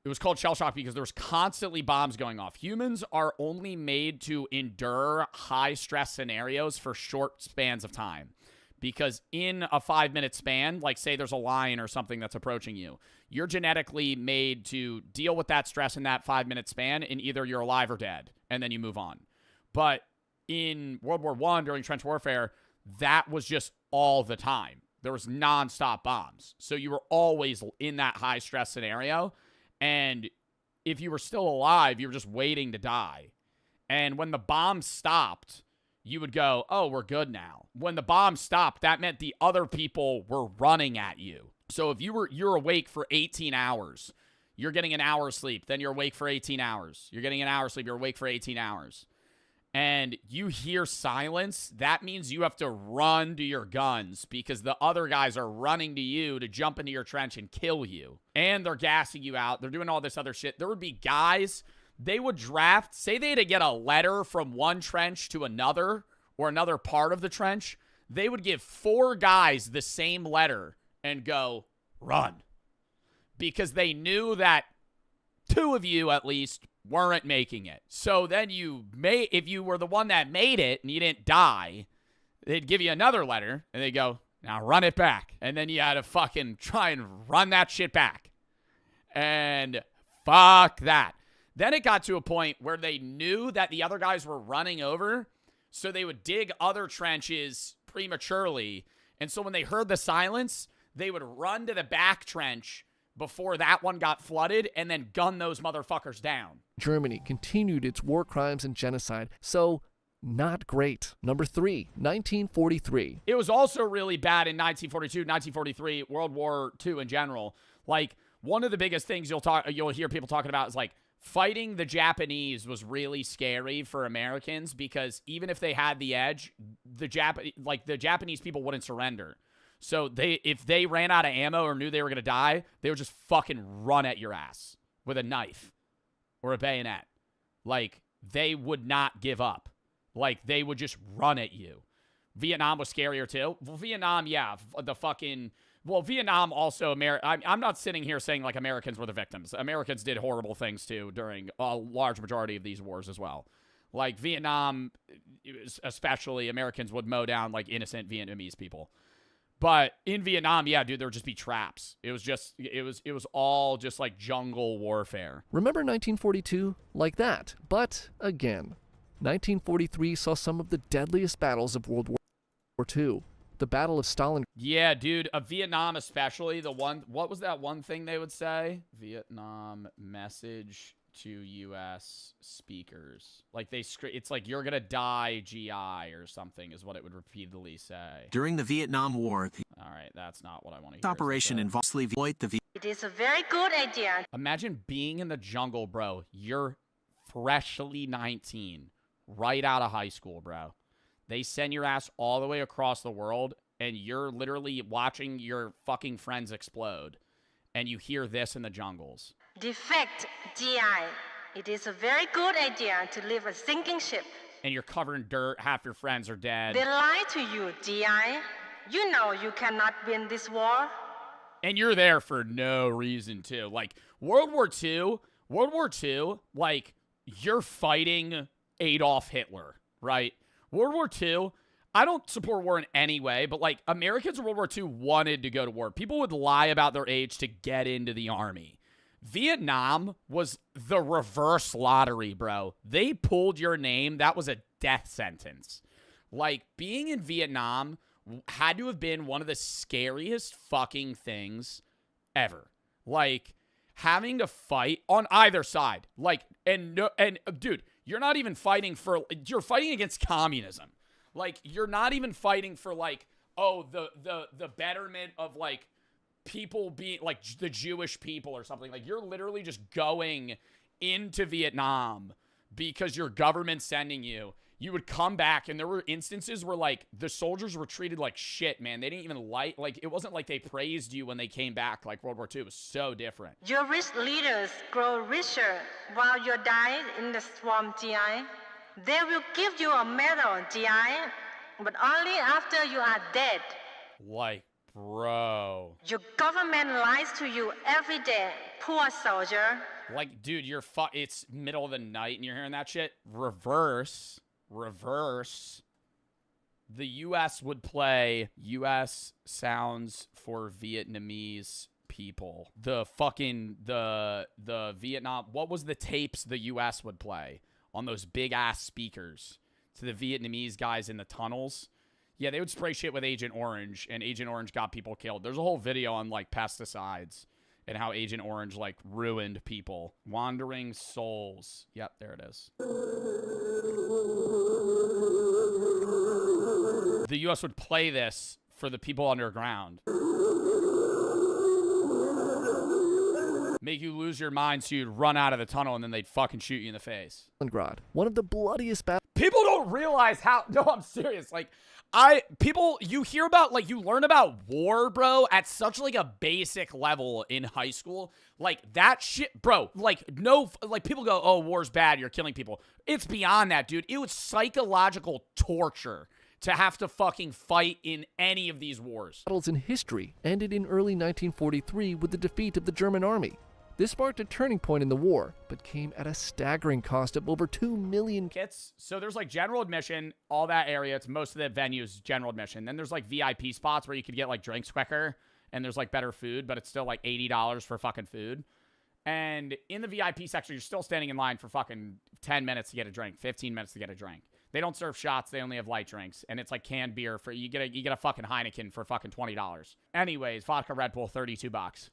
it was called shell shock because there was constantly bombs going off. Humans are only made to endure high stress scenarios for short spans of time. because in a 5-minute span, like say there's a lion or something that's approaching you, you're genetically made to deal with that stress in that 5-minute span, and either you're alive or dead, and then you move on. But in World War I, during trench warfare, that was just all the time. There was nonstop bombs. So you were always in that high stress scenario. And if you were still alive, you were just waiting to die. And when the bomb stopped, you would go, oh, we're good now. When the bomb stopped, that meant the other people were running at you. So if you're awake for 18 hours, you're getting an hour of sleep, then you're awake for 18 hours. You're getting an hour of sleep, you're awake for 18 hours. And you hear silence, that means you have to run to your guns because the other guys are running to you to jump into your trench and kill you. And they're gassing you out. They're doing all this other shit. There would be guys, they would draft, say they had to get a letter from one trench to another or another part of the trench. They would give 4 guys the same letter and go, run. Because they knew that 2 of you at least weren't making it. So then if you were the one that made it and you didn't die, they'd give you another letter and they'd go, now run it back. And then you had to fucking try and run that shit back. And fuck that. Then it got to a point where they knew that the other guys were running over, so they would dig other trenches prematurely. And so when they heard the silence, they would run to the back trench before that one got flooded and then gun those motherfuckers down. Germany continued its war crimes and genocide, so not great. Number 3, 1943. It was also really bad in 1942, 1943, World War II in general. Like, one of the biggest things you'll hear people talking about is like, fighting the Japanese was really scary for Americans because even if they had the edge, the Japanese people wouldn't surrender. So if they ran out of ammo or knew they were going to die, they would just fucking run at your ass with a knife or a bayonet. Like, they would not give up. Like, they would just run at you. Vietnam was scarier too. Well, Vietnam, yeah, Vietnam also, I'm not sitting here saying like Americans were the victims. Americans did horrible things too during a large majority of these wars as well. Like Vietnam, especially, Americans would mow down like innocent Vietnamese people. But in Vietnam, yeah, dude, there would just be traps. It was all just like jungle warfare. Remember 1942? Like that. But again, 1943 saw some of the deadliest battles of World War II. The Battle of Stalingrad. Yeah, dude, Vietnam especially, what was that one thing they would say? Vietnam message to U.S. speakers. Like, it's like, you're gonna die, GI, or something, is what it would repeatedly say. During the Vietnam War, all right, that's not what I want to hear. Operation involves It is a very good idea. Imagine being in the jungle, bro. You're freshly 19, right out of high school, bro. They send your ass all the way across the world, and you're literally watching your fucking friends explode. And you hear this in the jungles. Defect, GI. It is a very good idea to leave a sinking ship. And you're covered in dirt, half your friends are dead. They lie to you, GI. You know you cannot win this war. And you're there for no reason, too. Like, World War II, like, you're fighting Adolf Hitler, right? World War II, I don't support war in any way, but, like, Americans in World War II wanted to go to war. People would lie about their age to get into the army. Vietnam was the reverse lottery, bro. They pulled your name. That was a death sentence. Like, being in Vietnam had to have been one of the scariest fucking things ever. Like, having to fight on either side. Like, and dude, you're not even fighting you're fighting against communism. Like, you're not even fighting for, like, oh, the betterment of, like, people being, like, the Jewish people or something. Like, you're literally just going into Vietnam because your government's sending you. You would come back, and there were instances where, like, the soldiers were treated like shit, man. They didn't even like, it wasn't like they praised you when they came back, like World War II. It was so different. Your rich leaders grow richer while you die in the swamp, GI. They will give you a medal, GI, but only after you are dead. Like, bro. Your government lies to you every day, poor soldier. Like, dude, it's middle of the night and you're hearing that shit. Reverse. the U.S. would play U.S. sounds for Vietnamese people. The Vietnam, what was the tapes the U.S. would play on those big ass speakers to the Vietnamese guys in the tunnels? Yeah, they would spray shit with Agent Orange, and Agent Orange got people killed. There's a whole video on like pesticides and how Agent Orange like ruined people. Wandering Souls. Yep, there it is. The U.S. would play this for the people underground. Make you lose your mind so you'd run out of the tunnel and then they'd fucking shoot you in the face. One of the bloodiest battles. People don't realize how, no, I'm serious. Like, you hear about, like, you learn about war, bro, at such, like, a basic level in high school. Like, that shit, bro, like, no, like, people go, oh, war's bad, you're killing people. It's beyond that, dude. It was psychological torture to have to fucking fight in any of these wars. Battles in history ended in early 1943 with the defeat of the German army. This marked a turning point in the war, but came at a staggering cost of over 2 million kits. So there's like general admission, all that area. It's most of the venues general admission. Then there's like VIP spots where you could get like drinks quicker, and there's like better food, but it's still like $80 for fucking food. And in the VIP section, you're still standing in line for fucking 10 minutes to get a drink, 15 minutes to get a drink. They don't serve shots. They only have light drinks. And it's like canned beer for, you get a fucking Heineken for fucking $20. Anyways, vodka Red Bull, $32.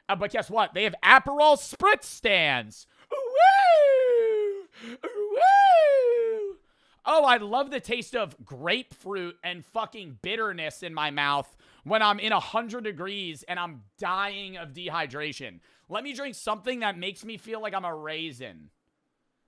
But guess what? They have Aperol Spritz stands. Woo! Woo! Oh, I love the taste of grapefruit and fucking bitterness in my mouth when I'm in 100 degrees and I'm dying of dehydration. Let me drink something that makes me feel like I'm a raisin.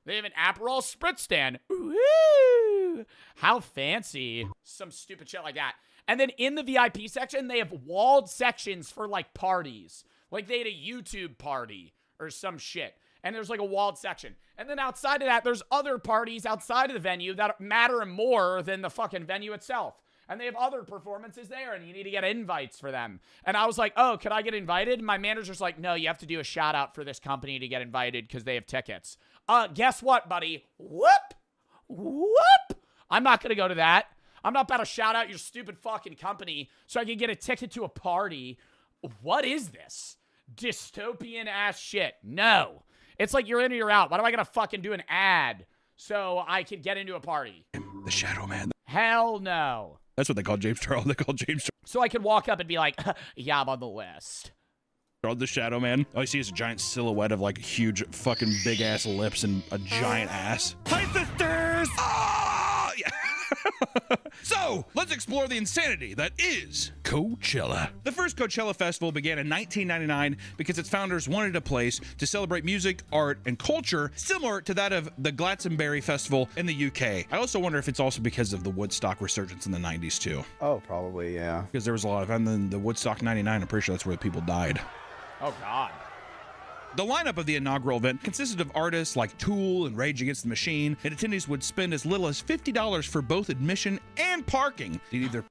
They have an Aperol Spritz stand. Woo! How fancy. Some stupid shit like that. And then in the VIP section, they have walled sections for like parties. Like they had a YouTube party or some shit. And there's like a walled section. And then outside of that, there's other parties outside of the venue that matter more than the fucking venue itself. And they have other performances there, and you need to get invites for them. And I was like, oh, could I get invited? And my manager's like, no, you have to do a shout out for this company to get invited because they have tickets. Guess what, buddy? Whoop! Whoop! I'm not going to go to that. I'm not about to shout out your stupid fucking company so I can get a ticket to a party. What is this? Dystopian ass shit. No. It's like you're in or you're out. Why do I gotta fucking do an ad so I can get into a party? The Shadow Man. Hell no. That's what they call James Charles. They call James Charles. So I could walk up and be like, yeah, I'm on the list. The Shadow Man. All you see is a giant silhouette of like huge fucking big ass lips and a giant ass. Hi, sisters! Ah! Yeah. So, let's explore the insanity that is Coachella. The first Coachella Festival began in 1999 because its founders wanted a place to celebrate music, art, and culture similar to that of the Glastonbury Festival in the UK. I also wonder if it's also because of the Woodstock resurgence in the 90s too. Oh, probably, yeah. Because there was a lot of, and then the Woodstock 99, I'm pretty sure that's where people died. Oh, God. The lineup of the inaugural event consisted of artists like Tool and Rage Against the Machine, and attendees would spend as little as $50 for both admission and parking. They'd either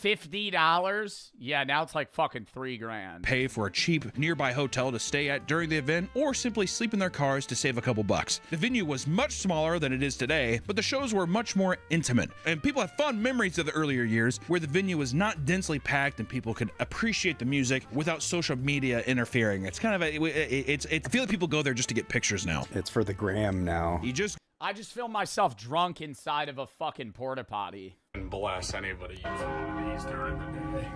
$50? Yeah, now it's like fucking $3,000. Pay for a cheap nearby hotel to stay at during the event, or simply sleep in their cars to save a couple bucks. The venue was much smaller than it is today, but the shows were much more intimate. And people have fond memories of the earlier years where the venue was not densely packed and people could appreciate the music without social media interfering. It's kind of I feel like people go there just to get pictures now. It's for the gram now. I just feel myself drunk inside of a fucking porta potty. And bless anybody using one of these during the day.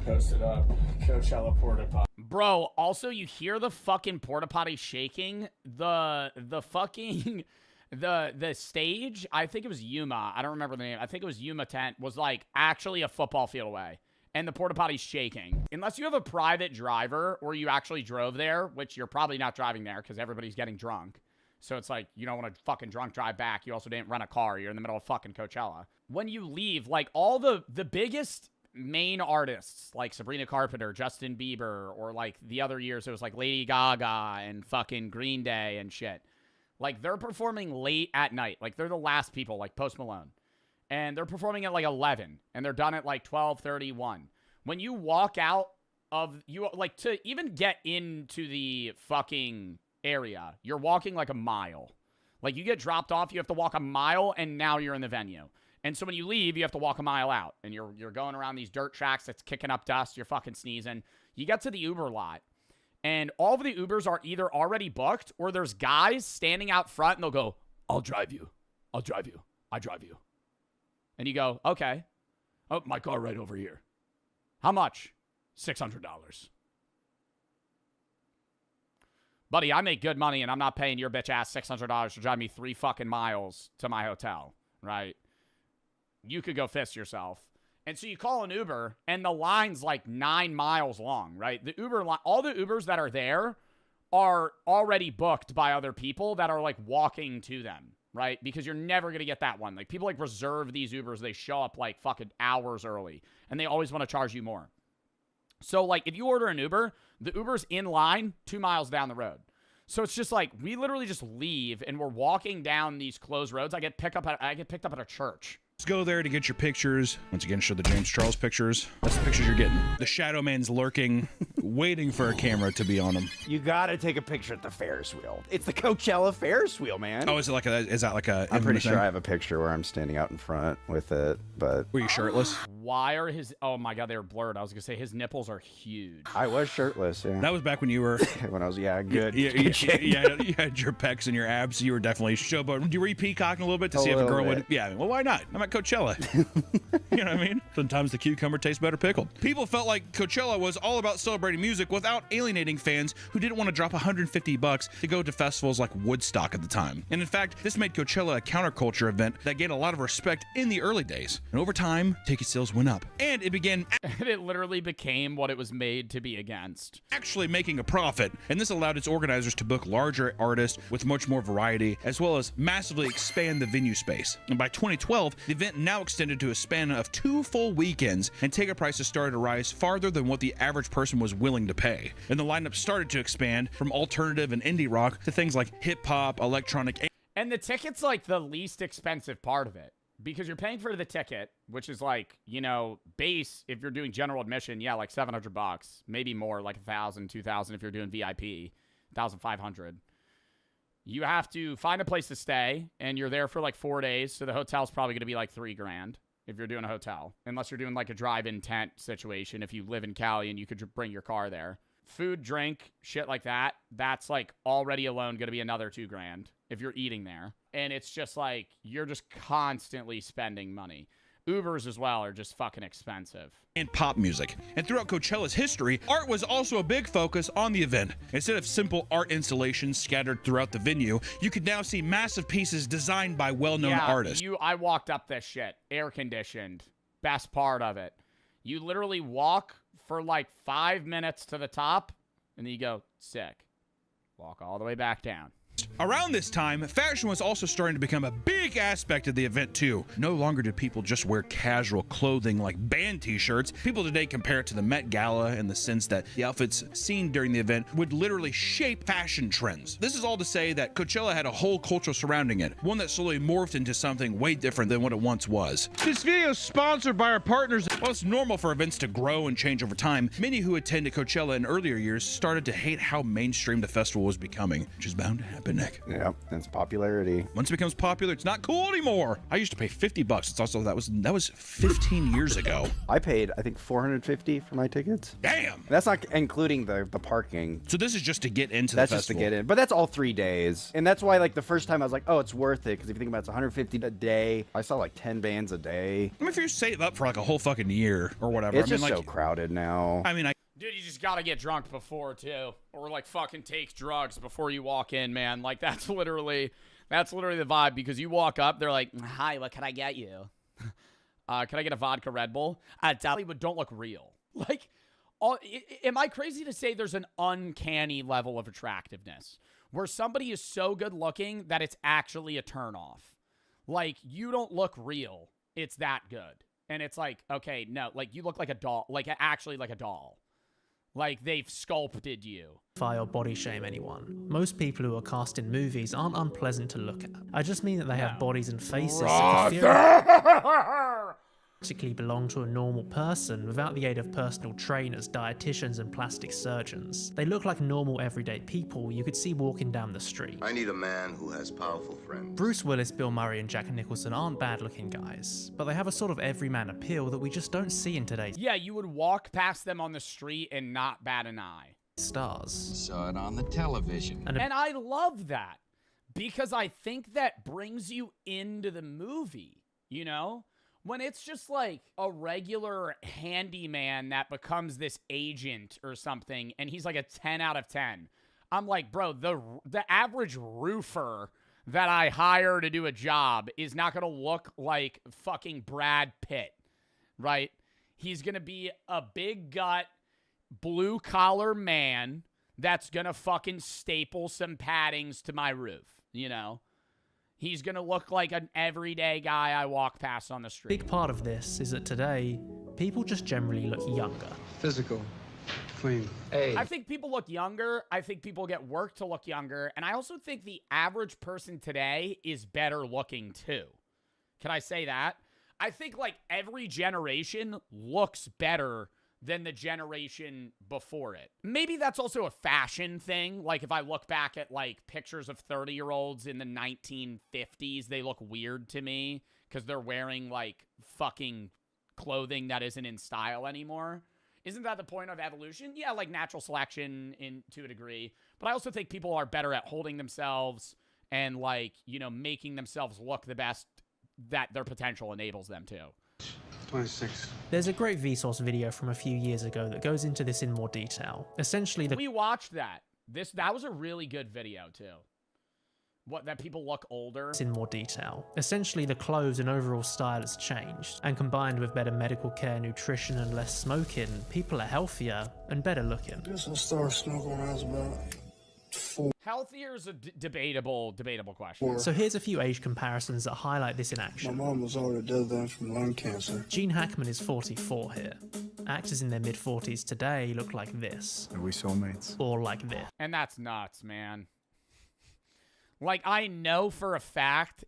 Posted up Coachella porta potty. Bro, also you hear the fucking porta potty shaking. The fucking the stage, I think it was Yuma. I don't remember the name. I think it was Yuma tent, was like actually a football field away. And the porta potty's shaking. Unless you have a private driver or you actually drove there, which you're probably not driving there because everybody's getting drunk. So it's like, you don't want to fucking drunk drive back. You also didn't rent a car. You're in the middle of fucking Coachella. When you leave, like all the biggest main artists, like Sabrina Carpenter, Justin Bieber, or like the other years, it was like Lady Gaga and fucking Green Day and shit. Like they're performing late at night. Like they're the last people, like Post Malone. And they're performing at like 11. And they're done at like 12:31. When you walk out of, you like to even get into the fucking area, you're walking like a mile. Like, you get dropped off, you have to walk a mile, and now you're in the venue. And so when you leave, you have to walk a mile out, and you're going around these dirt tracks that's kicking up dust, you're fucking sneezing. You get to the Uber lot, and all of the Ubers are either already booked, or there's guys standing out front, and they'll go, I'll drive you. I'll drive you. I drive you. And you go, okay. Oh, my car right over here. How much? $600. Buddy, I make good money, and I'm not paying your bitch ass $600 to drive me 3 fucking miles to my hotel, right? You could go fist yourself. And so you call an Uber, and the line's like 9 miles long, right? The Uber line, all the Ubers that are there are already booked by other people that are like walking to them, right? Because you're never going to get that one. Like, people like reserve these Ubers. They show up like fucking hours early, and they always want to charge you more. So like, if you order an Uber, the Uber's in line 2 miles down the road. So it's just like, we literally just leave, and we're walking down these closed roads. I get picked up at a church. Let's go there to get your pictures. Once again, show the James Charles pictures. That's the pictures you're getting. The Shadow Man's lurking, waiting for a camera to be on him. You gotta take a picture at the Ferris wheel. It's the Coachella Ferris wheel, man. Oh, is that like a? I'm pretty sure I have a picture where I'm standing out in front with it, but. Were you shirtless? Why are his? Oh my God, they were blurred. I was gonna say his nipples are huge. I was shirtless. Yeah. That was back when you were. When I was good. Yeah, you had your pecs and your abs. You were definitely showboating. Were you peacocking a little bit to see if a girl would? Yeah. Well, why not? I'm at Coachella. You know what I mean? Sometimes the cucumber tastes better pickled. People felt like Coachella was all about celebrating music without alienating fans who didn't want to drop $150 to go to festivals like Woodstock at the time. And in fact, this made Coachella a counterculture event that gained a lot of respect in the early days. And over time, ticket sales went up. And it began... And it literally became what it was made to be against. Actually making a profit. And this allowed its organizers to book larger artists with much more variety, as well as massively expand the venue space. And by 2012, the event now extended to a span of 2 full weekends, and ticket prices started to rise farther than what the average person was willing to pay. And the lineup started to expand from alternative and indie rock to things like hip-hop, electronic... And the ticket's like the least expensive part of it, because you're paying for the ticket, which is like, you know, base, if you're doing general admission, yeah, like $700, maybe more, like $1,000, $2,000 if you're doing VIP, $1,500. You have to find a place to stay, and you're there for like 4 days, so the hotel's probably going to be like $3,000 if you're doing a hotel, unless you're doing like a drive-in tent situation if you live in Cali and you could bring your car there. Food, drink, shit like that, that's like already alone going to be another $2,000 if you're eating there. And it's just like, you're just constantly spending money. Ubers as well are just fucking expensive. And pop music. And throughout Coachella's history, art was also a big focus on the event. Instead of simple art installations scattered throughout the venue, you could now see massive pieces designed by well-known artists. I walked up this shit, air conditioned, best part of it. You literally walk for like 5 minutes to the top, and then you go, sick. Walk all the way back down. Around this time, fashion was also starting to become a big aspect of the event too. No longer did people just wear casual clothing like band t-shirts. People today compare it to the Met Gala in the sense that the outfits seen during the event would literally shape fashion trends. This is all to say that Coachella had a whole culture surrounding it, one that slowly morphed into something way different than what it once was. This video is sponsored by our partners. While it's normal for events to grow and change over time, many who attended Coachella in earlier years started to hate how mainstream the festival was becoming, which is bound to happen. Nick. Yeah, it's popularity. Once it becomes popular, it's not cool anymore. I used to pay $50. It's also that was 15 years ago. I paid, I think, $450 for my tickets. Damn. That's not including the parking. So this is just to get into the festival. That's just to get in, but that's all 3 days, and that's why like the first time I was like, oh, it's worth it, because if you think about it, it's $150 a day. I saw like 10 bands a day. I mean, if you save up for like a whole fucking year or whatever, it's just so crowded now. I mean, Dude, you just gotta get drunk before, too. Or, like, fucking take drugs before you walk in, man. Like, that's literally the vibe, because you walk up, they're like, hi, what can I get you? Can I get a vodka Red Bull? But don't look real. Like, am I crazy to say there's an uncanny level of attractiveness where somebody is so good looking that it's actually a turnoff? Like, you don't look real. It's that good. And it's like, okay, no, like, you look like a doll, like, actually like a doll. Like, they've sculpted you. Or body shame anyone. Most people who are cast in movies aren't unpleasant to look at. I just mean that they have bodies and faces. practically belong to a normal person without the aid of personal trainers, dietitians, and plastic surgeons. They look like normal everyday people you could see walking down the street. I need a man who has powerful friends. Bruce Willis, Bill Murray, and Jack Nicholson aren't bad-looking guys, but they have a sort of everyman appeal that we just don't see in today's Yeah, you would walk past them on the street and not bat an eye. stars. Saw it on the television. And I love that because I think that brings you into the movie, you know? When it's just like a regular handyman that becomes this agent or something and he's like a 10 out of 10. I'm like, bro, the average roofer that I hire to do a job is not going to look like fucking Brad Pitt, right? He's going to be a big gut, blue collar man that's going to fucking staple some paddings to my roof, you know? He's going to look like an everyday guy I walk past on the street. Big part of this is that today, people just generally look younger. Physical. Clean. I think people look younger. I think people get work to look younger. And I also think the average person today is better looking too. Can I say that? I think like every generation looks better than the generation before it. Maybe that's also a fashion thing. Like if I look back at like pictures of 30-year-olds in the 1950s, they look weird to me because they're wearing like fucking clothing that isn't in style anymore. Isn't that the point of evolution? Yeah, like natural selection to a degree. But I also think people are better at holding themselves and like, you know, making themselves look the best that their potential enables them to. 26. There's a great Vsauce video from a few years ago that goes into this in more detail. Essentially, we watched that. That was a really good video too. That people look older. In more detail. Essentially, the clothes and overall style has changed, and combined with better medical care, nutrition, and less smoking, people are healthier and better looking. Guess I started smoking when I was about 4. Healthier is a debatable question. So here's a few age comparisons that highlight this in action. My mom was already dead from lung cancer. Gene Hackman is 44 here. Actors in their mid-40s today look like this. Are we soulmates? Or like this. And that's nuts, man. Like, I know for a fact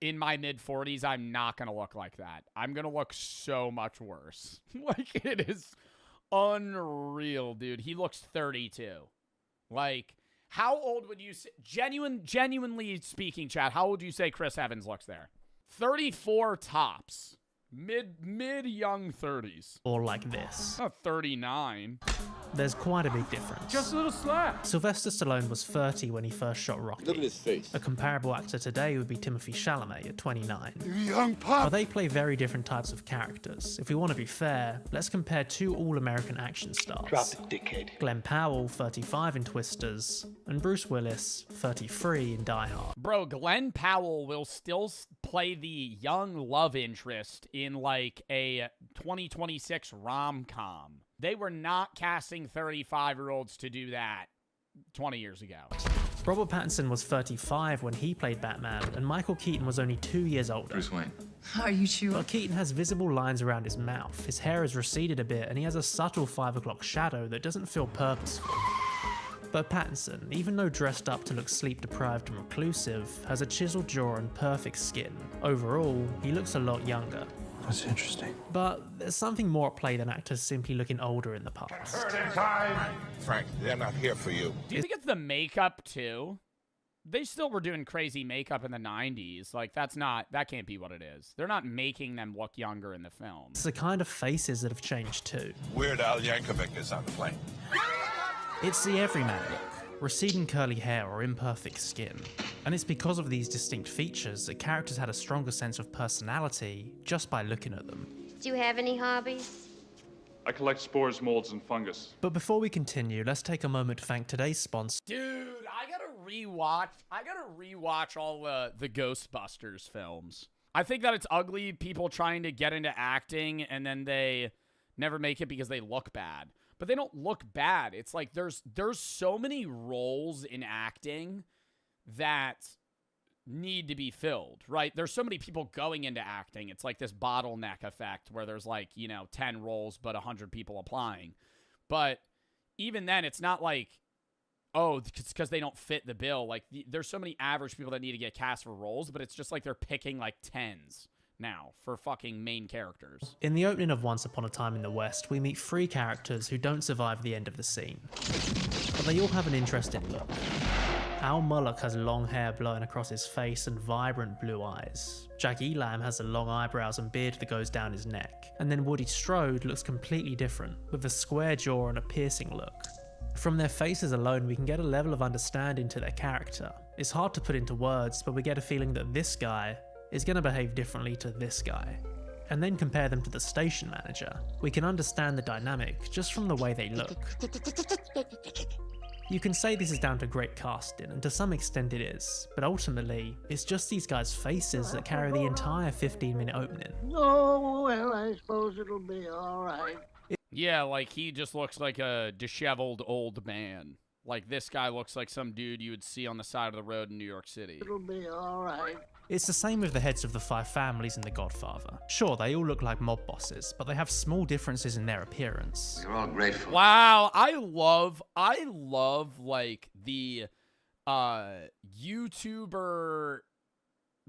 in my mid-40s, I'm not going to look like that. I'm going to look so much worse. Like, it is unreal, dude. He looks 32. Like, how old would you say, genuinely speaking, Chad, how old would you say Chris Evans looks there? 34 tops. Mid-young 30s. Or like this. Not 39. There's quite a big difference. Just a little slap. Sylvester Stallone was 30 when he first shot Rocky. Look at his face. A comparable actor today would be Timothée Chalamet at 29. You young pup. But they play very different types of characters. If we want to be fair, let's compare two all-American action stars. Drop it, dickhead. Glenn Powell, 35 in Twisters, and Bruce Willis, 33 in Die Hard. Bro, Glenn Powell will still play the young love interest in like a 2026 rom-com. They were not casting 35-year-olds to do that 20 years ago. Robert Pattinson was 35 when he played Batman, and Michael Keaton was only 2 years older. Bruce Wayne. Are you sure? But Keaton has visible lines around his mouth, his hair has receded a bit, and he has a subtle 5 o'clock shadow that doesn't feel purposeful. But Pattinson, even though dressed up to look sleep-deprived and reclusive, has a chiseled jaw and perfect skin. Overall, he looks a lot younger. That's interesting. But there's something more at play than actors simply looking older in the past. Frank, they're not here for you. Do you think it's the makeup too? They still were doing crazy makeup in the 90s. Like, that can't be what it is. They're not making them look younger in the film. It's the kind of faces that have changed too. Weird Al Yankovic is on the plane. It's the everyman look, receding curly hair or imperfect skin. And it's because of these distinct features that characters had a stronger sense of personality just by looking at them. Do you have any hobbies? I collect spores, molds, and fungus. But before we continue, let's take a moment to thank today's sponsor. Dude, I gotta rewatch all the Ghostbusters films. I think that it's ugly people trying to get into acting and then they never make it because they look bad. But they don't look bad. It's like there's so many roles in acting that need to be filled, right? There's so many people going into acting. It's like this bottleneck effect where there's like, 10 roles but 100 people applying. But even then, it's not like, oh, it's because they don't fit the bill. Like, there's so many average people that need to get cast for roles, but it's just like they're picking like 10s now for fucking main characters. In the opening of Once Upon a Time in the West, we meet 3 characters who don't survive the end of the scene. But they all have an interesting look. Al Mullock has long hair blowing across his face and vibrant blue eyes. Jack Elam has the long eyebrows and beard that goes down his neck. And then Woody Strode looks completely different, with a square jaw and a piercing look. From their faces alone, we can get a level of understanding to their character. It's hard to put into words, but we get a feeling that this guy is going to behave differently to this guy. And then compare them to the station manager. We can understand the dynamic just from the way they look. You can say this is down to great casting, and to some extent it is, but ultimately, it's just these guys' faces that carry the entire 15-minute opening. Oh, well, I suppose it'll be alright. Yeah, like he just looks like a disheveled old man. Like this guy looks like some dude you would see on the side of the road in New York City. It'll be alright. It's the same with the heads of the 5 families in The Godfather. Sure, they all look like mob bosses, but they have small differences in their appearance. You're all grateful. Wow, I love like the YouTuber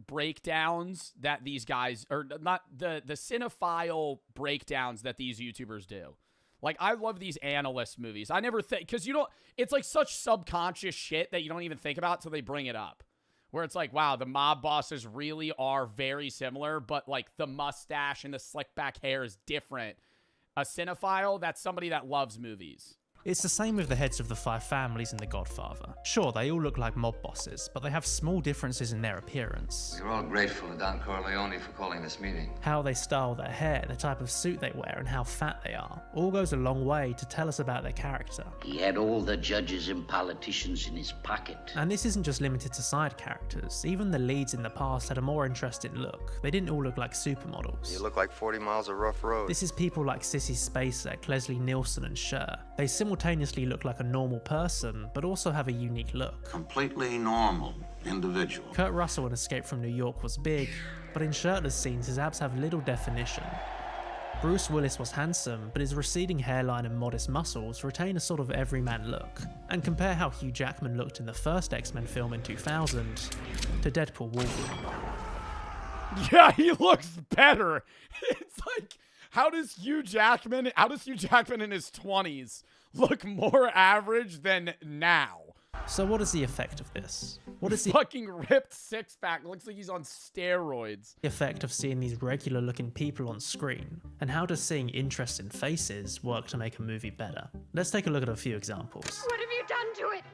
breakdowns that these guys, or not the cinephile breakdowns that these YouTubers do. Like, I love these analyst movies. I never think, because you don't, it's like such subconscious shit that you don't even think about till they bring it up. Where it's like, wow, the mob bosses really are very similar, but like the mustache and the slick back hair is different. A cinephile, that's somebody that loves movies. It's the same with the heads of the 5 families in The Godfather. Sure, they all look like mob bosses, but they have small differences in their appearance. You're all grateful to Don Corleone for calling this meeting. How they style their hair, the type of suit they wear, and how fat they are, all goes a long way to tell us about their character. He had all the judges and politicians in his pocket. And this isn't just limited to side characters. Even the leads in the past had a more interesting look. They didn't all look like supermodels. You look like 40 miles of rough road. This is people like Sissy Spacek, Leslie Nielsen, and Cher. They simultaneously look like a normal person, but also have a unique look. Completely normal individual. Kurt Russell in Escape from New York was big, but in shirtless scenes his abs have little definition. Bruce Willis was handsome, but his receding hairline and modest muscles retain a sort of everyman look. And compare how Hugh Jackman looked in the first X-Men film in 2000 to Deadpool Wolverine. Yeah, he looks better. It's like, how does Hugh Jackman in his 20s look more average than now? So what is the effect of this? What is the fucking ripped six-pack? Looks like he's on steroids. Effect of seeing these regular looking people on screen? And how does seeing interesting faces work to make a movie better? Let's take a look at a few examples. What have you done to it?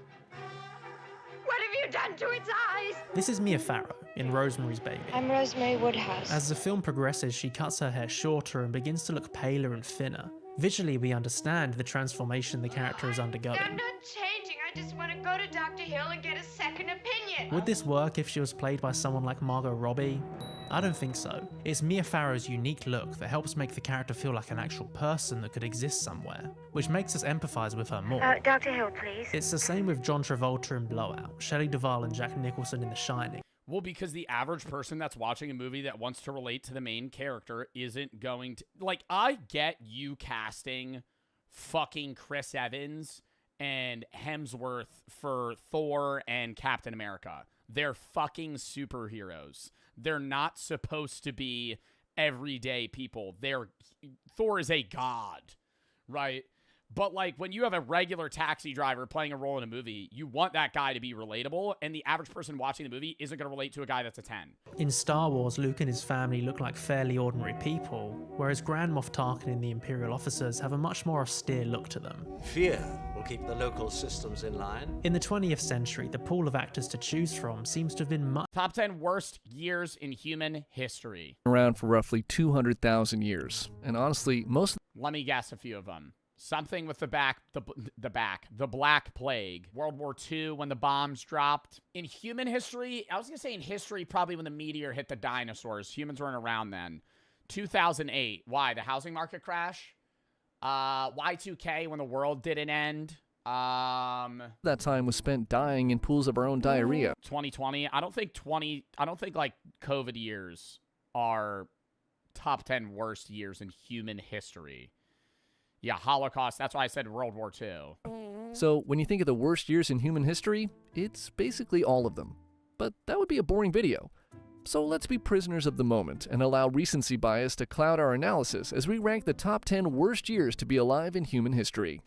What have you done to its eyes? This is Mia Farrow in Rosemary's Baby. I'm Rosemary Woodhouse. As the film progresses, she cuts her hair shorter and begins to look paler and thinner. Visually, we understand the transformation the character is undergoing. I'm not changing. I just want to go to Dr. Hill and get a second opinion. Would this work if she was played by someone like Margot Robbie? I don't think so. It's Mia Farrow's unique look that helps make the character feel like an actual person that could exist somewhere, which makes us empathize with her more. Dr. Hill, please. It's the same with John Travolta in Blowout, Shelley Duvall and Jack Nicholson in The Shining. Well, because the average person that's watching a movie that wants to relate to the main character isn't going to... Like, I get you casting fucking Chris Evans and Hemsworth for Thor and Captain America. They're fucking superheroes. They're not supposed to be everyday people. Thor is a god, right? But, like, when you have a regular taxi driver playing a role in a movie, you want that guy to be relatable, and the average person watching the movie isn't going to relate to a guy that's a 10. In Star Wars, Luke and his family look like fairly ordinary people, whereas Grand Moff Tarkin and the Imperial officers have a much more austere look to them. Fear will keep the local systems in line. In the 20th century, the pool of actors to choose from seems to have been much... Top 10 worst years in human history. Around for roughly 200,000 years. And honestly, most... Let me guess a few of them. Something with the Black Plague. World War II when the bombs dropped. In human history, I was going to say in history, probably when the meteor hit the dinosaurs. Humans weren't around then. 2008. Why? The housing market crash? Y2K when the world didn't end. That time was spent dying in pools of our own diarrhea. 2020. I don't think like COVID years are top 10 worst years in human history. Yeah, Holocaust. That's why I said World War II. So when you think of the worst years in human history, it's basically all of them. But that would be a boring video. So let's be prisoners of the moment and allow recency bias to cloud our analysis as we rank the top 10 worst years to be alive in human history.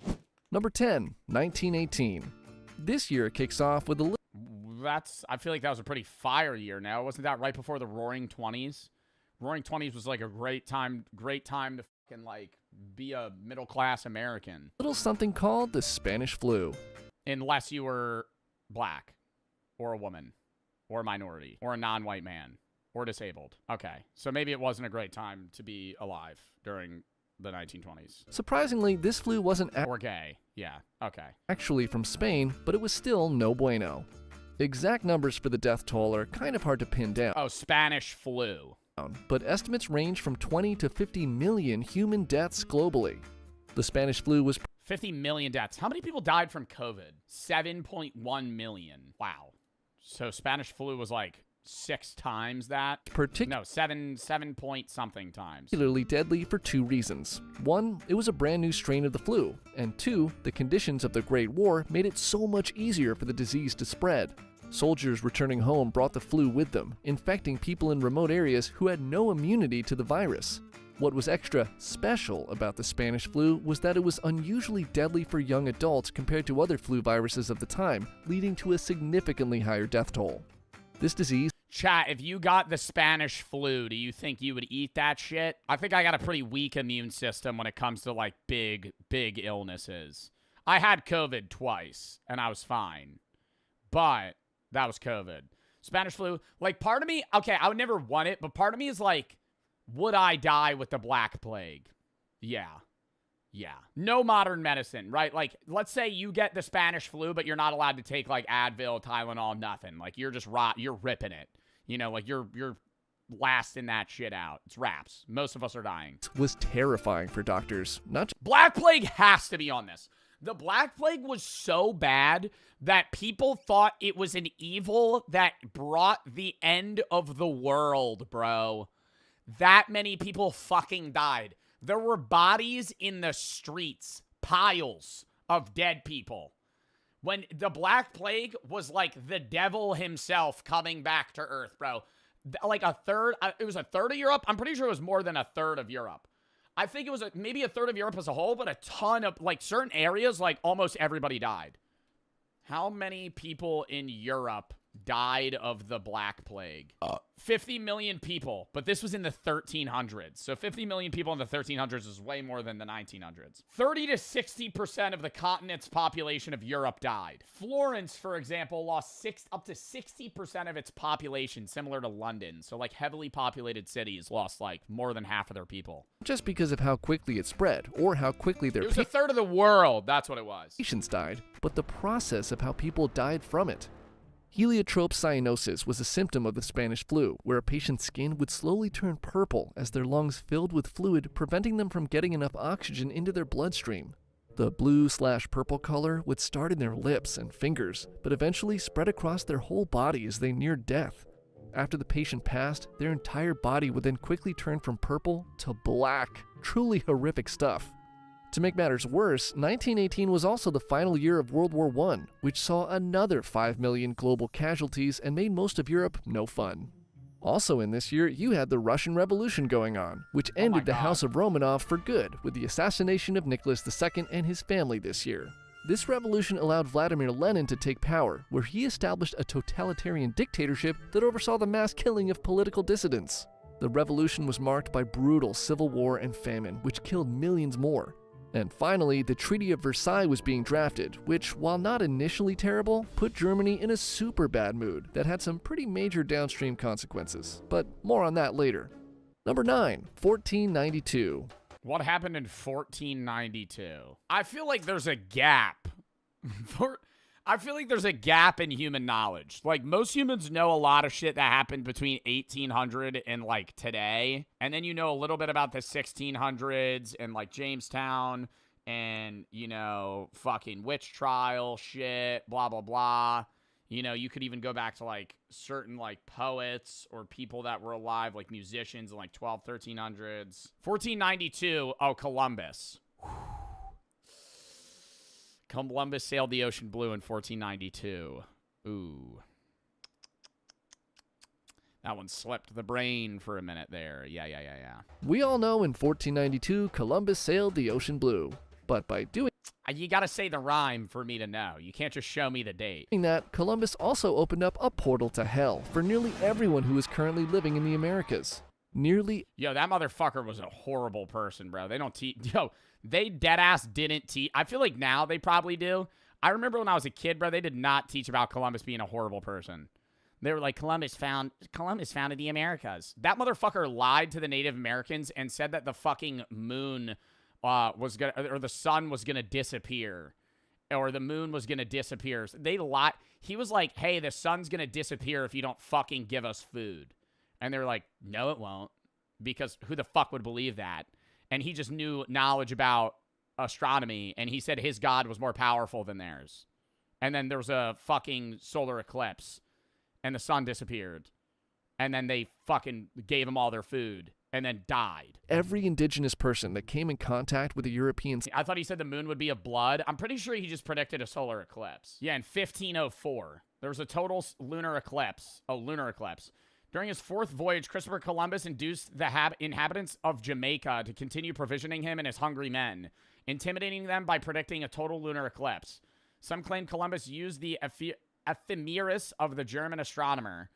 Number 10, 1918. This year kicks off with a I feel like that was a pretty fire year now. Wasn't that right before the Roaring 20s? Roaring 20s was like a great time to fucking like be a middle-class American. little something called the Spanish flu. Unless you were black or a woman or a minority or a non-white man or disabled. Okay, so maybe it wasn't a great time to be alive during the 1920s. Surprisingly, this flu wasn't or gay. Yeah, okay. actually from Spain, but it was still no bueno. Exact numbers for the death toll are kind of hard to pin down. Oh, Spanish flu. But estimates range from 20 to 50 million human deaths globally. The Spanish flu was 50 million deaths. How many people died from COVID? 7.1 million. Wow. So Spanish flu was like 6 times that? No, 7 point something times. particularly deadly for 2 reasons. 1, it was a brand new strain of the flu, and 2, the conditions of the Great War made it so much easier for the disease to spread. Soldiers returning home brought the flu with them, infecting people in remote areas who had no immunity to the virus. What was extra special about the Spanish flu was that it was unusually deadly for young adults compared to other flu viruses of the time, leading to a significantly higher death toll. This disease... Chat, if you got the Spanish flu, do you think you would eat that shit? I think I got a pretty weak immune system when it comes to like big illnesses. I had COVID twice, and I was fine. But that was COVID. Spanish flu, like part of me, okay, I would never want it, but part of me is like, would I die with the Black Plague? Yeah. No modern medicine, right? Like, let's say you get the Spanish flu, but you're not allowed to take like Advil, Tylenol, nothing. Like, you're just you're ripping it. You know, like you're lasting that shit out. It's wraps. Most of us are dying. was terrifying for doctors. Black Plague has to be on this. The Black Plague was so bad that people thought it was an evil that brought the end of the world, bro. That many people fucking died. There were bodies in the streets, piles of dead people. When the Black Plague was like the devil himself coming back to Earth, bro. Like it was a third of Europe. I'm pretty sure it was more than a third of Europe. I think it was maybe a third of Europe as a whole, but a ton of, like, certain areas, like, almost everybody died. How many people in Europe died of the Black Plague? 50 million people, but this was in the 1300s. So 50 million people in the 1300s is way more than the 1900s. 30 to 60% of the continent's population of Europe died. Florence, for example, lost up to 60% of its population, similar to London. So, like, heavily populated cities lost, like, more than half of their people. Just because of how quickly it spread, or how quickly their It was a third of the world. That's what it was. patients died, but the process of how people died from it. Heliotrope cyanosis was a symptom of the Spanish flu, where a patient's skin would slowly turn purple as their lungs filled with fluid, preventing them from getting enough oxygen into their bloodstream. The blue/purple color would start in their lips and fingers, but eventually spread across their whole body as they neared death. After the patient passed, their entire body would then quickly turn from purple to black. Truly horrific stuff. To make matters worse, 1918 was also the final year of World War I, which saw another 5 million global casualties and made most of Europe no fun. Also in this year, you had the Russian Revolution going on, which ended the House of Romanov for good with the assassination of Nicholas II and his family this year. This revolution allowed Vladimir Lenin to take power, where he established a totalitarian dictatorship that oversaw the mass killing of political dissidents. The revolution was marked by brutal civil war and famine, which killed millions more. And finally, the Treaty of Versailles was being drafted, which, while not initially terrible, put Germany in a super bad mood that had some pretty major downstream consequences. But more on that later. Number 9, 1492. What happened in 1492? I feel like there's a gap. I feel like there's a gap in human knowledge. Like, most humans know a lot of shit that happened between 1800 and, like, today. And then you know a little bit about the 1600s and, like, Jamestown and, you know, fucking witch trial shit, blah, blah, blah. You know, you could even go back to, like, certain, like, poets or people that were alive, like musicians in, like, 1300s. 1492, oh, Columbus. Columbus sailed the ocean blue in 1492. Ooh. That one slipped the brain for a minute there. Yeah. We all know in 1492, Columbus sailed the ocean blue. But by doing You got to say the rhyme for me to know. You can't just show me the date. that, Columbus also opened up a portal to hell for nearly everyone who is currently living in the Americas. Yo, that motherfucker was a horrible person, bro. They don't teach. Yo, they deadass didn't teach. I feel like now they probably do. I remember when I was a kid, bro, they did not teach about Columbus being a horrible person. They were like, Columbus founded the Americas. That motherfucker lied to the Native Americans and said that the fucking moon was gonna, or the sun was gonna disappear, or the moon was gonna disappear. They lied. He was like, hey, the sun's gonna disappear if you don't fucking give us food. And they were like, no, it won't, because who the fuck would believe that? And he just knew knowledge about astronomy, and he said his god was more powerful than theirs. And then there was a fucking solar eclipse, and the sun disappeared. And then they fucking gave them all their food, and then died. Every indigenous person that came in contact with the Europeans. I thought he said the moon would be of blood. I'm pretty sure he just predicted a solar eclipse. Yeah, in 1504, there was a total lunar eclipse. During his fourth voyage, Christopher Columbus induced the inhabitants of Jamaica to continue provisioning him and his hungry men, intimidating them by predicting a total lunar eclipse. Some claim Columbus used the ephemeris of the German astronomer,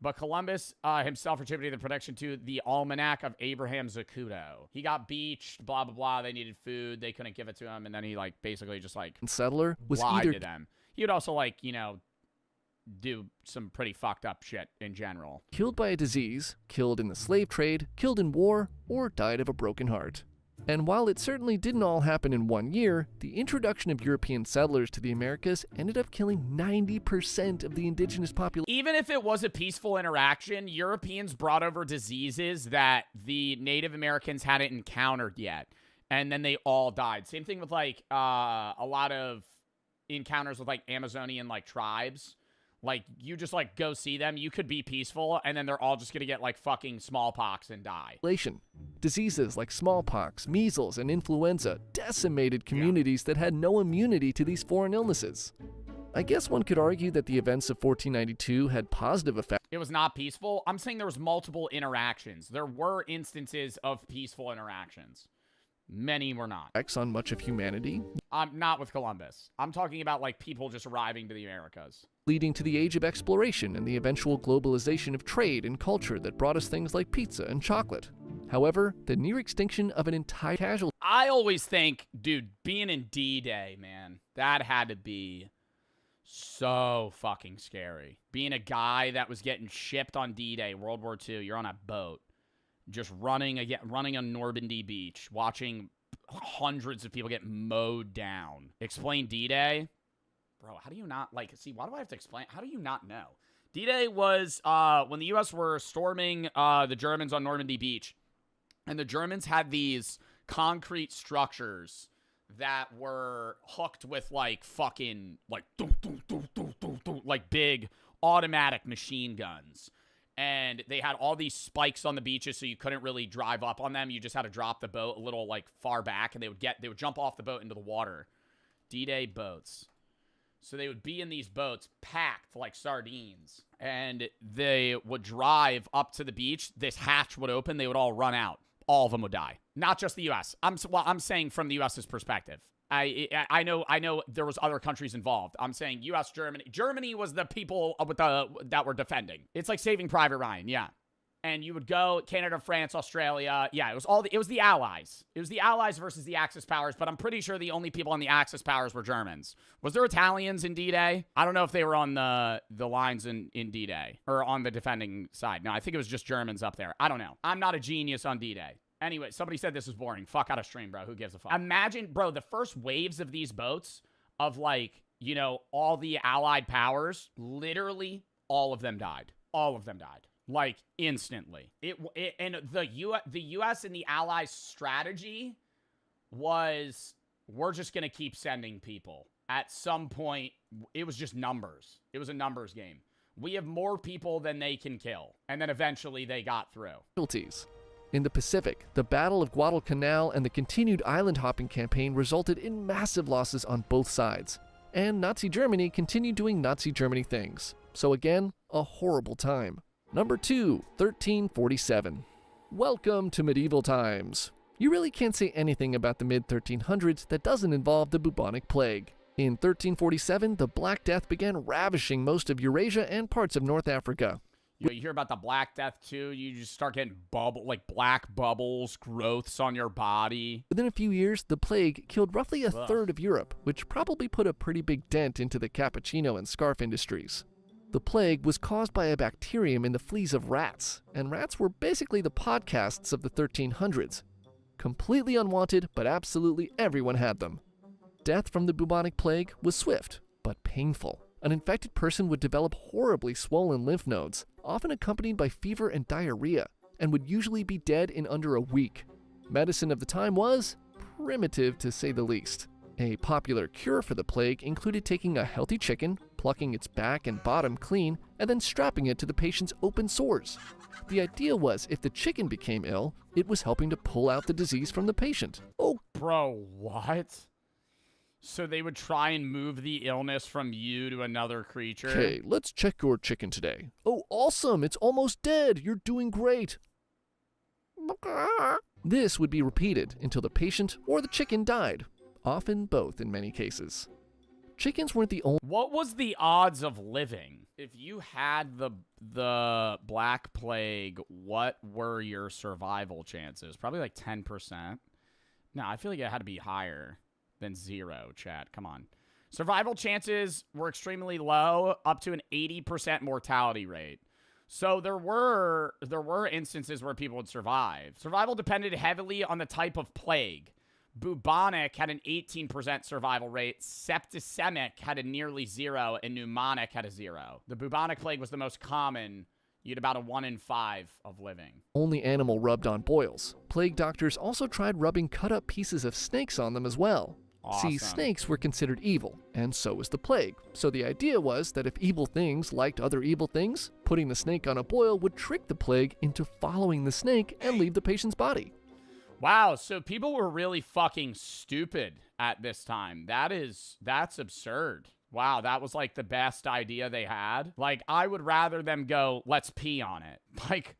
but Columbus himself attributed the prediction to the Almanac of Abraham Zacuto. He got beached, blah, blah, blah. They needed food. They couldn't give it to him. And then he, like, basically just, like, settler was lied either to them. He would also, like, you know, do some pretty fucked up shit in general. Killed by a disease, killed in the slave trade, killed in war, or died of a broken heart. And while it certainly didn't all happen in 1 year, the introduction of European settlers to the Americas ended up killing 90% of the indigenous population. Even if it was a peaceful interaction, Europeans brought over diseases that the Native Americans hadn't encountered yet. And then they all died. Same thing with, like, a lot of encounters with, like, Amazonian, like, tribes. Like, you just, like, go see them. You could be peaceful, and then they're all just gonna get, like, fucking smallpox and die. Diseases like smallpox, measles, and influenza decimated communities that had no immunity to these foreign illnesses. I guess one could argue that the events of 1492 had positive effects. It was not peaceful. I'm saying there was multiple interactions. There were instances of peaceful interactions. Many were not. On much of humanity. Not with Columbus. I'm talking about, like, people just arriving to the Americas. Leading to the age of exploration and the eventual globalization of trade and culture that brought us things like pizza and chocolate. However, the near extinction of an entire casualty. I always think, dude, being in D-Day, man, that had to be so fucking scary. Being a guy that was getting shipped on D-Day, World War II, you're on a boat, just running on Normandy Beach, watching hundreds of people get mowed down. Explain D-Day. Bro, how do you not, like, see, why do I have to explain? How do you not know? D-Day was when the U.S. were storming the Germans on Normandy Beach. And the Germans had these concrete structures that were hooked with, like, fucking, like, like big automatic machine guns. And they had all these spikes on the beaches, so you couldn't really drive up on them. You just had to drop the boat a little, like, far back, and they would jump off the boat into the water. D-Day boats. So they would be in these boats packed like sardines, and they would drive up to the beach. This hatch would open. They would all run out. All of them would die. Not just the U.S. I'm saying from the U.S.'s perspective. I know there was other countries involved. I'm saying U.S., Germany. Germany was the people that were defending. It's like Saving Private Ryan, yeah. And you would go Canada, France, Australia. Yeah, it was the Allies. It was the Allies versus the Axis powers, but I'm pretty sure the only people on the Axis powers were Germans. Was there Italians in D-Day? I don't know if they were on the lines in D-Day or on the defending side. No, I think it was just Germans up there. I don't know. I'm not a genius on D-Day. Anyway, somebody said this was boring. Fuck out of stream, bro. Who gives a fuck? Imagine, bro, the first waves of these boats of, like, you know, all the Allied powers, literally all of them died. All of them died. Like, instantly. And the U.S. and the Allies' strategy was, we're just going to keep sending people. At some point, it was just numbers. It was a numbers game. We have more people than they can kill. And then eventually they got through. In the Pacific, the Battle of Guadalcanal and the continued island hopping campaign resulted in massive losses on both sides. And Nazi Germany continued doing Nazi Germany things. So again, a horrible time. Number 2, 1347. Welcome to medieval times. You really can't say anything about the mid-1300s that doesn't involve the bubonic plague. In 1347, the Black Death began ravishing most of Eurasia and parts of North Africa. You hear about the Black Death too? You just start getting black bubbles, growths on your body. Within a few years, the plague killed roughly a third of Europe, which probably put a pretty big dent into the cappuccino and scarf industries. The plague was caused by a bacterium in the fleas of rats, and rats were basically the podcasts of the 1300s. Completely unwanted, but absolutely everyone had them. Death from the bubonic plague was swift, but painful. An infected person would develop horribly swollen lymph nodes, often accompanied by fever and diarrhea, and would usually be dead in under a week. Medicine of the time was primitive, to say the least. A popular cure for the plague included taking a healthy chicken, plucking its back and bottom clean, and then strapping it to the patient's open sores. The idea was if the chicken became ill, it was helping to pull out the disease from the patient. Oh, bro, what? So they would try and move the illness from you to another creature? Okay, let's check your chicken today. Oh, awesome! It's almost dead! You're doing great! This would be repeated until the patient or the chicken died. Often both in many cases. Chickens weren't the only... What was the odds of living? If you had the Black Plague, what were your survival chances? Probably like 10%. No, I feel like it had to be higher than 0, chat. Come on. Survival chances were extremely low, up to an 80% mortality rate. So there were instances where people would survive. Survival depended heavily on the type of plague. Bubonic had an 18% survival rate, septicemic had a nearly 0, and pneumonic had a 0. The bubonic plague was the most common. You had about a 1 in 5 of living. Only animal rubbed on boils. Plague doctors also tried rubbing cut-up pieces of snakes on them as well. Awesome. See, snakes were considered evil, and so was the plague. So the idea was that if evil things liked other evil things, putting the snake on a boil would trick the plague into following the snake and leave the patient's body. Wow, so people were really fucking stupid at this time. That's absurd. Wow, that was like the best idea they had. Like, I would rather them go, let's pee on it. Like,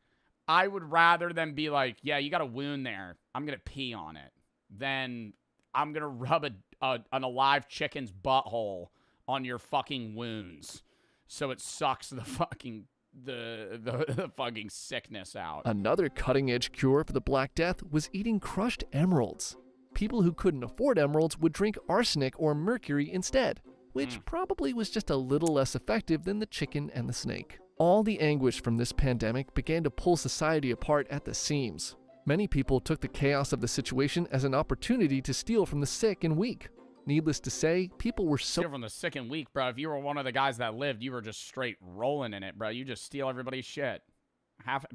I would rather them be like, yeah, you got a wound there. I'm going to pee on it. Then I'm going to rub an alive chicken's butthole on your fucking wounds. So it sucks the fucking... The fucking sickness out. Another cutting-edge cure for the Black Death was eating crushed emeralds. People who couldn't afford emeralds would drink arsenic or mercury instead, which probably was just a little less effective than the chicken and the snake. All the anguish from this pandemic began to pull society apart at the seams. Many people took the chaos of the situation as an opportunity to steal from the sick and weak. Needless to say, people were so... Steal from the sick and weak, bro. If you were one of the guys that lived, you were just straight rolling in it, bro. You just steal everybody's shit. Half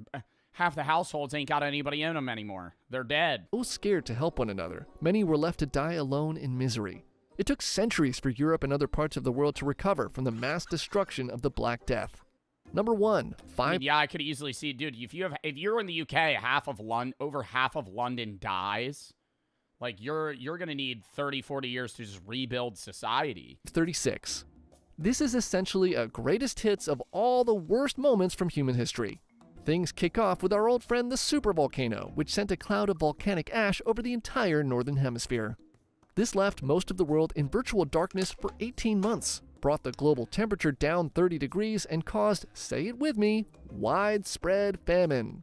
the households ain't got anybody in them anymore. They're dead. So scared to help one another, many were left to die alone in misery. It took centuries for Europe and other parts of the world to recover from the mass destruction of the Black Death. Number 1, Yeah, I could easily see, dude. If you're in the UK, over half of London dies. Like, you're going to need 30, 40 years to just rebuild society. 36. This is essentially a greatest hits of all the worst moments from human history. Things kick off with our old friend the supervolcano, which sent a cloud of volcanic ash over the entire northern hemisphere. This left most of the world in virtual darkness for 18 months, brought the global temperature down 30 degrees, and caused, say it with me, widespread famine.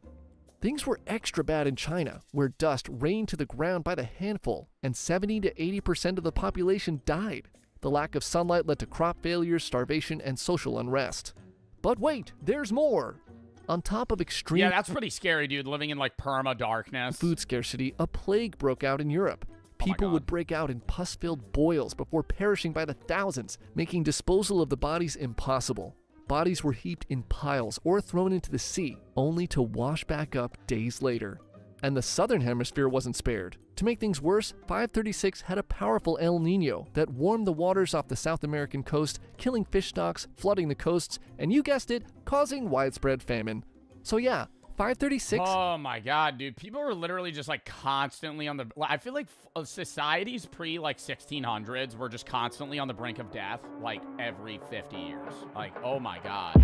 Things were extra bad in China, where dust rained to the ground by the handful, and 70 to 80% of the population died. The lack of sunlight led to crop failures, starvation, and social unrest. But wait, there's more! On top of extreme... Yeah, that's pretty scary, dude, living in, like, perma-darkness. Food scarcity, a plague broke out in Europe. People would break out in pus-filled boils before perishing by the thousands, making disposal of the bodies impossible. Bodies were heaped in piles or thrown into the sea, only to wash back up days later. And the southern hemisphere wasn't spared. To make things worse, 536 had a powerful El Nino that warmed the waters off the South American coast, killing fish stocks, flooding the coasts, and you guessed it, causing widespread famine. So yeah, 536... Oh my god, dude. People were literally just, like, constantly on the... I feel like societies pre, like, 1600s were just constantly on the brink of death, like, every 50 years. Like, oh my god.